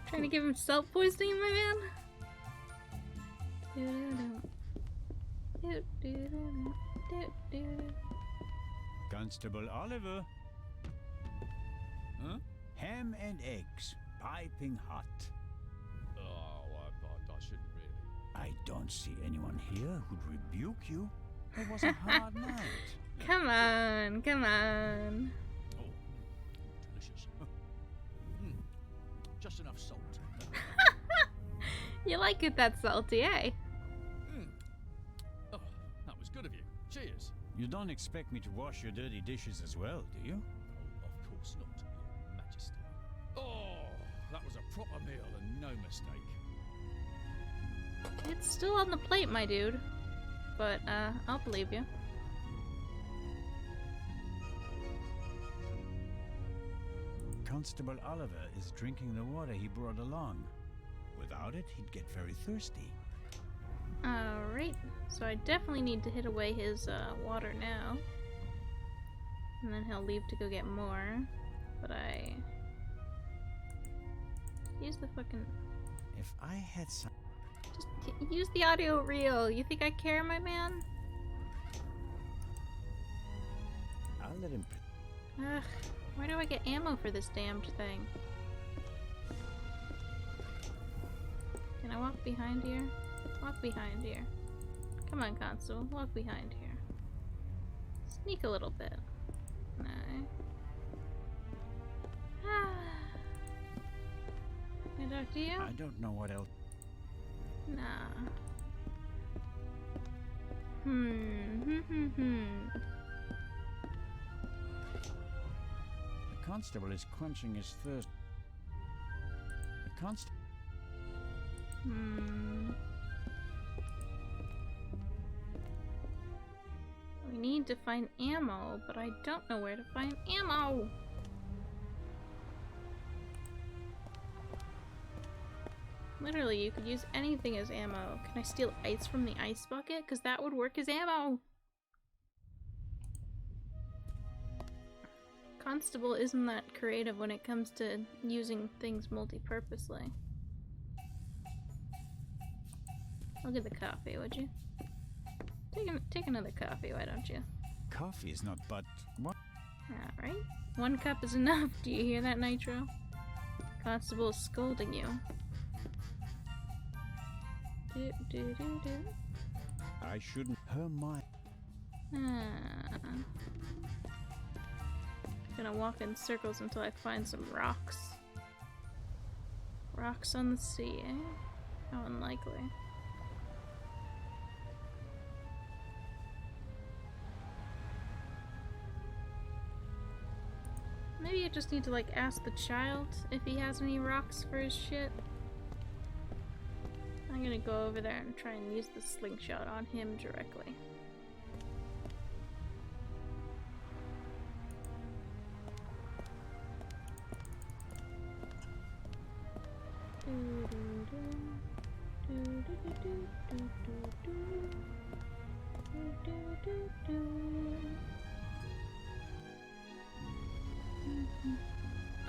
Trying to give him salt poisoning, my man? Constable Oliver. Huh? Ham and eggs, piping hot. Oh, I shouldn't really. I don't see anyone here who'd rebuke you. It was a hard night. Come on, come on. Oh, delicious. Just enough salt. You like it that salty, eh? Oh, that was good of you. Cheers. You don't expect me to wash your dirty dishes as well, do you? Oh, of course not, Your Majesty. Oh, that was a proper meal and no mistake. It's still on the plate, my dude. But, I'll believe you. Constable Oliver is drinking the water he brought along. Without it, he'd get very thirsty. Alright, so I definitely need to hit away his water now. And then he'll leave to go get more. But I... use the fucking... If I had some... Just use the audio reel. You think I care, my man? I'll let him... Ugh, where do I get ammo for this damned thing? Can I walk behind here? Walk behind here. Come on, Constable. Walk behind here. Sneak a little bit. No. Can I talk to you? I don't know what else... Nah. The constable is quenching his thirst. The constable... We need to find ammo, but I don't know where to find ammo! Literally, you could use anything as ammo. Can I steal ice from the ice bucket? Because that would work as ammo! Constable isn't that creative when it comes to using things multi-purposely. I'll get the coffee, would you? Take another coffee, why don't you? Coffee is not but what? Alright. 1 cup is enough. Do you hear that, Nitro? Constable is scolding you. I shouldn't. Her mind. Gonna walk in circles until I find some rocks. Rocks on the sea, eh? How unlikely. Maybe I just need to, like, ask the child if he has any rocks for his shit. I'm gonna go over there and try and use the slingshot on him directly.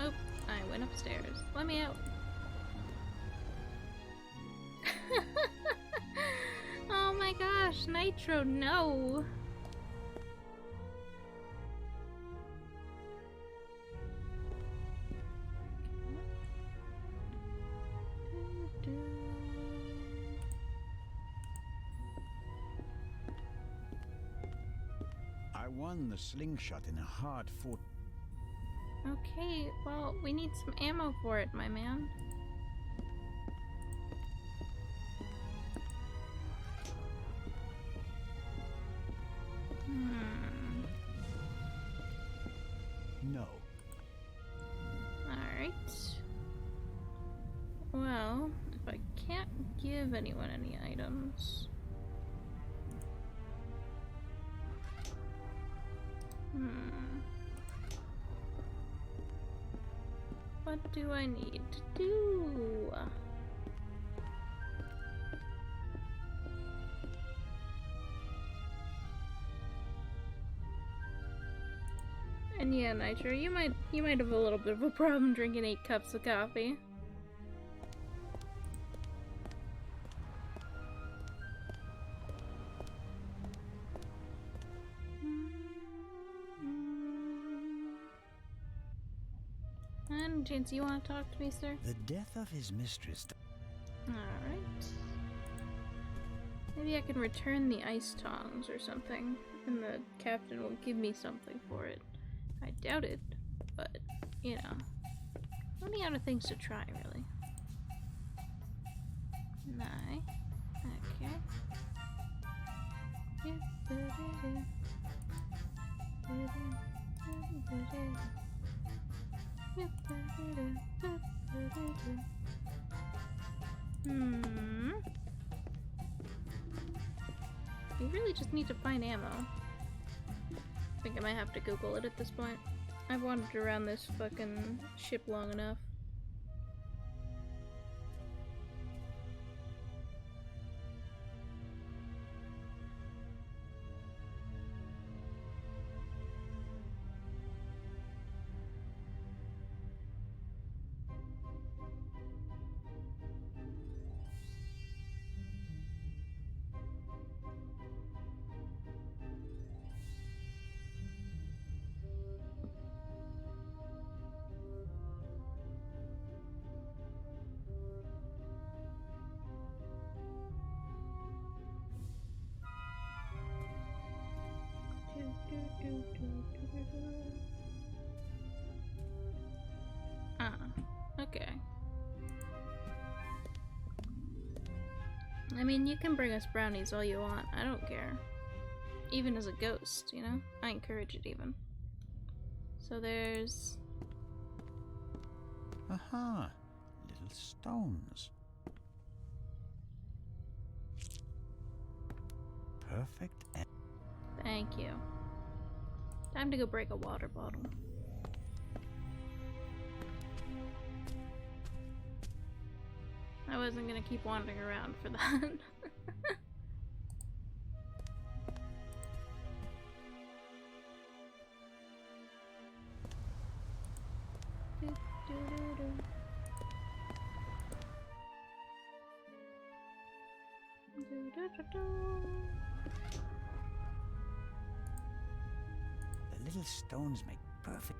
Oh, I went upstairs. Let me out. Oh my gosh, Nitro, no! I won the slingshot in a hard-fought. Okay, well, we need some ammo for it, my man. No. Alright. Well, if I can't give anyone any items... What do I need to do? And yeah, Nitro, you might have a little bit of a problem drinking 8 cups of coffee. And James, you want to talk to me, sir? The death of his mistress. Alright. Maybe I can return the ice tongs or something, and the captain will give me something for it. I doubt it, but, you know. Running out of things to try, really. Nah. Okay. We really just need to find ammo. I think I might have to Google it at this point. I've wandered around this fucking ship long enough. Okay. I mean, you can bring us brownies all you want. I don't care. Even as a ghost, you know? I encourage it even. So there's... Aha! Little stones. Perfect. Thank you. Time to go break a water bottle. I wasn't gonna keep wandering around for that. little stones make perfect.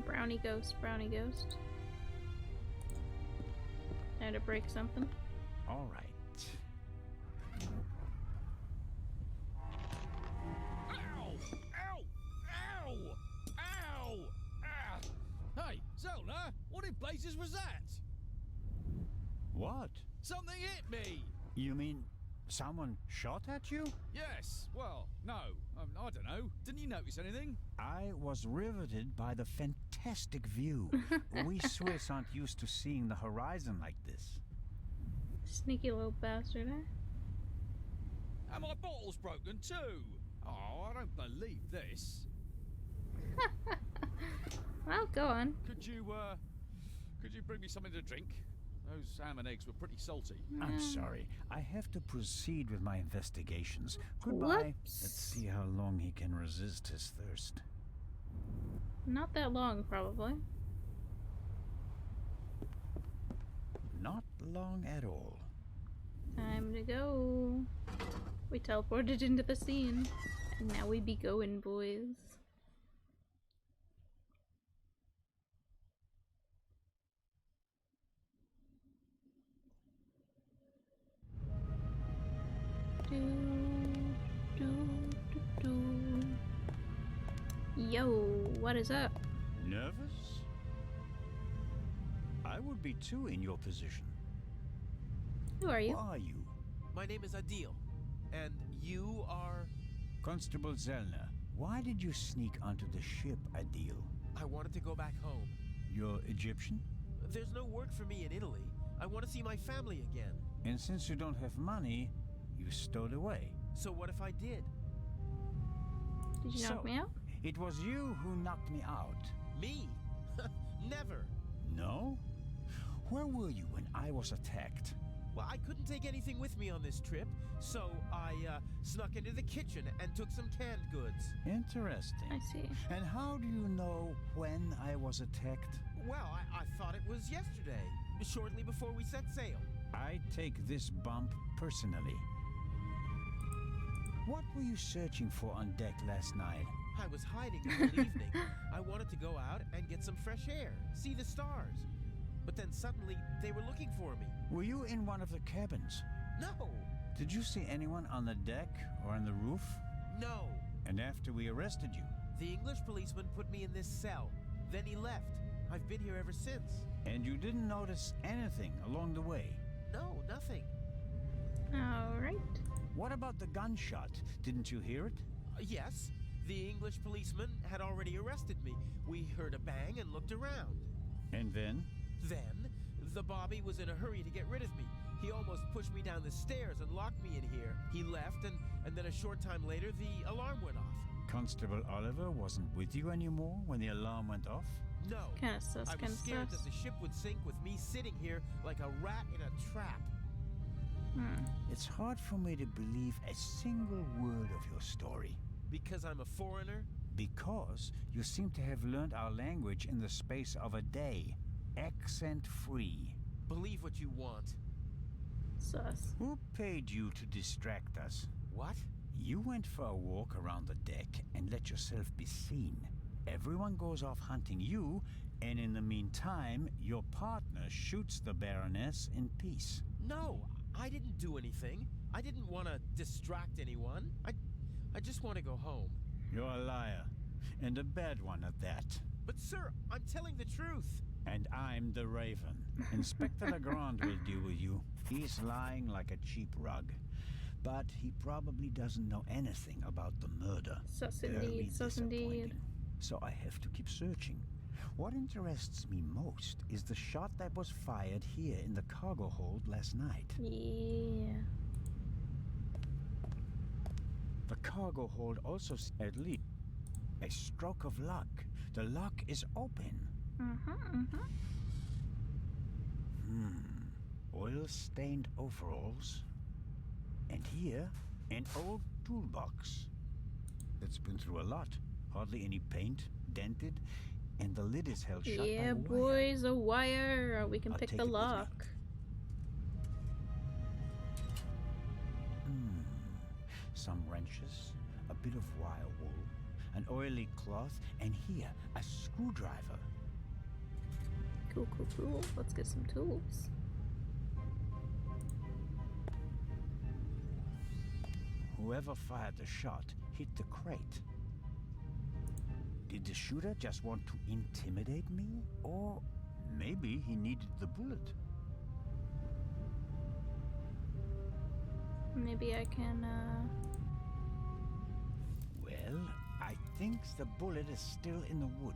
Brownie ghost, brownie ghost. I had to break something. All right. Ow! Ow! Ow! Ow! Ah! Hey, Zelda, what in blazes was that? What? Something hit me! You mean someone shot at you? Yes, well, no, I don't know. Didn't you notice anything? I was riveted by the fantastic view. We Swiss aren't used to seeing the horizon like this. Sneaky little bastard, eh? And my bottle's broken too! Oh, I don't believe this. Well, go on. Could you bring me something to drink? Those ham and eggs were pretty salty. I'm sorry. I have to proceed with my investigations. Goodbye. Whoops. Let's see how long he can resist his thirst. Not that long, probably. Not long at all. Time to go. We teleported into the scene. And now we be going, boys. Yo, what is up? Nervous? I would be too in your position. Who are you? Who are you? My name is Adil. And you are? Constable Zellner. Why did you sneak onto the ship, Adil? I wanted to go back home. You're Egyptian? There's no work for me in Italy. I want to see my family again. And since you don't have money, you stowed away. So what if I did? Did you knock me out? It was you who knocked me out. Me? Never. No? Where were you when I was attacked? Well, I couldn't take anything with me on this trip, so I snuck into the kitchen and took some canned goods. Interesting. I see. And how do you know when I was attacked? Well, I thought it was yesterday, shortly before we set sail. I take this bump personally. What were you searching for on deck last night? I was hiding the whole evening. I wanted to go out and get some fresh air, see the stars. But then suddenly, they were looking for me. Were you in one of the cabins? No. Did you see anyone on the deck or on the roof? No. And after we arrested you? The English policeman put me in this cell. Then he left. I've been here ever since. And you didn't notice anything along the way? No, nothing. Alright. What about the gunshot? Didn't you hear it? Yes. The English policeman had already arrested me. We heard a bang and looked around. And then? Then, the Bobby was in a hurry to get rid of me. He almost pushed me down the stairs and locked me in here. He left, and then a short time later, the alarm went off. Constable Oliver wasn't with you anymore when the alarm went off? No. Kinda sus, I was scared that the ship would sink with me sitting here like a rat in a trap. It's hard for me to believe a single word of your story. Because I'm a foreigner? Because you seem to have learned our language in the space of a day. Accent-free. Believe what you want. Sus. Who paid you to distract us? What? You went for a walk around the deck and let yourself be seen. Everyone goes off hunting you, and in the meantime, your partner shoots the Baroness in peace. No, I didn't do anything. I didn't want to distract anyone. I just want to go home. You're a liar, and a bad one at that. But sir, I'm telling the truth. And I'm the Raven. Inspector Legrand will deal with you. He's lying like a cheap rug. But he probably doesn't know anything about the murder. Sus Very indeed, sus indeed. disappointing. So I have to keep searching. What interests me most is the shot that was fired here in the cargo hold last night. Yeah. The cargo hold also at least a stroke of luck. The lock is open. Oil-stained overalls. And here, an old toolbox. It's been through a lot. Hardly any paint, dented, and the lid is held shut Yeah, by wire. boys, a wire. We can I'll pick take the it with me. lock. Some wrenches, a bit of wire wool, an oily cloth, and here, a screwdriver. Cool, cool, cool. Let's get some tools. Whoever fired the shot hit the crate. Did the shooter just want to intimidate me? Or maybe he needed the bullet. Maybe I can, Well, I think the bullet is still in the wood.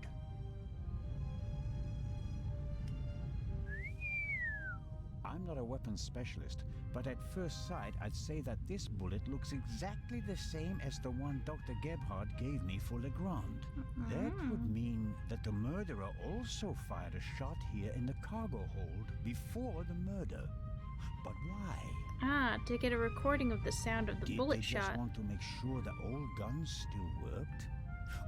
I'm not a weapons specialist, but at first sight I'd say that this bullet looks exactly the same as the one Dr. Gebhardt gave me for Legrand. That would mean that the murderer also fired a shot here in the cargo hold before the murder. But why? Ah, to get a recording of the sound of the bullet Did they shot. just want to make sure the old gun still worked?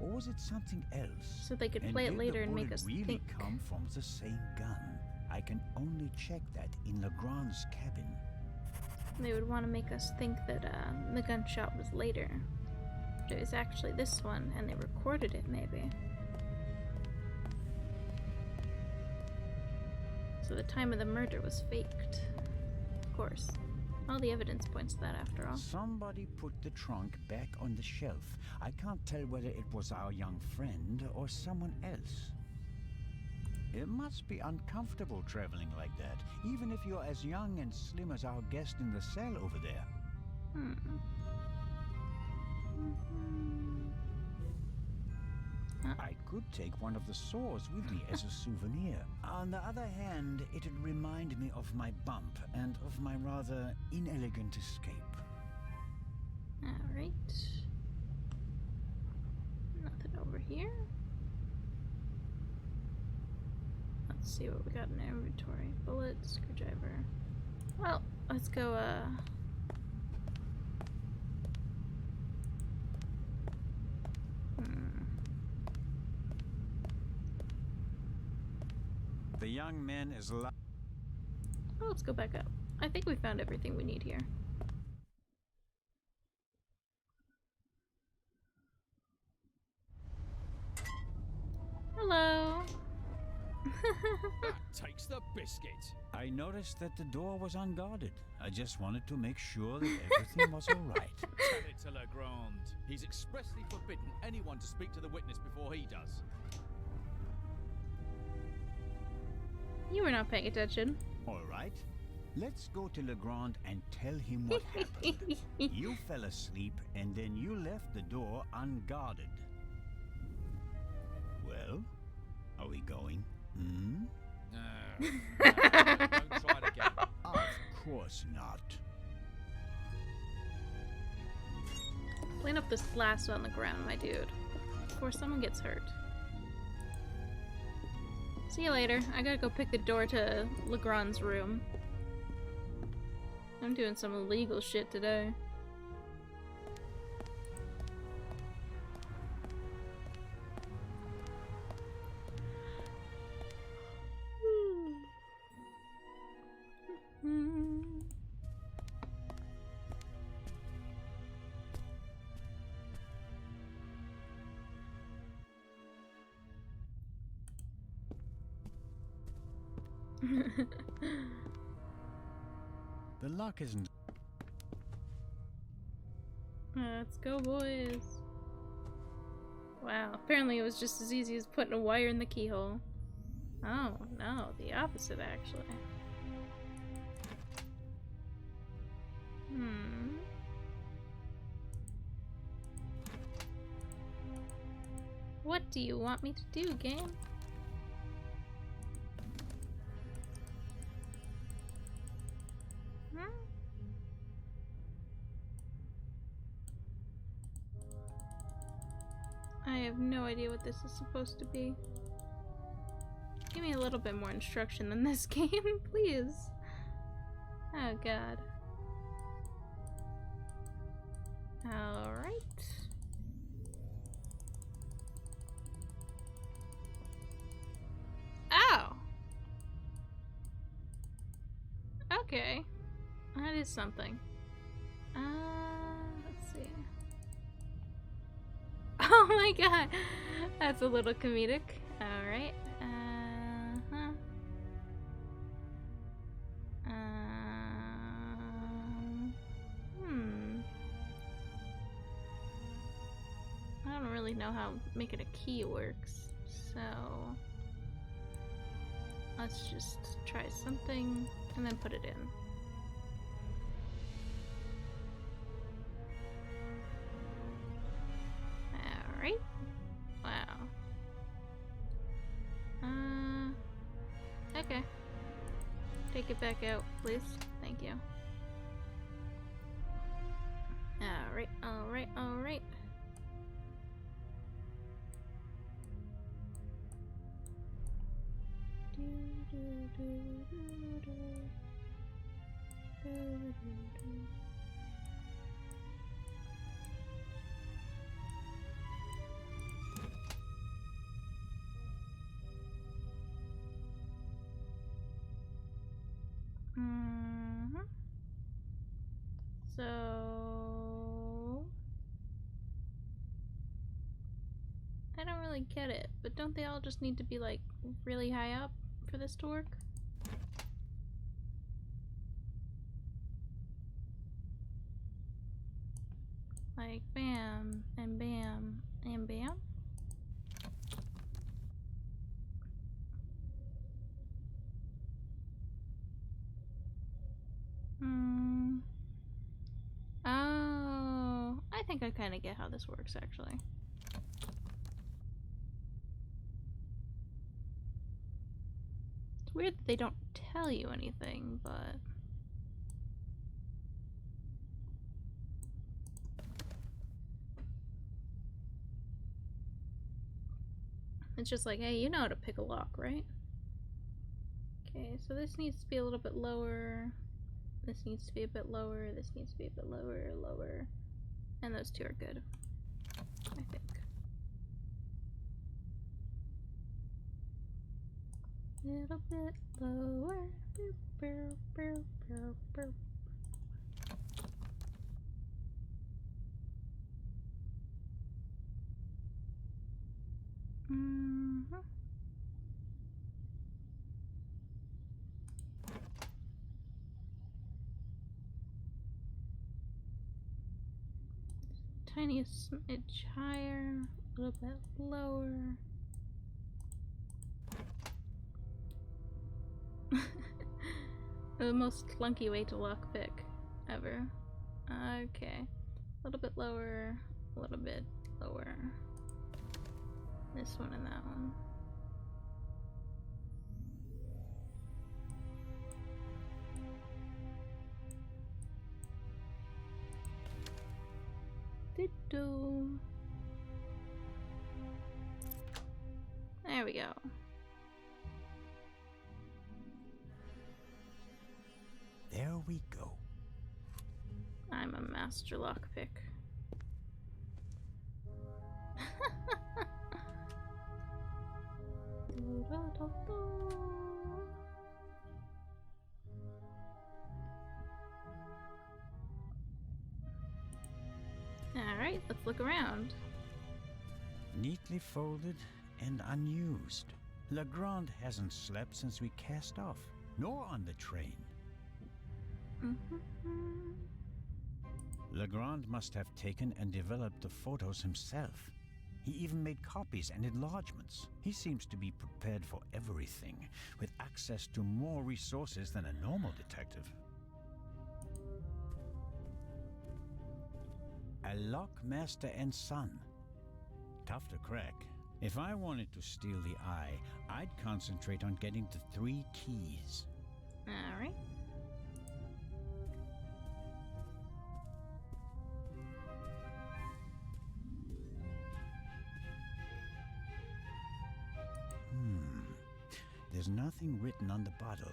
Or was it something else? So they could play it later and make us really think. Come from the same gun? I can only check that in Legrand's cabin. They would want to make us think that the gunshot was later. But it was actually this one, and they recorded it, maybe. So the time of the murder was faked. Of course. All the evidence points to that, after all. Somebody put the trunk back on the shelf. I can't tell whether it was our young friend or someone else. It must be uncomfortable traveling like that, even if you're as young and slim as our guest in the cell over there. I could take one of the saws with me as a souvenir. On the other hand, it'd remind me of my bump and of my rather inelegant escape. Alright. Nothing over here. Let's see what we got in our inventory. Bullet, screwdriver. Well, let's go, The young man is Oh, let's go back up. I think we found everything we need here. Hello. Takes the biscuit. I noticed that the door was unguarded. I just wanted to make sure that everything was all right. Tell it to Legrand. He's expressly forbidden anyone to speak to the witness before he does. You were not paying attention. All right. Let's go to Legrand and tell him what happened. You fell asleep and then you left the door unguarded. Well, are we going? Don't try it again. Of course not. Clean up this glass on the ground, my dude. Before someone gets hurt. See you later. I gotta go pick the door to Legrand's room. I'm doing some illegal shit today. The lock isn't. Let's go, boys. Wow, apparently it was just as easy as putting a wire in the keyhole. Oh, no, the opposite, actually. What do you want me to do, game? I have no idea what this is supposed to be. Give me a little bit more instruction than this game, please. Oh god. Alright. Oh! Okay. That is something. Let's see. Oh my god! That's a little comedic. Alright. I don't really know how making a key works, so let's just try something and then put it in. Alright. Wow. Okay. Take it back out, please. Thank you. Alright, alright, alright. So I don't really get it, but don't they all just need to be like really high up for this to work? Like bam and bam and bam. Oh, I think I kind of get how this works actually. It's weird that they don't tell you anything, but it's just like, hey, you know how to pick a lock, right? Okay, so this needs to be a little bit lower. This needs to be a bit lower. This needs to be a bit lower, lower. And those two are good, I think. Little bit lower. Tiniest smidge higher, a little bit lower. The most clunky way to lockpick ever. Okay. A little bit lower, a little bit lower. This one and that one. Do-do. There we go. There we go. I'm a master lockpick. Alright, let's look around. Neatly folded and unused. Legrand hasn't slept since we cast off, nor on the train. Legrand must have taken and developed the photos himself. He even made copies and enlargements. He seems to be prepared for everything, with access to more resources than a normal detective. A lockmaster and son. Tough to crack. If I wanted to steal the eye, I'd concentrate on getting the 3 keys. Alright. There's nothing written on the bottle.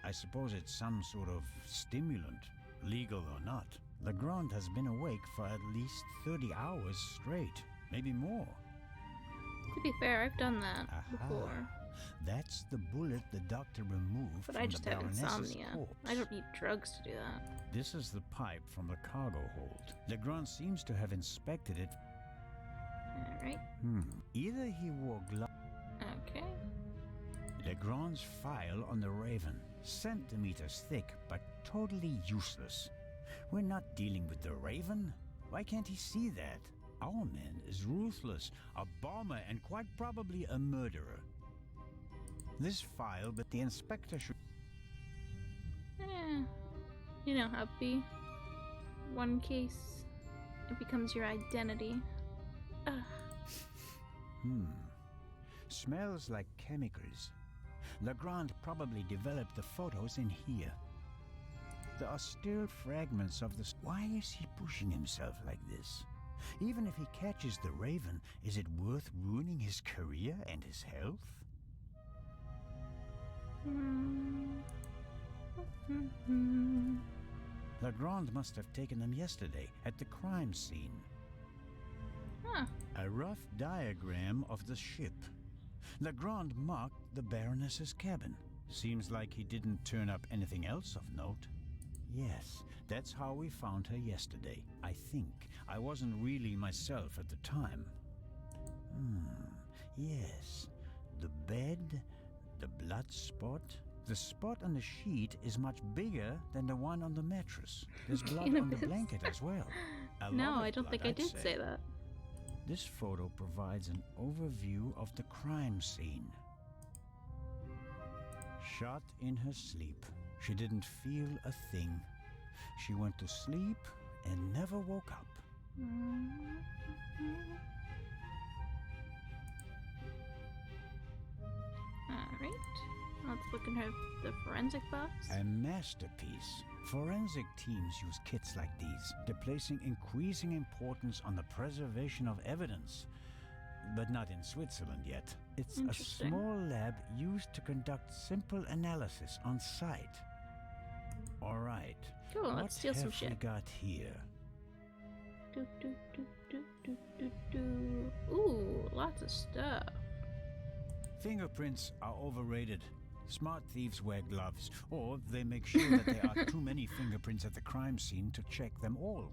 I suppose it's some sort of stimulant, legal or not. Legrand has been awake for at least 30 hours straight, maybe more. To be fair, I've done that before. That's the bullet the doctor removed But from I just the have Baroness's insomnia. corpse. I don't need drugs to do that. This is the pipe from the cargo hold. Legrand seems to have inspected it. Alright. Either he wore gloves. Okay. Legrand's file on the Raven. Centimeters thick, but totally useless. We're not dealing with the Raven. Why can't he see that? Our man is ruthless, a bomber, and quite probably a murderer. This file, but the inspector should... You know how it be. One case, it becomes your identity. Smells like chemicals. Legrand probably developed the photos in here. There are still fragments of this. Why is he pushing himself like this? Even if he catches the Raven, is it worth ruining his career and his health? Legrand must have taken them yesterday at the crime scene. A rough diagram of the ship. Legrand marked the Baroness's cabin. Seems like he didn't turn up anything else of note. Yes, that's how we found her yesterday. I think. I wasn't really myself at the time. Yes. The bed, the blood spot. The spot on the sheet is much bigger than the one on the mattress. There's blood on the blanket as well. No, I don't think I did say that. This photo provides an overview of the crime scene. Shot in her sleep. She didn't feel a thing. She went to sleep and never woke up. Alright. Let's look in the forensic box. A masterpiece. Forensic teams use kits like these. They're placing increasing importance on the preservation of evidence. But not in Switzerland yet. It's a small lab used to conduct simple analysis on site. Alright. Cool, let's steal some shit. What have we got here? Ooh, lots of stuff. Fingerprints are overrated. Smart thieves wear gloves, or they make sure that there are too many fingerprints at the crime scene to check them all.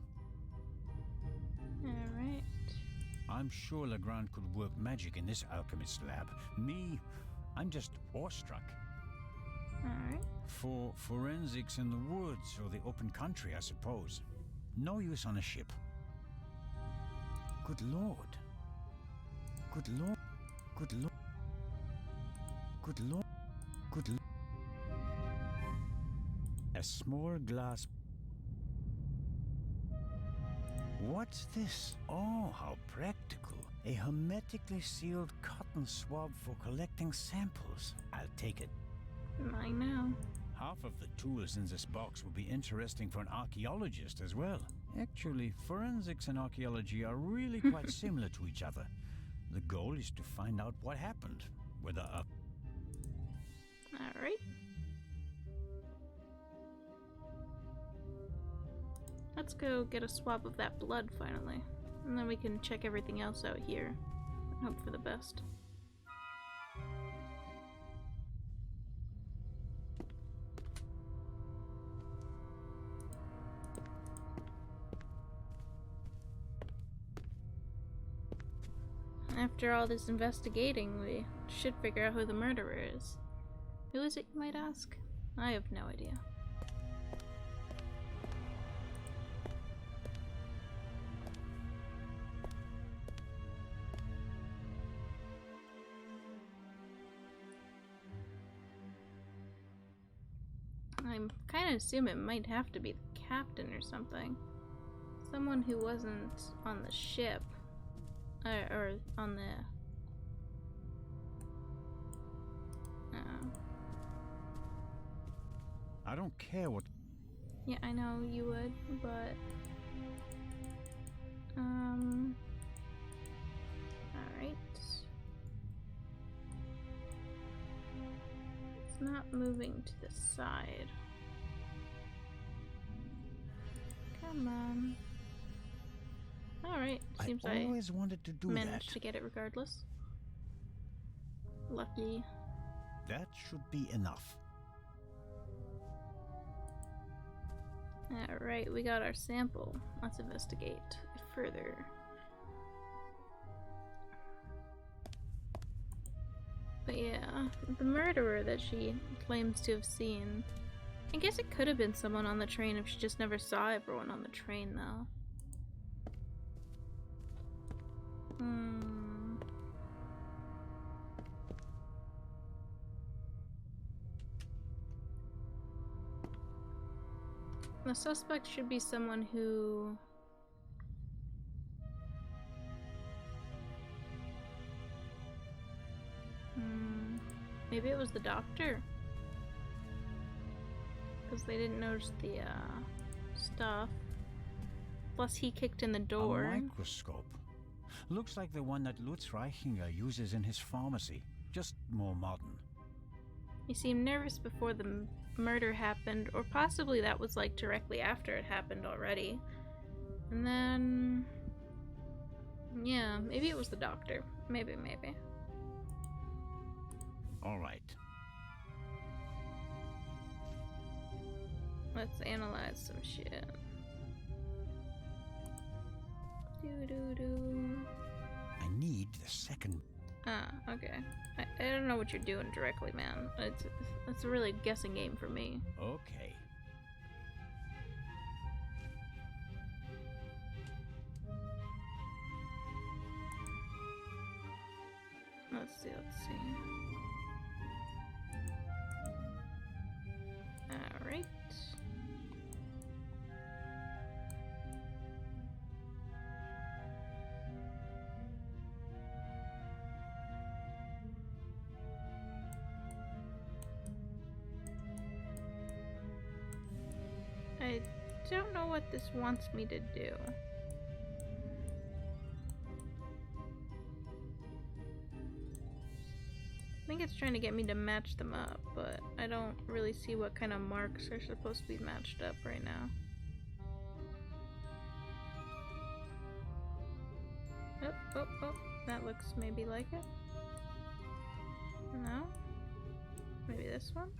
Alright. I'm sure Legrand could work magic in this alchemist lab. Me, I'm just awestruck. Alright. For forensics in the woods or the open country, I suppose. No use on a ship. Good Lord. Good Lord. Good Lord. Good Lord. Good Lord. A small glass. What's this? Oh, how practical. A hermetically sealed cotton swab for collecting samples. I'll take it. Mine now. Half of the tools in this box will be interesting for an archaeologist as well. Actually, forensics and archaeology are really quite similar to each other. The goal is to find out what happened, whether a... Alright. Let's go get a swab of that blood finally. And then we can check everything else out here. And hope for the best. After all this investigating, we should figure out who the murderer is. Who is it, you might ask? I have no idea. I'm kind of assuming it might have to be the captain or something. Someone who wasn't on the ship. Or on the... I don't care what... Yeah, I know you would, but... Alright. It's not moving to the side. Come on. Alright, seems I always wanted to do managed that. to get it regardless. Lucky. That should be enough. Alright, we got our sample. Let's investigate further. But yeah, the murderer that she claims to have seen. I guess it could have been someone on the train if she just never saw everyone on the train, though. The suspect should be someone who... Maybe it was the doctor. Because they didn't notice the stuff. Plus he kicked in the door. A microscope. Looks like the one that Lutz Reichinger uses in his pharmacy. Just more modern. He seemed nervous before the murder happened, or possibly that was like directly after it happened already. And then... yeah, maybe it was the doctor. Maybe. Alright. Let's analyze some shit. I need the second. Ah, okay. I don't know what you're doing directly, man. It's a really guessing game for me. Okay. Let's see. Alright. I don't know what this wants me to do. I think it's trying to get me to match them up, but I don't really see what kind of marks are supposed to be matched up right now. Oh, that looks maybe like it. No? Maybe this one?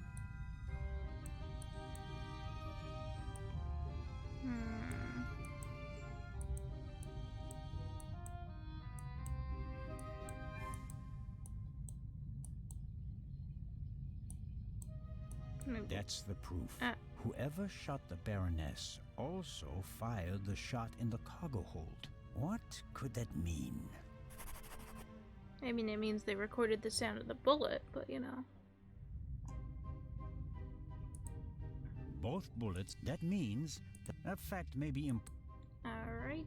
That's the proof. Whoever shot the Baroness also fired the shot in the cargo hold. What could that mean? I mean, it means they recorded the sound of the bullet, but you know. Both bullets, that means that fact may be Alright.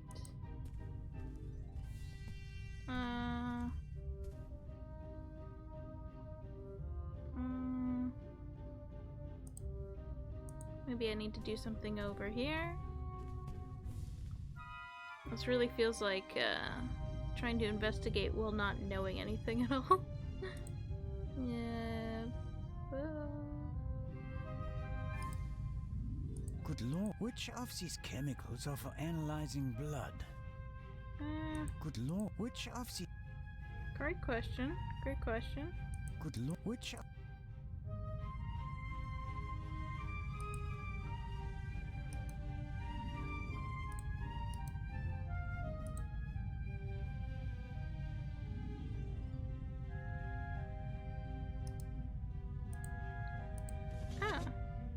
Maybe I need to do something over here. This really feels like trying to investigate while not knowing anything at all. Yeah. Good lord, which of these chemicals are for analyzing blood? Good lord, which of the... Great question. Good lord, which of...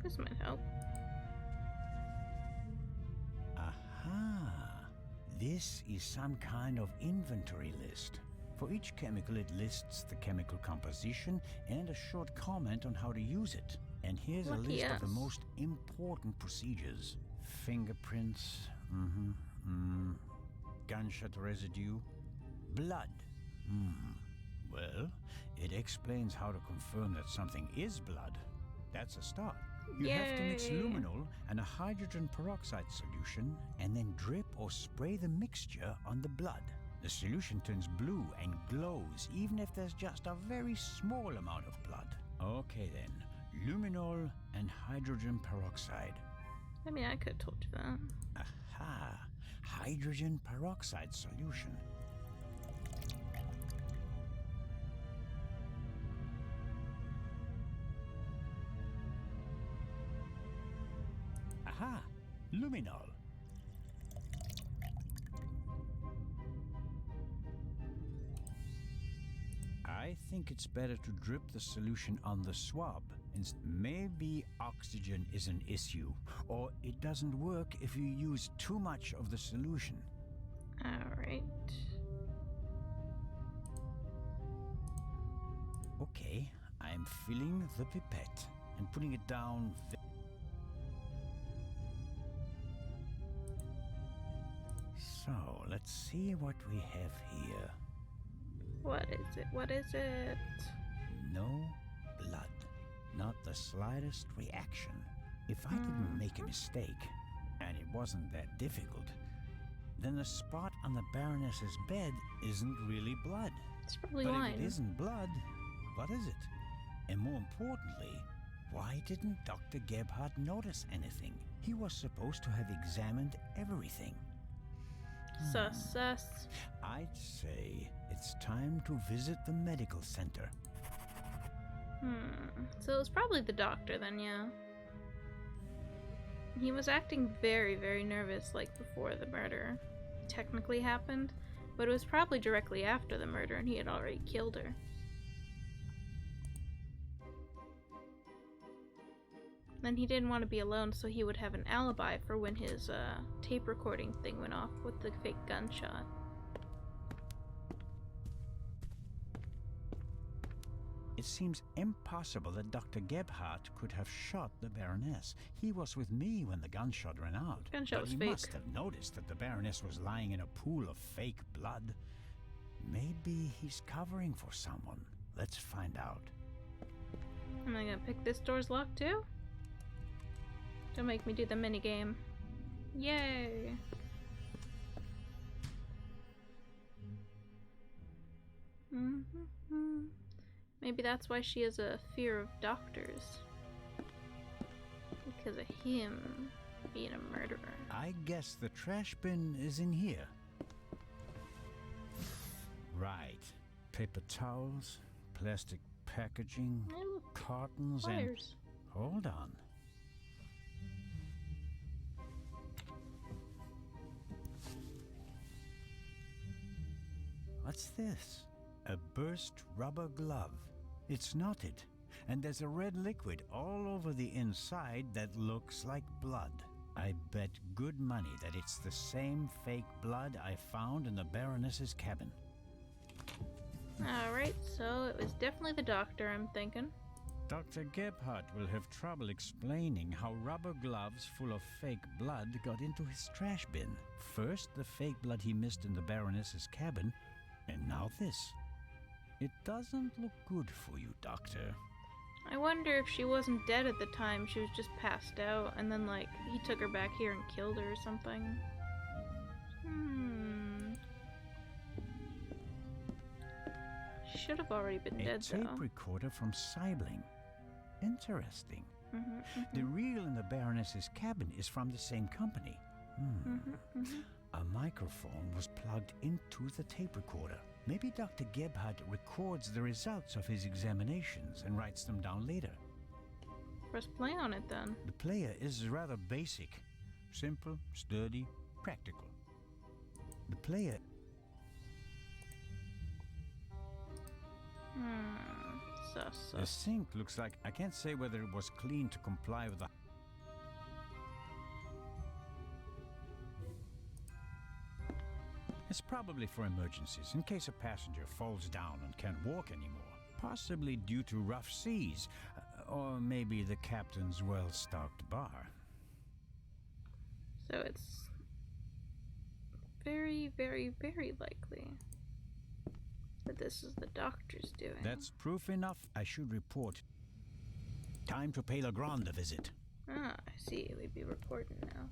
This might help. Aha! This is some kind of inventory list. For each chemical it lists the chemical composition and a short comment on how to use it. And here's a list of the most important procedures. Fingerprints, gunshot residue, blood. Well, it explains how to confirm that something is blood. That's a start. You have to mix luminol and a hydrogen peroxide solution and then drip or spray the mixture on the blood. The solution turns blue and glows even if there's just a very small amount of blood. Okay then, luminol and hydrogen peroxide. I mean, I could have told you that. Aha, hydrogen peroxide solution. Aha! Luminol. I think it's better to drip the solution on the swab. Maybe oxygen is an issue, or it doesn't work if you use too much of the solution. Alright. Okay, I'm filling the pipette and putting it down. So, let's see what we have here. What is it? What is it? No blood. Not the slightest reaction. If I didn't make a mistake, and it wasn't that difficult, then the spot on the Baroness's bed isn't really blood. It's probably but wine. If it isn't blood, what is it? And more importantly, why didn't Dr. Gebhardt notice anything? He was supposed to have examined everything. Sus. I'd say it's time to visit the medical center. So it was probably the doctor then, yeah. He was acting very, very nervous, like before the murder technically happened, but it was probably directly after the murder and he had already killed her. Then he didn't want to be alone, so he would have an alibi for when his tape recording thing went off with the fake gunshot. It seems impossible that Dr. Gebhardt could have shot the Baroness. He was with me when the gunshot ran out. Gunshot but was he fake. must have noticed that the Baroness was lying in a pool of fake blood. Maybe he's covering for someone. Let's find out. Am I gonna pick this door's locked too? Don't make me do the minigame. Yay! Maybe that's why she has a fear of doctors. Because of him being a murderer. I guess the trash bin is in here. Right. Paper towels, plastic packaging, cartons, Wires. and... Hold on. What's this? A burst rubber glove. It's knotted, and there's a red liquid all over the inside that looks like blood. I bet good money that it's the same fake blood I found in the Baroness's cabin. Alright, so it was definitely the doctor, I'm thinking. Dr. Gebhardt will have trouble explaining how rubber gloves full of fake blood got into his trash bin. First, the fake blood he missed in the Baroness's cabin, and now this. It doesn't look good for you, Doctor. I wonder if she wasn't dead at the time, she was just passed out, and then, like, he took her back here and killed her or something. She should have already been dead, though. A tape recorder from Sibling. Interesting. The reel in the Baroness's cabin is from the same company. A microphone was plugged into the tape recorder. Maybe Dr. Gebhardt records the results of his examinations and writes them down later. Press play on it then. The player is rather basic. Simple, sturdy, practical. The player... The sink looks like... I can't say whether it was clean to comply with the... It's probably for emergencies, in case a passenger falls down and can't walk anymore. Possibly due to rough seas, or maybe the captain's well-stocked bar. So it's very, very, very likely that this is the doctor's doing. That's proof enough. I should report. Time to pay Legrand a visit. Ah, I see. We'd be reporting now.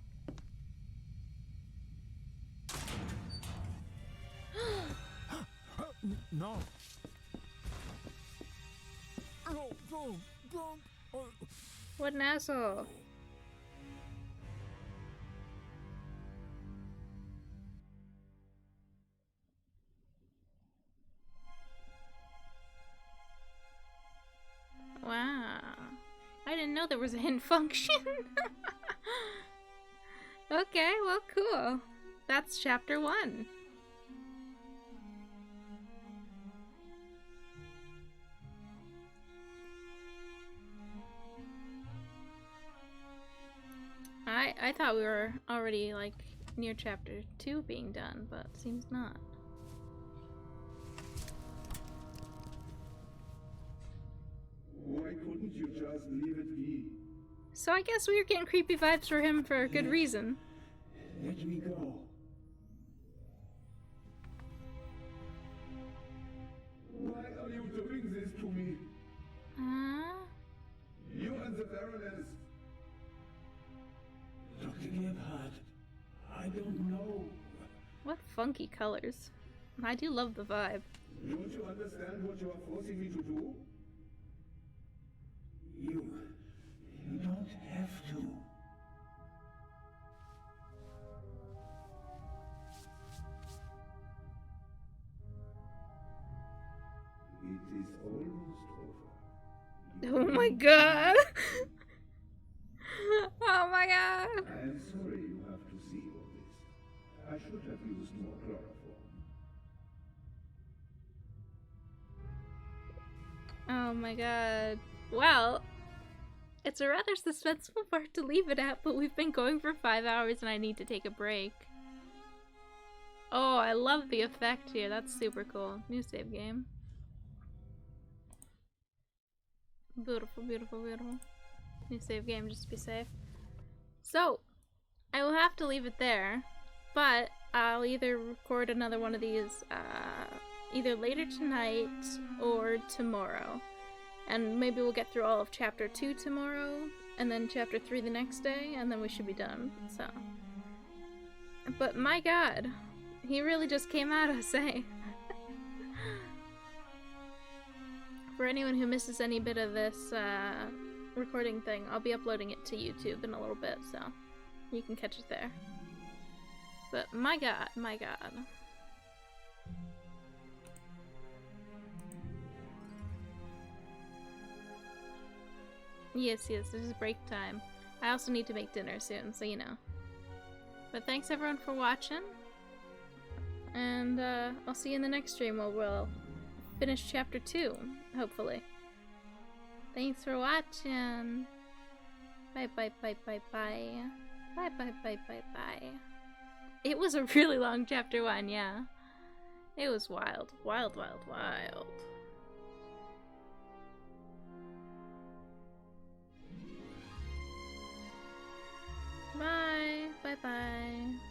No. Don't. What an asshole. Wow. I didn't know there was a hidden function. Okay, well, cool. That's chapter 1. I thought we were already, like, near chapter 2 being done, but seems not. Why couldn't you just leave it be? So I guess we were getting creepy vibes for him for a good reason. Let me go. Why are you doing this to me? You and the Baroness. Dr. Gebhardt, I don't know. What funky colors. I do love the vibe. Don't you understand what you are forcing me to do? You don't have to. It is almost over. Oh my god! Oh my god! I am sorry you have to see all this. I should have used more chloroform. Oh my god. Well, it's a rather suspenseful part to leave it at, but we've been going for 5 hours and I need to take a break. Oh, I love the effect here. That's super cool. New save game. Beautiful, beautiful, beautiful. New save game, just to be safe. So, I will have to leave it there, but I'll either record another one of these either later tonight or tomorrow. And maybe we'll get through all of chapter 2 tomorrow, and then chapter 3 the next day, and then we should be done, so. But my god, he really just came at us, eh? For anyone who misses any bit of this recording thing, I'll be uploading it to YouTube in a little bit, so you can catch it there. But my god, my god. Yes, this is break time. I also need to make dinner soon, so you know. But thanks everyone for watching. And I'll see you in the next stream where we'll finish chapter 2, hopefully. Thanks for watching. Bye bye bye bye bye. Bye bye bye bye bye. It was a really long chapter 1, yeah. It was wild. Wild, wild, wild. Bye. Bye bye.